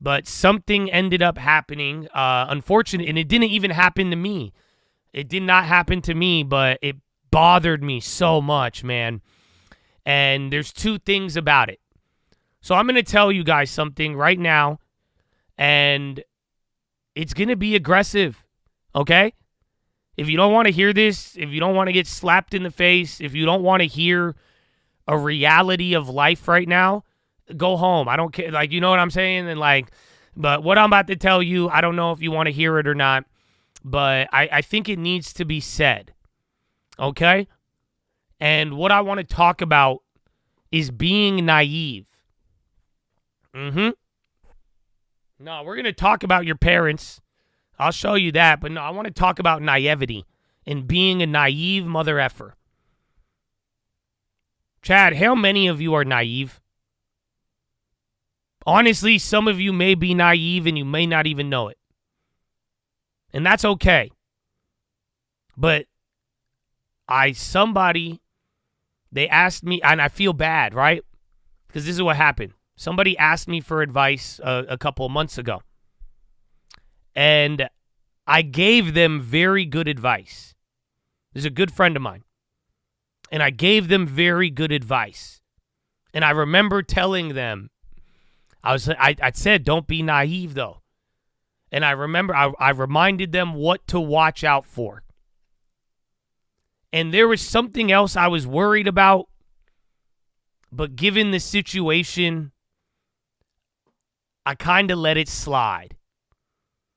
But something ended up happening, unfortunately, and it didn't even happen to me. It did not happen to me, but it bothered me so much, man. And there's two things about it. So I'm going to tell you guys something right now, and it's going to be aggressive, okay? If you don't want to hear this, if you don't want to get slapped in the face, if you don't want to hear a reality of life right now, go home. I don't care. Like, you know what I'm saying? And like, but what I'm about to tell you, I don't know if you want to hear it or not, but I think it needs to be said, okay? And what I want to talk about is being naive. No, we're going to talk about your parents. I'll show you that, but no, I want to talk about naivety and being a naive mother effer. Chad, how many of you are naive? Honestly, some of you may be naive and you may not even know it. And that's okay. But somebody They asked me, and I feel bad, right? Because this is what happened. Somebody asked me for advice a couple of months ago. And I gave them very good advice. This is a good friend of mine. And I gave them very good advice. And I remember telling them, I said, don't be naive, though. And I remember I reminded them what to watch out for. And there was something else I was worried about, but given the situation, I kind of let it slide,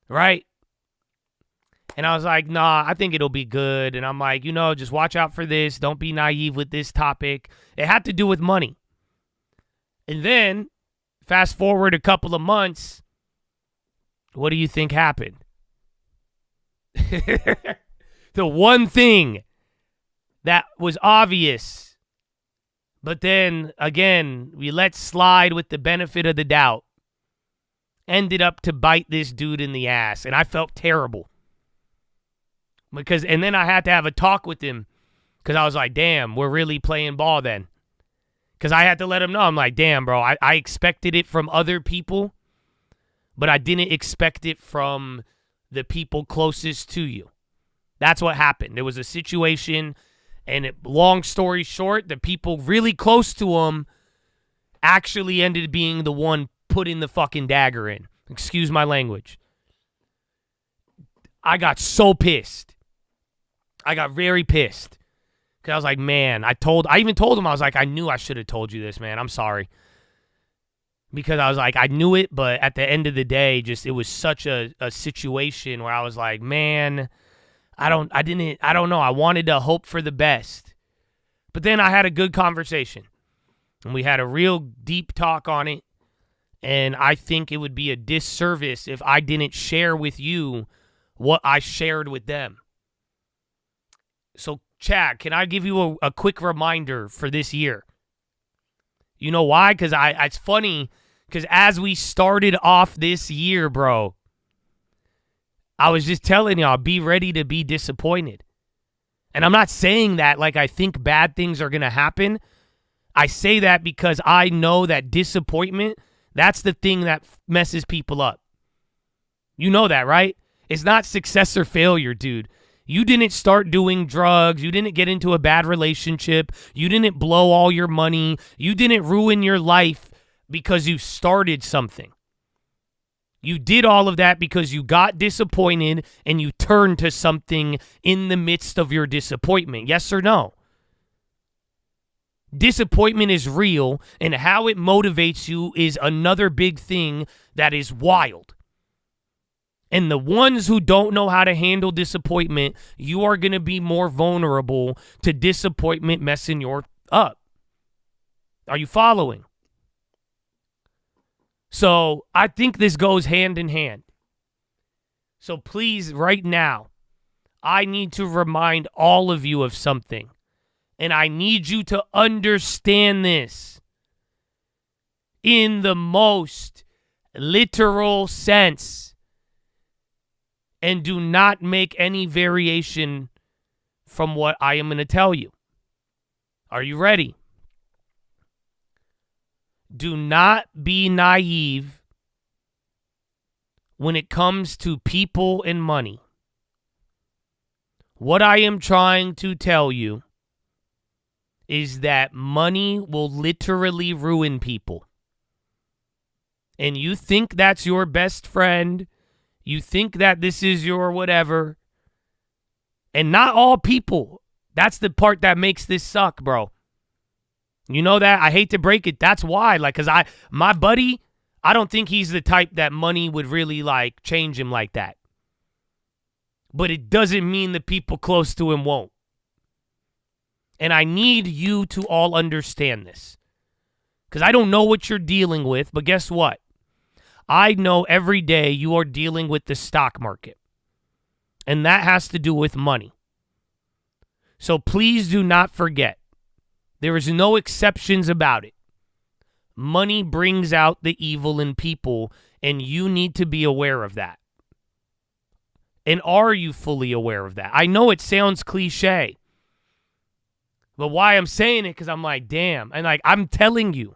right? And I was like, nah, I think it'll be good. And I'm like, just watch out for this. Don't be naive with this topic. It had to do with money. And then, fast forward a couple of months, what do you think happened? The one thing that was obvious, but then, again, we let slide with the benefit of the doubt, ended up to bite this dude in the ass. And I felt terrible. And then I had to have a talk with him because I was like, damn, we're really playing ball then. Because I had to let him know. I'm like, damn, bro, I expected it from other people, but I didn't expect it from the people closest to you. That's what happened. There was a situation, and long story short, the people really close to him actually ended being the one putting the fucking dagger in. Excuse my language. I got so pissed. I got very pissed. Because I was like, man, I even told him, I was like, I knew I should have told you this, man. I'm sorry. Because I was like, I knew it, but at the end of the day, it was such a situation where I was like, man, I don't know. I wanted to hope for the best. But then I had a good conversation. And we had a real deep talk on it. And I think it would be a disservice if I didn't share with you what I shared with them. So, Chad, can I give you a quick reminder for this year? You know why? Because it's funny, because as we started off this year, bro, I was just telling y'all, be ready to be disappointed. And I'm not saying that like I think bad things are going to happen. I say that because I know that disappointment, that's the thing that messes people up. You know that, right? It's not success or failure, dude. You didn't start doing drugs. You didn't get into a bad relationship. You didn't blow all your money. You didn't ruin your life because you started something. You did all of that because you got disappointed and you turned to something in the midst of your disappointment. Yes or no? Disappointment is real, and how it motivates you is another big thing that is wild. And the ones who don't know how to handle disappointment, you are going to be more vulnerable to disappointment messing you up. Are you following? So I think this goes hand in hand. So please, right now, I need to remind all of you of something. And I need you to understand this in the most literal sense. And do not make any variation from what I am going to tell you. Are you ready? Do not be naive when it comes to people and money. What I am trying to tell you is that money will literally ruin people. And you think that's your best friend. You think that this is your whatever. And not all people. That's the part that makes this suck, bro. You know that? I hate to break it. That's why. Because my buddy, I don't think he's the type that money would really, change him like that. But it doesn't mean the people close to him won't. And I need you to all understand this. Because I don't know what you're dealing with, but guess what? I know every day you are dealing with the stock market. And that has to do with money. So please do not forget, there is no exceptions about it. Money brings out the evil in people, and you need to be aware of that. And are you fully aware of that? I know it sounds cliche, But why I'm saying it, because I'm like, damn. And like, I'm telling you.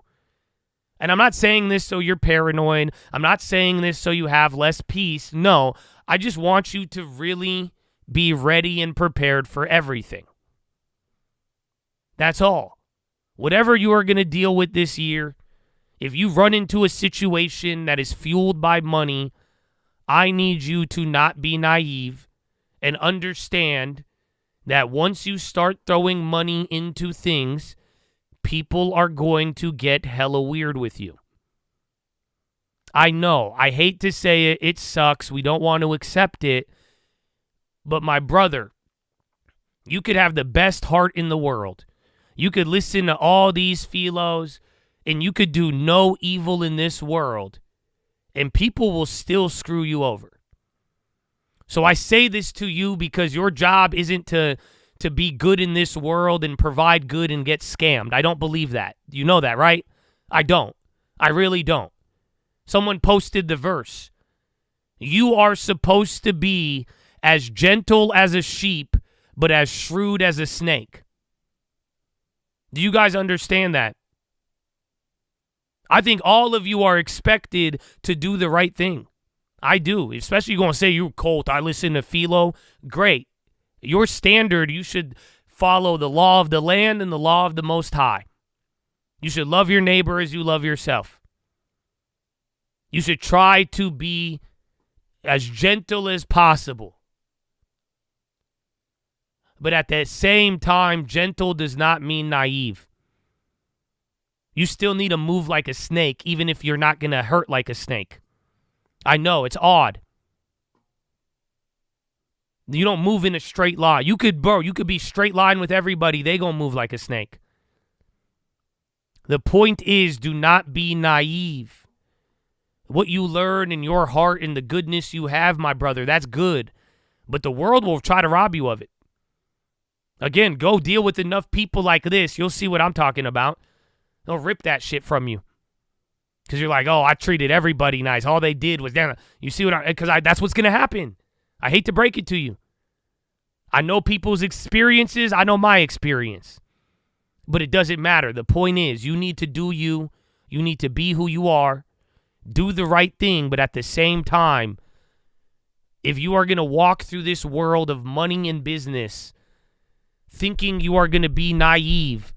And I'm not saying this so you're paranoid. I'm not saying this so you have less peace. No, I just want you to really be ready and prepared for everything. That's all. Whatever you are going to deal with this year, if you run into a situation that is fueled by money, I need you to not be naive and understand that once you start throwing money into things, people are going to get hella weird with you. I know. I hate to say it. It sucks. We don't want to accept it. But my brother, you could have the best heart in the world. You could listen to all these philos, and you could do no evil in this world, and people will still screw you over. So I say this to you because your job isn't to be good in this world and provide good and get scammed. I don't believe that. You know that, right? I don't. I really don't. Someone posted the verse. You are supposed to be as gentle as a sheep, but as shrewd as a snake. Do you guys understand that? I think all of you are expected to do the right thing. I do. Especially you're going to say, you Colt, I listen to philo. Great. Your standard, you should follow the law of the land and the law of the Most High. You should love your neighbor as you love yourself. You should try to be as gentle as possible. But at the same time, gentle does not mean naive. You still need to move like a snake, even if you're not going to hurt like a snake. I know, it's odd. You don't move in a straight line. You could be straight line with everybody. They gonna move like a snake. The point is, do not be naive. What you learn in your heart and the goodness you have, my brother, that's good. But the world will try to rob you of it. Again, go deal with enough people like this. You'll see what I'm talking about. They'll rip that shit from you. Because you're like, oh, I treated everybody nice. All they did was down. You see what that's what's going to happen. I hate to break it to you. I know people's experiences. I know my experience. But it doesn't matter. The point is, you need to do you. You need to be who you are. Do the right thing. But at the same time, if you are going to walk through this world of money and business thinking you are going to be naive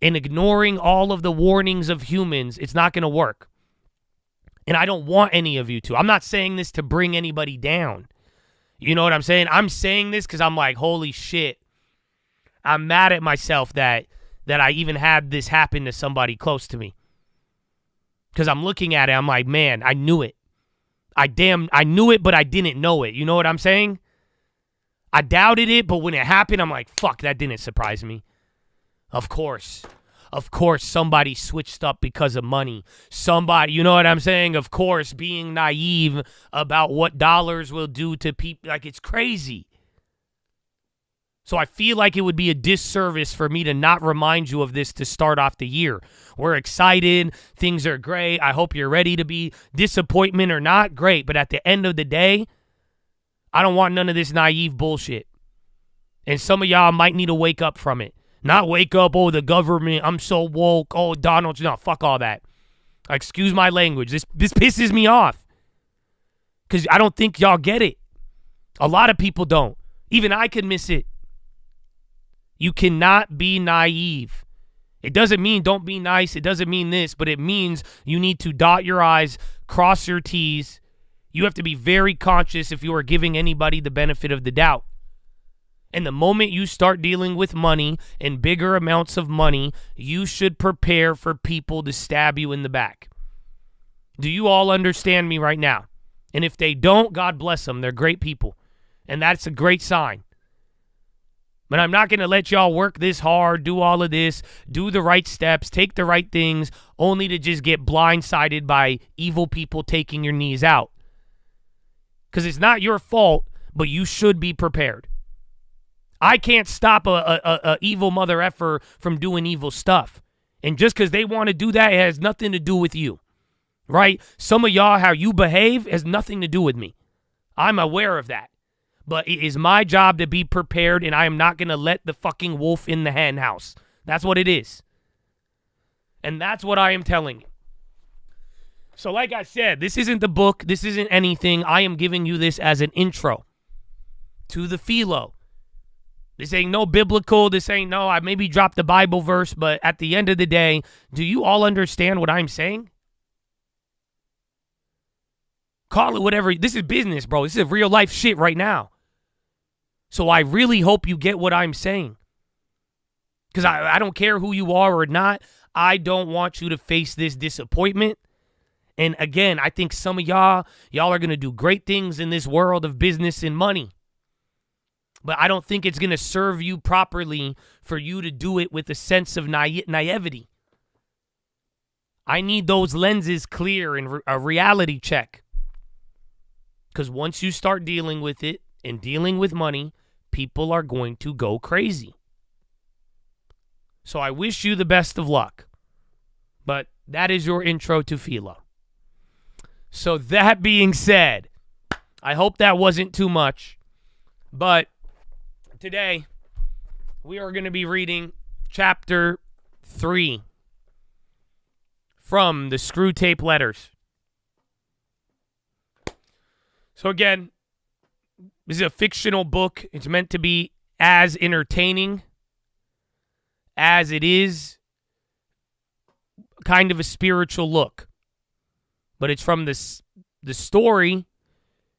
and ignoring all of the warnings of humans, it's not going to work. And I don't want any of you to. I'm not saying this to bring anybody down. You know what I'm saying? I'm saying this because I'm like, holy shit. I'm mad at myself that I even had this happen to somebody close to me. Because I'm looking at it, I'm like, man, I knew it. I knew it, but I didn't know it. You know what I'm saying? I doubted it, but when it happened, I'm like, fuck, that didn't surprise me. Of course, somebody switched up because of money. Somebody, you know what I'm saying? Of course, being naive about what dollars will do to people, like, it's crazy. So I feel like it would be a disservice for me to not remind you of this to start off the year. We're excited. Things are great. I hope you're ready to be. Disappointment or not, great. But at the end of the day, I don't want none of this naive bullshit. And some of y'all might need to wake up from it. Not wake up, oh, the government, I'm so woke, oh, Donald, no, fuck all that. Excuse my language. This pisses me off. Because I don't think y'all get it. A lot of people don't. Even I could miss it. You cannot be naive. It doesn't mean don't be nice. It doesn't mean this, but it means you need to dot your I's, cross your T's. You have to be very conscious if you are giving anybody the benefit of the doubt. And the moment you start dealing with money and bigger amounts of money, you should prepare for people to stab you in the back. Do you all understand me right now? And if they don't, God bless them. They're great people. And that's a great sign. But I'm not going to let y'all work this hard, do all of this, do the right steps, take the right things, only to just get blindsided by evil people taking your knees out. Because it's not your fault, but you should be prepared. I can't stop a evil mother effer from doing evil stuff. And just because they want to do that, it has nothing to do with you, right? Some of y'all, how you behave has nothing to do with me. I'm aware of that. But it is my job to be prepared, and I am not going to let the fucking wolf in the hen house. That's what it is. And that's what I am telling you. So like I said, this isn't the book. This isn't anything. I am giving you this as an intro to the philo. This ain't no biblical. This ain't no, I maybe dropped the Bible verse, but at the end of the day, do you all understand what I'm saying? Call it whatever. This is business, bro. This is real life shit right now. So I really hope you get what I'm saying. Because I don't care who you are or not. I don't want you to face this disappointment. And again, I think some of y'all are going to do great things in this world of business and money. But I don't think it's going to serve you properly for you to do it with a sense of naivety. I need those lenses clear and a reality check. Because once you start dealing with it and dealing with money, people are going to go crazy. So I wish you the best of luck. But that is your intro to philo. So that being said, I hope that wasn't too much. But today, we are going to be reading chapter 3 from the Screw Tape Letters. So again, this is a fictional book. It's meant to be as entertaining as it is kind of a spiritual look. But it's from the story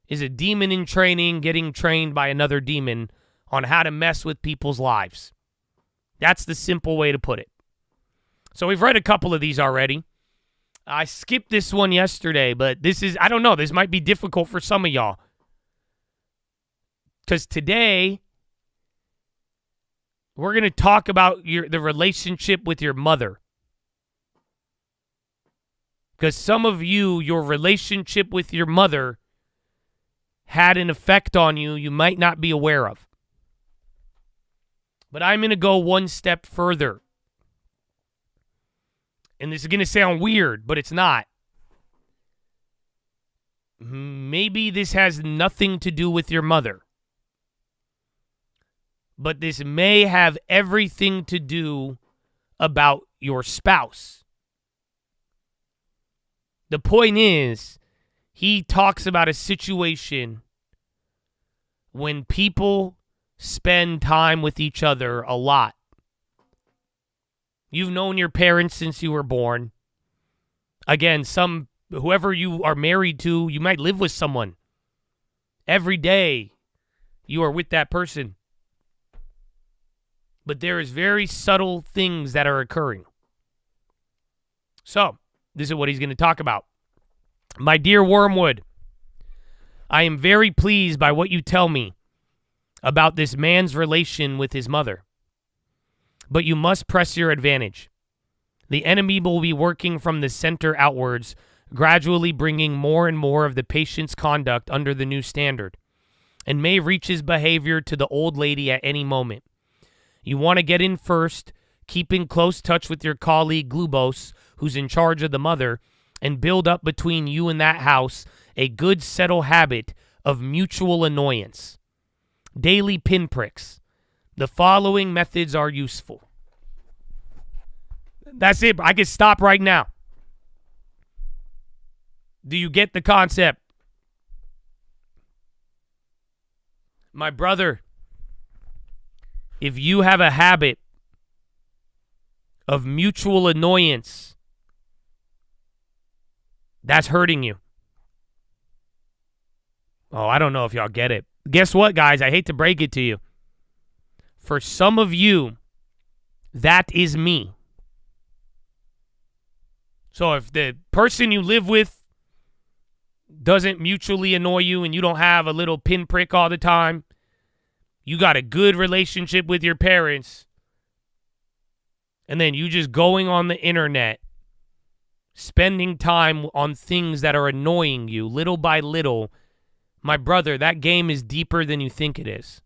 is a demon in training getting trained by another demon on how to mess with people's lives. That's the simple way to put it. So we've read a couple of these already. I skipped this one yesterday, but this is, I don't know, this might be difficult for some of y'all. Because today, we're going to talk about the relationship with your mother. Because some of you, your relationship with your mother had an effect on you you might not be aware of. But I'm going to go one step further. And this is going to sound weird, but it's not. Maybe this has nothing to do with your mother. But this may have everything to do about your spouse. The point is, he talks about a situation when people spend time with each other a lot. You've known your parents since you were born. Again, whoever you are married to, you might live with someone. Every day, you are with that person. But there is very subtle things that are occurring. So, this is what he's going to talk about. My dear Wormwood, I am very pleased by what you tell me about this man's relation with his mother. But you must press your advantage. The enemy will be working from the center outwards, gradually bringing more and more of the patient's conduct under the new standard, and may reach his behavior to the old lady at any moment. You want to get in first, keep in close touch with your colleague Glubos, who's in charge of the mother, and build up between you and that house a good settled habit of mutual annoyance. Daily pinpricks. The following methods are useful. That's it. I can stop right now. Do you get the concept? My brother, if you have a habit of mutual annoyance, that's hurting you. Oh, I don't know if y'all get it. Guess what, guys? I hate to break it to you. For some of you, that is me. So if the person you live with doesn't mutually annoy you and you don't have a little pinprick all the time, you got a good relationship with your parents, and then you just going on the internet, spending time on things that are annoying you little by little, my brother, that game is deeper than you think it is.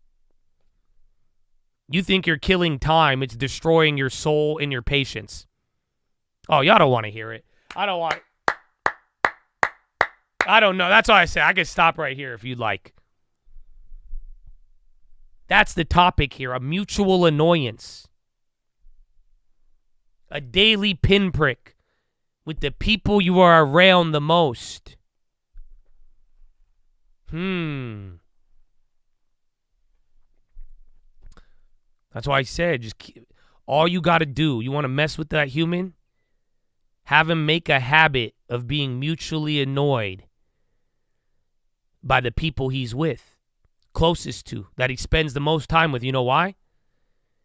You think you're killing time. It's destroying your soul and your patience. Oh, y'all don't want to hear it. I don't want it. I don't know. That's all I say. I can stop right here if you'd like. That's the topic here, a mutual annoyance. A daily pinprick with the people you are around the most. That's why I said, all you got to do, you want to mess with that human? Have him make a habit of being mutually annoyed by the people he's with, closest to, that he spends the most time with. You know why?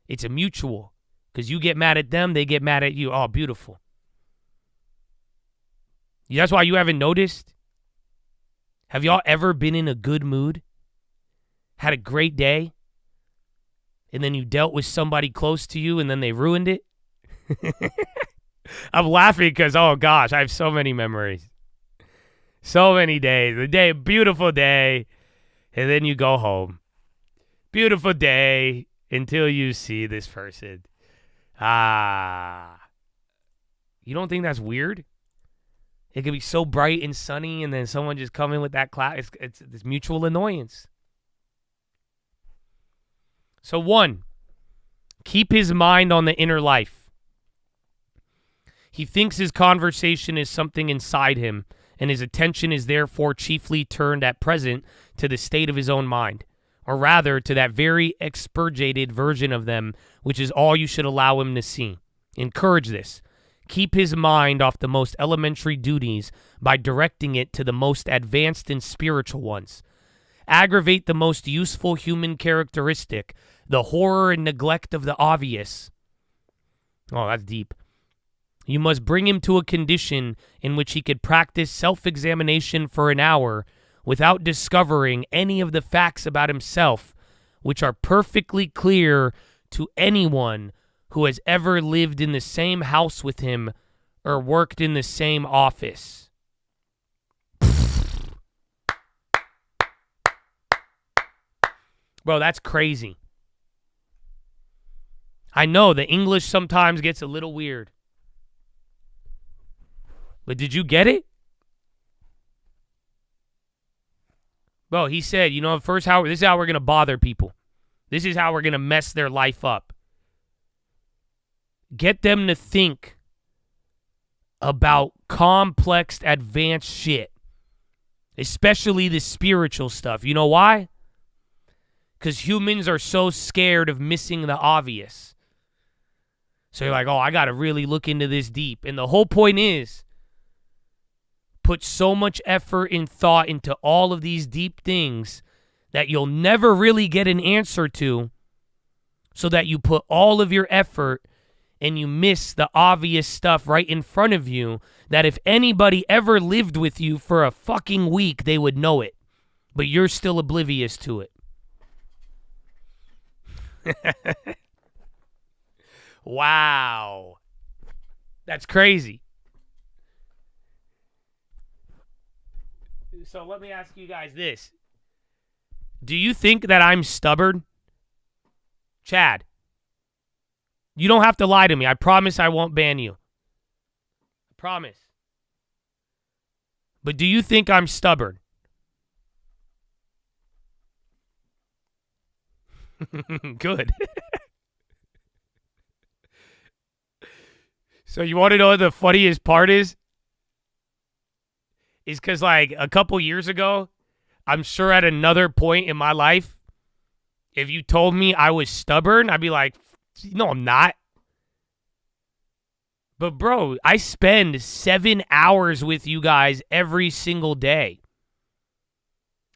It's a mutual. Because you get mad at them, they get mad at you. Oh, beautiful. That's why you haven't noticed? Have y'all ever been in a good mood? Had a great day? And then you dealt with somebody close to you and then they ruined it? I'm laughing because, oh gosh, I have so many memories. So many days. The day, beautiful day. And then you go home. Beautiful day until you see this person. You don't think that's weird? It could be so bright and sunny, and then someone just come in with that cloud. It's this mutual annoyance. So 1, keep his mind on the inner life. He thinks his conversation is something inside him, and his attention is therefore chiefly turned at present to the state of his own mind, or rather to that very expurgated version of them, which is all you should allow him to see. Encourage this. Keep his mind off the most elementary duties by directing it to the most advanced and spiritual ones. Aggravate the most useful human characteristic, the horror and neglect of the obvious. Oh, that's deep. You must bring him to a condition in which he could practice self-examination for an hour without discovering any of the facts about himself, which are perfectly clear to anyone who has ever lived in the same house with him or worked in the same office. Bro, that's crazy. I know the English sometimes gets a little weird. But did you get it? Bro, he said, this is how we're going to bother people. This is how we're going to mess their life up. Get them to think about complex, advanced shit. Especially the spiritual stuff. You know why? Because humans are so scared of missing the obvious. So you're like, oh, I got to really look into this deep. And the whole point is, put so much effort and thought into all of these deep things that you'll never really get an answer to, so that you put all of your effort and you miss the obvious stuff right in front of you, that if anybody ever lived with you for a fucking week, they would know it. But you're still oblivious to it. Wow. That's crazy. So let me ask you guys this. Do you think that I'm stubborn? Chad, you don't have to lie to me. I promise I won't ban you. I promise. But do you think I'm stubborn? Good. So you want to know what the funniest part is? Is because, like, a couple years ago, I'm sure at another point in my life, if you told me I was stubborn, I'd be like, no, I'm not. But, bro, I spend 7 hours with you guys every single day.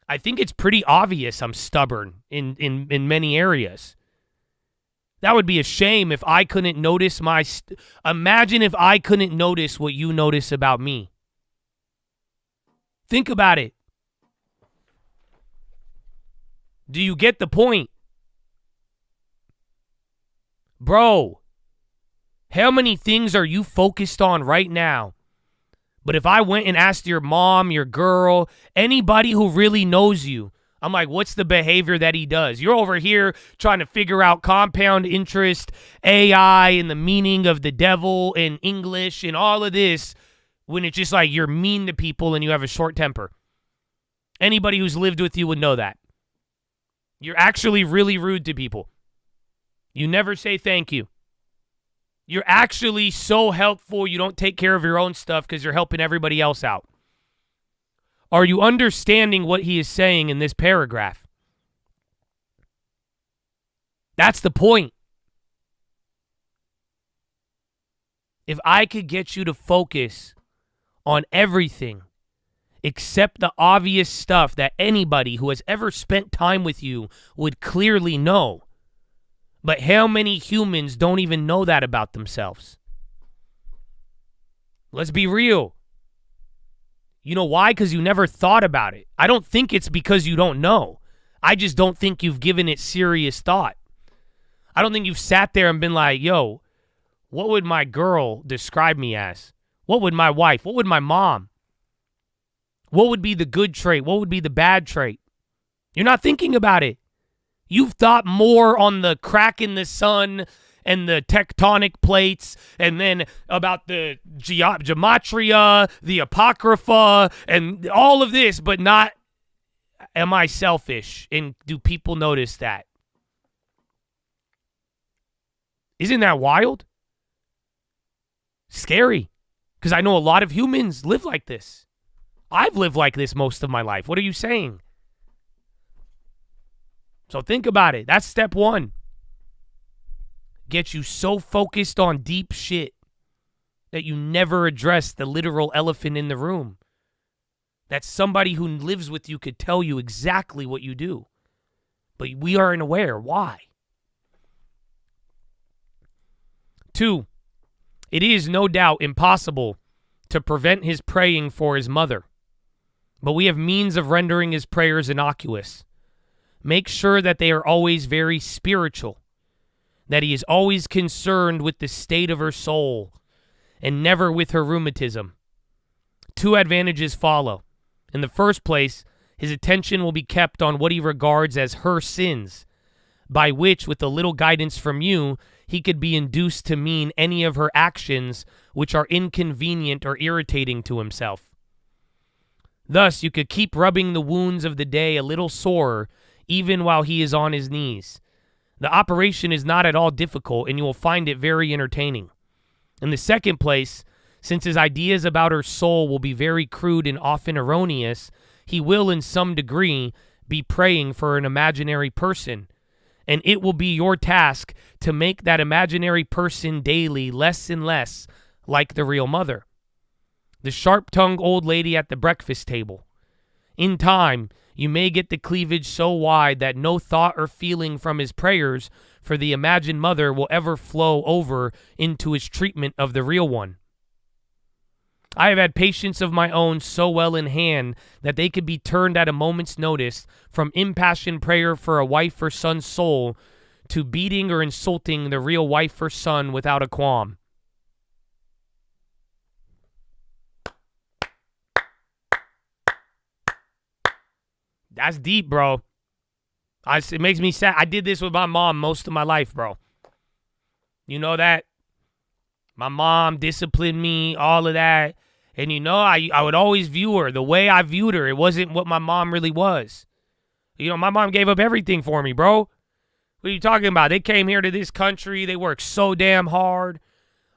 I think it's pretty obvious I'm stubborn in many areas. That would be a shame if I couldn't notice imagine if I couldn't notice what you notice about me. Think about it. Do you get the point? Bro, how many things are you focused on right now? But if I went and asked your mom, your girl, anybody who really knows you, I'm like, what's the behavior that he does? You're over here trying to figure out compound interest, AI, and the meaning of the devil and English and all of this, when it's just like you're mean to people and you have a short temper. Anybody who's lived with you would know that. You're actually really rude to people. You never say thank you. You're actually so helpful you don't take care of your own stuff because you're helping everybody else out. Are you understanding what he is saying in this paragraph? That's the point. If I could get you to focus on everything except the obvious stuff that anybody who has ever spent time with you would clearly know. But how many humans don't even know that about themselves? Let's be real. You know why? Because you never thought about it. I don't think it's because you don't know. I just don't think you've given it serious thought. I don't think you've sat there and been like, yo, what would my girl describe me as? What would my wife? What would my mom? What would be the good trait? What would be the bad trait? You're not thinking about it. You've thought more on the crack in the sun and the tectonic plates and then about the gematria, the apocrypha, and all of this, but not, am I selfish? And do people notice that? Isn't that wild? Scary. Because I know a lot of humans live like this. I've lived like this most of my life. What are you saying? So think about it. That's step one. Get you so focused on deep shit that you never address the literal elephant in the room. That somebody who lives with you could tell you exactly what you do. But we aren't aware. Why? 2, it is no doubt impossible to prevent his praying for his mother. But we have means of rendering his prayers innocuous. Make sure that they are always very spiritual, that he is always concerned with the state of her soul and never with her rheumatism. 2 advantages follow. In the first place, his attention will be kept on what he regards as her sins, by which, with a little guidance from you, he could be induced to mean any of her actions which are inconvenient or irritating to himself. Thus, you could keep rubbing the wounds of the day a little sorer even while he is on his knees. The operation is not at all difficult, and you will find it very entertaining. In the second place, since his ideas about her soul will be very crude and often erroneous, he will, in some degree, be praying for an imaginary person, and it will be your task to make that imaginary person daily less and less like the real mother. The sharp-tongued old lady at the breakfast table. In time, you may get the cleavage so wide that no thought or feeling from his prayers for the imagined mother will ever flow over into his treatment of the real one. I have had patients of my own so well in hand that they could be turned at a moment's notice from impassioned prayer for a wife or son's soul to beating or insulting the real wife or son without a qualm. That's deep, bro. It makes me sad. I did this with my mom most of my life, bro. You know that? My mom disciplined me, all of that. And you know, I would always view her the way I viewed her. It wasn't what my mom really was. You know, my mom gave up everything for me, bro. What are you talking about? They came here to this country. They worked so damn hard.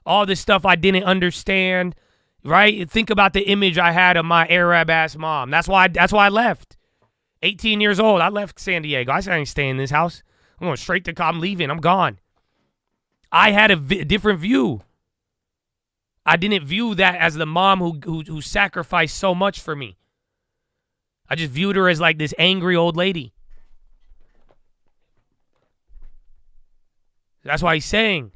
All this stuff I didn't understand, right? Think about the image I had of my Arab-ass mom. That's why I left. 18 years old, I left San Diego. I said I ain't staying in this house. I'm going straight to I'm leaving. I'm gone. I had a different view. I didn't view that as the mom who sacrificed so much for me. I just viewed her as like this angry old lady. That's why he's saying,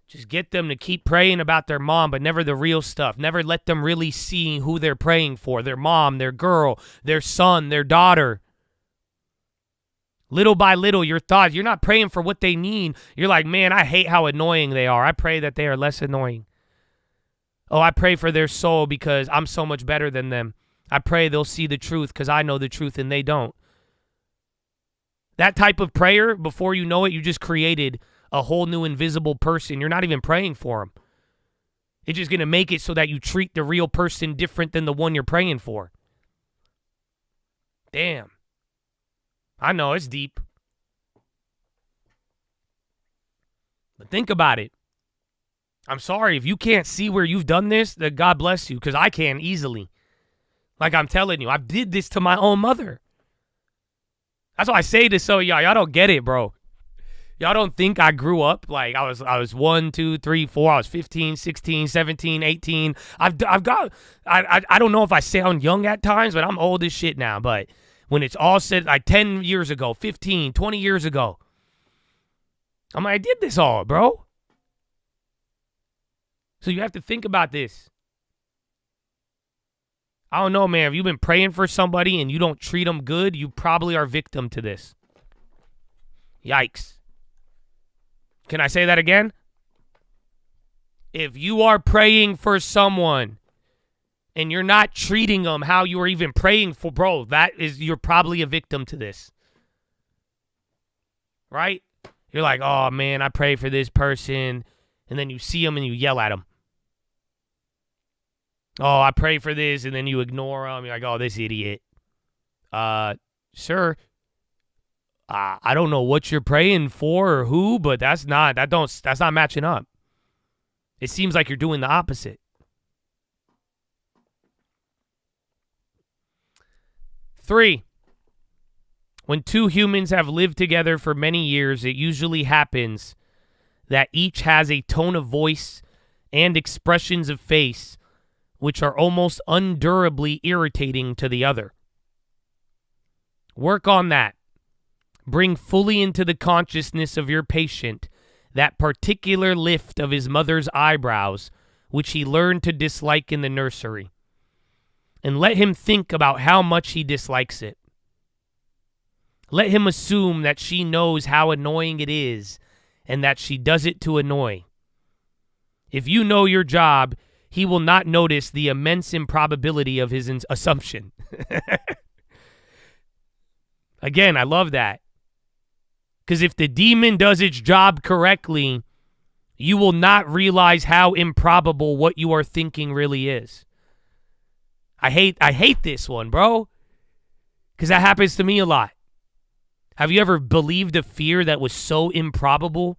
just get them to keep praying about their mom, but never the real stuff. Never let them really see who they're praying for. Their mom, their girl, their son, their daughter. Little by little, your thoughts, you're not praying for what they need. You're like, man, I hate how annoying they are. I pray that they are less annoying. Oh, I pray for their soul because I'm so much better than them. I pray they'll see the truth because I know the truth and they don't. That type of prayer, before you know it, you just created a whole new invisible person. You're not even praying for them. It's just going to make it so that you treat the real person different than the one you're praying for. Damn. I know it's deep. But think about it. I'm sorry if you can't see where you've done this, that God bless you, because I can easily. Like I'm telling you, I did this to my own mother. That's why I say this so y'all don't get it, bro. Y'all don't think I grew up like I was 1, 2, 3, 4. I was 15, 16, 17, 18. I don't know if I sound young at times, but I'm old as shit now. But when it's all said, like 10 years ago, 15, 20 years ago, I'm like, I did this all, bro. So you have to think about this. I don't know, man. If you've been praying for somebody and you don't treat them good, you probably are victim to this. Yikes. Can I say that again? If you are praying for someone and you're not treating them how you were even praying for, bro, you're probably a victim to this. Right? You're like, oh, man, I pray for this person. And then you see them and you yell at them. Oh, I pray for this, and then you ignore them. You're like, oh, this idiot. Sir, I don't know what you're praying for or who, but that's not matching up. It seems like you're doing the opposite. 3, when two humans have lived together for many years, it usually happens that each has a tone of voice and expressions of face which are almost undurably irritating to the other. Work on that. Bring fully into the consciousness of your patient that particular lift of his mother's eyebrows, which he learned to dislike in the nursery. And let him think about how much he dislikes it. Let him assume that she knows how annoying it is and that she does it to annoy. If you know your job, he will not notice the immense improbability of his assumption. Again, I love that. Because if the demon does its job correctly, you will not realize how improbable what you are thinking really is. I hate this one, bro. Because that happens to me a lot. Have you ever believed a fear that was so improbable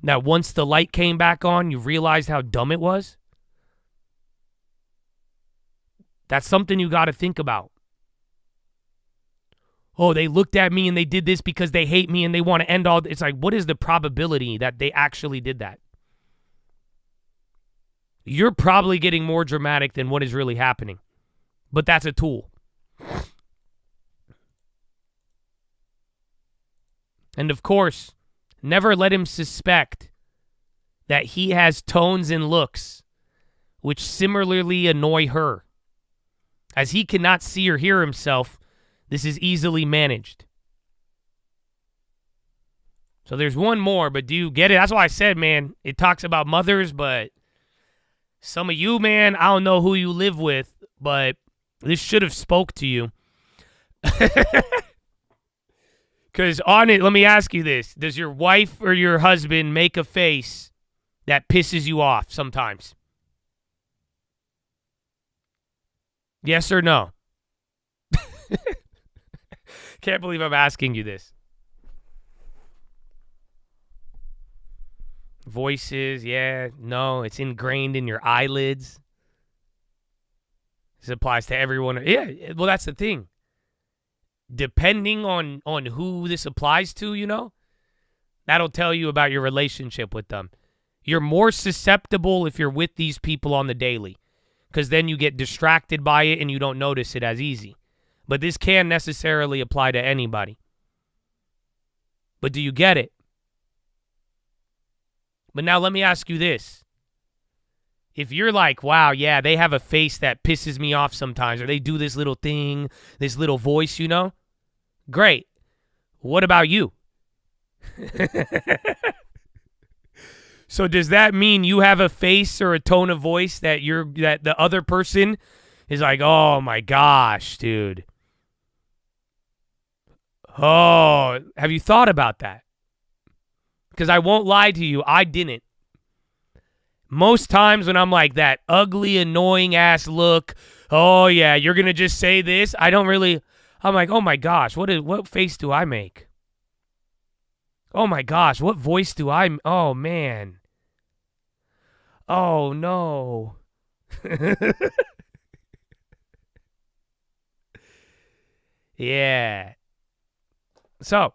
that once the light came back on, you realized how dumb it was? That's something you got to think about. Oh, they looked at me and they did this because they hate me and they want to end all. It's like, what is the probability that they actually did that? You're probably getting more dramatic than what is really happening. But that's a tool. And of course, never let him suspect that he has tones and looks which similarly annoy her. As he cannot see or hear himself, this is easily managed. So there's one more, but do you get it? That's why I said, man, it talks about mothers, but some of you, man, I don't know who you live with, but this should have spoke to you. Because on it, let me ask you this. Does your wife or your husband make a face that pisses you off sometimes? Yes or no? Can't believe I'm asking you this. Voices, yeah, no, it's ingrained in your eyelids. This applies to everyone. Yeah, well, that's the thing. Depending on who this applies to, you know, that'll tell you about your relationship with them. You're more susceptible if you're with these people on the daily, because then you get distracted by it and you don't notice it as easy. But this can necessarily apply to anybody. But do you get it? But now let me ask you this. If you're like, wow, yeah, they have a face that pisses me off sometimes, or they do this little thing, this little voice, you know, great. What about you? So does that mean you have a face or a tone of voice that the other person is like, oh my gosh, dude. Oh, have you thought about that? Because I won't lie to you, I didn't. Most times when I'm like that ugly, annoying ass look, oh yeah, you're going to just say this. I don't really I'm like, oh my gosh, what face do I make? Oh my gosh, what voice do I? Oh man. Oh no. Yeah. So,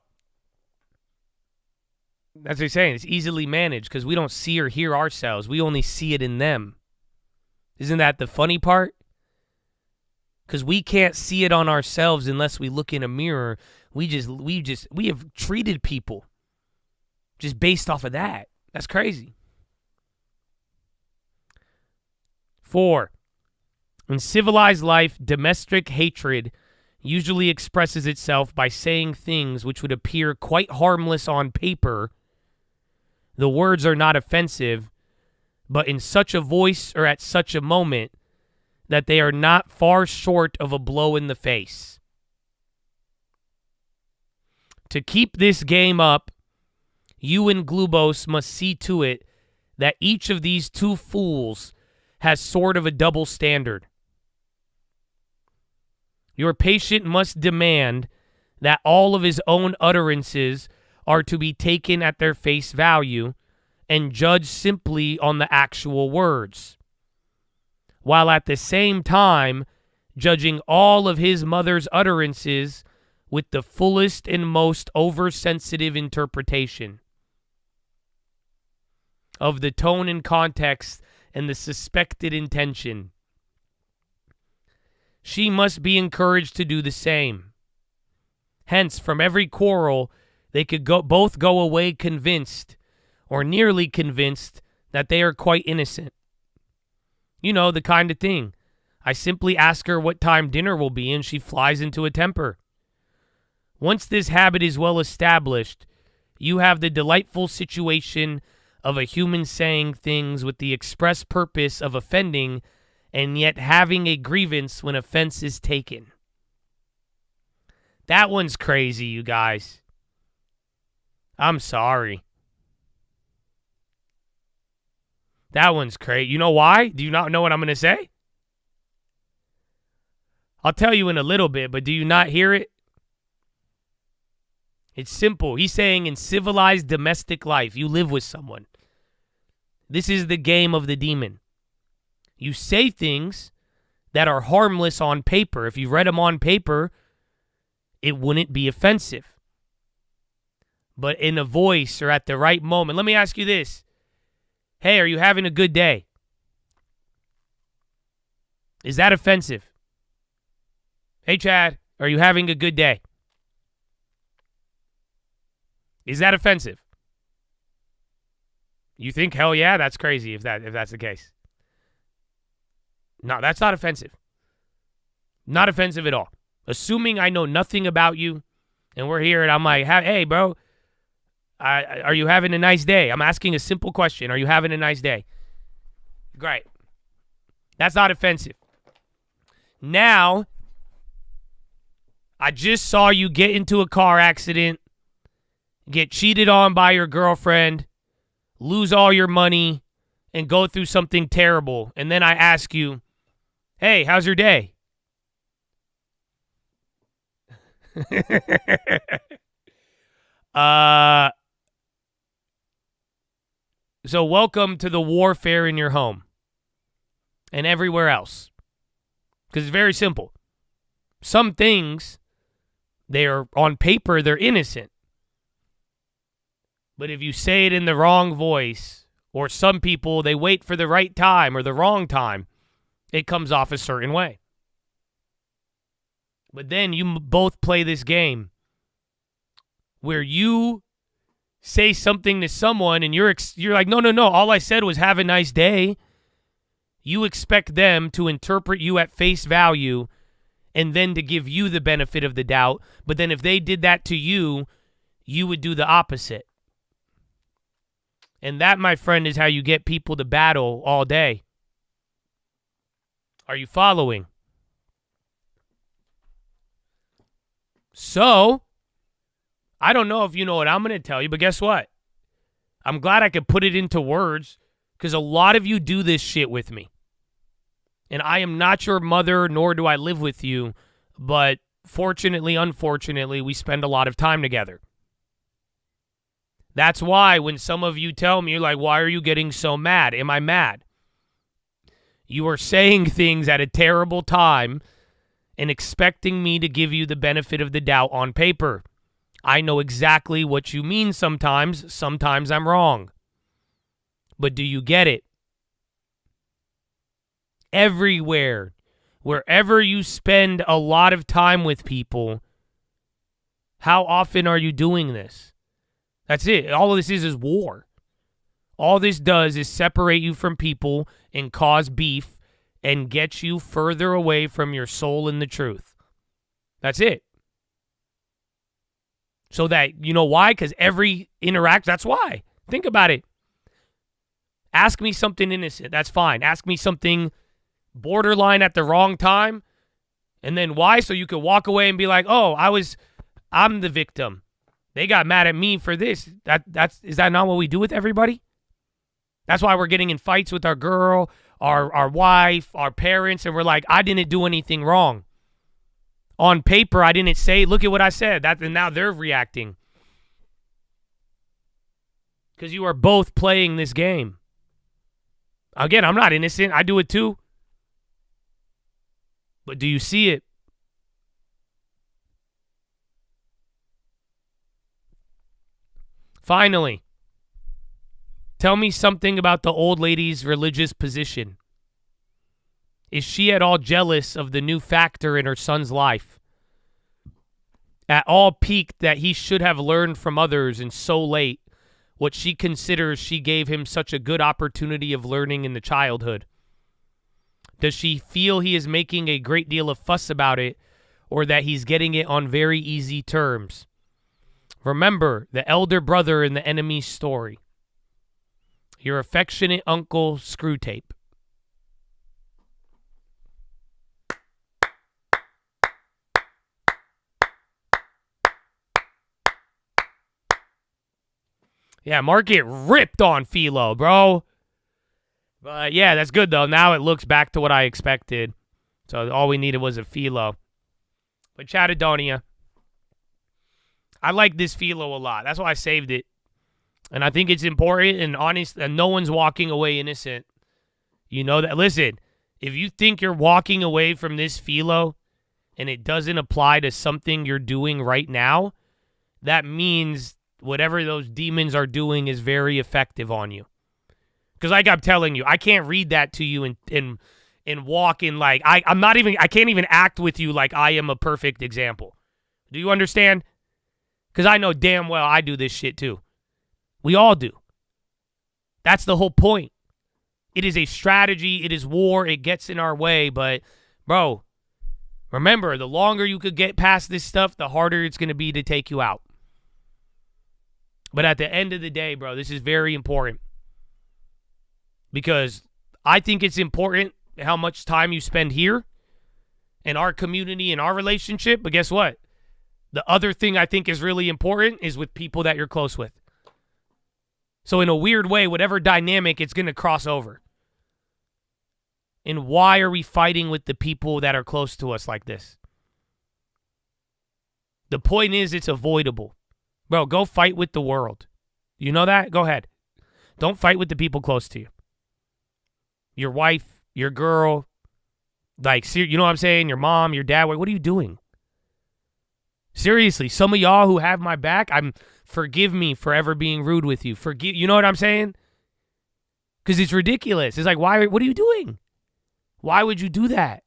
that's what I'm saying. It's easily managed because we don't see or hear ourselves. We only see it in them. Isn't that the funny part? Because we can't see it on ourselves unless we look in a mirror. We have treated people just based off of that. That's crazy. 4. In civilized life, domestic hatred usually expresses itself by saying things which would appear quite harmless on paper. The words are not offensive, but in such a voice or at such a moment that they are not far short of a blow in the face. To keep this game up, you and Glubos must see to it that each of these two fools has sort of a double standard. Your patient must demand that all of his own utterances are to be taken at their face value and judged simply on the actual words, while at the same time judging all of his mother's utterances with the fullest and most oversensitive interpretation of the tone and context and the suspected intention. She must be encouraged to do the same. Hence, from every quarrel, they could both go away convinced, or nearly convinced, that they are quite innocent. You know, the kind of thing. I simply ask her what time dinner will be, and she flies into a temper. Once this habit is well established, you have the delightful situation of a human saying things with the express purpose of offending and yet having a grievance when offense is taken. That one's crazy, you guys. I'm sorry. That one's crazy. You know why? Do you not know what I'm going to say? I'll tell you in a little bit, but do you not hear it? It's simple. He's saying in civilized domestic life, you live with someone. This is the game of the demon. You say things that are harmless on paper. If you read them on paper, it wouldn't be offensive. But in a voice or at the right moment, let me ask you this. Hey, are you having a good day? Is that offensive? Hey, Chad, are you having a good day? Is that offensive? You think, hell yeah, that's crazy if that's the case. No, that's not offensive. Not offensive at all. Assuming I know nothing about you and we're here and I'm like, hey, bro, are you having a nice day? I'm asking a simple question. Are you having a nice day? Great. That's not offensive. Now, I just saw you get into a car accident, get cheated on by your girlfriend, lose all your money, and go through something terrible. And then I ask you, hey, how's your day? So welcome to the warfare in your home and everywhere else. Because it's very simple. Some things, they are on paper, they're innocent. But if you say it in the wrong voice, or some people, they wait for the right time or the wrong time, it comes off a certain way. But then you both play this game where you say something to someone and you're like, no, all I said was have a nice day. You expect them to interpret you at face value and then to give you the benefit of the doubt. But then if they did that to you, you would do the opposite. And that, my friend, is how you get people to battle all day. Are you following? So, I don't know if you know what I'm going to tell you, but guess what? I'm glad I could put it into words because a lot of you do this shit with me. And I am not your mother, nor do I live with you, but fortunately, unfortunately, we spend a lot of time together. That's why when some of you tell me, you're like, why are you getting so mad? Am I mad? You are saying things at a terrible time and expecting me to give you the benefit of the doubt on paper. I know exactly what you mean sometimes. Sometimes I'm wrong. But do you get it? Everywhere, wherever you spend a lot of time with people, how often are you doing this? That's it. All of this is war. All this does is separate you from people and cause beef and get you further away from your soul and the truth. That's it. So that, you know why? Because every interaction, that's why. Think about it. Ask me something innocent. That's fine. Ask me something borderline at the wrong time. And then why? So you could walk away and be like, oh, I'm the victim. They got mad at me for this. Is that not what we do with everybody? That's why we're getting in fights with our girl, our wife, our parents, and we're like, I didn't do anything wrong. On paper, I didn't say, look at what I said. And now they're reacting. Because you are both playing this game. Again, I'm not innocent. I do it too. But do you see it? Finally, tell me something about the old lady's religious position. Is she at all jealous of the new factor in her son's life? At all piqued that he should have learned from others and so late what she considers she gave him such a good opportunity of learning in the childhood? Does she feel he is making a great deal of fuss about it or that he's getting it on very easy terms? Remember, the elder brother in the enemy's story. Your affectionate uncle, Screwtape. Yeah, market ripped on Philo, bro. But yeah, that's good, though. Now it looks back to what I expected. So all we needed was a Philo. But Chattadonia, I like this Philo a lot. That's why I saved it. And I think it's important and honest, and no one's walking away innocent. You know that. Listen, if you think you're walking away from this Philo and it doesn't apply to something you're doing right now, that means whatever those demons are doing is very effective on you. Because like I'm telling you, I can't read that to you and walk in like, I can't even act with you like I am a perfect example. Do you understand? Because I know damn well I do this shit too. We all do. That's the whole point. It is a strategy. It is war. It gets in our way. But, bro, remember, the longer you could get past this stuff, the harder it's going to be to take you out. But at the end of the day, bro, this is very important. Because I think it's important how much time you spend here in our community and our relationship. But guess what? The other thing I think is really important is with people that you're close with. So in a weird way, whatever dynamic, it's going to cross over. And why are we fighting with the people that are close to us like this? The point is it's avoidable. Bro, go fight with the world. You know that? Go ahead. Don't fight with the people close to you. Your wife, your girl, like, you know what I'm saying? Your mom, your dad. What are you doing? Seriously, some of y'all who have my back, forgive me for ever being rude with you. You know what I'm saying? Because it's ridiculous. It's like, why? What are you doing? Why would you do that?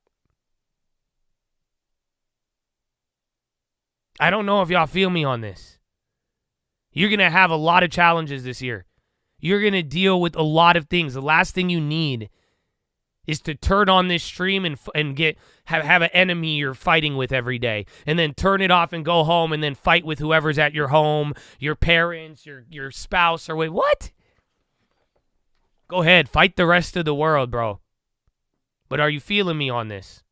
I don't know if y'all feel me on this. You're going to have a lot of challenges this year. You're going to deal with a lot of things. The last thing you need is to turn on this stream and have an enemy you're fighting with every day, and then turn it off and go home and then fight with whoever's at your home, your parents, your spouse, or wait, what? Go ahead, fight the rest of the world, bro. But are you feeling me on this?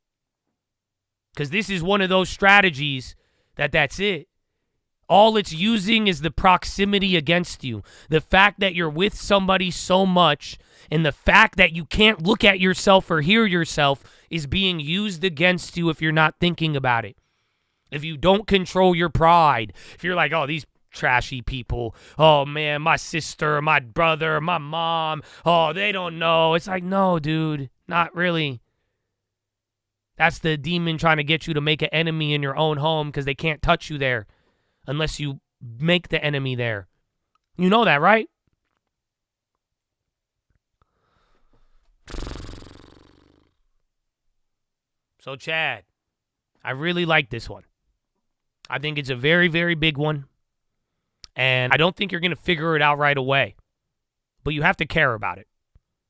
Because this is one of those strategies that's it. All it's using is the proximity against you. The fact that you're with somebody so much and the fact that you can't look at yourself or hear yourself is being used against you if you're not thinking about it. If you don't control your pride, if you're like, oh, these trashy people, oh man, my sister, my brother, my mom, oh, they don't know. It's like, no, dude, not really. That's the demon trying to get you to make an enemy in your own home because they can't touch you there unless you make the enemy there. You know that, right? So, Chad, I really like this one. I think it's a very, very big one. And I don't think you're going to figure it out right away. But you have to care about it.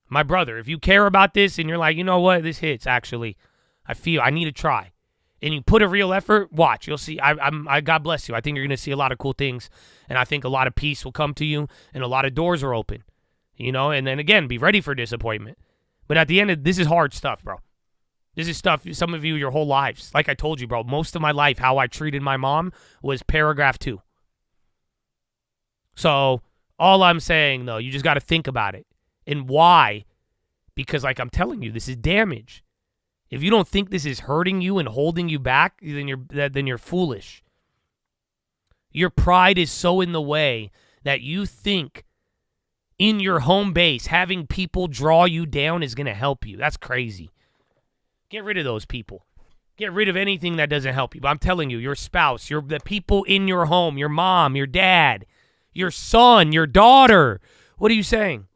My brother, if you care about this and you're like, you know what, this hits, actually. I need to try. And you put a real effort, watch. You'll see. I God bless you. I think you're going to see a lot of cool things. And I think a lot of peace will come to you. And a lot of doors are open. You know, and then again, be ready for disappointment. But at the end, this is hard stuff, bro. This is stuff, some of you, your whole lives. Like I told you, bro, most of my life, how I treated my mom was paragraph 2. So all I'm saying, though, you just got to think about it. And why? Because, like I'm telling you, this is damage. If you don't think this is hurting you and holding you back, then you're foolish. Your pride is so in the way that you think in your home base, having people draw you down is going to help you. That's crazy. Get rid of those people. Get rid of anything that doesn't help you. But I'm telling you, your spouse, the people in your home, your mom, your dad, your son, your daughter. What are you saying?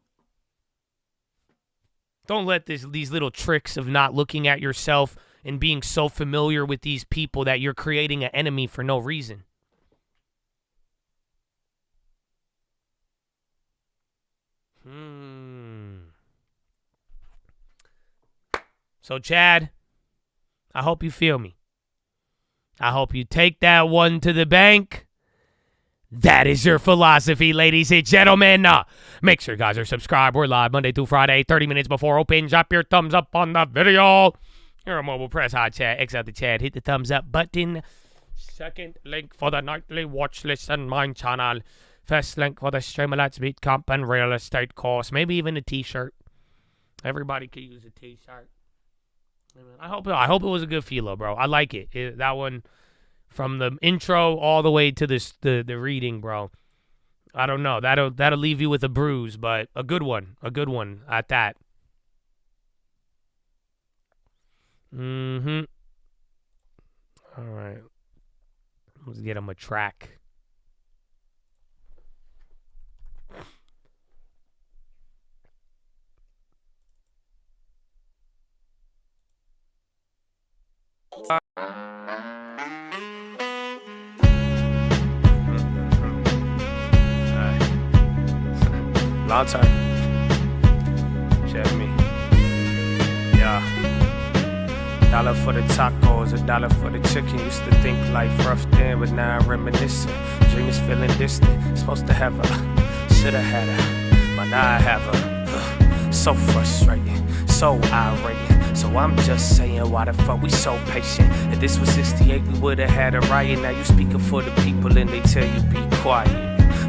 Don't let these little tricks of not looking at yourself and being so familiar with these people that you're creating an enemy for no reason. So, Chad, I hope you feel me. I hope you take that one to the bank. That is your philosophy, ladies and gentlemen. Make sure you guys are subscribed. We're live Monday through Friday, 30 minutes before open. Drop your thumbs up on the video. You're a mobile press hot chat. X out the chat. Hit the thumbs up button. Second link for the nightly watch list on my channel. First link for the Streamlights Beat Comp and real estate course. Maybe even a t-shirt. Everybody could use a t-shirt. I hope it was a good feeler, bro. I like it. That one, from the intro all the way to the reading, bro. I don't know. That'll leave you with a bruise, but a good one at that. All right. Let's get him a track. Long time. Share me. Yeah. $1 for the tacos, $1 for the chicken. Used to think life rough then, but now I'm reminiscing. Dream is feeling distant. Supposed to have her, shoulda had her, but now I have her. So frustrating, so irate. So I'm just saying, why the fuck we so patient? If this was 68, we would've had a riot. Now you speaking for the people and they tell you be quiet.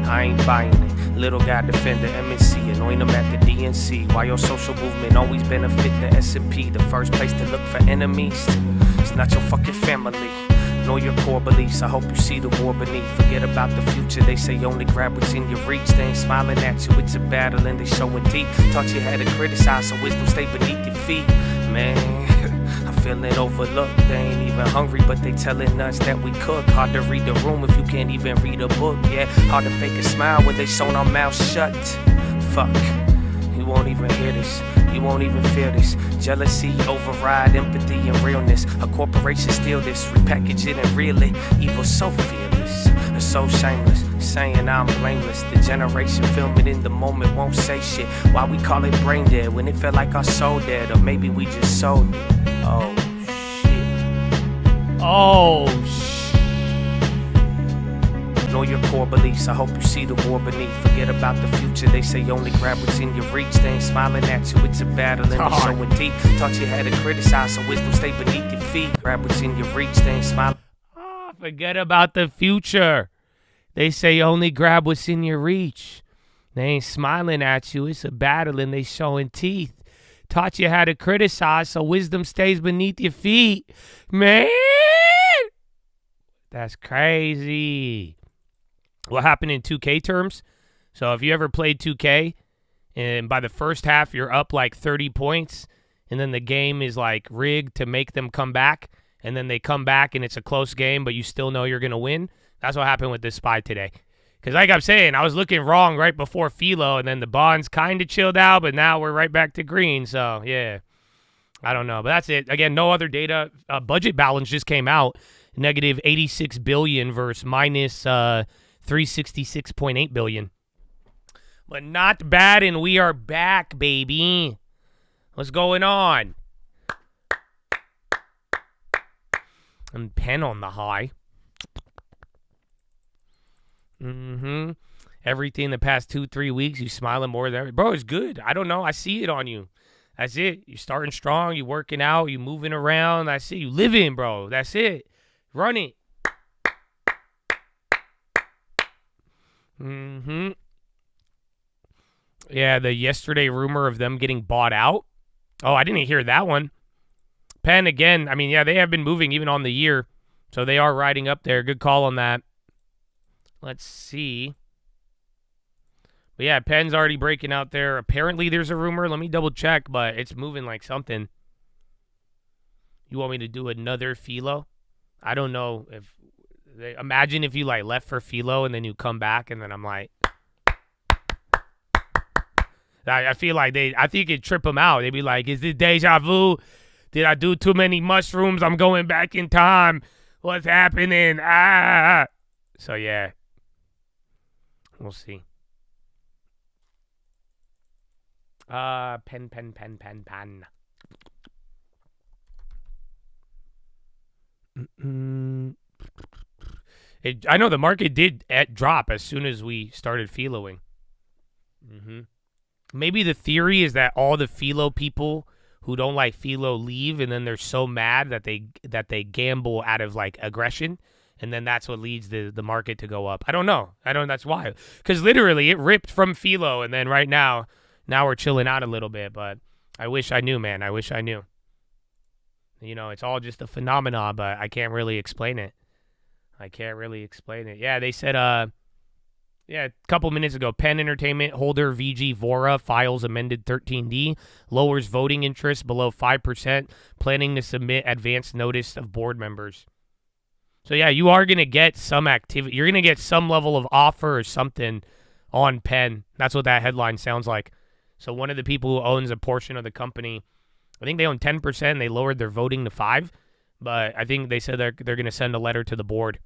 I ain't buying it. Little guy defend the MNC, anoint him at the DNC. Why your social movement always benefit the S&P? The first place to look for enemies. It's not your fucking family, nor your core beliefs. I hope you see the war beneath. Forget about the future, they say only grab what's in your reach. They ain't smiling at you, it's a battle and they showing teeth. Taught you how to criticize, so wisdom stay beneath your feet. Man, I'm feeling overlooked. They ain't even hungry, but they telling us that we cook. Hard to read the room if you can't even read a book. Yeah, hard to fake a smile when they sewn our mouths shut. Fuck, you won't even hear this. You won't even feel this. Jealousy override empathy and realness. A corporation steal this, repackage it and reel it. Evil so fearless, so shameless, saying I'm blameless. The generation filming in the moment won't say shit. Why we call it brain dead when it felt like our soul dead? Or maybe we just sold it. Oh shit. Oh shit. Know your core beliefs, I hope you see the war beneath. Forget about the future, they say only grab what's in your reach. They ain't smiling at you, it's a battle and they showing teeth. Taught you how to criticize, so wisdom stay beneath your feet. Grab what's in your reach, they ain't smiling. Forget about the future. They say only grab what's in your reach. They ain't smiling at you, it's a battle and they showing teeth. Taught you how to criticize, so wisdom stays beneath your feet. Man! That's crazy. What happened in 2K terms? So if you ever played 2K, and by the first half you're up like 30 points, and then the game is like rigged to make them come back, and then they come back and it's a close game, but you still know you're going to win. That's what happened with this SPY today. Because like I'm saying, I was looking wrong right before Philo, and then the bonds kind of chilled out, but now we're right back to green. So, yeah, I don't know. But that's it. Again, no other data. Budget balance just came out, negative 86 billion versus minus 366.8 billion. But not bad, and we are back, baby. What's going on? And pen on the high. Everything the past 2-3 weeks, you smiling more than ever. Bro, it's good. I don't know. I see it on you. That's it. You starting strong. You working out. You moving around. I see you living, bro. That's it. Run it. Yeah, the yesterday rumor of them getting bought out. Oh, I didn't hear that one. Penn again. I mean, yeah, they have been moving even on the year. So they are riding up there. Good call on that. Let's see. But yeah, Penn's already breaking out there. Apparently there's a rumor. Let me double check, but it's moving like something. You want me to do another Philo? I don't know if imagine if you like left for Philo and then you come back and then I'm like I feel like I think it'd trip them out. They'd be like, is this deja vu? Did I do too many mushrooms? I'm going back in time. What's happening? So yeah. We'll see. Pen. I know the market did drop as soon as we started Philoing. Maybe the theory is that all the Philo people who don't like Philo leave, and then they're so mad that they gamble out of like aggression. And then that's what leads the market to go up. I don't know. That's why. Because literally it ripped from Philo. And then right now we're chilling out a little bit. But I wish I knew, man. I wish I knew. You know, it's all just a phenomenon, but I can't really explain it. Yeah, they said, a couple minutes ago, Penn Entertainment holder VG Vora files amended 13D, lowers voting interest below 5%, planning to submit advance notice of board members. So, yeah, you are going to get some activity. You're going to get some level of offer or something on Penn. That's what that headline sounds like. So one of the people who owns a portion of the company, I think they own 10%. They lowered their voting to 5%. But I think they said they're going to send a letter to the board.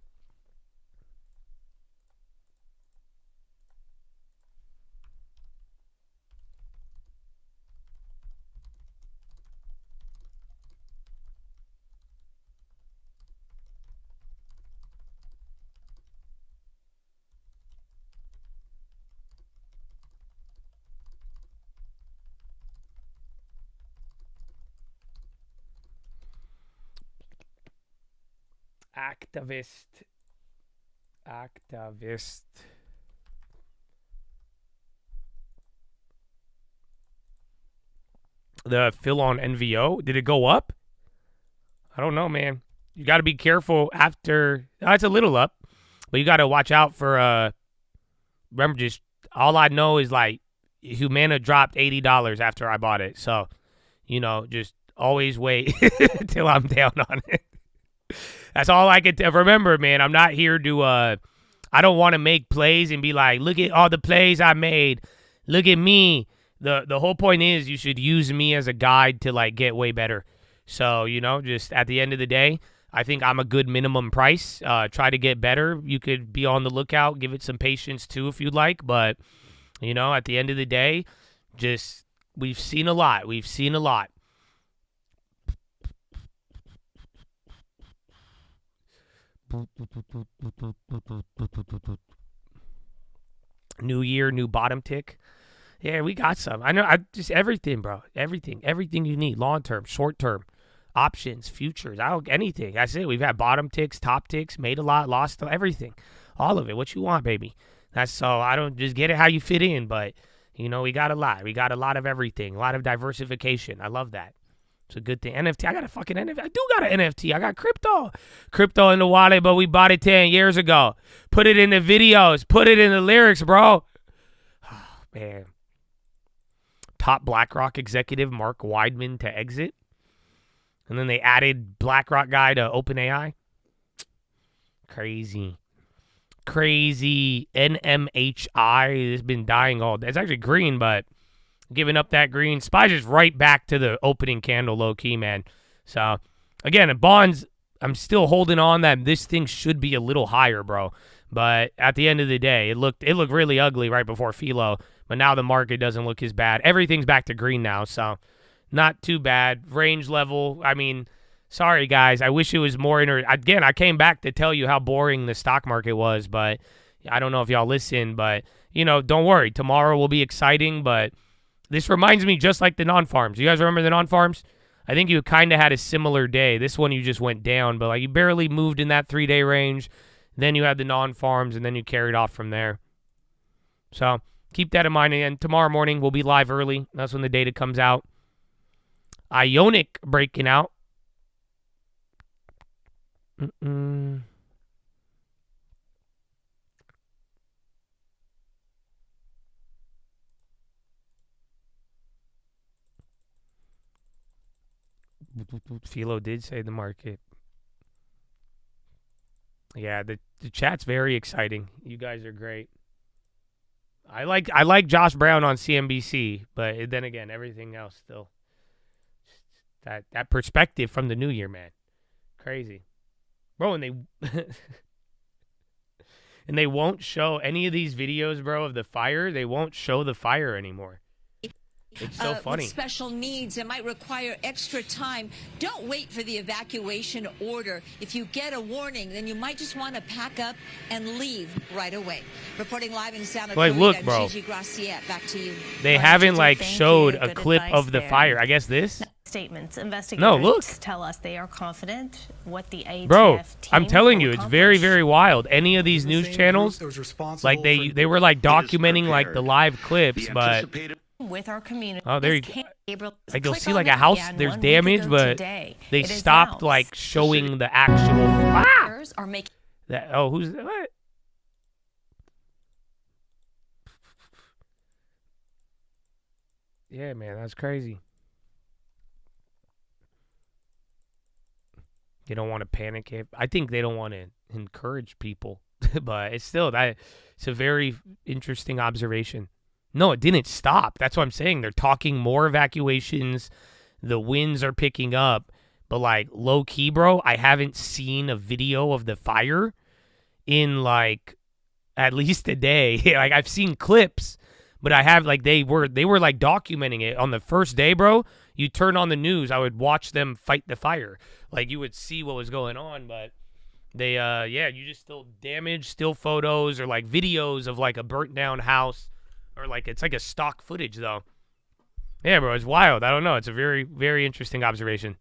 Activist. The fill on NVO, did it go up? I don't know, man. You got to be careful after. It's a little up, but you got to watch out for. Remember, just all I know is like Humana dropped $80 after I bought it, so you know, just always wait till I'm down on it. That's all I can remember, man. I'm not here to, I don't want to make plays and be like, look at all the plays I made. Look at me. The whole point is you should use me as a guide to, like, get way better. So, you know, just at the end of the day, I think I'm a good minimum price. Try to get better. You could be on the lookout. Give it some patience, too, if you'd like. But, you know, at the end of the day, just we've seen a lot. New year, new bottom tick. Yeah, we got some. I know. Just everything, bro. Everything you need. Long term, short term, options, futures. Anything. That's it. We've had bottom ticks, top ticks, made a lot, lost everything, all of it. What you want, baby. That's so. I don't just get it how you fit in, but you know we got a lot. We got a lot of everything. A lot of diversification. I love that. It's a good thing. NFT. I got a fucking NFT. I do got an NFT. I got crypto in the wallet, but we bought it 10 years ago. Put it in the videos. Put it in the lyrics, bro. Oh, man. Top BlackRock executive Mark Weidman to exit. And then they added BlackRock guy to OpenAI. Crazy. NMHI has been dying all day. It's actually green, but giving up that green. SPY's just right back to the opening candle low key, man. So, again, bonds, I'm still holding on that this thing should be a little higher, bro. But at the end of the day, it looked really ugly right before Philo. But now the market doesn't look as bad. Everything's back to green now, so not too bad. Range level, I mean, sorry, guys. I wish it was more Again, I came back to tell you how boring the stock market was, but I don't know if y'all listen. But, don't worry. Tomorrow will be exciting, but this reminds me just like the non-farms. You guys remember the non-farms? I think you kind of had a similar day. This one you just went down, but you barely moved in that 3-day range. Then you had the non-farms, and then you carried off from there. So keep that in mind. And tomorrow morning we'll be live early. That's when the data comes out. Ionic breaking out. Philo did say the market. Yeah, the chat's very exciting. You guys are great. I like Josh Brown on CNBC, but then again, everything else still. That perspective from the new year, man. Crazy. Bro, and they won't show any of these videos, bro, of the fire. They won't show the fire anymore. It's so funny. With special needs, it might require extra time. Don't wait for the evacuation order. If you get a warning, then you might just want to pack up and leave right away. Reporting live in Santa Clarita, look, bro. Gigi Gracia, back to you. They haven't showed a clip of the fire. I guess this. Statements. Investigators No, look. tell us they are confident what the ATF Bro, team I'm telling you, will it's very, very wild. Any of these The news same channels, group that was like they were documenting the live clips, but with our community. oh, there you go. Gabriel, Like you'll click see on like it a house, again there's 1 week damage, ago but today. they It is stopped now. like showing the actual. Are making Who's what? Yeah, man, that's crazy. They don't want to panic. I think they don't want to encourage people, but it's still it's a very interesting observation. No, it didn't stop. That's what I'm saying. They're talking more evacuations. The winds are picking up, but low key, bro, I haven't seen a video of the fire in at least a day. I've seen clips, but I have they were documenting it on the first day, bro. You turn on the news, I would watch them fight the fire. You would see what was going on, but they, you just still still photos or videos of a burnt down house or it's a stock footage though. Yeah, bro, it's wild. I don't know. It's a very, very interesting observation.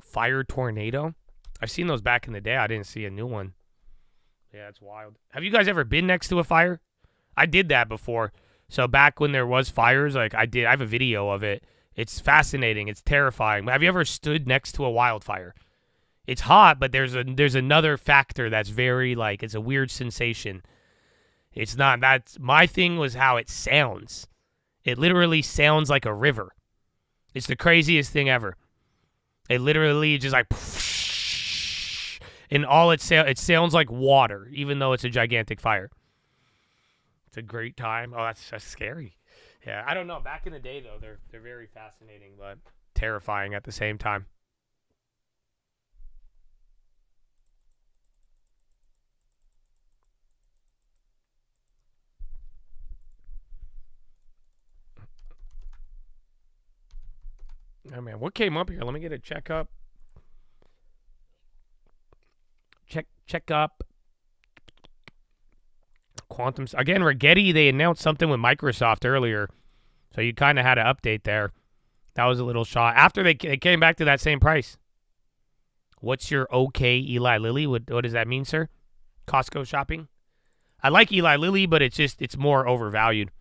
Fire tornado? I've seen those back in the day. I didn't see a new one. Yeah, it's wild. Have you guys ever been next to a fire? I did that before. So back when there was fires, I have a video of it. It's fascinating. It's terrifying. Have you ever stood next to a wildfire? It's hot, but there's another factor that's very it's a weird sensation. It's not. My thing was how it sounds. It literally sounds like a river. It's the craziest thing ever. It literally just and all it sounds like water, even though it's a gigantic fire. It's a great time. Oh, that's scary. Yeah, I don't know. Back in the day, though, they're very fascinating, but terrifying at the same time. Oh, man, what came up here? Let me get a checkup. Check up. Quantum. Again, Rigetti, they announced something with Microsoft earlier. So you kind of had an update there. That was a little shot. After they came back to that same price. What's your okay Eli Lilly? What does that mean, sir? Costco shopping? I like Eli Lilly, but it's more overvalued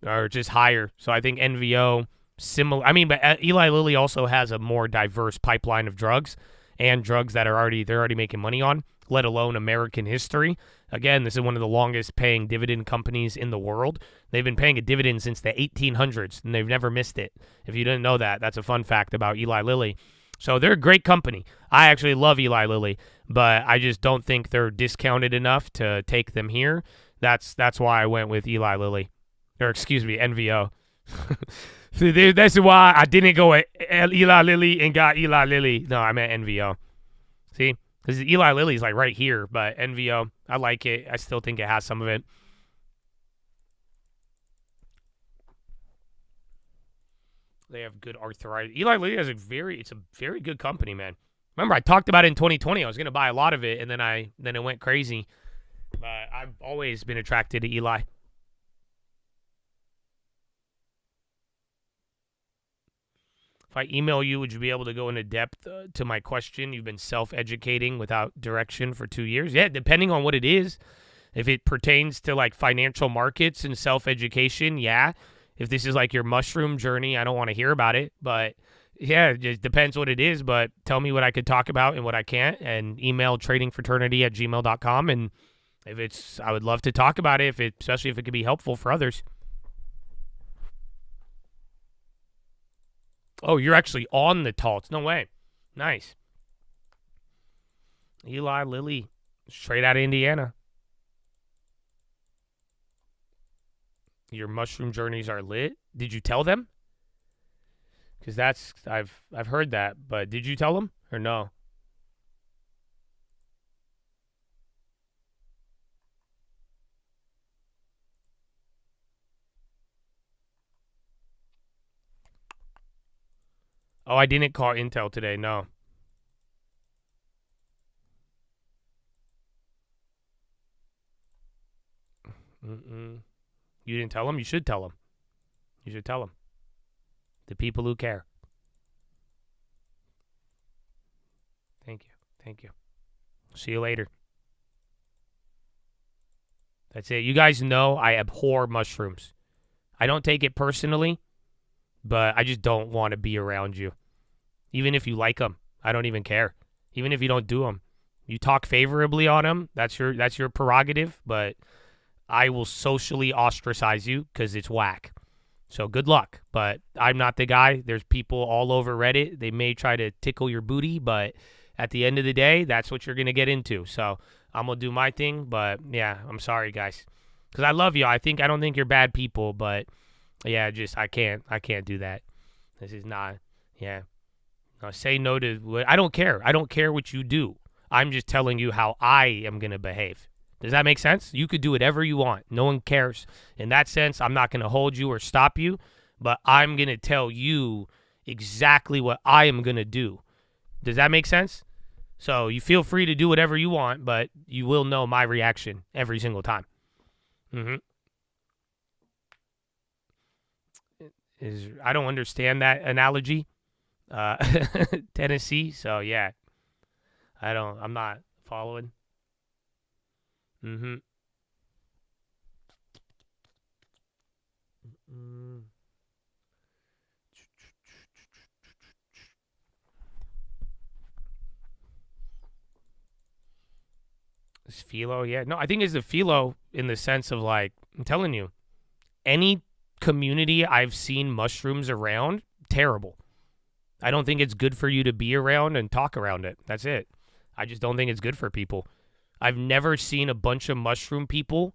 or just higher. So I think NVO similar. I mean, but Eli Lilly also has a more diverse pipeline of drugs and drugs that they're already making money on, let alone American history. Again, this is one of the longest paying dividend companies in the world. They've been paying a dividend since the 1800s, and they've never missed it. If you didn't know that, that's a fun fact about Eli Lilly. So they're a great company. I actually love Eli Lilly, but I just don't think they're discounted enough to take them here. That's why I went with Eli Lilly. Or excuse me, NVO. So that's why I didn't go at Eli Lilly and got Eli Lilly. No, I meant NVO. See? Because Eli Lilly's like right here, but NVO, I like it. I still think it has some of it. They have good arthritis. Eli Lilly has it's a very good company, man. Remember, I talked about it in 2020. I was going to buy a lot of it, and then it went crazy. But I've always been attracted to Eli. If I email you, would you be able to go into depth to my question? You've been self-educating without direction for 2 years. Yeah, depending on what it is. If it pertains to like financial markets and self-education, yeah. If this is like your mushroom journey, I don't want to hear about it. But yeah, it just depends what it is. But tell me what I could talk about and what I can't. And email tradingfraternity@gmail.com. And I would love to talk about it, especially if it could be helpful for others. Oh, you're actually on the Taltz. No way. Nice. Eli Lilly, straight out of Indiana. Your mushroom journeys are lit. Did you tell them? Because I've heard that, but did you tell them or no? Oh, I didn't call Intel today, no. You didn't tell them? You should tell them. You should tell them. The people who care. Thank you. Thank you. See you later. That's it. You guys know I abhor mushrooms. I don't take it personally, but I just don't want to be around you. Even if you like them, I don't even care. Even if you don't do them. You talk favorably on them, that's your prerogative, but I will socially ostracize you because it's whack. So good luck, but I'm not the guy. There's people all over Reddit. They may try to tickle your booty, but at the end of the day, that's what you're going to get into. So I'm going to do my thing, but yeah, I'm sorry, guys. Because I love you. I don't think you're bad people, but yeah, I can't do that. This is not, yeah. No, say no to what, I don't care. I don't care what you do. I'm just telling you how I am going to behave. Does that make sense? You could do whatever you want. No one cares. In that sense, I'm not going to hold you or stop you, but I'm going to tell you exactly what I am going to do. Does that make sense? So you feel free to do whatever you want, but you will know my reaction every single time. I don't understand that analogy. Tennessee, so yeah. I'm not following. It's philo, yeah. No, I think it's a philo in the sense of like, I'm telling you, any community I've seen mushrooms around, terrible. I don't think it's good for you to be around and talk around it. That's it. I just don't think it's good for people. I've never seen a bunch of mushroom people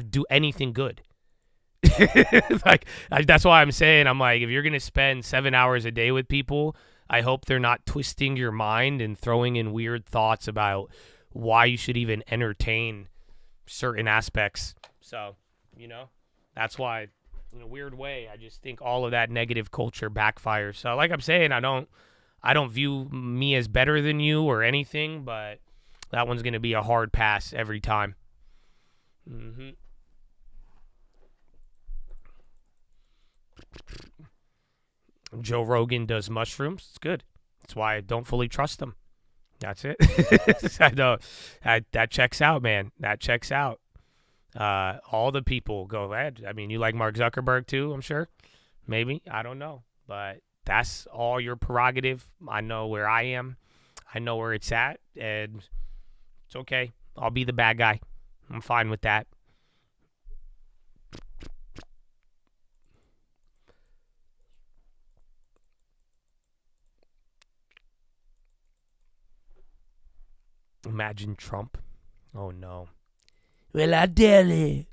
do anything good. That's why I'm saying, I'm like, if you're going to spend 7 hours a day with people, I hope they're not twisting your mind and throwing in weird thoughts about why you should even entertain certain aspects. So, that's why, in a weird way, I just think all of that negative culture backfires. So like I'm saying, I don't view me as better than you or anything, but that one's going to be a hard pass every time. Joe Rogan does mushrooms. It's good. That's why I don't fully trust them. That's it. I know that checks out, man. That checks out. All the people go ahead. I mean, you like Mark Zuckerberg too, I'm sure. Maybe. I don't know. But that's all your prerogative. I know where I am. I know where it's at. And it's okay. I'll be the bad guy. I'm fine with that. Imagine Trump. Oh, no. Well, I dare it.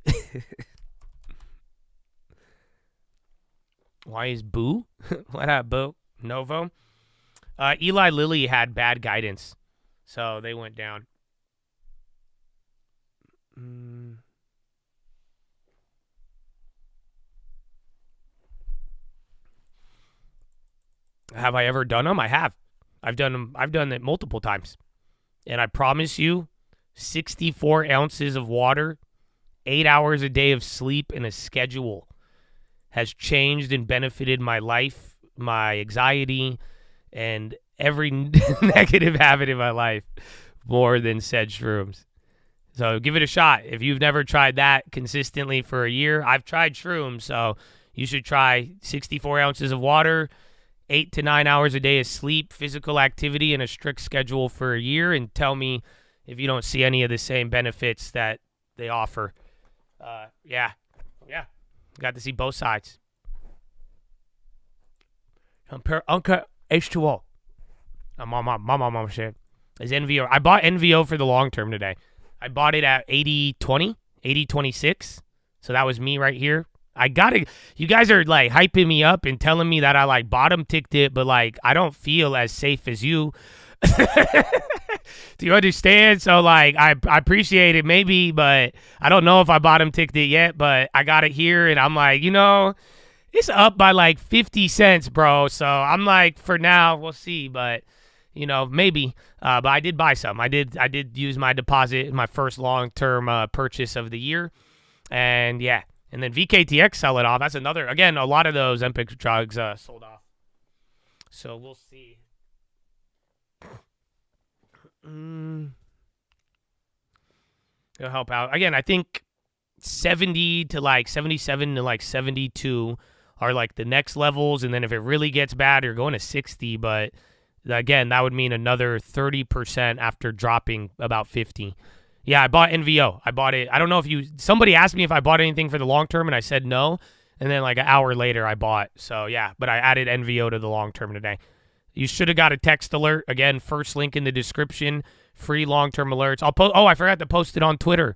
Why is Boo? What up, Boo? Novo? Eli Lilly had bad guidance, so they went down. Have I ever done them? I have. I've done them. I've done it multiple times. And I promise you, 64 ounces of water, 8 hours a day of sleep, and a schedule has changed and benefited my life, my anxiety, and every negative habit in my life more than said shrooms. So give it a shot. If you've never tried that consistently for a year, I've tried shrooms, so you should try 64 ounces of water, 8 to 9 hours a day of sleep, physical activity, and a strict schedule for a year, and tell me if you don't see any of the same benefits that they offer. Yeah. Got to see both sides. Compare Uncle H2O. Mama shit. Is NVO. I bought NVO for the long term today. I bought it at 80.20, 80.26. So that was me right here. You guys are like hyping me up and telling me that I like bottom ticked it, but like I don't feel as safe as you. Do you understand? So like I appreciate it maybe, but I don't know if I bottom ticked it yet, but I got it here and I'm like, it's up by like 50 cents, bro. So I'm like, for now, we'll see, but maybe. But I did buy some. I did use my deposit in my first long-term purchase of the year. And yeah. And then VKTX sell it off. That's another, again, a lot of those Empic drugs sold off. So we'll see. It'll help out. Again, I think 70 to like 77 to like 72 are like the next levels. And then if it really gets bad, you're going to 60. But again, that would mean another 30% after dropping about 50. Yeah, I bought NVO. I bought it. I don't know if somebody asked me if I bought anything for the long term, and I said no. And then like an hour later, I bought. So yeah, but I added NVO to the long term today. You should have got a text alert. Again, first link in the description. Free long term alerts. I forgot to post it on Twitter.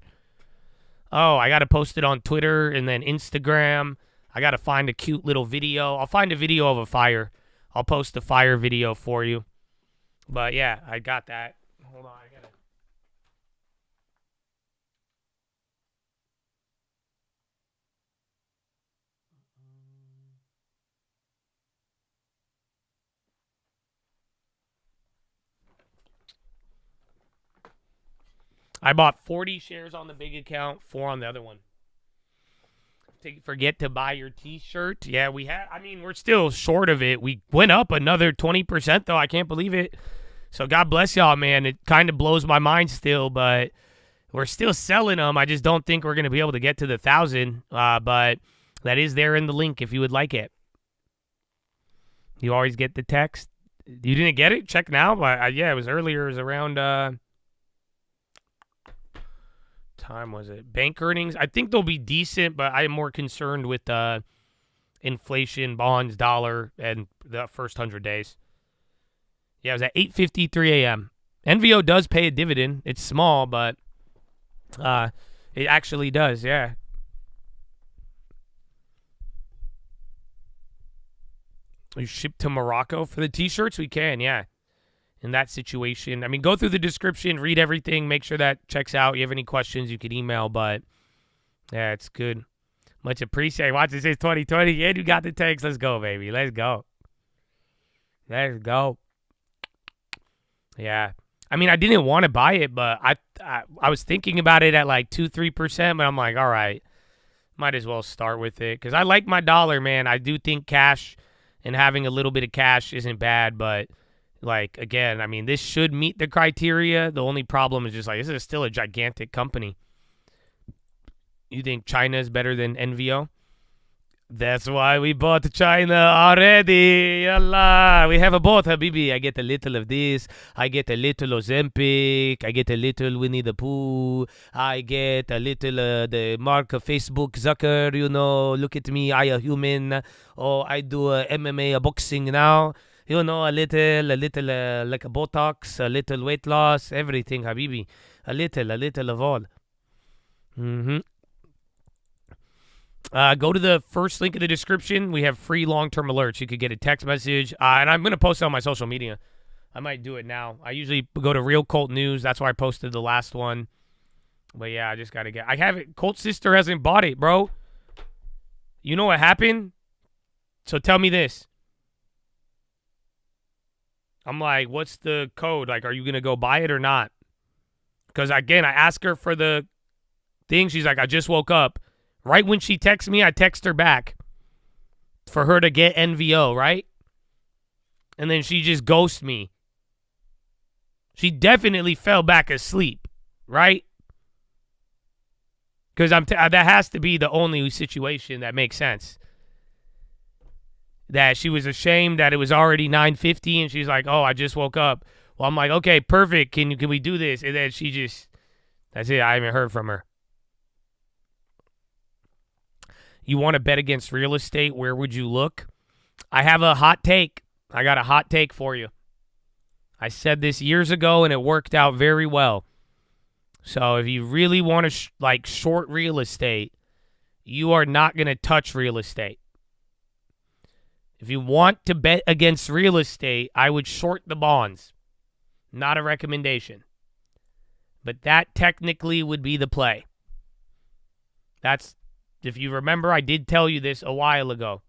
Oh, I got to post it on Twitter and then Instagram. I got to find a cute little video. I'll find a video of a fire. I'll post a fire video for you. But yeah, I got that. Hold on. I bought 40 shares on the big account, 4 on the other one. Forget to buy your t-shirt. Yeah, we're still short of it. We went up another 20% though. I can't believe it. So God bless y'all, man. It kind of blows my mind still, but we're still selling them. I just don't think we're going to be able to get to the 1,000. But that is there in the link if you would like it. You always get the text. You didn't get it? Check now. Yeah, it was earlier. It was around... time was it? Bank earnings, I think they'll be decent, but I'm more concerned with inflation, bonds, dollar, and the first 100 days. Yeah, it was at 8:53 a.m. NVO does pay a dividend. It's small, but it actually does, yeah. We ship to Morocco for the t-shirts? We can, yeah. In that situation, I mean, go through the description, read everything, make sure that checks out. You have any questions, you can email, but yeah, it's good. Much appreciated. Watch, it says 2020. Yeah, you got the text. Let's go, baby. Let's go. Let's go. Yeah. I mean, I didn't want to buy it, but I was thinking about it at like 2-3%, but I'm like, all right, might as well start with it because I like my dollar, man. I do think cash and having a little bit of cash isn't bad, but Like, again, I mean, this should meet the criteria. The only problem is just like, this is still a gigantic company. You think China is better than NVO? That's why we bought China already. Yallah. We have a boat, Habibi. I get a little of this. I get a little Ozempic. I get a little Winnie the Pooh. I get a little the mark of Facebook Zucker. You know, look at me. I a human. Oh, I do MMA, boxing now. You know, a little like a Botox, a little weight loss, everything, Habibi. A little of all. Go to the first link in the description. We have free long-term alerts. You could get a text message. And I'm going to post it on my social media. I might do it now. I usually go to Real Cult News. That's why I posted the last one. But yeah, I just got to get... I have it. Cult Sister hasn't bought it, bro. You know what happened? So tell me this. I'm like, what's the code? Like, are you going to go buy it or not? Because, again, I asked her for the thing. She's like, I just woke up. Right when she texts me, I text her back for her to get NVO, right? And then she just ghosts me. She definitely fell back asleep, right? Because that has to be the only situation that makes sense. That she was ashamed that it was already 9:50 and she's like, oh, I just woke up. Well, I'm like, okay, perfect. Can we do this? And then she just, that's it. I haven't heard from her. You want to bet against real estate? Where would you look? I have a hot take. I got a hot take for you. I said this years ago, and it worked out very well. So if you really want to short real estate, you are not going to touch real estate. If you want to bet against real estate, I would short the bonds. Not a recommendation. But that technically would be the play. That's... If you remember, I did tell you this a while ago.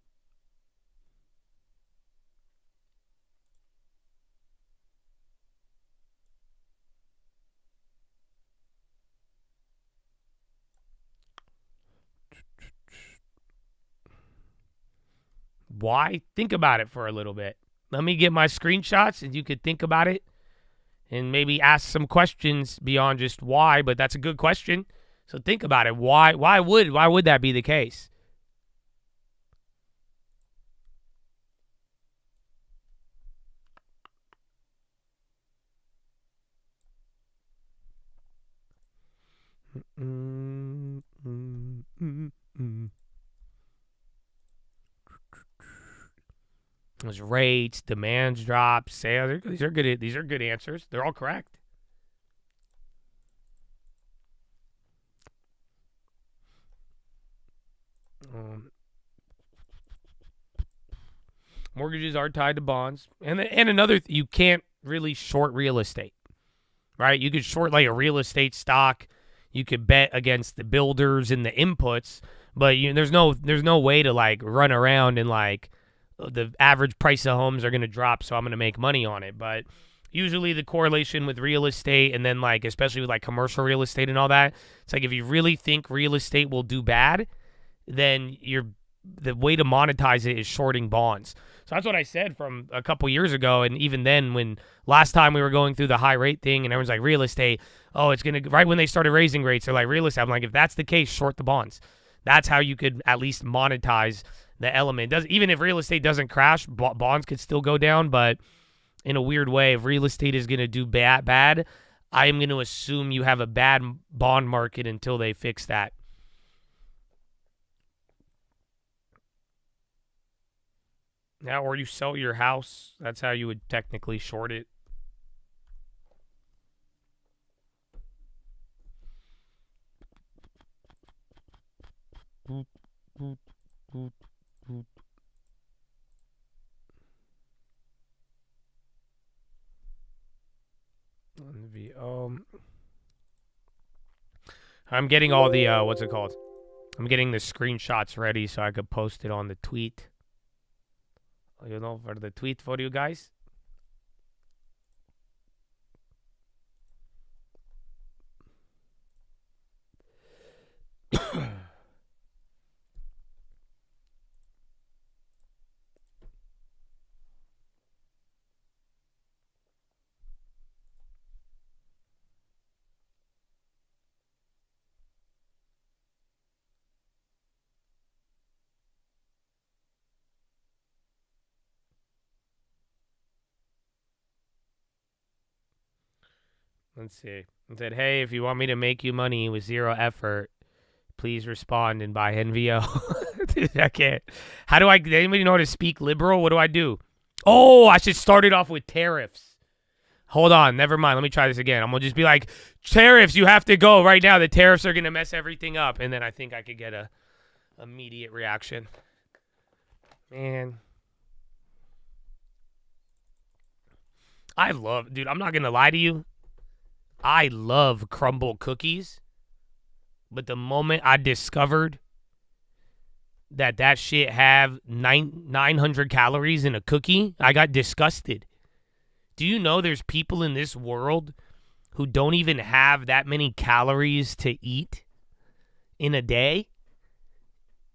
Why? Think about it for a little bit. Let me get my screenshots and you could think about it and maybe ask some questions beyond just why, but that's a good question. So think about it. Why would that be the case? Those rates, demands drop, sales. These are good answers. They're all correct. Mortgages are tied to bonds. And another, you can't really short real estate, right? You could short like a real estate stock. You could bet against the builders and the inputs, but there's no way to like run around and like the average price of homes are going to drop, so I'm going to make money on it. But usually the correlation with real estate and then like, especially with like commercial real estate and all that, it's like if you really think real estate will do bad, then the way to monetize it is shorting bonds. So that's what I said from a couple years ago. And even then, when last time we were going through the high rate thing and everyone's like, real estate, oh, it's going to, right when they started raising rates, they're like, real estate. I'm like, if that's the case, short the bonds. That's how you could at least monetize the element. Even if real estate doesn't crash, bonds could still go down. But in a weird way, if real estate is going to do bad, I am going to assume you have a bad bond market until they fix that. Now, or you sell your house. That's how you would technically short it. I'm getting all the, what's it called? I'm getting the screenshots ready so I could post it on the tweet. You know, for the tweet for you guys. Let's see. It said, hey, if you want me to make you money with zero effort, please respond and buy NVO. Dude, I can't. How do I, does anybody know how to speak liberal? What do I do? Oh, I should start it off with tariffs. Hold on. Never mind. Let me try this again. I'm going to just be like, tariffs, you have to go right now. The tariffs are going to mess everything up. And then I think I could get a immediate reaction. Man. Dude, I'm not going to lie to you. I love crumble cookies. But the moment I discovered that shit have 900 calories in a cookie, I got disgusted. Do you know there's people in this world who don't even have that many calories to eat in a day?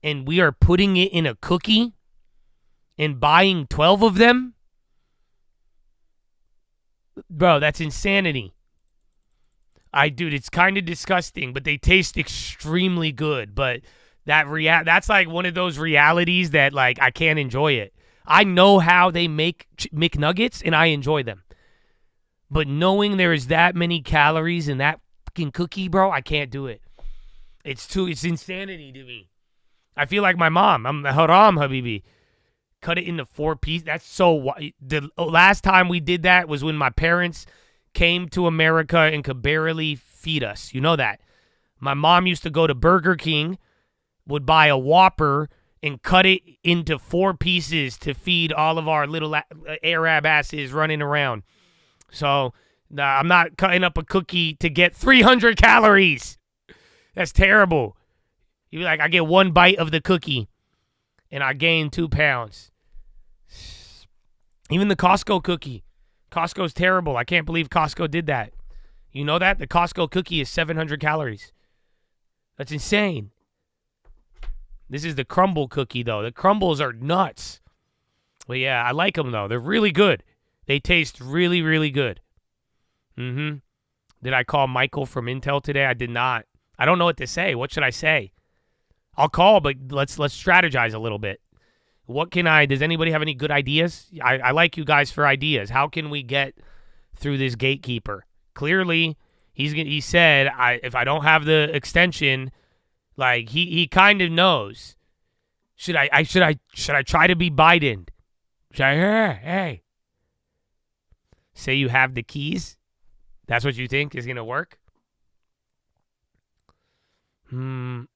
And we are putting it in a cookie and buying 12 of them? Bro, that's insanity. Dude, it's kind of disgusting, but they taste extremely good. But that's like one of those realities that, like, I can't enjoy it. I know how they make McNuggets, and I enjoy them. But knowing there is that many calories in that fucking cookie, bro, I can't do it. It's insanity to me. I feel like my mom. I'm haram, habibi. Cut it into 4 pieces. That's so. The last time we did that was when my parents came to America and could barely feed us. You know that. My mom used to go to Burger King, would buy a Whopper, and cut it into 4 pieces to feed all of our little Arab asses running around. So, I'm not cutting up a cookie to get 300 calories. That's terrible. You'd be like, I get 1 bite of the cookie, and I gain 2 pounds. Even the Costco cookie. Costco's terrible. I can't believe Costco did that. You know that? The Costco cookie is 700 calories. That's insane. This is the crumble cookie, though. The crumbles are nuts. But yeah, I like them, though. They're really good. They taste really, really good. Did I call Michael from Intel today? I did not. I don't know what to say. What should I say? I'll call, but let's strategize a little bit. Does anybody have any good ideas? I like you guys for ideas. How can we get through this gatekeeper? Clearly, he said, if I don't have the extension, like he kind of knows. Should I try to be Biden? Should I, hey, say you have the keys? That's what you think is going to work? I'll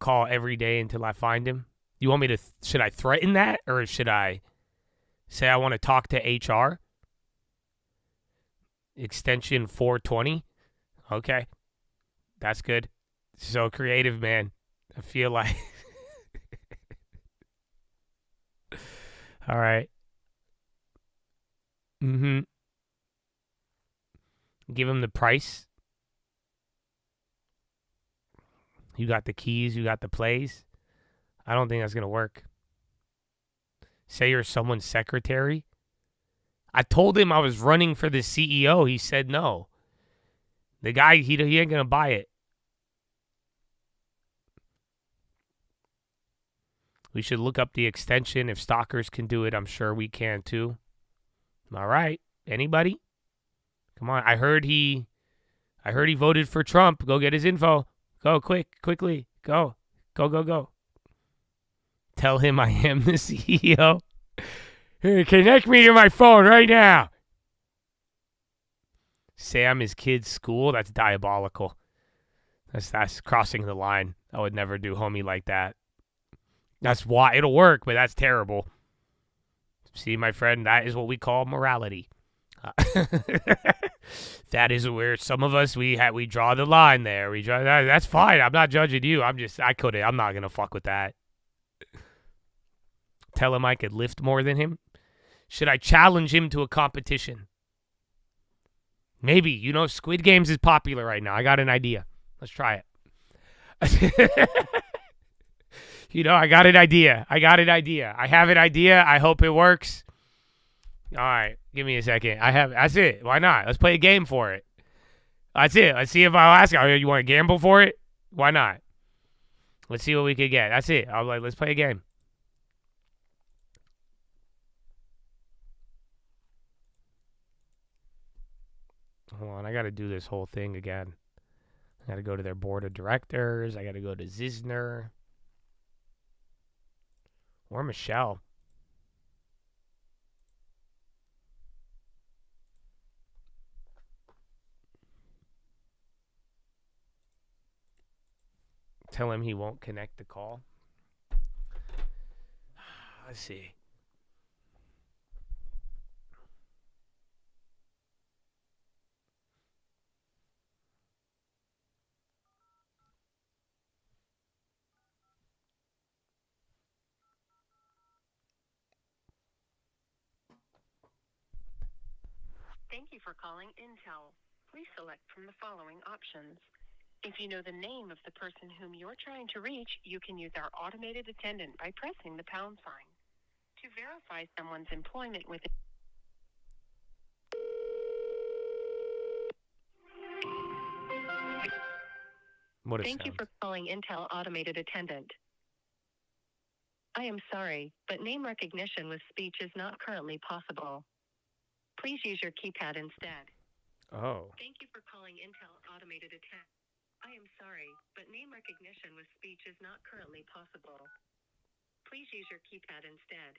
call every day until I find him. You want me to, should I threaten that? Or should I say I want to talk to HR? Extension 420. Okay. That's good. So creative, man. I feel like. All right. Give him the price. You got the keys. You got the plays. I don't think that's going to work. Say you're someone's secretary. I told him I was running for the CEO. He said no. The guy, he ain't going to buy it. We should look up the extension. If stalkers can do it, I'm sure we can too. All right. Anybody? Come on. I heard he voted for Trump. Go get his info. Go quickly. Go. Tell him I am the CEO. Here, connect me to my phone right now. Say I'm his kid's school. That's diabolical. That's crossing the line. I would never do homie like that. That's why it'll work, but that's terrible. See, my friend, that is what we call morality. That is where some of us we draw the line there. We draw that's fine. I'm not judging you. I'm not gonna fuck with that. Tell him I could lift more than him. Should I challenge him to a competition? Maybe. Squid Games is popular right now. I got an idea. Let's try it. I got an idea. I have an idea. I hope it works. All right. Give me a second. That's it. Why not? Let's play a game for it. That's it. Let's see if I'll ask you. You want to gamble for it? Why not? Let's see what we could get. That's it. Let's play a game. hold on. I got to do this whole thing again. I got to go to their board of directors. I got to go to Zisner. Or Michelle. Tell him he won't connect the call. Let's see. Thank you for calling Intel. Please select from the following options. If you know the name of the person whom you're trying to reach, you can use our automated attendant by pressing the pound sign. To verify someone's employment with Thank you for calling Intel Automated Attendant. I am sorry, but name recognition with speech is not currently possible. Please use your keypad instead. Oh. Thank you for calling Intel Automated Attendant. I am sorry, but name recognition with speech is not currently possible. Please use your keypad instead.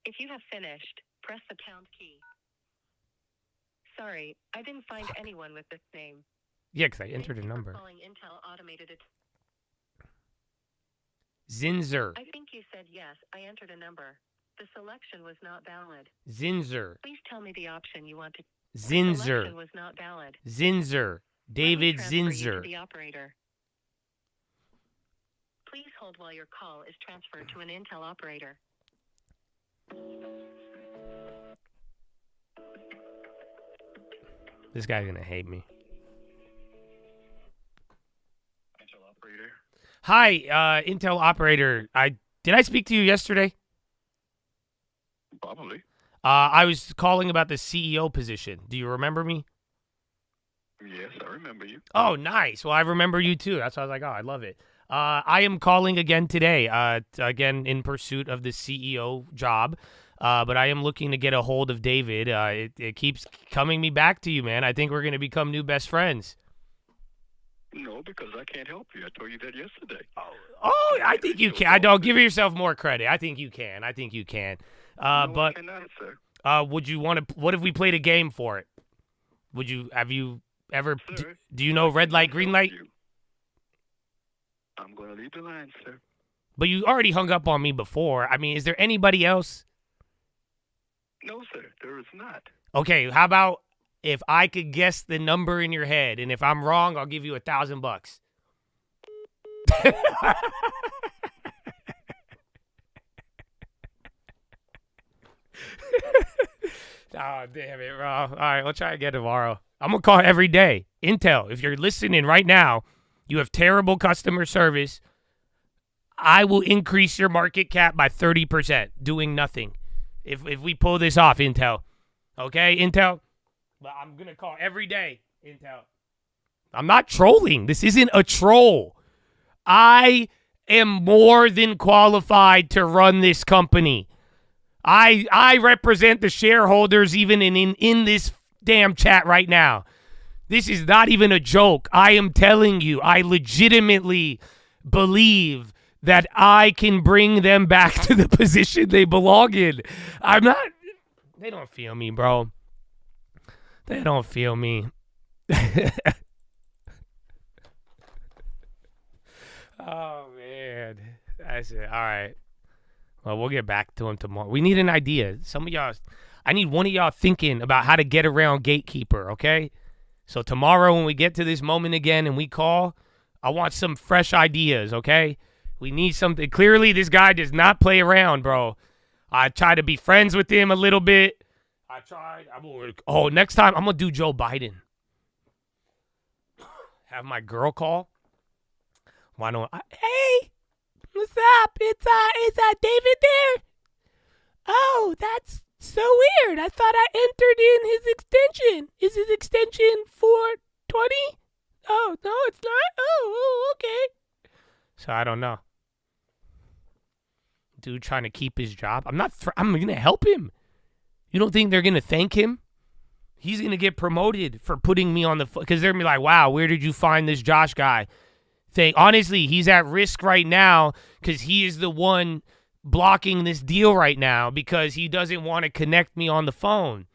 If you have finished, press the pound key. Sorry, I didn't find anyone with this name. Yeah, because I entered a number. Calling Intel Automated Zinzer. I think you said yes. I entered a number. The selection was not valid. Zinzer. Please tell me the option you want to. Zinzer. The selection was not valid. Zinzer. David Let me transfer you Zinzer. to the operator. Please hold while your call is transferred to an Intel operator. This guy's gonna hate me. Intel operator. Hi, Intel operator. Did I speak to you yesterday? Probably. I was calling about the CEO position. Do you remember me? Yes, I remember you. Oh, nice. Well, I remember you too. That's why I was like, oh, I love it. I am calling again today, again in pursuit of the CEO job. But I am looking to get a hold of David. It keeps coming me back to you, man. I think we're going to become new best friends. No, because I can't help you. I told you that yesterday. Oh, I think you can. I don't give yourself more credit. I think you can. I No, I cannot, sir. Would you want to? What if we played a game for it? Would you? Have you ever? Do you know red light, green light? I'm going to leave the line, sir. But you already hung up on me before. I mean, is there anybody else? No, sir, there is not. Okay, how about if I could guess the number in your head, and if I'm wrong, I'll give you $1,000. Oh, damn it, bro. All right, we'll try again tomorrow. I'm going to call every day. Intel, if you're listening right now, you have terrible customer service. I will increase your market cap by 30%, doing nothing. If we pull this off, Intel. Okay, Intel? But I'm going to call every day, Intel. I'm not trolling. This isn't a troll. I am more than qualified to run this company. I represent the shareholders even in this damn chat right now. This is not even a joke. I am telling you, I legitimately believe that I can bring them back to the position they belong in. I'm not... They don't feel me, bro. They don't feel me. Oh, man. That's it. All right. Well, we'll get back to him tomorrow. We need an idea. Some of y'all... I need one of y'all thinking about how to get around Gatekeeper, okay? So tomorrow when we get to this moment again and we call, I want some fresh ideas, okay? We need something. Clearly, this guy does not play around, bro. I try to be friends with him a little bit. I tried. Next time, I'm going to do Joe Biden. Have my girl call. Why don't I? Hey, what's up? It's David there? Oh, that's so weird. I thought I entered in his extension. Is his extension 420? Oh, no, it's not. Oh, okay. So I don't know. Dude trying to keep his job. I'm going to help him. You don't think they're going to thank him? He's going to get promoted for putting me on the because they're going to be like, wow, where did you find this Josh guy? Honestly, he's at risk right now because he is the one blocking this deal right now because he doesn't want to connect me on the phone.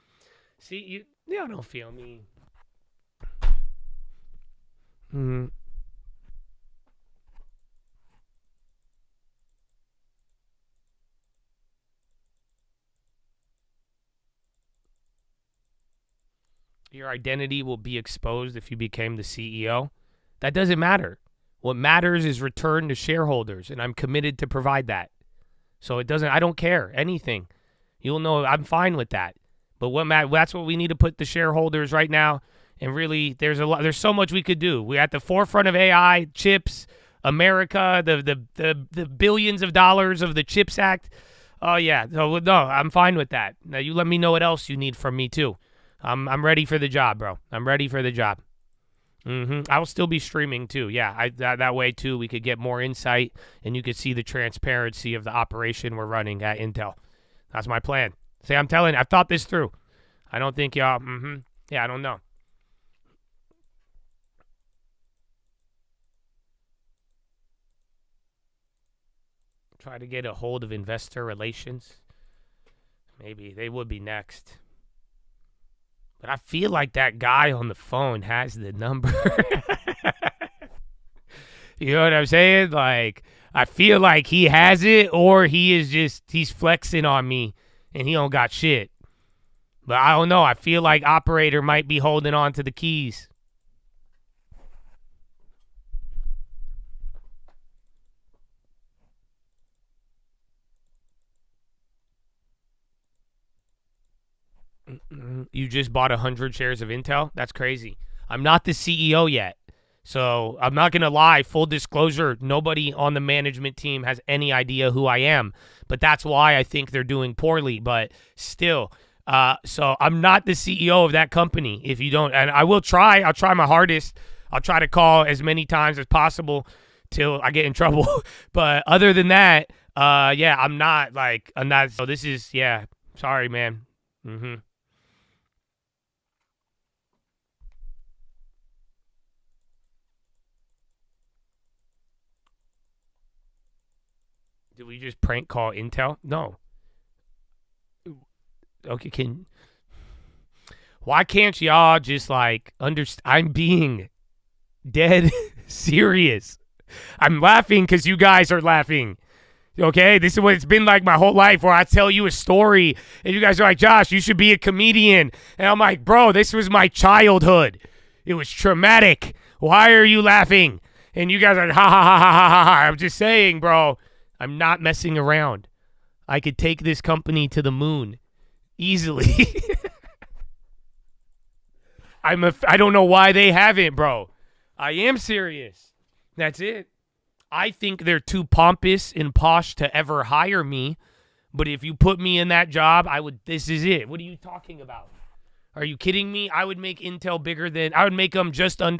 See, y'all don't feel me. Your identity will be exposed if you became the CEO. That doesn't matter. What matters is return to shareholders, and I'm committed to provide that. So I don't care, anything. You'll know I'm fine with that. But that's what we need to put the shareholders right now. And really, there's so much we could do. We're at the forefront of AI, chips, America, the billions of dollars of the CHIPS Act. Oh, yeah. So, no, I'm fine with that. Now, you let me know what else you need from me, too. I'm ready for the job, bro. I'm ready for the job. I will still be streaming, too. Yeah, that way, too, we could get more insight, and you could see the transparency of the operation we're running at Intel. That's my plan. See, I'm telling you, I've thought this through. I don't think y'all, yeah, I don't know. Try to get a hold of investor relations. Maybe they would be next. But I feel like that guy on the phone has the number. You know what I'm saying? Like, I feel like he has it, or he's flexing on me and he don't got shit. But I don't know. I feel like operator might be holding on to the keys. You just bought 100 shares of Intel? That's crazy. I'm not the CEO yet. So I'm not going to lie. Full disclosure, nobody on the management team has any idea who I am. But that's why I think they're doing poorly. But still, so I'm not the CEO of that company. If you don't, and I will try. I'll try my hardest. I'll try to call as many times as possible till I get in trouble. But other than that, yeah, I'm not. So this is, yeah, sorry, man. Did we just prank call Intel? No. Okay, why can't y'all just understand? I'm being dead serious. I'm laughing because you guys are laughing. Okay, this is what it's been like my whole life, where I tell you a story and you guys are like, Josh, you should be a comedian. And I'm like, bro, this was my childhood. It was traumatic. Why are you laughing? And you guys are like, ha ha ha ha ha ha. I'm just saying, bro. I'm not messing around. I could take this company to the moon easily. I don't know why they haven't, bro. I am serious. That's it. I think they're too pompous and posh to ever hire me. But if you put me in that job, this is it. What are you talking about? Are you kidding me? I would make Intel I would make them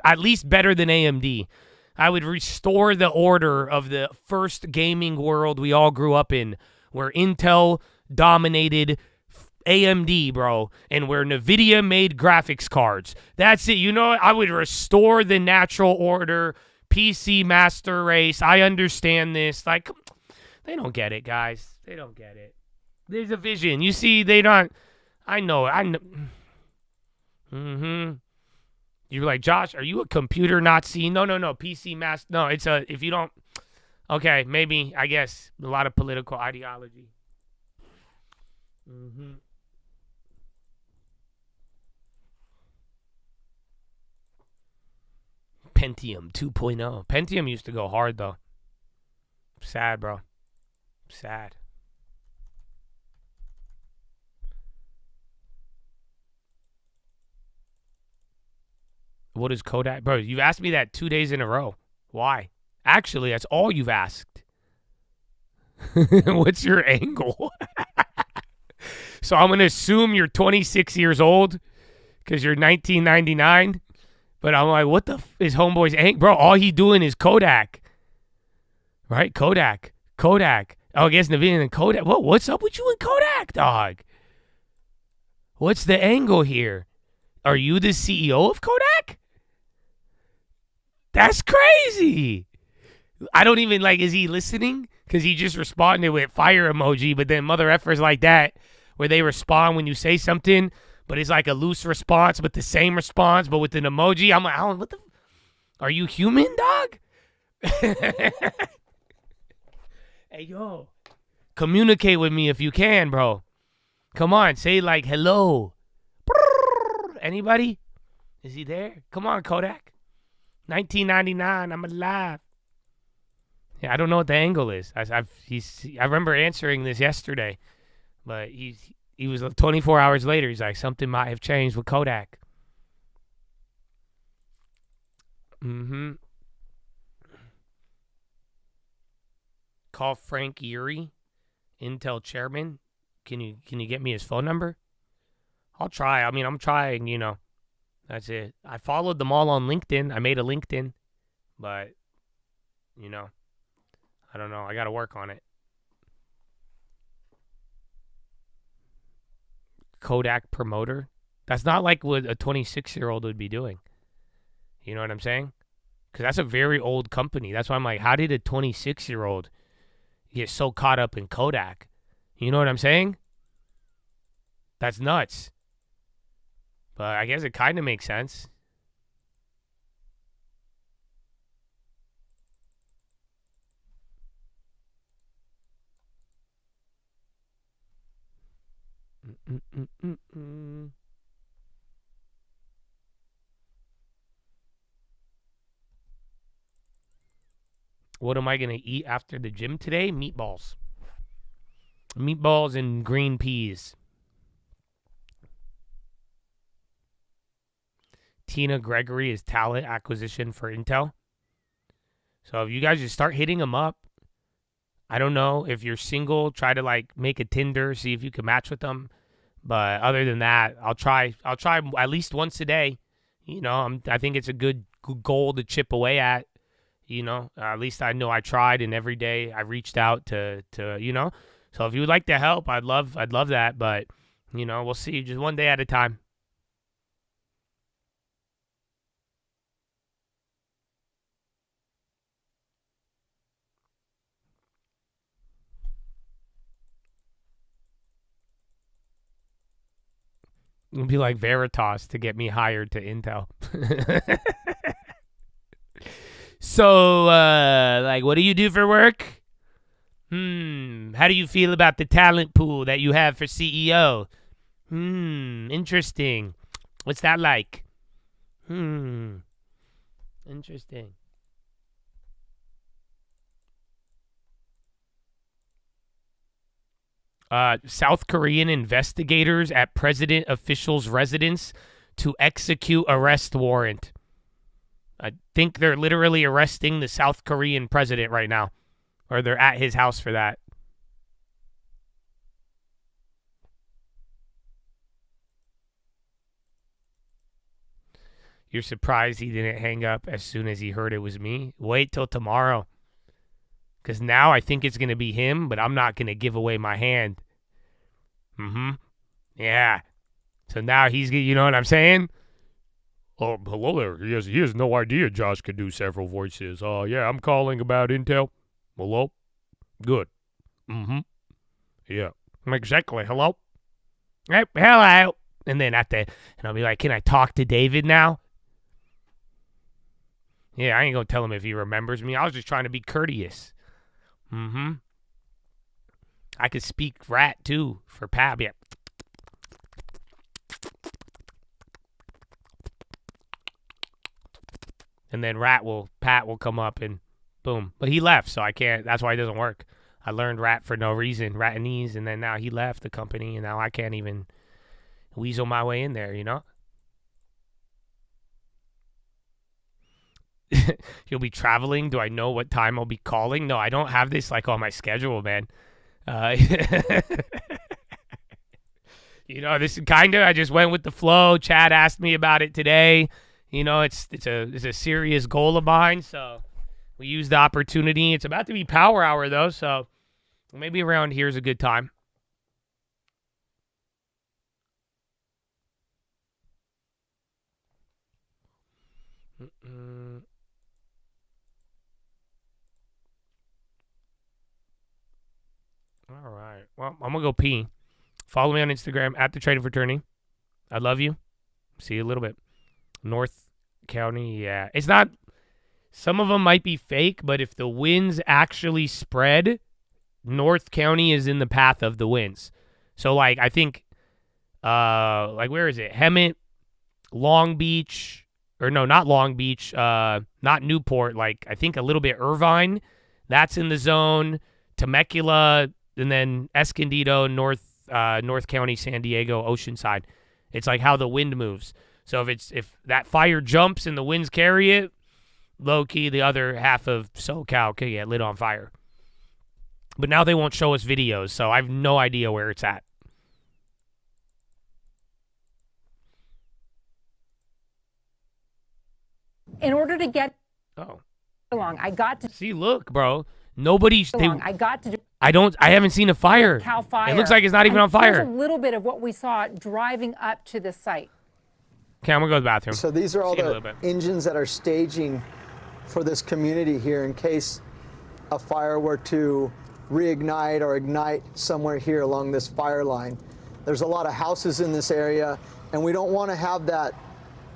at least better than AMD. I would restore the order of the first gaming world we all grew up in, where Intel dominated AMD, bro, and where NVIDIA made graphics cards. That's it. You know what? I would restore the natural order, PC master race. I understand this. They don't get it, guys. They don't get it. There's a vision. You see, they don't. I know. You're like, Josh, are you a computer Nazi? No. PC master. No, if you don't. Okay, maybe, I guess, a lot of political ideology. Pentium 2.0. Pentium used to go hard, though. Sad, bro. Sad. What is Kodak? Bro, you've asked me that 2 days in a row. Why? Actually, that's all you've asked. What's your angle? So I'm going to assume you're 26 years old because you're 1999. But I'm like, what the is homeboy's angle? Bro, all he doing is Kodak. Right? Kodak. Oh, I guess Naveen and Kodak. What's up with you and Kodak, dog? What's the angle here? Are you the CEO of Kodak? That's crazy. I don't even is he listening? Because he just responded with fire emoji, but then mother effers like that, where they respond when you say something, but it's like a loose response, but the same response, but with an emoji. I'm like, what the? Are you human, dog? Hey, yo. Communicate with me if you can, bro. Come on, say hello. Anybody? Is he there? Come on, Kodak. 1999, I'm alive. Yeah, I don't know what the angle is. I remember answering this yesterday, but he was 24 hours later. He's like, something might have changed with Kodak. Call Frank Erie, Intel chairman. Can you get me his phone number? I'll try. I mean, I'm trying, That's it. I followed them all on LinkedIn. I made a LinkedIn, but, I don't know. I got to work on it. Kodak promoter. That's not like what a 26-year-old would be doing. You know what I'm saying? Because that's a very old company. That's why I'm like, how did a 26-year-old get so caught up in Kodak? You know what I'm saying? That's nuts. But I guess it kind of makes sense. What am I going to eat after the gym today? Meatballs. Meatballs and green peas. Tina Gregory is talent acquisition for Intel. So if you guys just start hitting them up, I don't know. If you're single, try to make a Tinder, see if you can match with them. But other than that, I'll try at least once a day. I think it's a good goal to chip away at. At least I know I tried, and every day I reached out to. So if you would like to help, I'd love that. But we'll see, just one day at a time. It'll be like Veritas to get me hired to Intel. So, what do you do for work? How do you feel about the talent pool that you have for CEO? Interesting. What's that like? Interesting. South Korean investigators at president official's residence to execute arrest warrant. I think they're literally arresting the South Korean president right now. Or they're at his house for that. You're surprised he didn't hang up as soon as he heard it was me? Wait till tomorrow. Because now I think it's going to be him, but I'm not going to give away my hand. Yeah. So now he's, you know what I'm saying? Oh, hello there. He has no idea Josh could do several voices. Yeah, I'm calling about Intel. Hello? Good. Yeah. Exactly. Hello? Hey, hello. And then and I'll be like, can I talk to David now? Yeah, I ain't going to tell him if he remembers me. I was just trying to be courteous. I could speak rat, too, for Pab. Yeah. And then Pat will come up and boom. But he left, so I can't. That's why it doesn't work. I learned rat for no reason, Ratanese, and then now he left the company, and now I can't even weasel my way in there, You'll be traveling. Do I know what time I'll be calling? No, I don't have this on my schedule, man. This is I just went with the flow. Chad asked me about it today. It's a serious goal of mine, so We used the opportunity. It's about to be power hour, though, so maybe around here is a good time. All right. Well, I'm going to go pee. Follow me on Instagram at the Trading Fraternity. I love you. See you a little bit. North County, yeah. It's not, some of them might be fake, but if the winds actually spread, North County is in the path of the winds. So, like, I think, where is it? Hemet, Long Beach, or no, not Long Beach, not Newport, like, I think a little bit Irvine. That's in the zone. Temecula, and then Escondido, North County, San Diego, Oceanside. It's like how the wind moves. So if that fire jumps and the winds carry it, low key the other half of SoCal could get lit on fire. But now they won't show us videos, so I have no idea where it's at. In order to get along, I got to see. Look, bro, nobody's. I got to. I haven't seen a fire. Cal Fire. It looks like it's not even on Here's fire. a little bit of what we saw driving up to the site. Okay, I'm gonna go to the bathroom. So these are all the engines that are staging for this community here in case a fire were to reignite or ignite somewhere here along this fire line. There's a lot of houses in this area, and we don't want to have that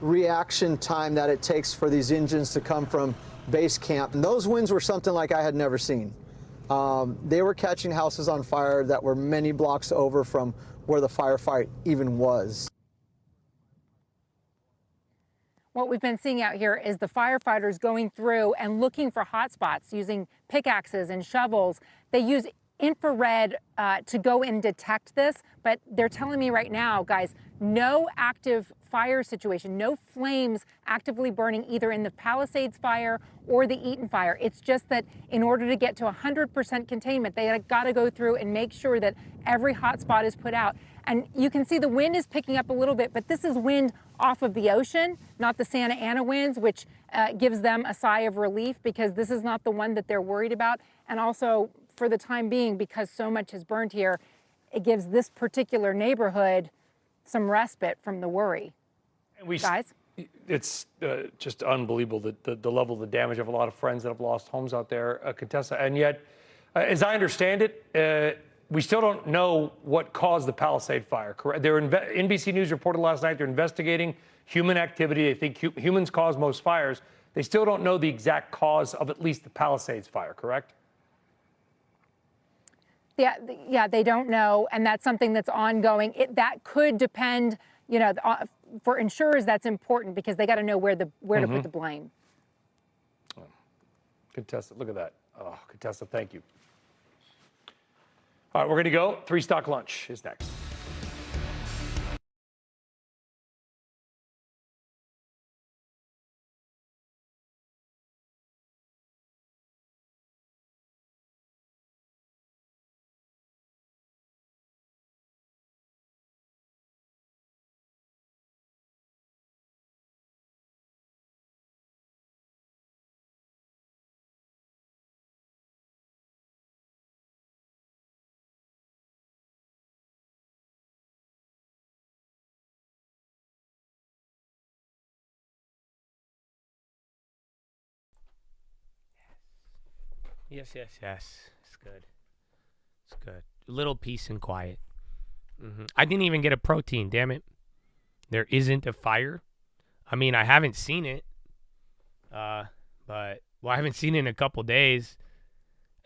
reaction time that it takes for these engines to come from base camp. And those winds were something like I had never seen. They were catching houses on fire that were many blocks over from where the firefight even was. What we've been seeing out here is the firefighters going through and looking for hot spots using pickaxes and shovels. They use infrared to go and detect this, but they're telling me right now, guys, no active fire situation, no flames actively burning either in the Palisades fire or the Eaton fire. It's just that in order to get to 100% containment, they got to go through and make sure that every hot spot is put out. And you can see the wind is picking up a little bit, but this is wind off of the ocean, not the Santa Ana winds, which gives them a sigh of relief because this is not the one that they're worried about. And also, for the time being, because so much has burned here, it gives this particular neighborhood some respite from the worry. Guys? It's just unbelievable that the level of the damage. I have a lot of friends that have lost homes out there, Contessa. And yet, as I understand it, we still don't know what caused the Palisade fire, correct? NBC News reported last night they're investigating human activity. They think humans cause most fires. They still don't know the exact cause of at least the Palisades fire, correct? Yeah, they don't know, and that's something that's ongoing. That could depend, for insurers, that's important because they got to know where to put the blame. Contessa, look at that. Oh, Contessa, thank you. All right, we're going to go. 3 Stock Lunch is next. Yes. It's good. It's good. A little peace and quiet. I didn't even get a protein, damn it. There isn't a fire. I mean, I haven't seen it. I haven't seen it in a couple days,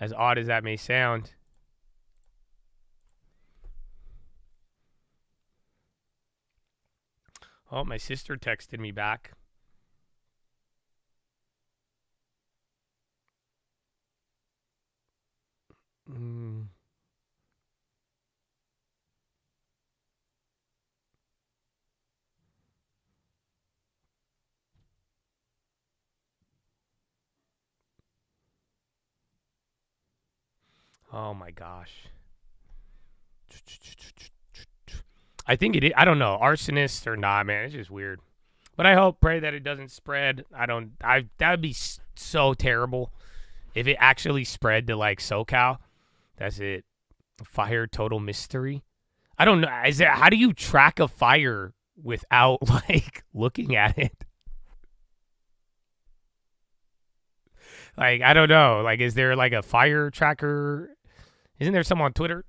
as odd as that may sound. Oh, my sister texted me back. Oh my gosh. I think it is. I don't know. Arsonist or not, man. It's just weird. But I pray that it doesn't spread. That would be so terrible. If it actually spread to like SoCal, that's it. Fire total mystery. I don't know. How do you track a fire without like looking at it? Like, I don't know. Like, is there like a fire tracker? Isn't there some on Twitter?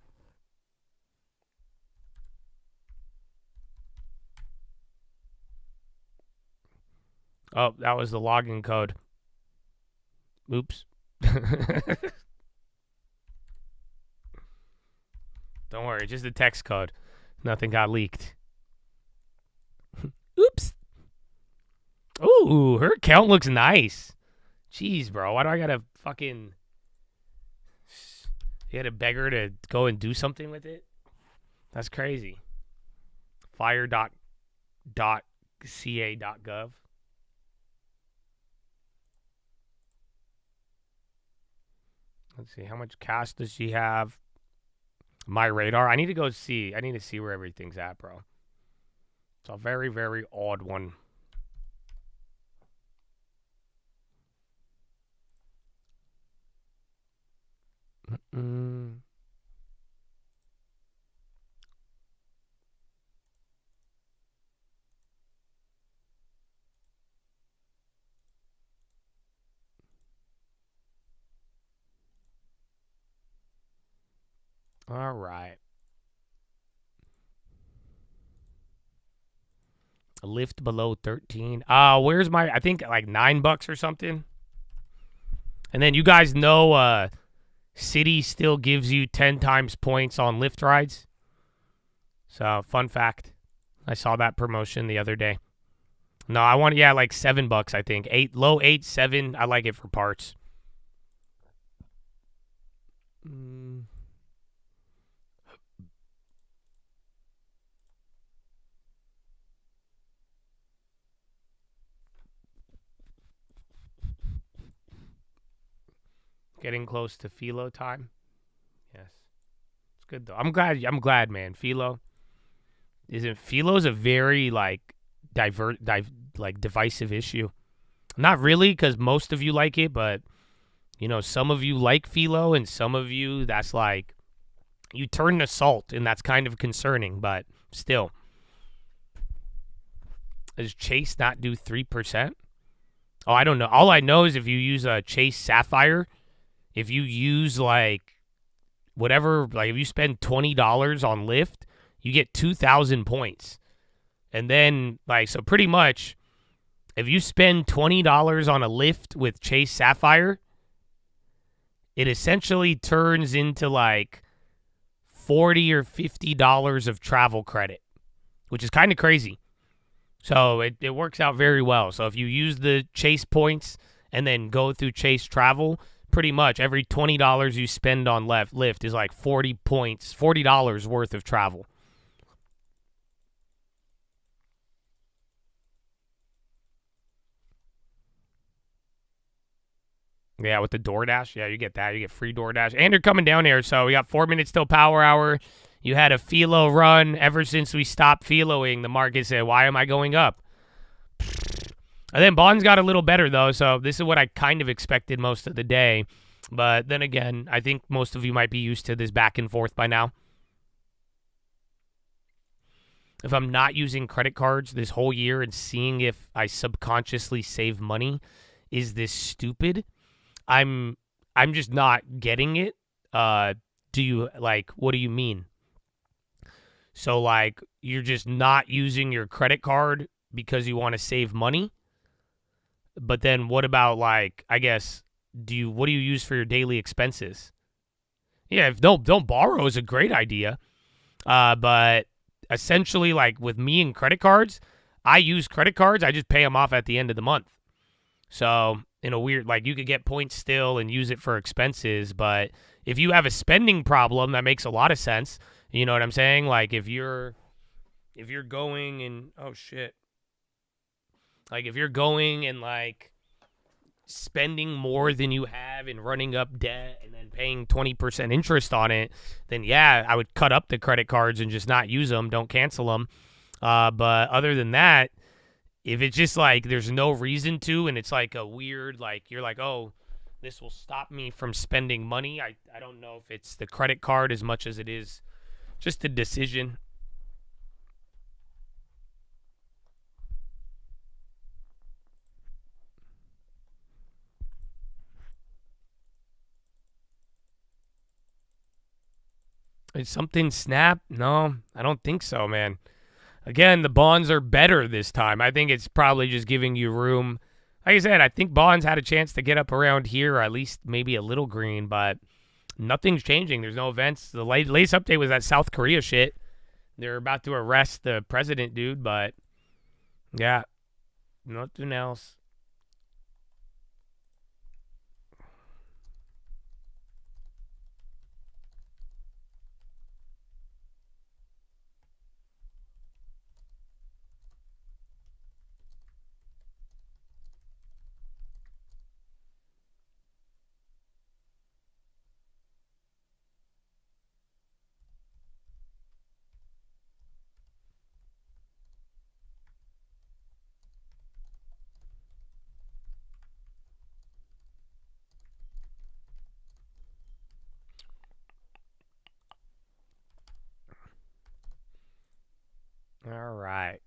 Oh, that was the login code. Oops. Don't worry, just the text code. Nothing got leaked. Oops. Ooh, her account looks nice. Jeez, bro. Why do I gotta fucking... You gotta beg her to go and do something with it? That's crazy. Fire.ca.gov. Let's see. How much cash does she have? My radar. I need to go see. I need to see where everything's at, bro. It's a very, very odd one. All right. A lift below 13. Where's my, I think like $9 or something. And then you guys know City still gives you 10 times points on lift rides. So, fun fact. I saw that promotion the other day. No, I want, yeah, like $7, I think. Low 8, 7. I like it for parts. Getting close to Philo time. Yes. It's good though. I'm glad, man. Philo's a very like divisive issue. Not really, because most of you like it, but you know, some of you like Philo and some of you that's like you turn to salt, and that's kind of concerning, but still. Does Chase not do 3%? Oh, I don't know. All I know is if you use a Chase Sapphire, if you use like whatever, like if you spend $20 on Lyft, you get 2,000 points. And then like, so pretty much if you spend $20 on a Lyft with Chase Sapphire, it essentially turns into like $40 or $50 of travel credit, which is kind of crazy. So it works out very well. So if you use the Chase points and then go through Chase Travel, pretty much every $20 you spend on Lyft is like 40 points, $40 worth of travel. Yeah, with the DoorDash. Yeah, you get that. You get free DoorDash. And you're coming down here, so we got 4 minutes till power hour. You had a Philo run. Ever since we stopped Philoing, the market said, why am I going up? And then bonds got a little better, though, so this is what I kind of expected most of the day. But then again, I think most of you might be used to this back and forth by now. If I'm not using credit cards this whole year and seeing if I subconsciously save money, is this stupid? I'm just not getting it. What do you mean? So, like, you're just not using your credit card because you want to save money? But then what about, like, I guess, what do you use for your daily expenses? Yeah, don't borrow is a great idea. But essentially, like, with me and credit cards, I use credit cards. I just pay them off at the end of the month. So, in a weird, like, you could get points still and use it for expenses. But if you have a spending problem, that makes a lot of sense. You know what I'm saying? Like, if you're going and, oh, shit. Like, if you're going and, like, spending more than you have and running up debt and then paying 20% interest on it, then, yeah, I would cut up the credit cards and just not use them. Don't cancel them. But other than that, if it's just, like, there's no reason to and it's, like, a weird, like, you're like, oh, This will stop me from spending money. I don't know if it's the credit card as much as it is just a decision. Is something snap? No, I don't think so, man. Again, the bonds are better this time. I think it's probably just giving you room. Like I said, I think bonds had a chance to get up around here, or at least maybe a little green, but nothing's changing. There's no events. The latest update was that South Korea shit. They're about to arrest the president, dude, but yeah, nothing else. All right.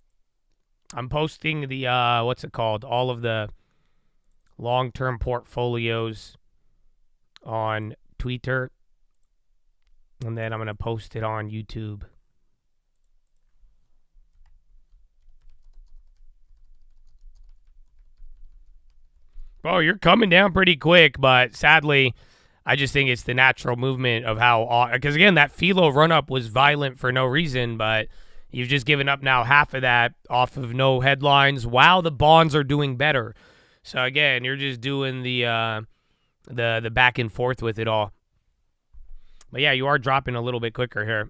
I'm posting the, what's it called? All of the long-term portfolios on Twitter. And then I'm going to post it on YouTube. Oh, you're coming down pretty quick, but sadly, I just think it's the natural movement of how, because again, that Philo run-up was violent for no reason, but you've just given up now half of that off of no headlines while the bonds are doing better. So again, you're just doing the back and forth with it all. But yeah, you are dropping a little bit quicker here.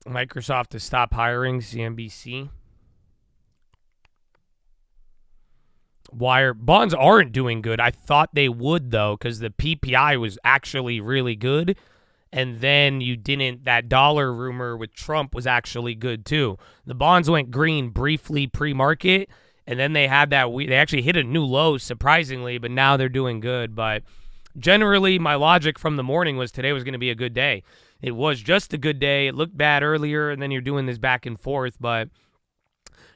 Microsoft to stop hiring, CNBC. Wire bonds aren't doing good. I thought they would, though, because the PPI was actually really good. And then you didn't. That dollar rumor with Trump was actually good, too. The bonds went green briefly pre-market, and then they had that. They actually hit a new low, surprisingly, but now they're doing good. But generally, my logic from the morning was today was going to be a good day. It was just a good day. It looked bad earlier, and then you're doing this back and forth. But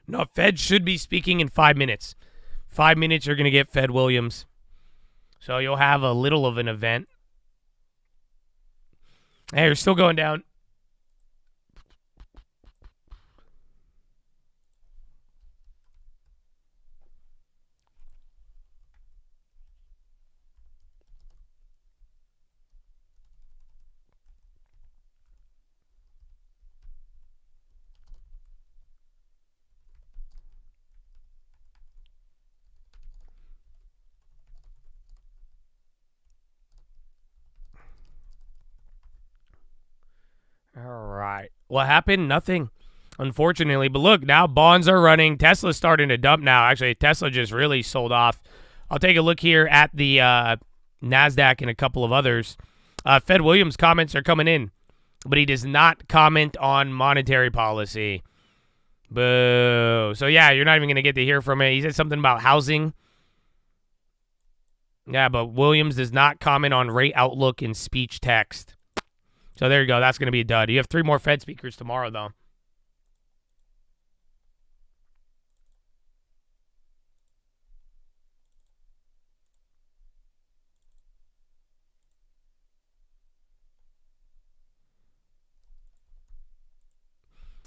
no, Fed should be speaking in 5 minutes. 5 minutes, you're going to get Fed Williams. So you'll have a little of an event. Hey, you're still going down. All right. What happened? Nothing, unfortunately. But look, now bonds are running. Tesla's starting to dump now. Actually, Tesla just really sold off. I'll take a look here at the NASDAQ and a couple of others. Fed Williams comments are coming in, but he does not comment on monetary policy. Boo. So, yeah, you're not even going to get to hear from it. He said something about housing. Yeah, but Williams does not comment on rate outlook in speech text. So there you go. That's going to be a dud. You have 3 more Fed speakers tomorrow, though.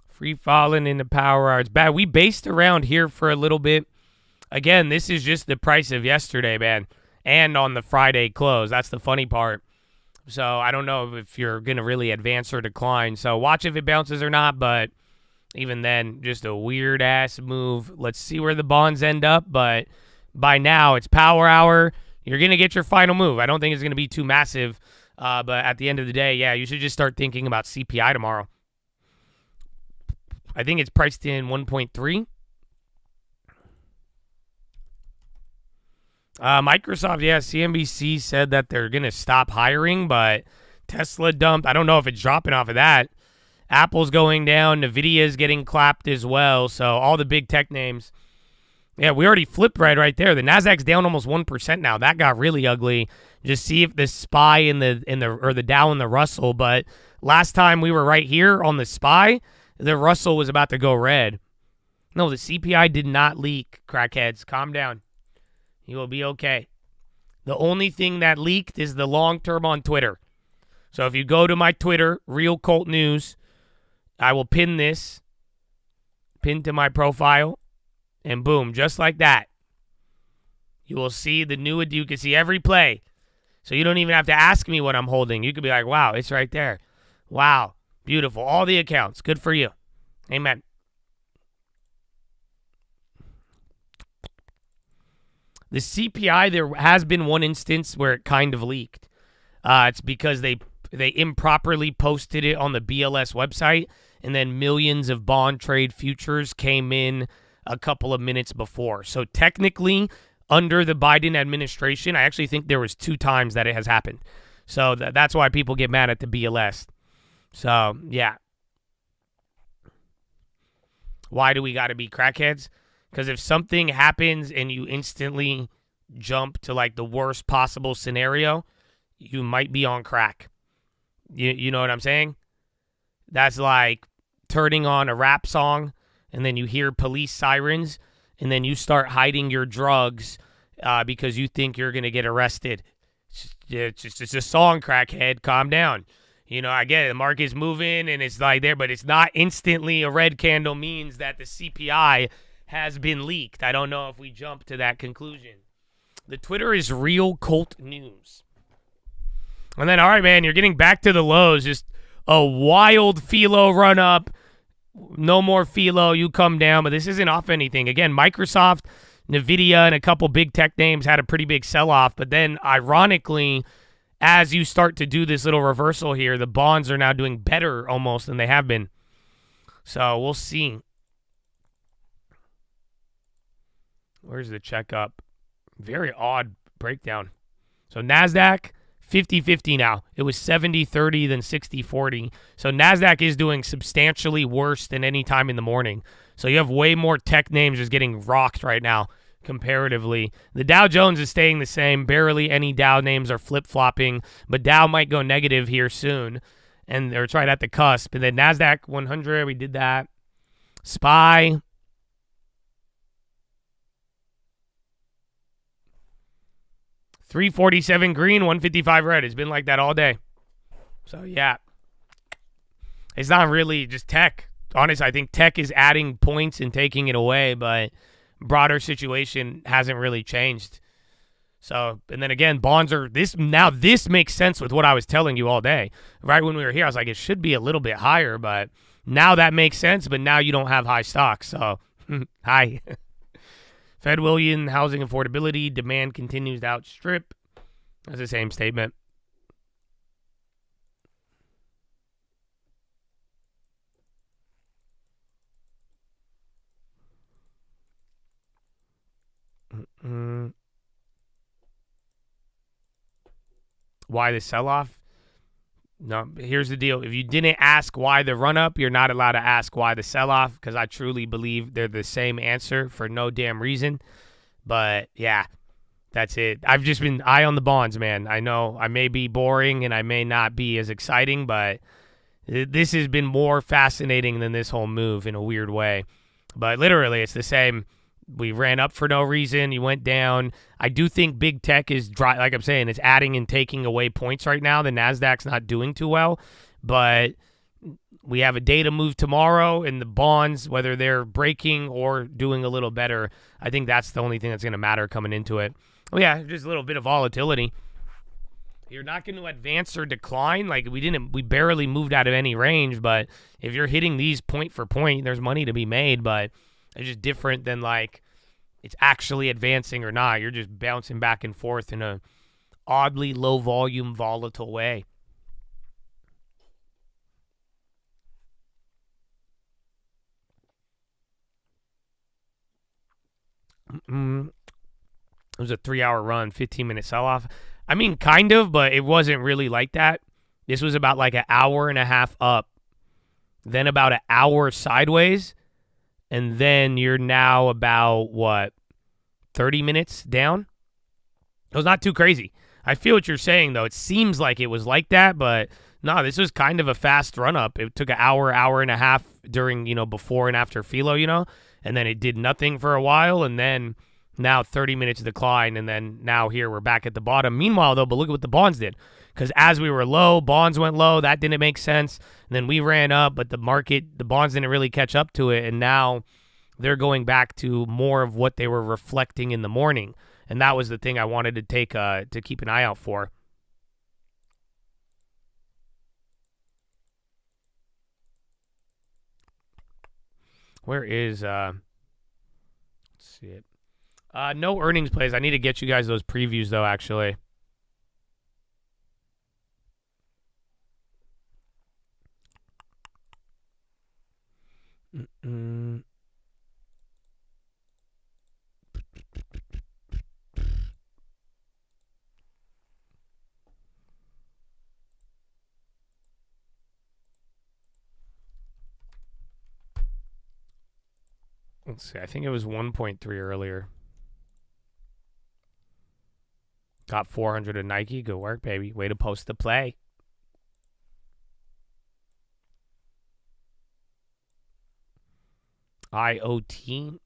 Free falling in the power hour. It's bad. We based around here for a little bit. Again, this is just the price of yesterday, man. And on the Friday close. That's the funny part. So I don't know if you're going to really advance or decline. So watch if it bounces or not. But even then, just a weird-ass move. Let's see where the bonds end up. But by now. It's power hour. You're going to get your final move. I don't think it's going to be too massive. But at the end of the day, yeah, you should just start thinking about CPI tomorrow. I think it's priced in 1.3. Microsoft, yeah, CNBC said that they're going to stop hiring, but Tesla dumped. I don't know if it's dropping off of that. Apple's going down. NVIDIA's getting clapped as well. So all the big tech names. Yeah, we already flipped right there. The Nasdaq's down almost 1% now. That got really ugly. Just see if the SPY in the Dow and the Russell. But last time we were right here on the SPY, the Russell was about to go red. No, the CPI did not leak, crackheads. Calm down. You will be okay. The only thing that leaked is the long term on Twitter. So if you go to my Twitter, Real Cult News, I will pin this. Pin to my profile. And boom, just like that. You will see the new, you can see every play. So you don't even have to ask me what I'm holding. You could be like, wow, it's right there. Wow, beautiful. All the accounts. Good for you. Amen. The CPI, there has been one instance where it kind of leaked. It's because they improperly posted it on the BLS website, and then millions of bond trade futures came in a couple of minutes before. So technically, under the Biden administration, I actually think there was 2 times that it has happened. So that's why people get mad at the BLS. So, yeah. Why do we got to be crackheads? Because if something happens and you instantly jump to like the worst possible scenario, you might be on crack. You know what I'm saying? That's like turning on a rap song and then you hear police sirens and then you start hiding your drugs because you think you're going to get arrested. It's just a song, crackhead. Calm down. You know, I get it. The market's moving and it's like there, but it's not instantly a red candle means that the CPI has been leaked. I don't know if we jump to that conclusion. The Twitter is Real Cult News. And then, all right, man, you're getting back to the lows. Just a wild philo run up. No more philo. You come down, but this isn't off anything. Again, Microsoft, NVIDIA, and a couple big tech names had a pretty big sell-off. But then, ironically, as you start to do this little reversal here, the bonds are now doing better almost than they have been. So we'll see. Where's the checkup? Very odd breakdown. So NASDAQ, 50-50 now. It was 70-30, then 60-40. So NASDAQ is doing substantially worse than any time in the morning. So you have way more tech names just getting rocked right now comparatively. The Dow Jones is staying the same. Barely any Dow names are flip-flopping, but Dow might go negative here soon. And they're right at the cusp. And then NASDAQ 100, we did that. SPY. $347 green, $155 red. It's been like that all day. So, yeah. It's not really just tech. Honestly, I think tech is adding points and taking it away, but broader situation hasn't really changed. So, and then again, bonds are this makes sense with what I was telling you all day. Right when we were here, I was like, it should be a little bit higher, but now that makes sense, but now you don't have high stocks. So, hi. Fed William, housing affordability, demand continues to outstrip. That's the same statement. Why the sell-off? No, here's the deal. If you didn't ask why the run-up, you're not allowed to ask why the sell-off, because I truly believe they're the same answer for no damn reason. But, yeah, that's it. I've just been eye on the bonds, man. I know I may be boring and I may not be as exciting, but this has been more fascinating than this whole move in a weird way. But literally, it's the same. We ran up for no reason. You went down. I do think big tech is dry. Like I'm saying, it's adding and taking away points right now. The NASDAQ's not doing too well, but we have a data move tomorrow, and the bonds, whether they're breaking or doing a little better, I think that's the only thing that's going to matter coming into it. Oh, yeah, just a little bit of volatility. You're not going to advance or decline. Like we barely moved out of any range, but if you're hitting these point for point, there's money to be made, but it's just different than like it's actually advancing or not. You're just bouncing back and forth in a oddly low volume, volatile way. It was a 3-hour run, 15-minute sell-off. I mean, kind of, but it wasn't really like that. This was about like an hour and a half up, then about an hour sideways, and then you're now about, what, 30 minutes down? It was not too crazy. I feel what you're saying, though. It seems like it was like that, but no, this was kind of a fast run-up. It took an hour, hour and a half during, before and after Philo, and then it did nothing for a while, and then now 30 minutes decline, and then now here we're back at the bottom. Meanwhile, though, but look at what the bonds did. Because as we were low, bonds went low. That didn't make sense. And then we ran up, but the bonds didn't really catch up to it, and now they're going back to more of what they were reflecting in the morning. And that was the thing I wanted to take to keep an eye out for. Where is let's see it. No earnings plays. I need to get you guys those previews though, actually. Let's see. I think it was 1.3 earlier. Got 400 at Nike. Good work, baby. Way to post the play. IoT.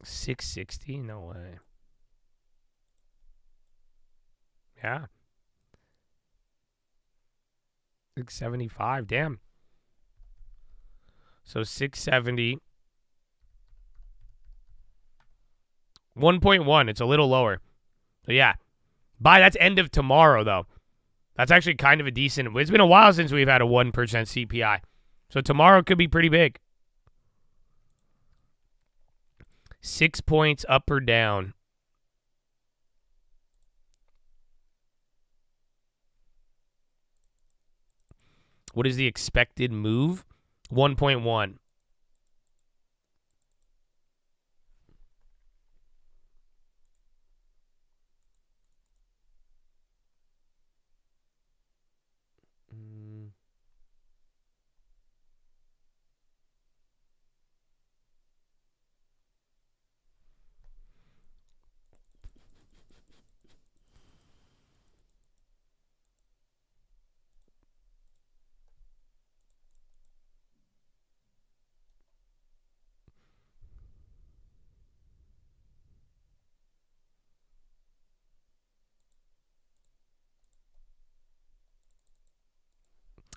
660? No way. Yeah. 675. Damn. So 670. 1.1. It's a little lower. So yeah. That's end of tomorrow, though. That's actually kind of a decent. It's been a while since we've had a 1% CPI. So tomorrow could be pretty big. 6 points up or down. What is the expected move? 1.1.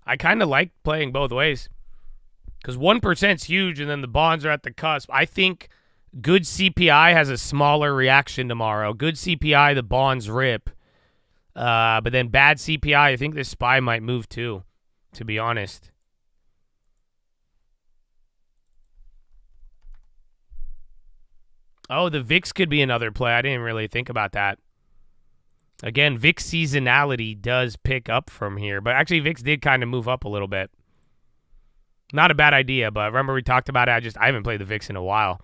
I kind of like playing both ways because 1% is huge and then the bonds are at the cusp. I think good CPI has a smaller reaction tomorrow. Good CPI, the bonds rip. But then bad CPI, I think this SPY might move too, to be honest. Oh, the VIX could be another play. I didn't really think about that. Again, VIX seasonality does pick up from here. But actually, VIX did kind of move up a little bit. Not a bad idea, but remember we talked about it. I haven't played the VIX in a while.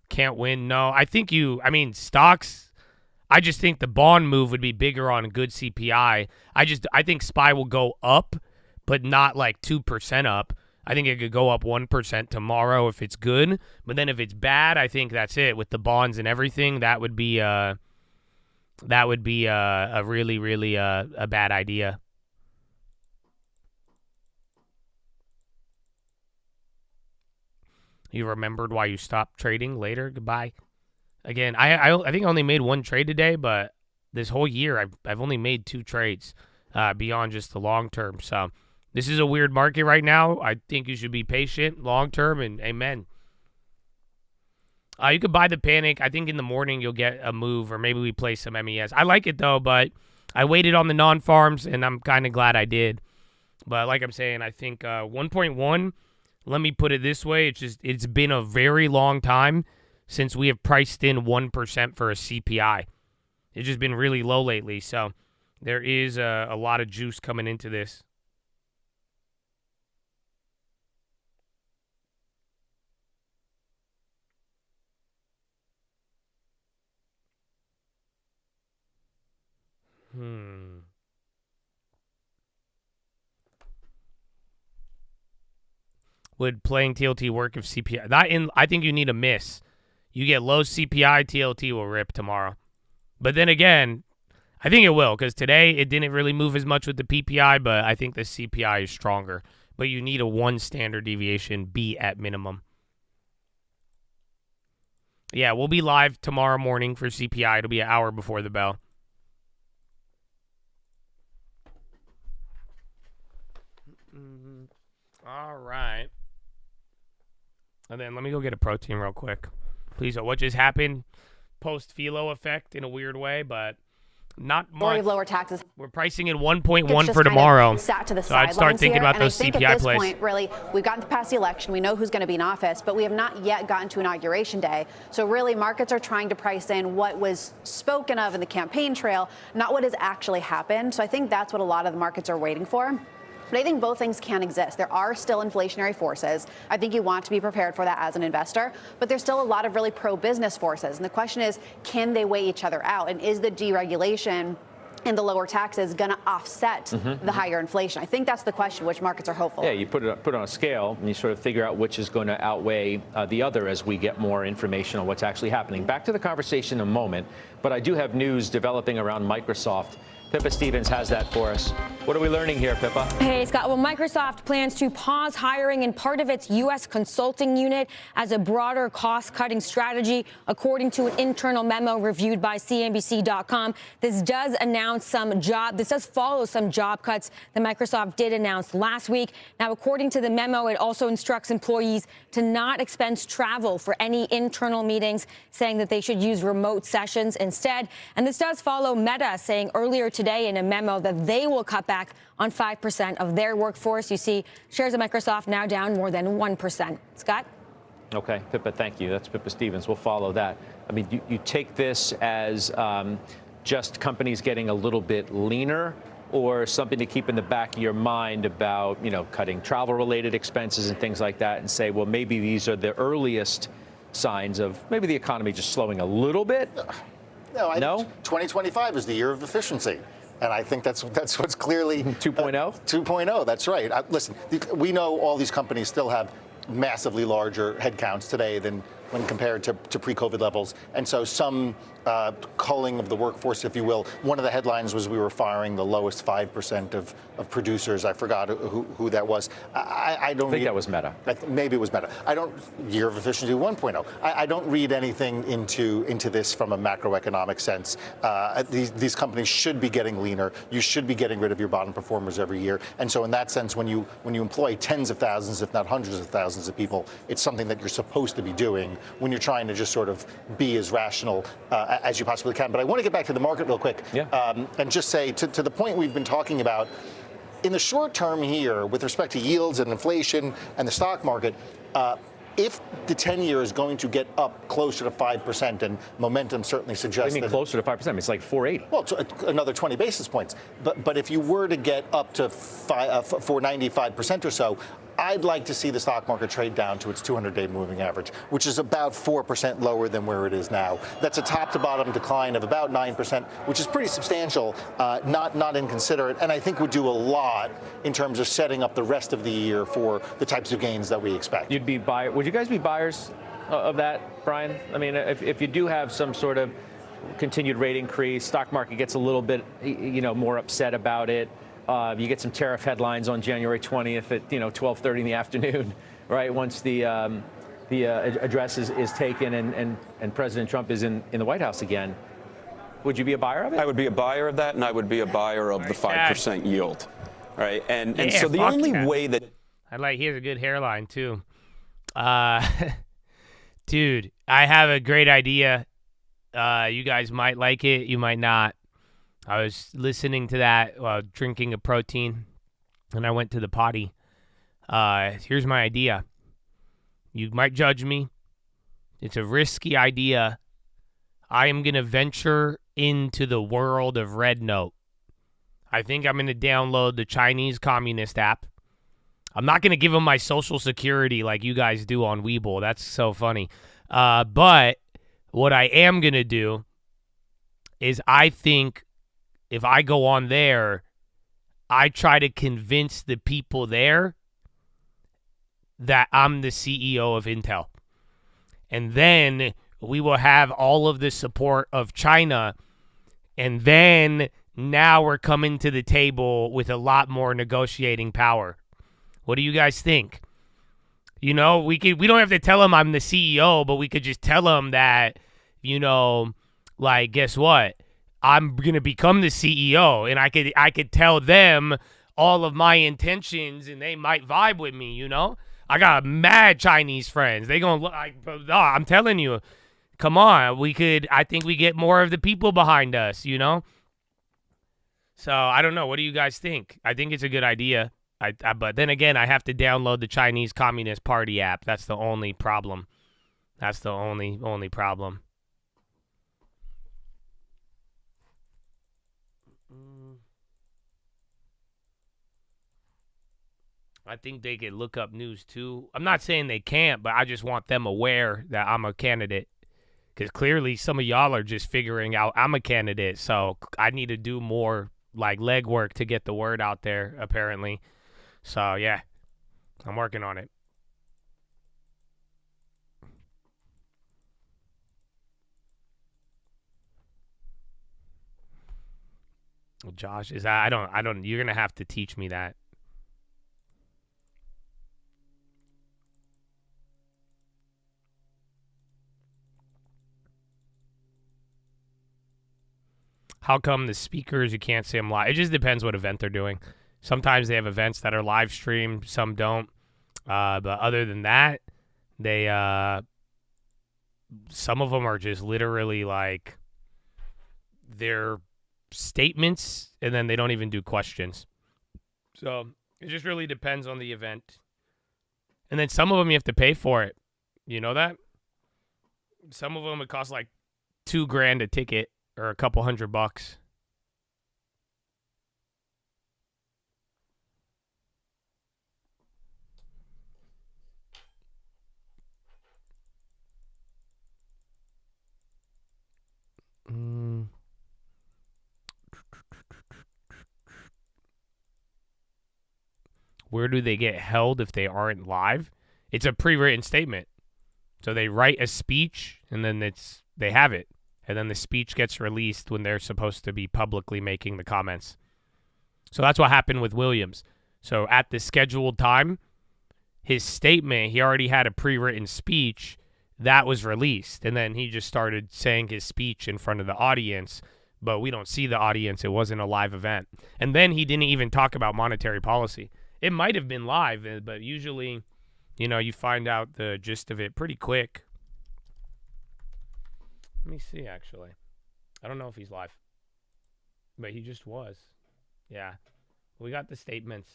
Can't win. No, I mean, stocks, I just think the bond move would be bigger on a good CPI. I think SPY will go up, but not like 2% up. I think it could go up 1% tomorrow if it's good. But then if it's bad, I think that's it. With the bonds and everything, that would be a really, really a bad idea. You remembered why you stopped trading later? Goodbye. Again, I think I only made one trade today, but this whole year I've only made 2 trades beyond just the long term. So this is a weird market right now. I think you should be patient, long term, and amen. You could buy the panic. I think in the morning you'll get a move, or maybe we play some MES. I like it though, but I waited on the non-farms, and I'm kind of glad I did. But like I'm saying, I think 1.1, let me put it this way, it's been a very long time since we have priced in 1% for a CPI. It's just been really low lately, so there is a lot of juice coming into this. Would playing TLT work if CPI? I think you need a miss. You get low CPI, TLT will rip tomorrow. But then again, I think it will, because today it didn't really move as much with the PPI, but I think the CPI is stronger. But you need a 1 standard deviation B at minimum. Yeah, we'll be live tomorrow morning for CPI. It'll be an hour before the bell. All right. And then let me go get a protein real quick. Please, what just happened? Post-philo effect in a weird way, but not much. Lower taxes. We're pricing in 1.1 for tomorrow. Sat to the so I'd start thinking about those CPI plays. At this point, really, we've gotten past the election. We know who's going to be in office, but we have not yet gotten to Inauguration Day. So really, markets are trying to price in what was spoken of in the campaign trail, not what has actually happened. So I think that's what a lot of the markets are waiting for. But I think both things can exist. There are still inflationary forces. I think you want to be prepared for that as an investor. But there's still a lot of really pro-business forces. And the question is, can they weigh each other out? And is the deregulation and the lower taxes going to offset the higher inflation? I think that's the question, which markets are hopeful. Yeah, you put it on a scale, and you sort of figure out which is going to outweigh the other as we get more information on what's actually happening. Back to the conversation in a moment, but I do have news developing around Microsoft. Pippa Stevens has that for us. What are we learning here, Pippa? Hey, Scott. Well, Microsoft plans to pause hiring in part of its U.S. consulting unit as a broader cost-cutting strategy, according to an internal memo reviewed by CNBC.com. This does follow some job cuts that Microsoft did announce last week. Now, according to the memo, it also instructs employees to not expense travel for any internal meetings, saying that they should use remote sessions instead. And this does follow Meta saying earlier today in a memo that they will cut back on 5% of their workforce. You see shares of Microsoft now down more than 1%. Scott? Okay, Pippa, thank you. That's Pippa Stevens. We'll follow that. I mean, you take this as just companies getting a little bit leaner, or something to keep in the back of your mind about, cutting travel-related expenses and things like that, and say, well, maybe these are the earliest signs of maybe the economy just slowing a little bit? No, 2025 is the year of efficiency. And I think that's what's clearly 2.0? 2.0, that's right. Listen, we know all these companies still have massively larger headcounts today than when compared to pre-COVID levels. And so some culling of the workforce, if you will. One of the headlines was we were firing the lowest 5% of producers. I forgot who that was. I think that was Meta. Maybe it was Meta. Year of efficiency 1.0. I don't read anything into this from a macroeconomic sense. These companies should be getting leaner. You should be getting rid of your bottom performers every year. And so in that sense, when you employ tens of thousands, if not hundreds of thousands of people, it's something that you're supposed to be doing when you're trying to just sort of be as rational as you possibly can. But I want to get back to the market real quick and just say to the point we've been talking about, in the short term here, with respect to yields and inflation and the stock market, if the 10-year is going to get up closer to 5%, and momentum certainly suggests that. Closer to 5%? It's like 480. Well, another 20 basis points. But if you were to get up to 495% or so, I'd like to see the stock market trade down to its 200-day moving average, which is about 4% lower than where it is now. That's a top-to-bottom decline of about 9%, which is pretty substantial, not inconsiderate, and I think would do a lot in terms of setting up the rest of the year for the types of gains that we expect. Would you guys be buyers of that, Brian? I mean, if you do have some sort of continued rate increase, stock market gets a little bit, more upset about it. You get some tariff headlines on January 20th at 12:30 in the afternoon, right? Once the address is taken and President Trump is in the White House again. Would you be a buyer of it? I would be a buyer of that, and I would be a buyer of the 5% yield, right? And so the only way that he has a good hairline too. Dude, I have a great idea. You guys might like it, you might not. I was listening to that while drinking a protein, and I went to the potty. Here's my idea. You might judge me. It's a risky idea. I am going to venture into the world of Red Note. I think I'm going to download the Chinese Communist app. I'm not going to give them my social security like you guys do on Webull. That's so funny. But what I am going to do is I think if I go on there, I try to convince the people there that I'm the CEO of Intel. And then we will have all of the support of China. And then now we're coming to the table with a lot more negotiating power. What do you guys think? You know, we don't have to tell them I'm the CEO, but we could just tell them that, you know, like, guess what? I'm going to become the CEO, and I could tell them all of my intentions, and they might vibe with me, you know? I got mad Chinese friends. They going to look like, I'm telling you, come on. I think we get more of the people behind us, you know? So, I don't know. What do you guys think? I think it's a good idea. But then again, I have to download the Chinese Communist Party app. That's the only problem. That's the only problem. I think they could look up news too. I'm not saying they can't, but I just want them aware that I'm a candidate. Because clearly some of y'all are just figuring out I'm a candidate. So I need to do more like legwork to get the word out there, apparently. So, yeah, I'm working on it. Well, Josh, I don't, you're going to have to teach me that. How come the speakers, you can't see them live? It just depends what event they're doing. Sometimes they have events that are live streamed, some don't. But other than that, they some of them are just literally like their statements, and then they don't even do questions. So it just really depends on the event. And then some of them you have to pay for it. You know that? Some of them it costs like $2,000 a ticket or a couple $100. Where do they get held if they aren't live? It's a pre-written statement. So they write a speech, and then they have it. And then the speech gets released when they're supposed to be publicly making the comments. So that's what happened with Williams. So at the scheduled time, his statement, he already had a pre-written speech that was released. And then he just started saying his speech in front of the audience, but we don't see the audience. It wasn't a live event. And then he didn't even talk about monetary policy. It might have been live, but usually, you know, you find out the gist of it pretty quick. Let me see, actually. I don't know if he's live, but he just was. Yeah. We got the statements.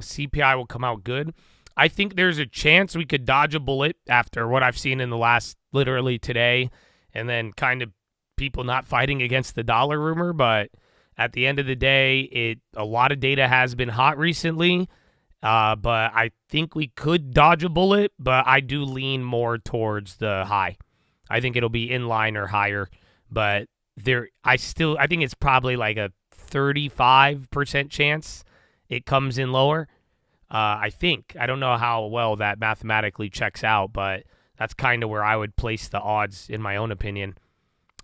CPI will come out good. I think there's a chance we could dodge a bullet after what I've seen in the last, literally today, and then kind of people not fighting against the dollar rumor. But at the end of the day, a lot of data has been hot recently. But I think we could dodge a bullet, but I do lean more towards the high. I think it'll be in line or higher, but I think it's probably like a 35% chance it comes in lower. I think. I don't know how well that mathematically checks out, but that's kind of where I would place the odds in my own opinion.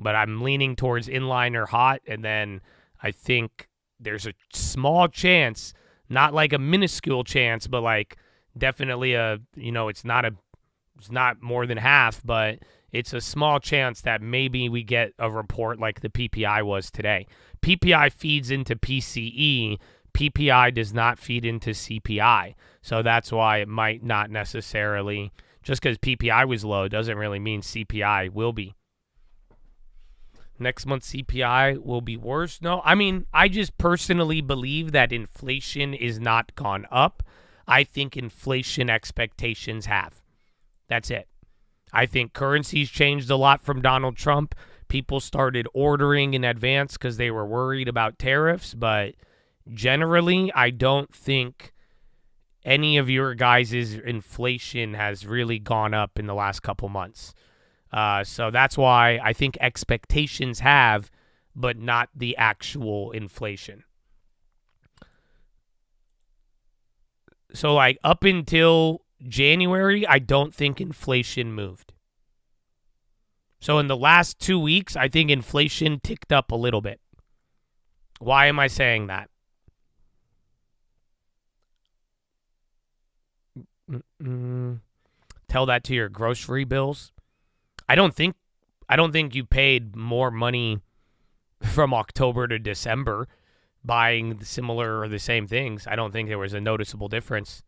But I'm leaning towards inline or hot, and then I think there's a small chance, not like a minuscule chance, but like definitely it's not more than half, but it's a small chance that maybe we get a report like the PPI was today. PPI feeds into PCE. PPI does not feed into CPI. So that's why it might not necessarily, just because PPI was low doesn't really mean CPI will be. Next month CPI will be worse. No, I mean, I just personally believe that inflation is not gone up. I think inflation expectations have. That's it. I think currencies changed a lot from Donald Trump. People started ordering in advance because they were worried about tariffs, but generally, I don't think any of your guys' inflation has really gone up in the last couple months. So that's why I think expectations have, but not the actual inflation. So like up until January, I don't think inflation moved. So in the last 2 weeks, I think inflation ticked up a little bit. Why am I saying that? Tell that to your grocery bills. I don't think you paid more money from October to December buying similar or the same things. I don't think there was a noticeable difference.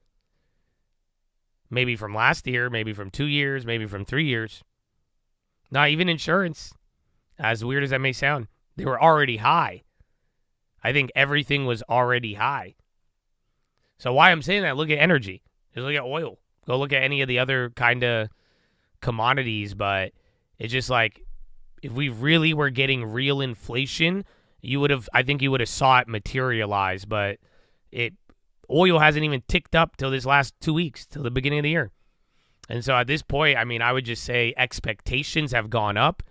Maybe from last year, maybe from 2 years, maybe from 3 years. Not even insurance. As weird as that may sound, they were already high. I think everything was already high. So why I'm saying that, look at energy. Just look at oil. Go look at any of the other kind of commodities, but it's just like if we really were getting real inflation, I think you would have saw it materialize, but oil hasn't even ticked up till this last 2 weeks, till the beginning of the year. And so at this point, I mean, I would just say expectations have gone up,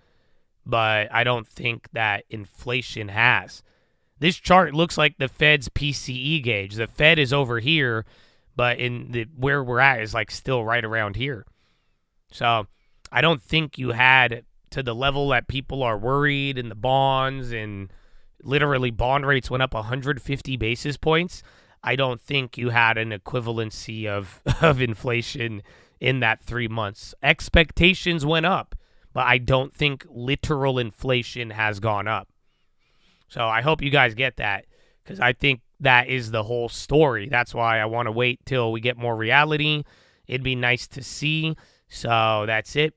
but I don't think that inflation has. This chart looks like the Fed's PCE gauge. The Fed is over here, but where we're at is like still right around here. So I don't think you had to the level that people are worried in the bonds, and literally bond rates went up 150 basis points. I don't think you had an equivalency of inflation in that 3 months. Expectations went up, but I don't think literal inflation has gone up. So I hope you guys get that, because I think that is the whole story. That's why I want to wait till we get more reality. It'd be nice to see. So that's it.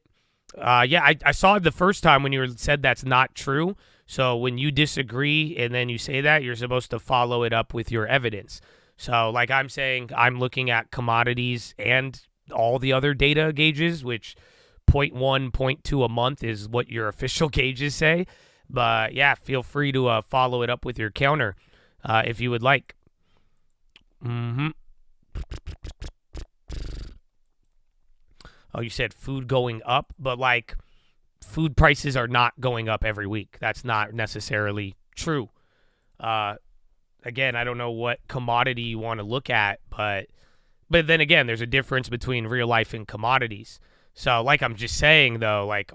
I saw it the first time when you said that's not true. So when you disagree and then you say that, you're supposed to follow it up with your evidence. So like I'm saying, I'm looking at commodities and all the other data gauges, which 0.1, 0.2 a month is what your official gauges say. But yeah, feel free to follow it up with your counter if you would like. Oh, you said food going up, but like food prices are not going up every week. That's not necessarily true. Again, I don't know what commodity you want to look at, but then again, there's a difference between real life and commodities. So like I'm just saying though, like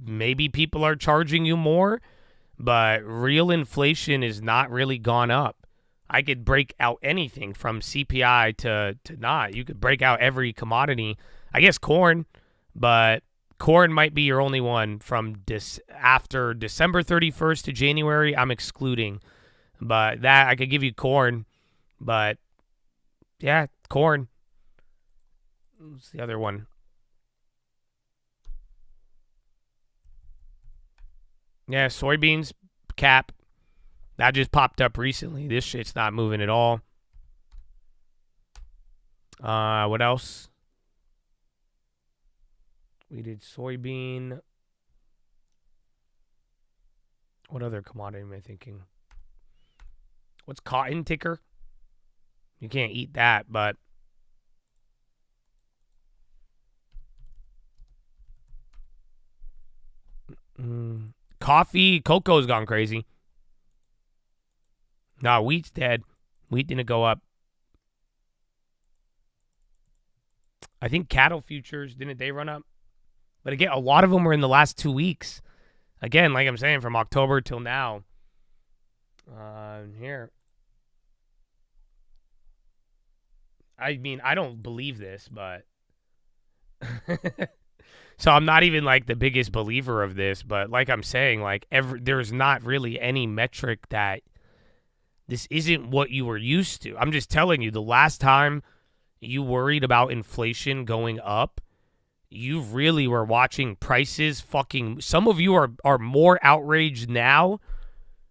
maybe people are charging you more, but real inflation is not really gone up. I could break out anything from CPI to not. You could break out every commodity. I guess corn, but corn might be your only one from after December 31st to January. I'm excluding, but that I could give you corn, but yeah, corn. What's the other one? Yeah, soybeans, cap. That just popped up recently. This shit's not moving at all. What else? We did soybean. What other commodity am I thinking? What's cotton ticker? You can't eat that, but coffee, cocoa's gone crazy. Nah, wheat's dead. Wheat didn't go up. I think cattle futures, didn't they run up? But again, a lot of them were in the last 2 weeks. Again, like I'm saying, from October till now. Here. I mean, I don't believe this, but So I'm not even like the biggest believer of this, but like I'm saying, like there's not really any metric that this isn't what you were used to. I'm just telling you, the last time you worried about inflation going up, you really were watching prices fucking. Some of you are more outraged now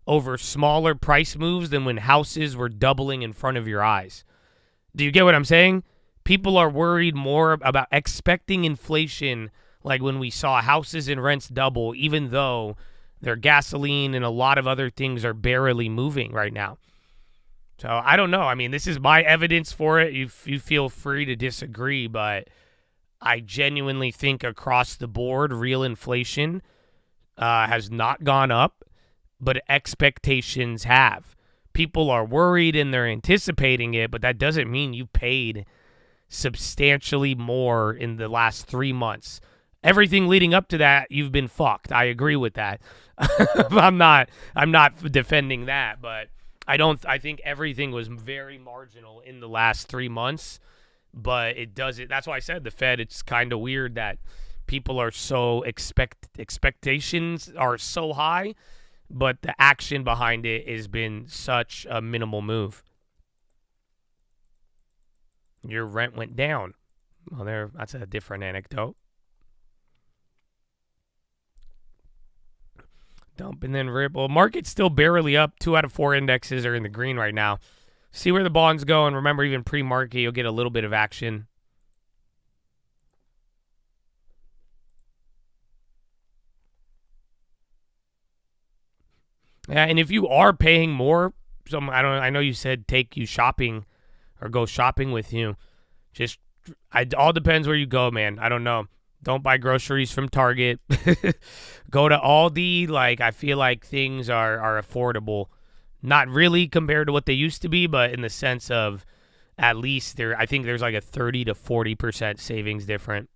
over smaller price moves than when houses were doubling in front of your eyes. Do you get what I'm saying? People are worried more about expecting inflation, like when we saw houses and rents double, even though their gasoline and a lot of other things are barely moving right now. So I don't know. I mean, this is my evidence for it. You feel free to disagree, but I genuinely think across the board, real inflation has not gone up, but expectations have. People are worried and they're anticipating it, but that doesn't mean you paid substantially more in the last 3 months. Everything leading up to that, you've been fucked. I agree with that. I'm not defending that, but I think everything was very marginal in the last 3 months, but that's why I said the Fed, it's kind of weird that people are so expectations are so high, but the action behind it has been such a minimal move. Your rent went down. Well, that's a different anecdote. Dump and then rip. Well, market's still barely up. 2 out of 4 indexes are in the green right now. See where the bonds go, and remember, even pre-market, you'll get a little bit of action. Yeah, and if you are paying more, I know you said take you shopping or go shopping with you. It all depends where you go, man. I don't know. Don't buy groceries from Target. Go to Aldi. Like, I feel like things are affordable. Not really compared to what they used to be, but in the sense of at least I think there's like a 30 to 40% savings difference.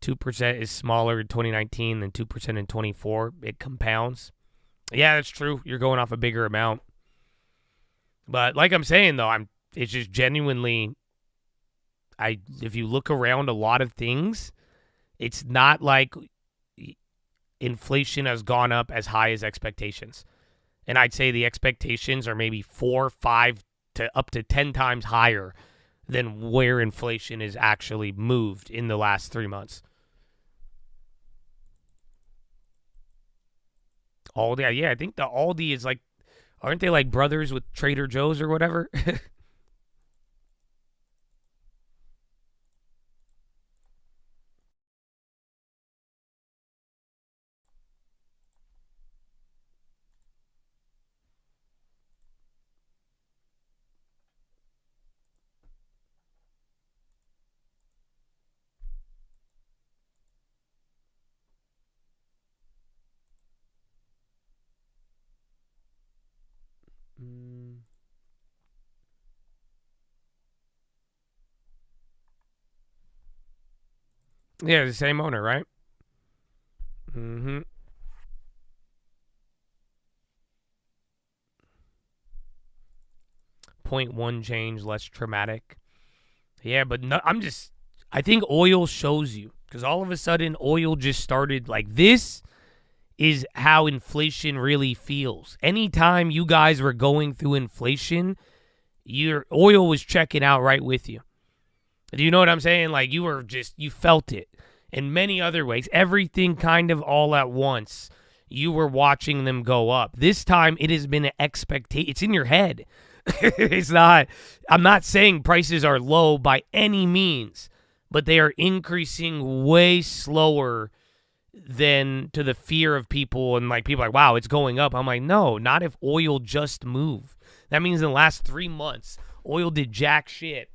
2% is smaller in 2019 than 2% in 24. It compounds. Yeah, that's true. You're going off a bigger amount. But like I'm saying, though, it's just genuinely, if you look around a lot of things, it's not like inflation has gone up as high as expectations. And I'd say the expectations are maybe 4, 5 to up to 10 times higher than where inflation is actually moved in the last 3 months. Aldi, yeah, I think the Aldi is like, aren't they like brothers with Trader Joe's or whatever? Yeah, the same owner, right? Mm-hmm. .1 change, less traumatic. Yeah, but no, I think oil shows you, because all of a sudden oil just started like this is how inflation really feels. Anytime you guys were going through inflation, your oil was checking out right with you. Do you know what I'm saying? Like you felt it in many other ways. Everything kind of all at once. You were watching them go up. This time it has been an expectation. It's in your head. I'm not saying prices are low by any means, but they are increasing way slower than to the fear of people. And like people are like, wow, it's going up. I'm like, no, not if oil just moved. That means in the last 3 months, oil did jack shit.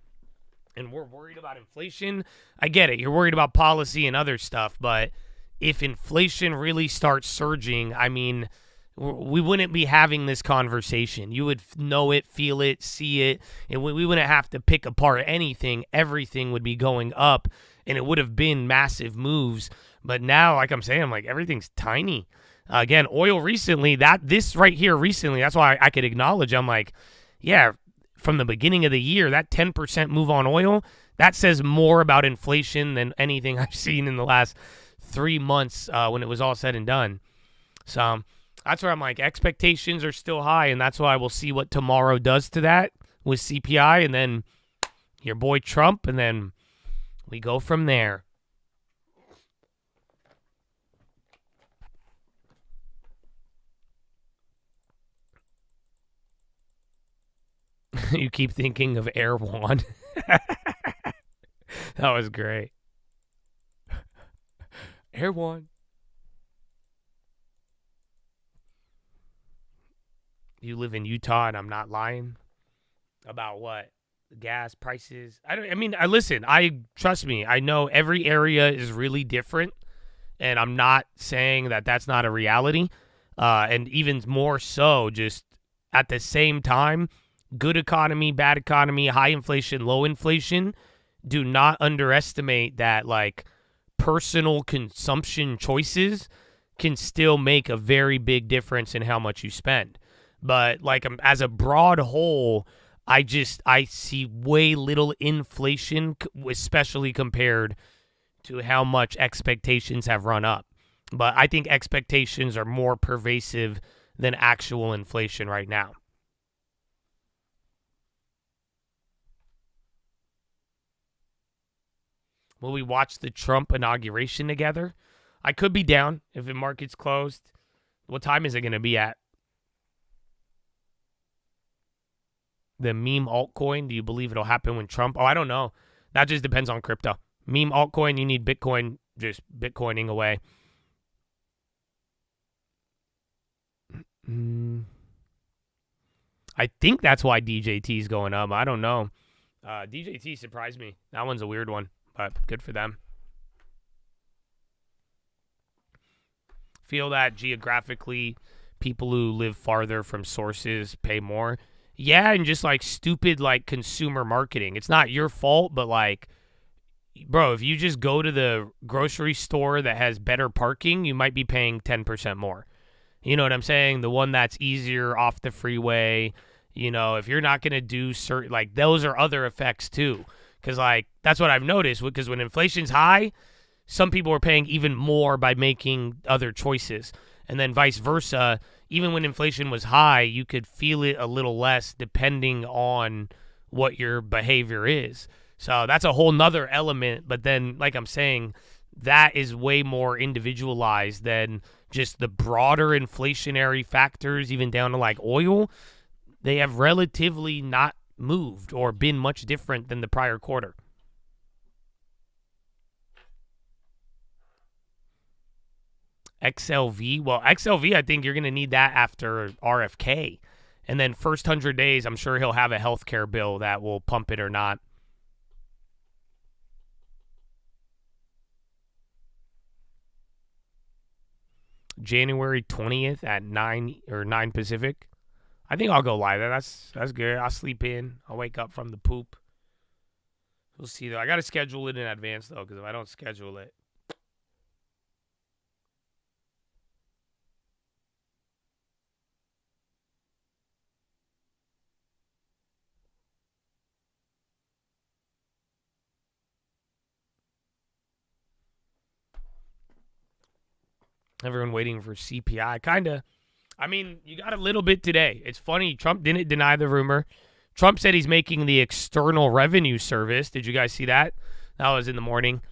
And we're worried about inflation. I get it. You're worried about policy and other stuff. But if inflation really starts surging, I mean, we wouldn't be having this conversation. You would know it, feel it, see it. And we wouldn't have to pick apart anything. Everything would be going up. And it would have been massive moves. But now, like I'm saying, like everything's tiny. Again, oil recently, this right here recently, that's why I could acknowledge. I'm like, yeah, from the beginning of the year, that 10% move on oil, that says more about inflation than anything I've seen in the last 3 months when it was all said and done. So that's where I'm like, expectations are still high, and that's why we'll see what tomorrow does to that with CPI, and then your boy Trump, and then we go from there. You keep thinking of Air One. That was great. Air One. You live in Utah, and I'm not lying about what? Gas prices. Listen, trust me, I know every area is really different, and I'm not saying that that's not a reality. And even more so, just at the same time, good economy, bad economy, high inflation, low inflation, do not underestimate that, like, personal consumption choices can still make a very big difference in how much you spend. But, like, as a broad whole, I see way little inflation, especially compared to how much expectations have run up. But I think expectations are more pervasive than actual inflation right now. Will we watch the Trump inauguration together? I could be down if the market's closed. What time is it going to be at? The meme altcoin, do you believe it'll happen when Trump? Oh, I don't know. That just depends on crypto. Meme altcoin, you need Bitcoin, just Bitcoining away. I think that's why DJT is going up. I don't know. DJT surprised me. That one's a weird one, but good for them. Feel that geographically, people who live farther from sources pay more. Yeah, and just like stupid like consumer marketing. It's not your fault, but like, bro, if you just go to the grocery store that has better parking, you might be paying 10% more. You know what I'm saying? The one that's easier off the freeway. You know, if you're not going to do certain, like, those are other effects too. Because, like, that's what I've noticed. Because when inflation's high, some people are paying even more by making other choices. And then vice versa, even when inflation was high, you could feel it a little less depending on what your behavior is. So that's a whole nother element. But then, like I'm saying, that is way more individualized than just the broader inflationary factors, even down to like oil. They have relatively not moved or been much different than the prior quarter. XLV, well, XLV, I think you're going to need that after RFK. And then first 100 days, I'm sure he'll have a healthcare bill that will pump it or not. January 20th at 9 Pacific. I think I'll go live. That's good. I'll sleep in. I'll wake up from the poop. We'll see, though. I got to schedule it in advance, though, because if I don't schedule it. Everyone waiting for CPI. Kind of. I mean, you got a little bit today. It's funny. Trump didn't deny the rumor. Trump said he's making the External Revenue Service. Did you guys see that? That was in the morning.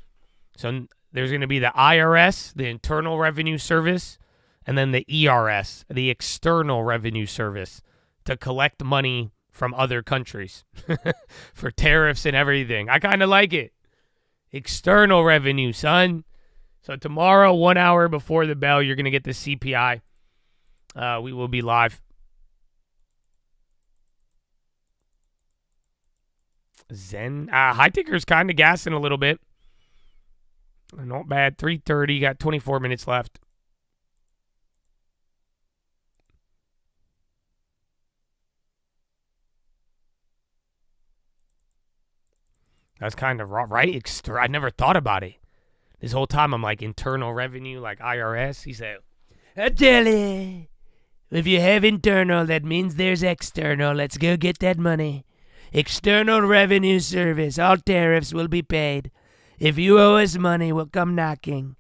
So there's going to be the IRS, the Internal Revenue Service, and then the ERS, the External Revenue Service, to collect money from other countries for tariffs and everything. I kind of like it. External revenue, son. So tomorrow, 1 hour before the bell, you're going to get the CPI. We will be live. Zen. High ticker's kind of gassing a little bit. Not bad. 3:30. Got 24 minutes left. That's kind of raw, right? I never thought about it. This whole time, I'm like, internal revenue, like IRS. He said, I tell you, if you have internal, that means there's external. Let's go get that money. External Revenue Service. All tariffs will be paid. If you owe us money, we'll come knocking.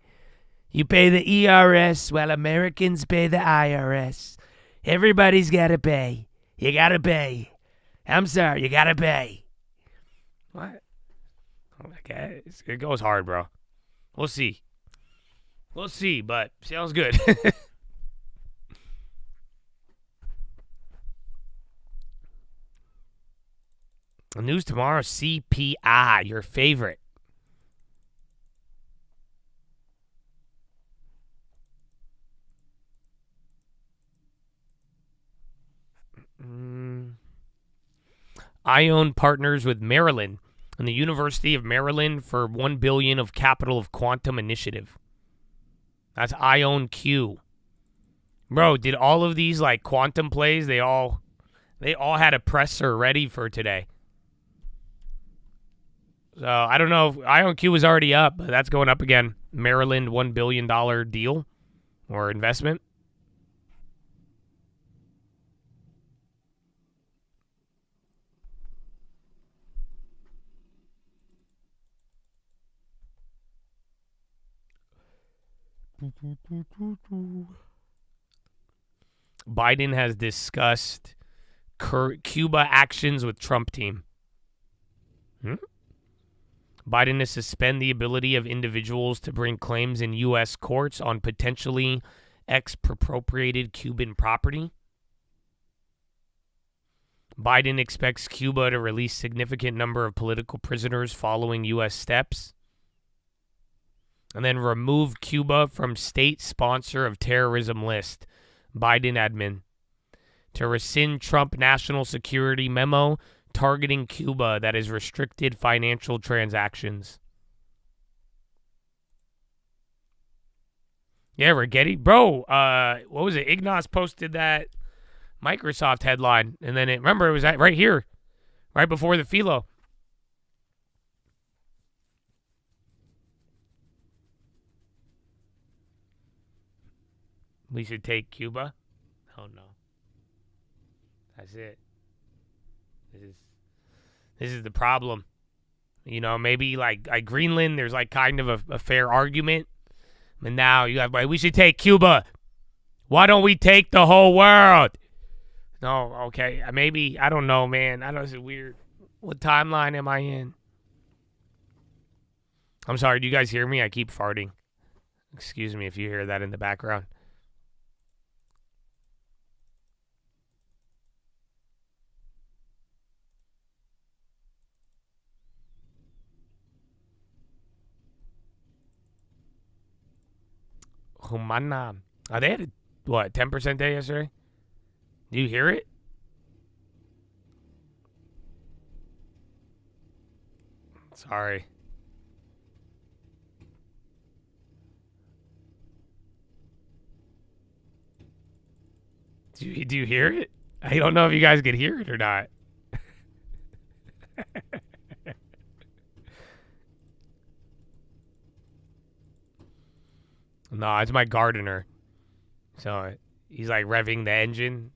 You pay the ERS while Americans pay the IRS. Everybody's got to pay. You got to pay. I'm sorry, you got to pay. What? Okay, it goes hard, bro. We'll see. We'll see, but sounds good. The news tomorrow, CPI, your favorite. Ion partners with Maryland and the University of Maryland for $1 billion of capital of quantum initiative. That's Ion Q. Bro, did all of these like quantum plays, they all had a presser ready for today. So I don't know if Ion Q was already up, but that's going up again. Maryland $1 billion deal or investment. Biden has discussed Cuba actions with Trump team. Biden to suspend the ability of individuals to bring claims in U.S. courts on potentially expropriated Cuban property. Biden expects Cuba to release significant number of political prisoners following U.S. steps. And then remove Cuba from state sponsor of terrorism list. Biden admin. To rescind Trump national security memo targeting Cuba that has restricted financial transactions. Yeah, Rigetti. Bro, what was it? Ignas posted that Microsoft headline. And then it was right here. Right before the Philo. We should take Cuba? Oh, no. That's it. This is the problem. You know, maybe like Greenland, there's like kind of a fair argument. But now you have, we should take Cuba. Why don't we take the whole world? No, okay. Maybe, I don't know, man. I know it's weird. What timeline am I in? I'm sorry, do you guys hear me? I keep farting. Excuse me if you hear that in the background. Humana. They had a, 10% day yesterday? Do you hear it? Sorry. Do you hear it? I don't know if you guys could hear it or not. No, it's my gardener. So he's like revving the engine.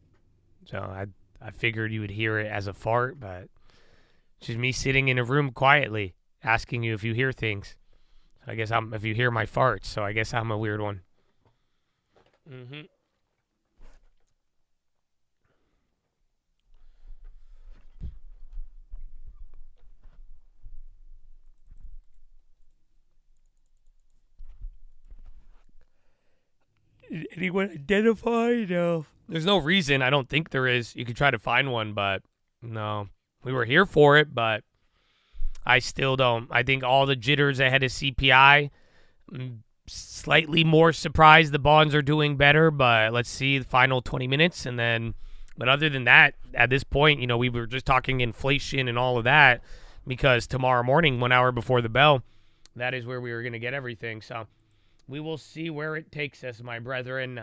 So I figured you would hear it as a fart, but it's just me sitting in a room quietly asking you if you hear things. So I guess if you hear my farts, so I guess I'm a weird one. Mm-hmm. Anyone identify? No. There's no reason. I don't think there is. You could try to find one, but no. We were here for it, but I still don't. I think all the jitters ahead of CPI, slightly more surprised the bonds are doing better, but let's see the final 20 minutes. And then, but other than that, at this point, you know, we were just talking inflation and all of that because tomorrow morning, 1 hour before the bell, that is where we were going to get everything. So we will see where it takes us, my brethren.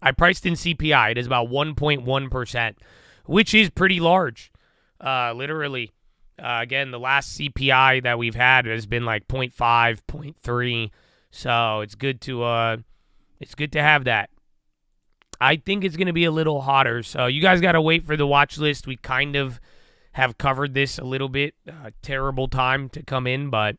I priced in CPI. It is about 1.1%, which is pretty large. Literally, again, the last CPI that we've had has been like 0.5, 0.3. So it's good to have that. I think it's going to be a little hotter. So you guys got to wait for the watch list. We kind of have covered this a little bit. Terrible time to come in, but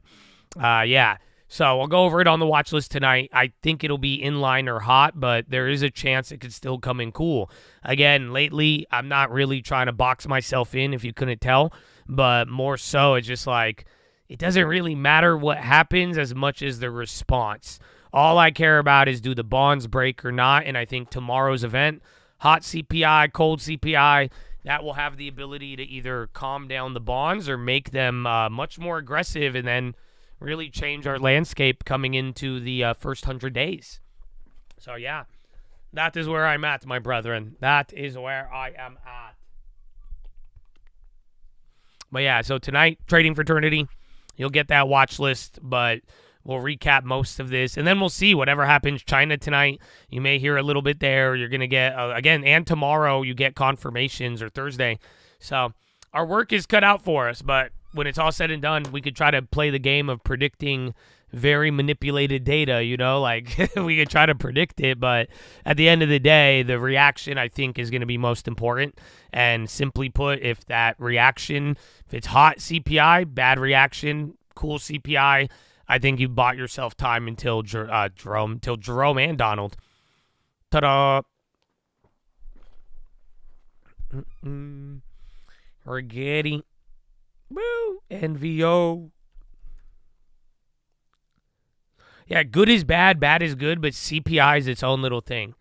yeah. So I'll go over it on the watch list tonight. I think it'll be in line or hot, but there is a chance it could still come in cool. Again, lately, I'm not really trying to box myself in, if you couldn't tell, but more so it's just like it doesn't really matter what happens as much as the response. All I care about is do the bonds break or not, and I think tomorrow's event, hot CPI, cold CPI, that will have the ability to either calm down the bonds or make them much more aggressive and then really change our landscape coming into the first 100 days. So, yeah, that is where I'm at, my brethren. That is where I am at. But, yeah, so tonight, Trading Fraternity, you'll get that watch list, but we'll recap most of this. And then we'll see whatever happens. China tonight, you may hear a little bit there. You're going to get, again, and tomorrow you get confirmations, or Thursday. So our work is cut out for us, but when it's all said and done, we could try to play the game of predicting very manipulated data, you know, like we could try to predict it, but at the end of the day, the reaction I think is going to be most important. And simply put, if that reaction, if it's hot CPI, bad reaction, cool CPI, I think you bought yourself time until Jerome and Donald. Ta-da! Rigetti. Woo! NVO. Yeah, good is bad, bad is good, but CPI is its own little thing,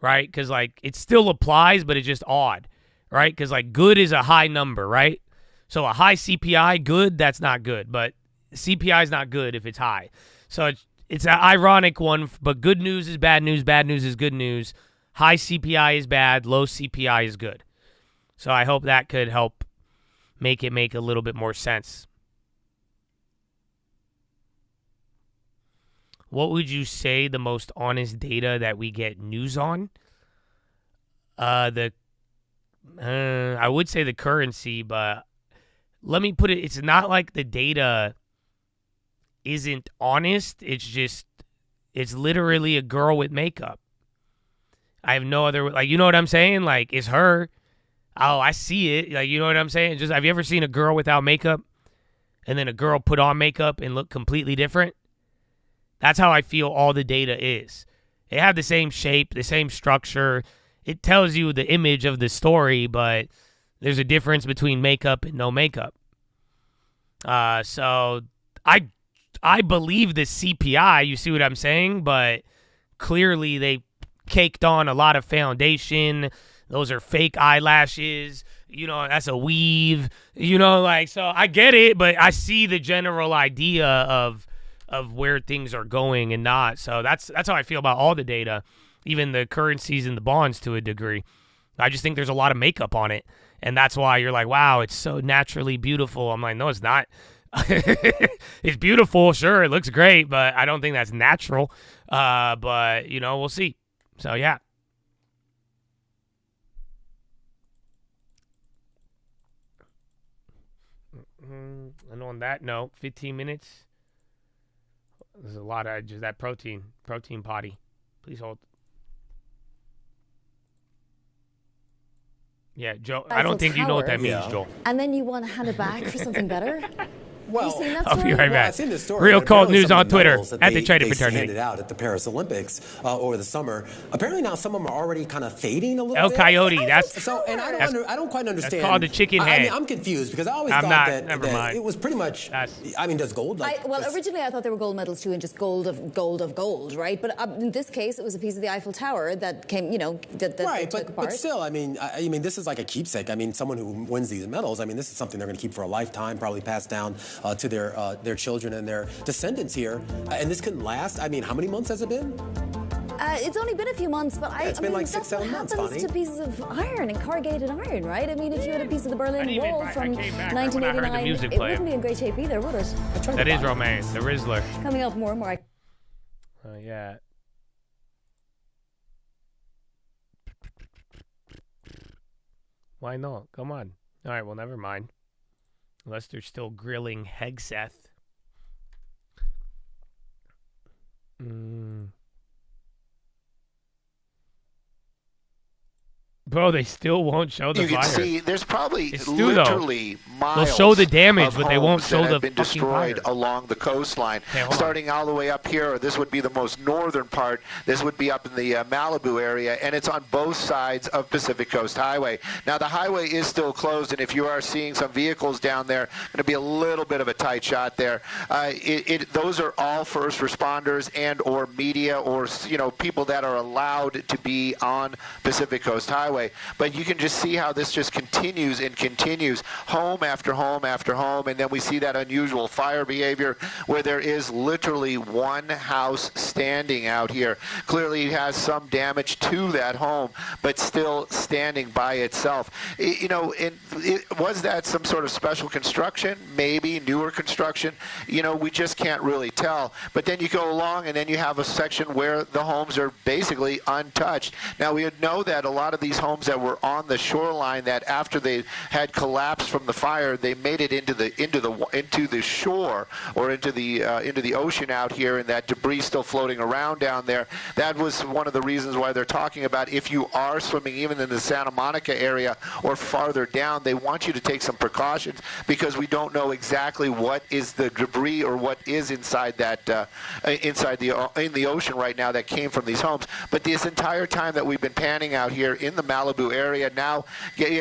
right? Because, like, it still applies, but it's just odd, right? Because, like, good is a high number, right? So a high CPI, good, that's not good, but CPI is not good if it's high. So it's an ironic one, but good news is bad news is good news. High CPI is bad, low CPI is good. So I hope that could help make it make a little bit more sense. What would you say the most honest data that we get news on? I would say the currency, but let me put it, it's not like the data isn't honest. It's literally a girl with makeup. I have no other, like, you know what I'm saying? Like, it's her. Oh, I see it. Like, you know what I'm saying? Just, have you ever seen a girl without makeup and then a girl put on makeup and look completely different? That's how I feel all the data is. They have the same shape, the same structure. It tells you the image of the story, but there's a difference between makeup and no makeup. So I believe the CPI, you see what I'm saying? But clearly they caked on a lot of foundation. Those are fake eyelashes. You know, that's a weave. You know, like, so I get it, but I see the general idea of where things are going and not. So that's how I feel about all the data, even the currencies and the bonds to a degree. I just think there's a lot of makeup on it. And that's why you're like, wow, it's so naturally beautiful. I'm like, no, it's not. It's beautiful, sure, it looks great, but I don't think that's natural. But, you know, we'll see. So, yeah. And on that note, 15 minutes. There's a lot of just that protein potty. Please hold. Yeah, Joe, I don't think you know what that means, Joel. And then you want to hand it back for something better? Well, I'll be right back. I've seen this story. Real Cold News on Twitter at the Trading Fraternity. Fraternity. Handed out at the Paris Olympics over the summer. Apparently now some of them are already kind of fading a little El bit. Coyote, that's so. And I don't quite understand. That's called the chicken head. I mean, I'm confused because I always thought that it was pretty much. I mean, does gold like? Originally I thought they were gold medals too, and just gold of gold, right? But in this case, it was a piece of the Eiffel Tower that came, that right, took apart. But still, I mean, this is like a keepsake. I mean, someone who wins these medals, I mean, this is something they're going to keep for a lifetime, probably passed down to their children and their descendants here, and this can last. I mean, how many months has it been? It's only been a few months, but it's been like 6-7 months. What happens to pieces of iron and corrugated iron, right? I mean, if you had a piece of the Berlin Wall from 1989, it wouldn't be in great shape either, would it? That is Romain, the Rizzler. Coming up more and more. Yeah. Why not? Come on. All right, well, never mind. Unless they're still grilling Hegseth. Bro, they still won't show the you fire. can see there's probably It's literally miles They'll show the damage, of but they won't homes show that the have been fucking destroyed fire. along the coastline. Okay, hold on. Starting all the way up here, this would be the most northern part. This would be up in the Malibu area, and it's on both sides of Pacific Coast Highway. Now, the highway is still closed, and if you are seeing some vehicles down there, going to be a little bit of a tight shot there. Those are all first responders and or media or people that are allowed to be on Pacific Coast Highway. But you can just see how this just continues and continues, home after home after home, and then we see that unusual fire behavior where there is literally one house standing out here. Clearly it has some damage to that home, but still standing by itself. Was that some sort of special construction? Maybe newer construction? We just can't really tell. But then you go along and then you have a section where the homes are basically untouched. Now we know that a lot of these homes that were on the shoreline, that after they had collapsed from the fire, they made it into the shore or into the ocean out here, and that debris still floating around down there. That was one of the reasons why they're talking about if you are swimming even in the Santa Monica area or farther down, they want you to take some precautions because we don't know exactly what is the debris or what is inside that in the ocean right now that came from these homes. But this entire time that we've been panning out here in the Malibu area, now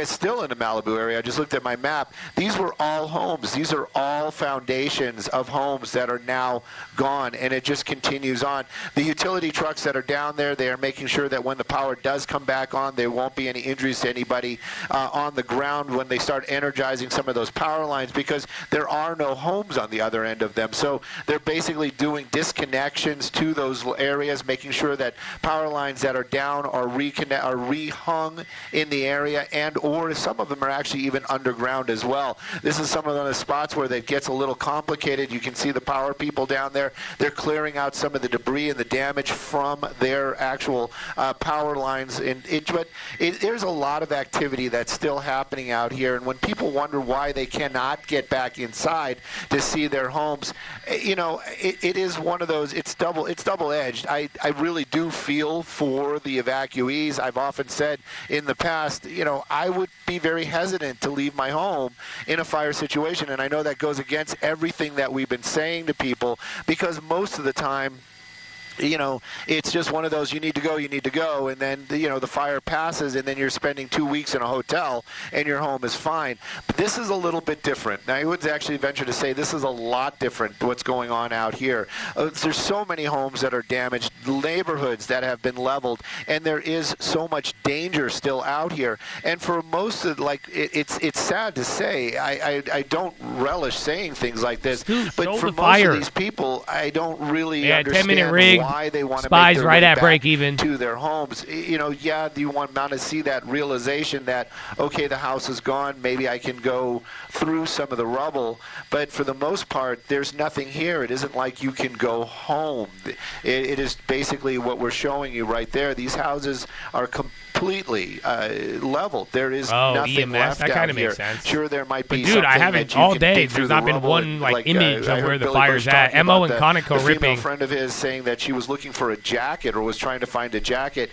still in the Malibu area, I just looked at my map, these were all homes. These are all foundations of homes that are now gone, and it just continues on. The utility trucks that are down there, they are making sure that when the power does come back on, there won't be any injuries to anybody on the ground when they start energizing some of those power lines, because there are no homes on the other end of them. So they're basically doing disconnections to those areas, making sure that power lines that are down are rehung in the area, and or some of them are actually even underground as well. This is some of the spots where it gets a little complicated. You can see the power people down there. They're clearing out some of the debris and the damage from their actual power lines. But there's a lot of activity that's still happening out here. And when people wonder why they cannot get back inside to see their homes, it is one of those. It's double-edged. I really do feel for the evacuees. I've often said in the past, I would be very hesitant to leave my home in a fire situation, and I know that goes against everything that we've been saying to people, because most of the time, it's just one of those, you need to go, and then, the fire passes, and then you're spending 2 weeks in a hotel, and your home is fine. But this is a little bit different. Now, I would actually venture to say this is a lot different, what's going on out here. There's so many homes that are damaged, neighborhoods that have been leveled, and there is so much danger still out here. And for most of, it's sad to say, I don't relish saying things like this, but for most of these people, I don't really understand 10-minute rig. Why they want to Spies make their right way at back break even to their homes. You want to see that realization that, okay, the house is gone, maybe I can go through some of the rubble, but for the most part, there's nothing here. It isn't like you can go home. It is basically what we're showing you right there. These houses are completely leveled. There is nothing EMS, left that out kind of here. makes sense. Sure, there might be but dude, something I haven't that you all can day. dig through There's the not been rubble, one image I of heard where the Billy fire's Bush at. talking Mo about and Conoco the ripping. female friend of his saying that she was looking for a jacket or was trying to find a jacket.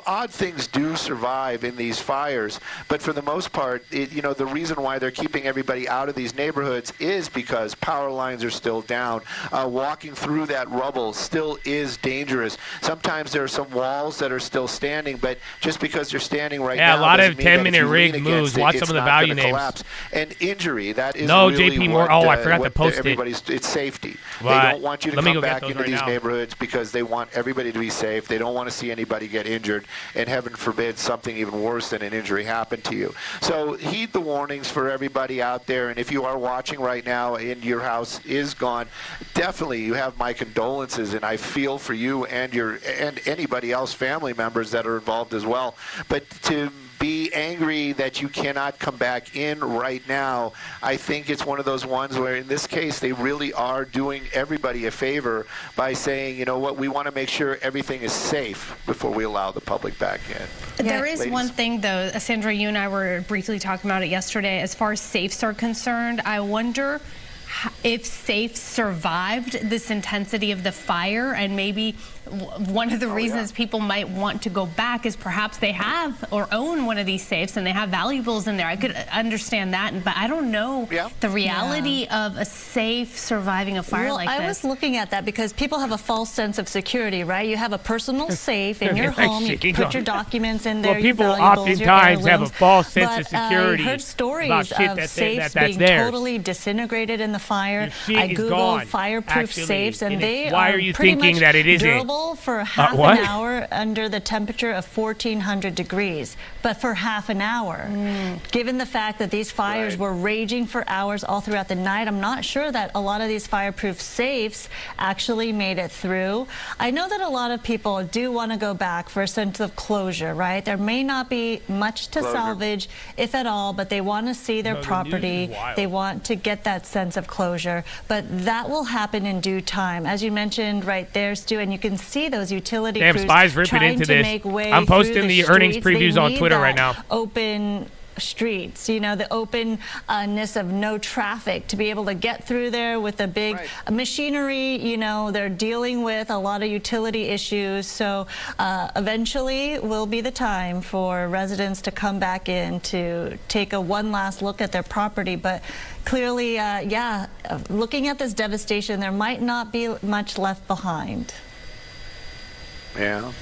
Odd things do survive in these fires, but for the most part, the reason why they're keeping everybody out of these neighborhoods is because power lines are still down. Walking through that rubble still is dangerous. Sometimes there are some walls that are still standing, but just because they're standing right now, a lot of doesn't mean that 10-minute if you rig lean moves. against it, Watch it's some of the not value gonna names. collapse. And injury, that is No, really JP what, Moore. I forgot to post it. It's safety. But they don't want you to let me come go get back those into right these now. neighborhoods because they want everybody to be safe. They don't want to see anybody get injured, and heaven forbid something even worse than an injury happen to you. So heed the warnings for everybody out there, and if you are watching right now and your house is gone, definitely you have my condolences, and I feel for you and anybody else, family members that are involved as well. But to be angry that you cannot come back in right now, I think it's one of those ones where in this case they really are doing everybody a favor by saying, you know what, we want to make sure everything is safe before we allow the public back in. There is Ladies. one thing, though, Sandra, you and I were briefly talking about it yesterday. As far as safes are concerned, I wonder if safes survived this intensity of the fire, and maybe one of the reasons people might want to go back is perhaps they have or own one of these safes and they have valuables in there. I could understand that, but I don't know the reality of a safe surviving a fire like this. I was looking at that because people have a false sense of security, right? You have a personal safe in your home. You put your documents in there. Well, people oftentimes have a false sense of security. I heard stories of safes being totally disintegrated in the fire. I Googled fireproof safes, and they are pretty thinking much that it isn't durable for half an hour under the temperature of 1,400 degrees, but for half an hour. Given the fact that these fires were raging for hours all throughout the night, I'm not sure that a lot of these fireproof safes actually made it through. I know that a lot of people do want to go back for a sense of closure, right? There may not be much to salvage, if at all, but they want to see their property. They want to get that sense of closure, but that will happen in due time. As you mentioned right there, Stu, and you can see those utility crews Spies ripping into this. I'm posting the earnings previews on Twitter right now. Open streets, you know, the openness of no traffic to be able to get through there with a big machinery. You know, they're dealing with a lot of utility issues. So eventually will be the time for residents to come back in to take a one last look at their property. But clearly, looking at this devastation, there might not be much left behind. Yeah.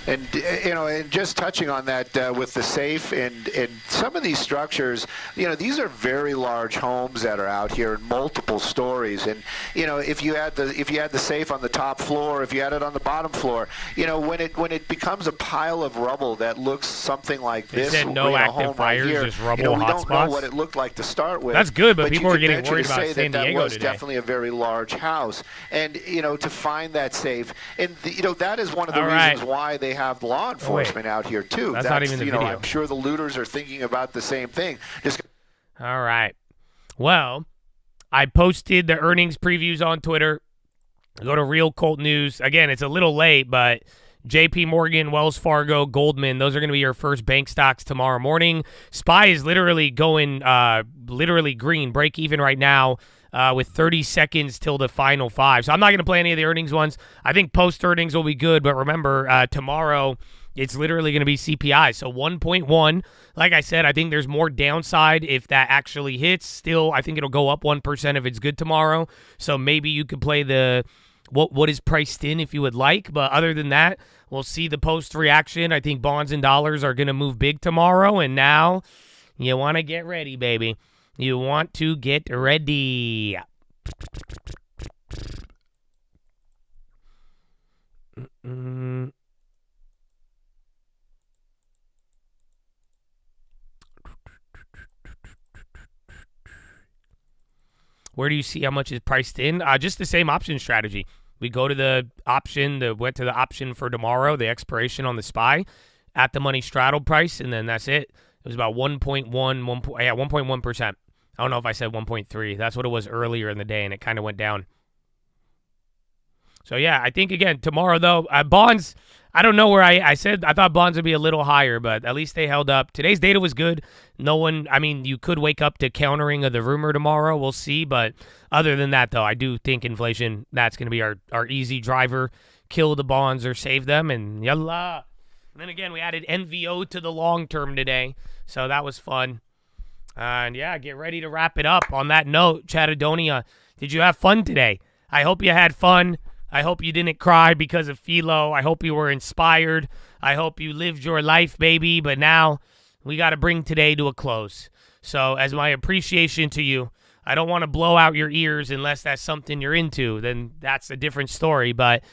And, you know, and just touching on that with the safe and some of these structures, you know, these are very large homes that are out here in multiple stories. And, you know, if you had the safe on the top floor, if you had it on the bottom floor, you know, when it becomes a pile of rubble that looks something like this, no active fires, right here, just rubble, you know, we don't know spots. what it looked like to start with. That's good, but people are getting worried about San Diego that was today. Definitely a very large house. And, you know, to find that safe, and, you know, that is one of the reasons why they have law enforcement out here too. That's not even the video. video. I'm sure the looters are thinking about the same thing. All right. Well, I posted the earnings previews on Twitter. Go to Real Colt News. Again, it's a little late, but JP Morgan, Wells Fargo, Goldman, those are going to be your first bank stocks tomorrow morning. SPY is literally going literally green, break even right now. With 30 seconds till the final five. So I'm not going to play any of the earnings ones. I think post-earnings will be good, but remember, tomorrow it's literally going to be CPI. So 1.1, like I said, I think there's more downside if that actually hits. Still, I think it'll go up 1% if it's good tomorrow. So maybe you could play the what is priced in if you would like. But other than that, we'll see the post-reaction. I think bonds and dollars are going to move big tomorrow, and now you want to get ready, baby. You want to get ready. Where do you see how much is priced in? Just the same option strategy. We go to the option, went to the option for tomorrow, the expiration on the SPY at the money straddle price, and then that's it. It was about 1.1%. I don't know if I said 1.3. That's what it was earlier in the day, and it kind of went down. So, yeah, I think, again, tomorrow, though, bonds, I don't know where I said I thought bonds would be a little higher, but at least they held up. Today's data was good. No one, I mean, you could wake up to countering of the rumor tomorrow. We'll see. But other than that, though, I do think inflation, that's going to be our easy driver. Kill the bonds or save them, and yalla. And then, again, we added NVO to the long term today, so that was fun. And, yeah, get ready to wrap it up. On that note, Chattadonia, did you have fun today? I hope you had fun. I hope you didn't cry because of Philo. I hope you were inspired. I hope you lived your life, baby. But now we got to bring today to a close. So as my appreciation to you, I don't want to blow out your ears unless that's something you're into. Then that's a different story. But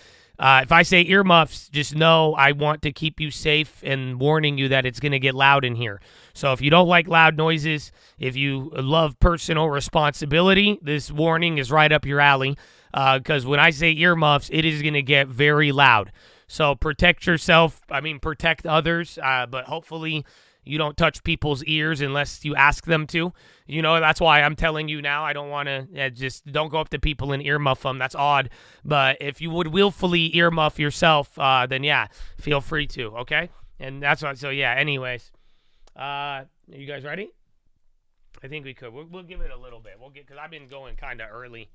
if I say earmuffs, just know I want to keep you safe and warning you that it's going to get loud in here. So if you don't like loud noises, if you love personal responsibility, this warning is right up your alley. Because when I say earmuffs, it is going to get very loud. So protect yourself. I mean, protect others. But hopefully you don't touch people's ears unless you ask them to. You know, that's why I'm telling you now. I don't want to just don't go up to people and earmuff them. That's odd. But if you would willfully earmuff yourself, then yeah, feel free to. Okay. And that's what. So yeah. Anyways, are you guys ready? I think we could. We'll give it a little bit. We'll get because I've been going kind of early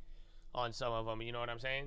on some of them. You know what I'm saying?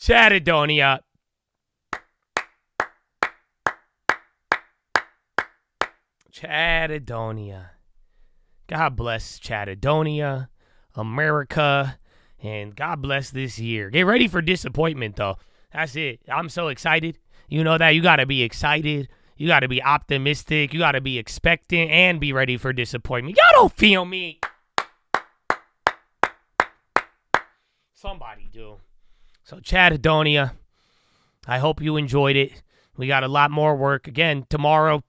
Chattadonia. Chattadonia. God bless Chattadonia, America, and God bless this year. Get ready for disappointment, though. That's it. I'm so excited. You know that. You got to be excited. You got to be optimistic. You got to be expectant and be ready for disappointment. Y'all don't feel me. Somebody do. So, Chattadonia, I hope you enjoyed it. We got a lot more work. Again, tomorrow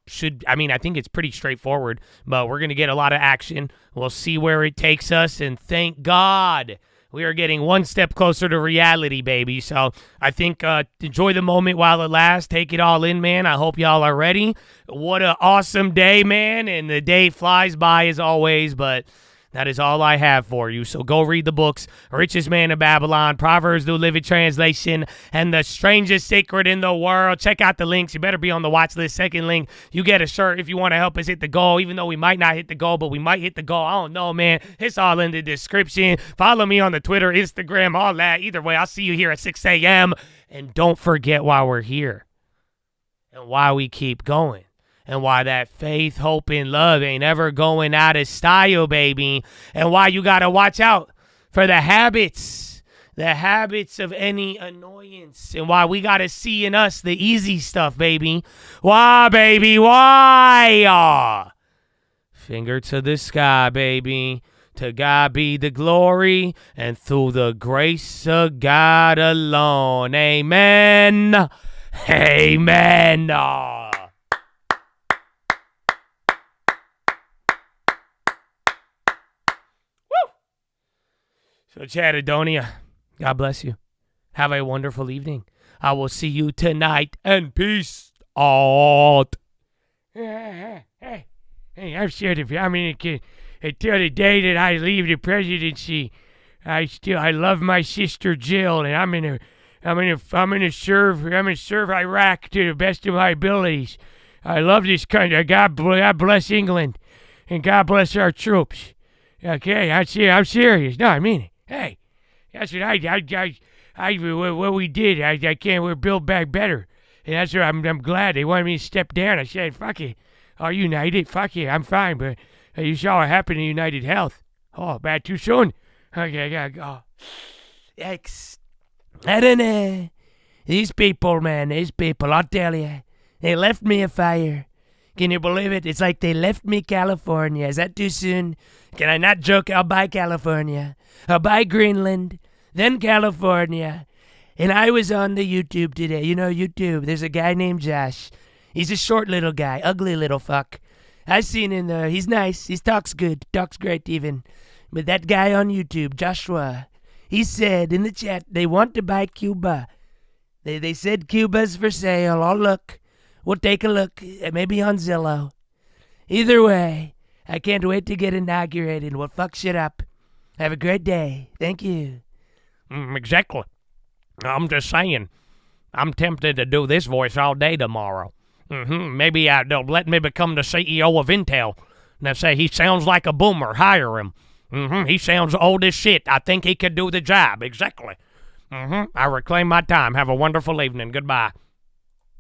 I think it's pretty straightforward, but we're going to get a lot of action. We'll see where it takes us, and thank God we are getting one step closer to reality, baby. So I think enjoy the moment while it lasts. Take it all in, man. I hope y'all are ready. What an awesome day, man, and the day flies by as always, but that is all I have for you. So go read the books, Richest Man of Babylon, Proverbs, New Living Translation, and The Strangest Secret in the World. Check out the links. You better be on the watch list. Second link, you get a shirt if you want to help us hit the goal, even though we might not hit the goal, but we might hit the goal. I don't know, man. It's all in the description. Follow me on the Twitter, Instagram, all that. Either way, I'll see you here at 6 a.m. And don't forget why we're here and why we keep going. And why that faith, hope, and love ain't ever going out of style, baby. And why you got to watch out for the habits of any annoyance. And why we got to see in us the easy stuff, baby. Why, baby? Why? Finger to the sky, baby. To God be the glory, and through the grace of God alone. Amen. Amen. So, Chattadonia, God bless you. Have a wonderful evening. I will see you tonight, and peace out. Hey, I'm sure until the day that I leave the presidency, I love my sister Jill, and I'm gonna serve Iraq to the best of my abilities. I love this country. God bless England, and God bless our troops. Okay, I'm serious. No, I mean it. Hey, that's what what we did. We're built back better. And that's what I'm glad they wanted me to step down. I said, fuck it. Oh, United, fuck it. I'm fine, but you saw what happened to United Health. Oh, bad too soon? Okay, I gotta go. Yikes. I don't know. These people, man, I'll tell you. They left me a fire. Can you believe it? It's like they left me California. Is that too soon? Can I not joke? I'll buy California. I'll buy Greenland, then California. And I was on the YouTube today. You know YouTube. There's a guy named Josh. He's a short little guy, ugly little fuck. I seen him there. He's nice. He talks good. Talks great even. But that guy on YouTube, Joshua, he said in the chat they want to buy Cuba. They said Cuba's for sale. Oh, look. We'll take a look. Maybe on Zillow. Either way, I can't wait to get inaugurated. We'll fuck shit up. Have a great day. Thank you. Exactly. I'm just saying. I'm tempted to do this voice all day tomorrow. Maybe they'll let me become the CEO of Intel. They'll say he sounds like a boomer. Hire him. He sounds old as shit. I think he could do the job. Exactly. I reclaim my time. Have a wonderful evening. Goodbye.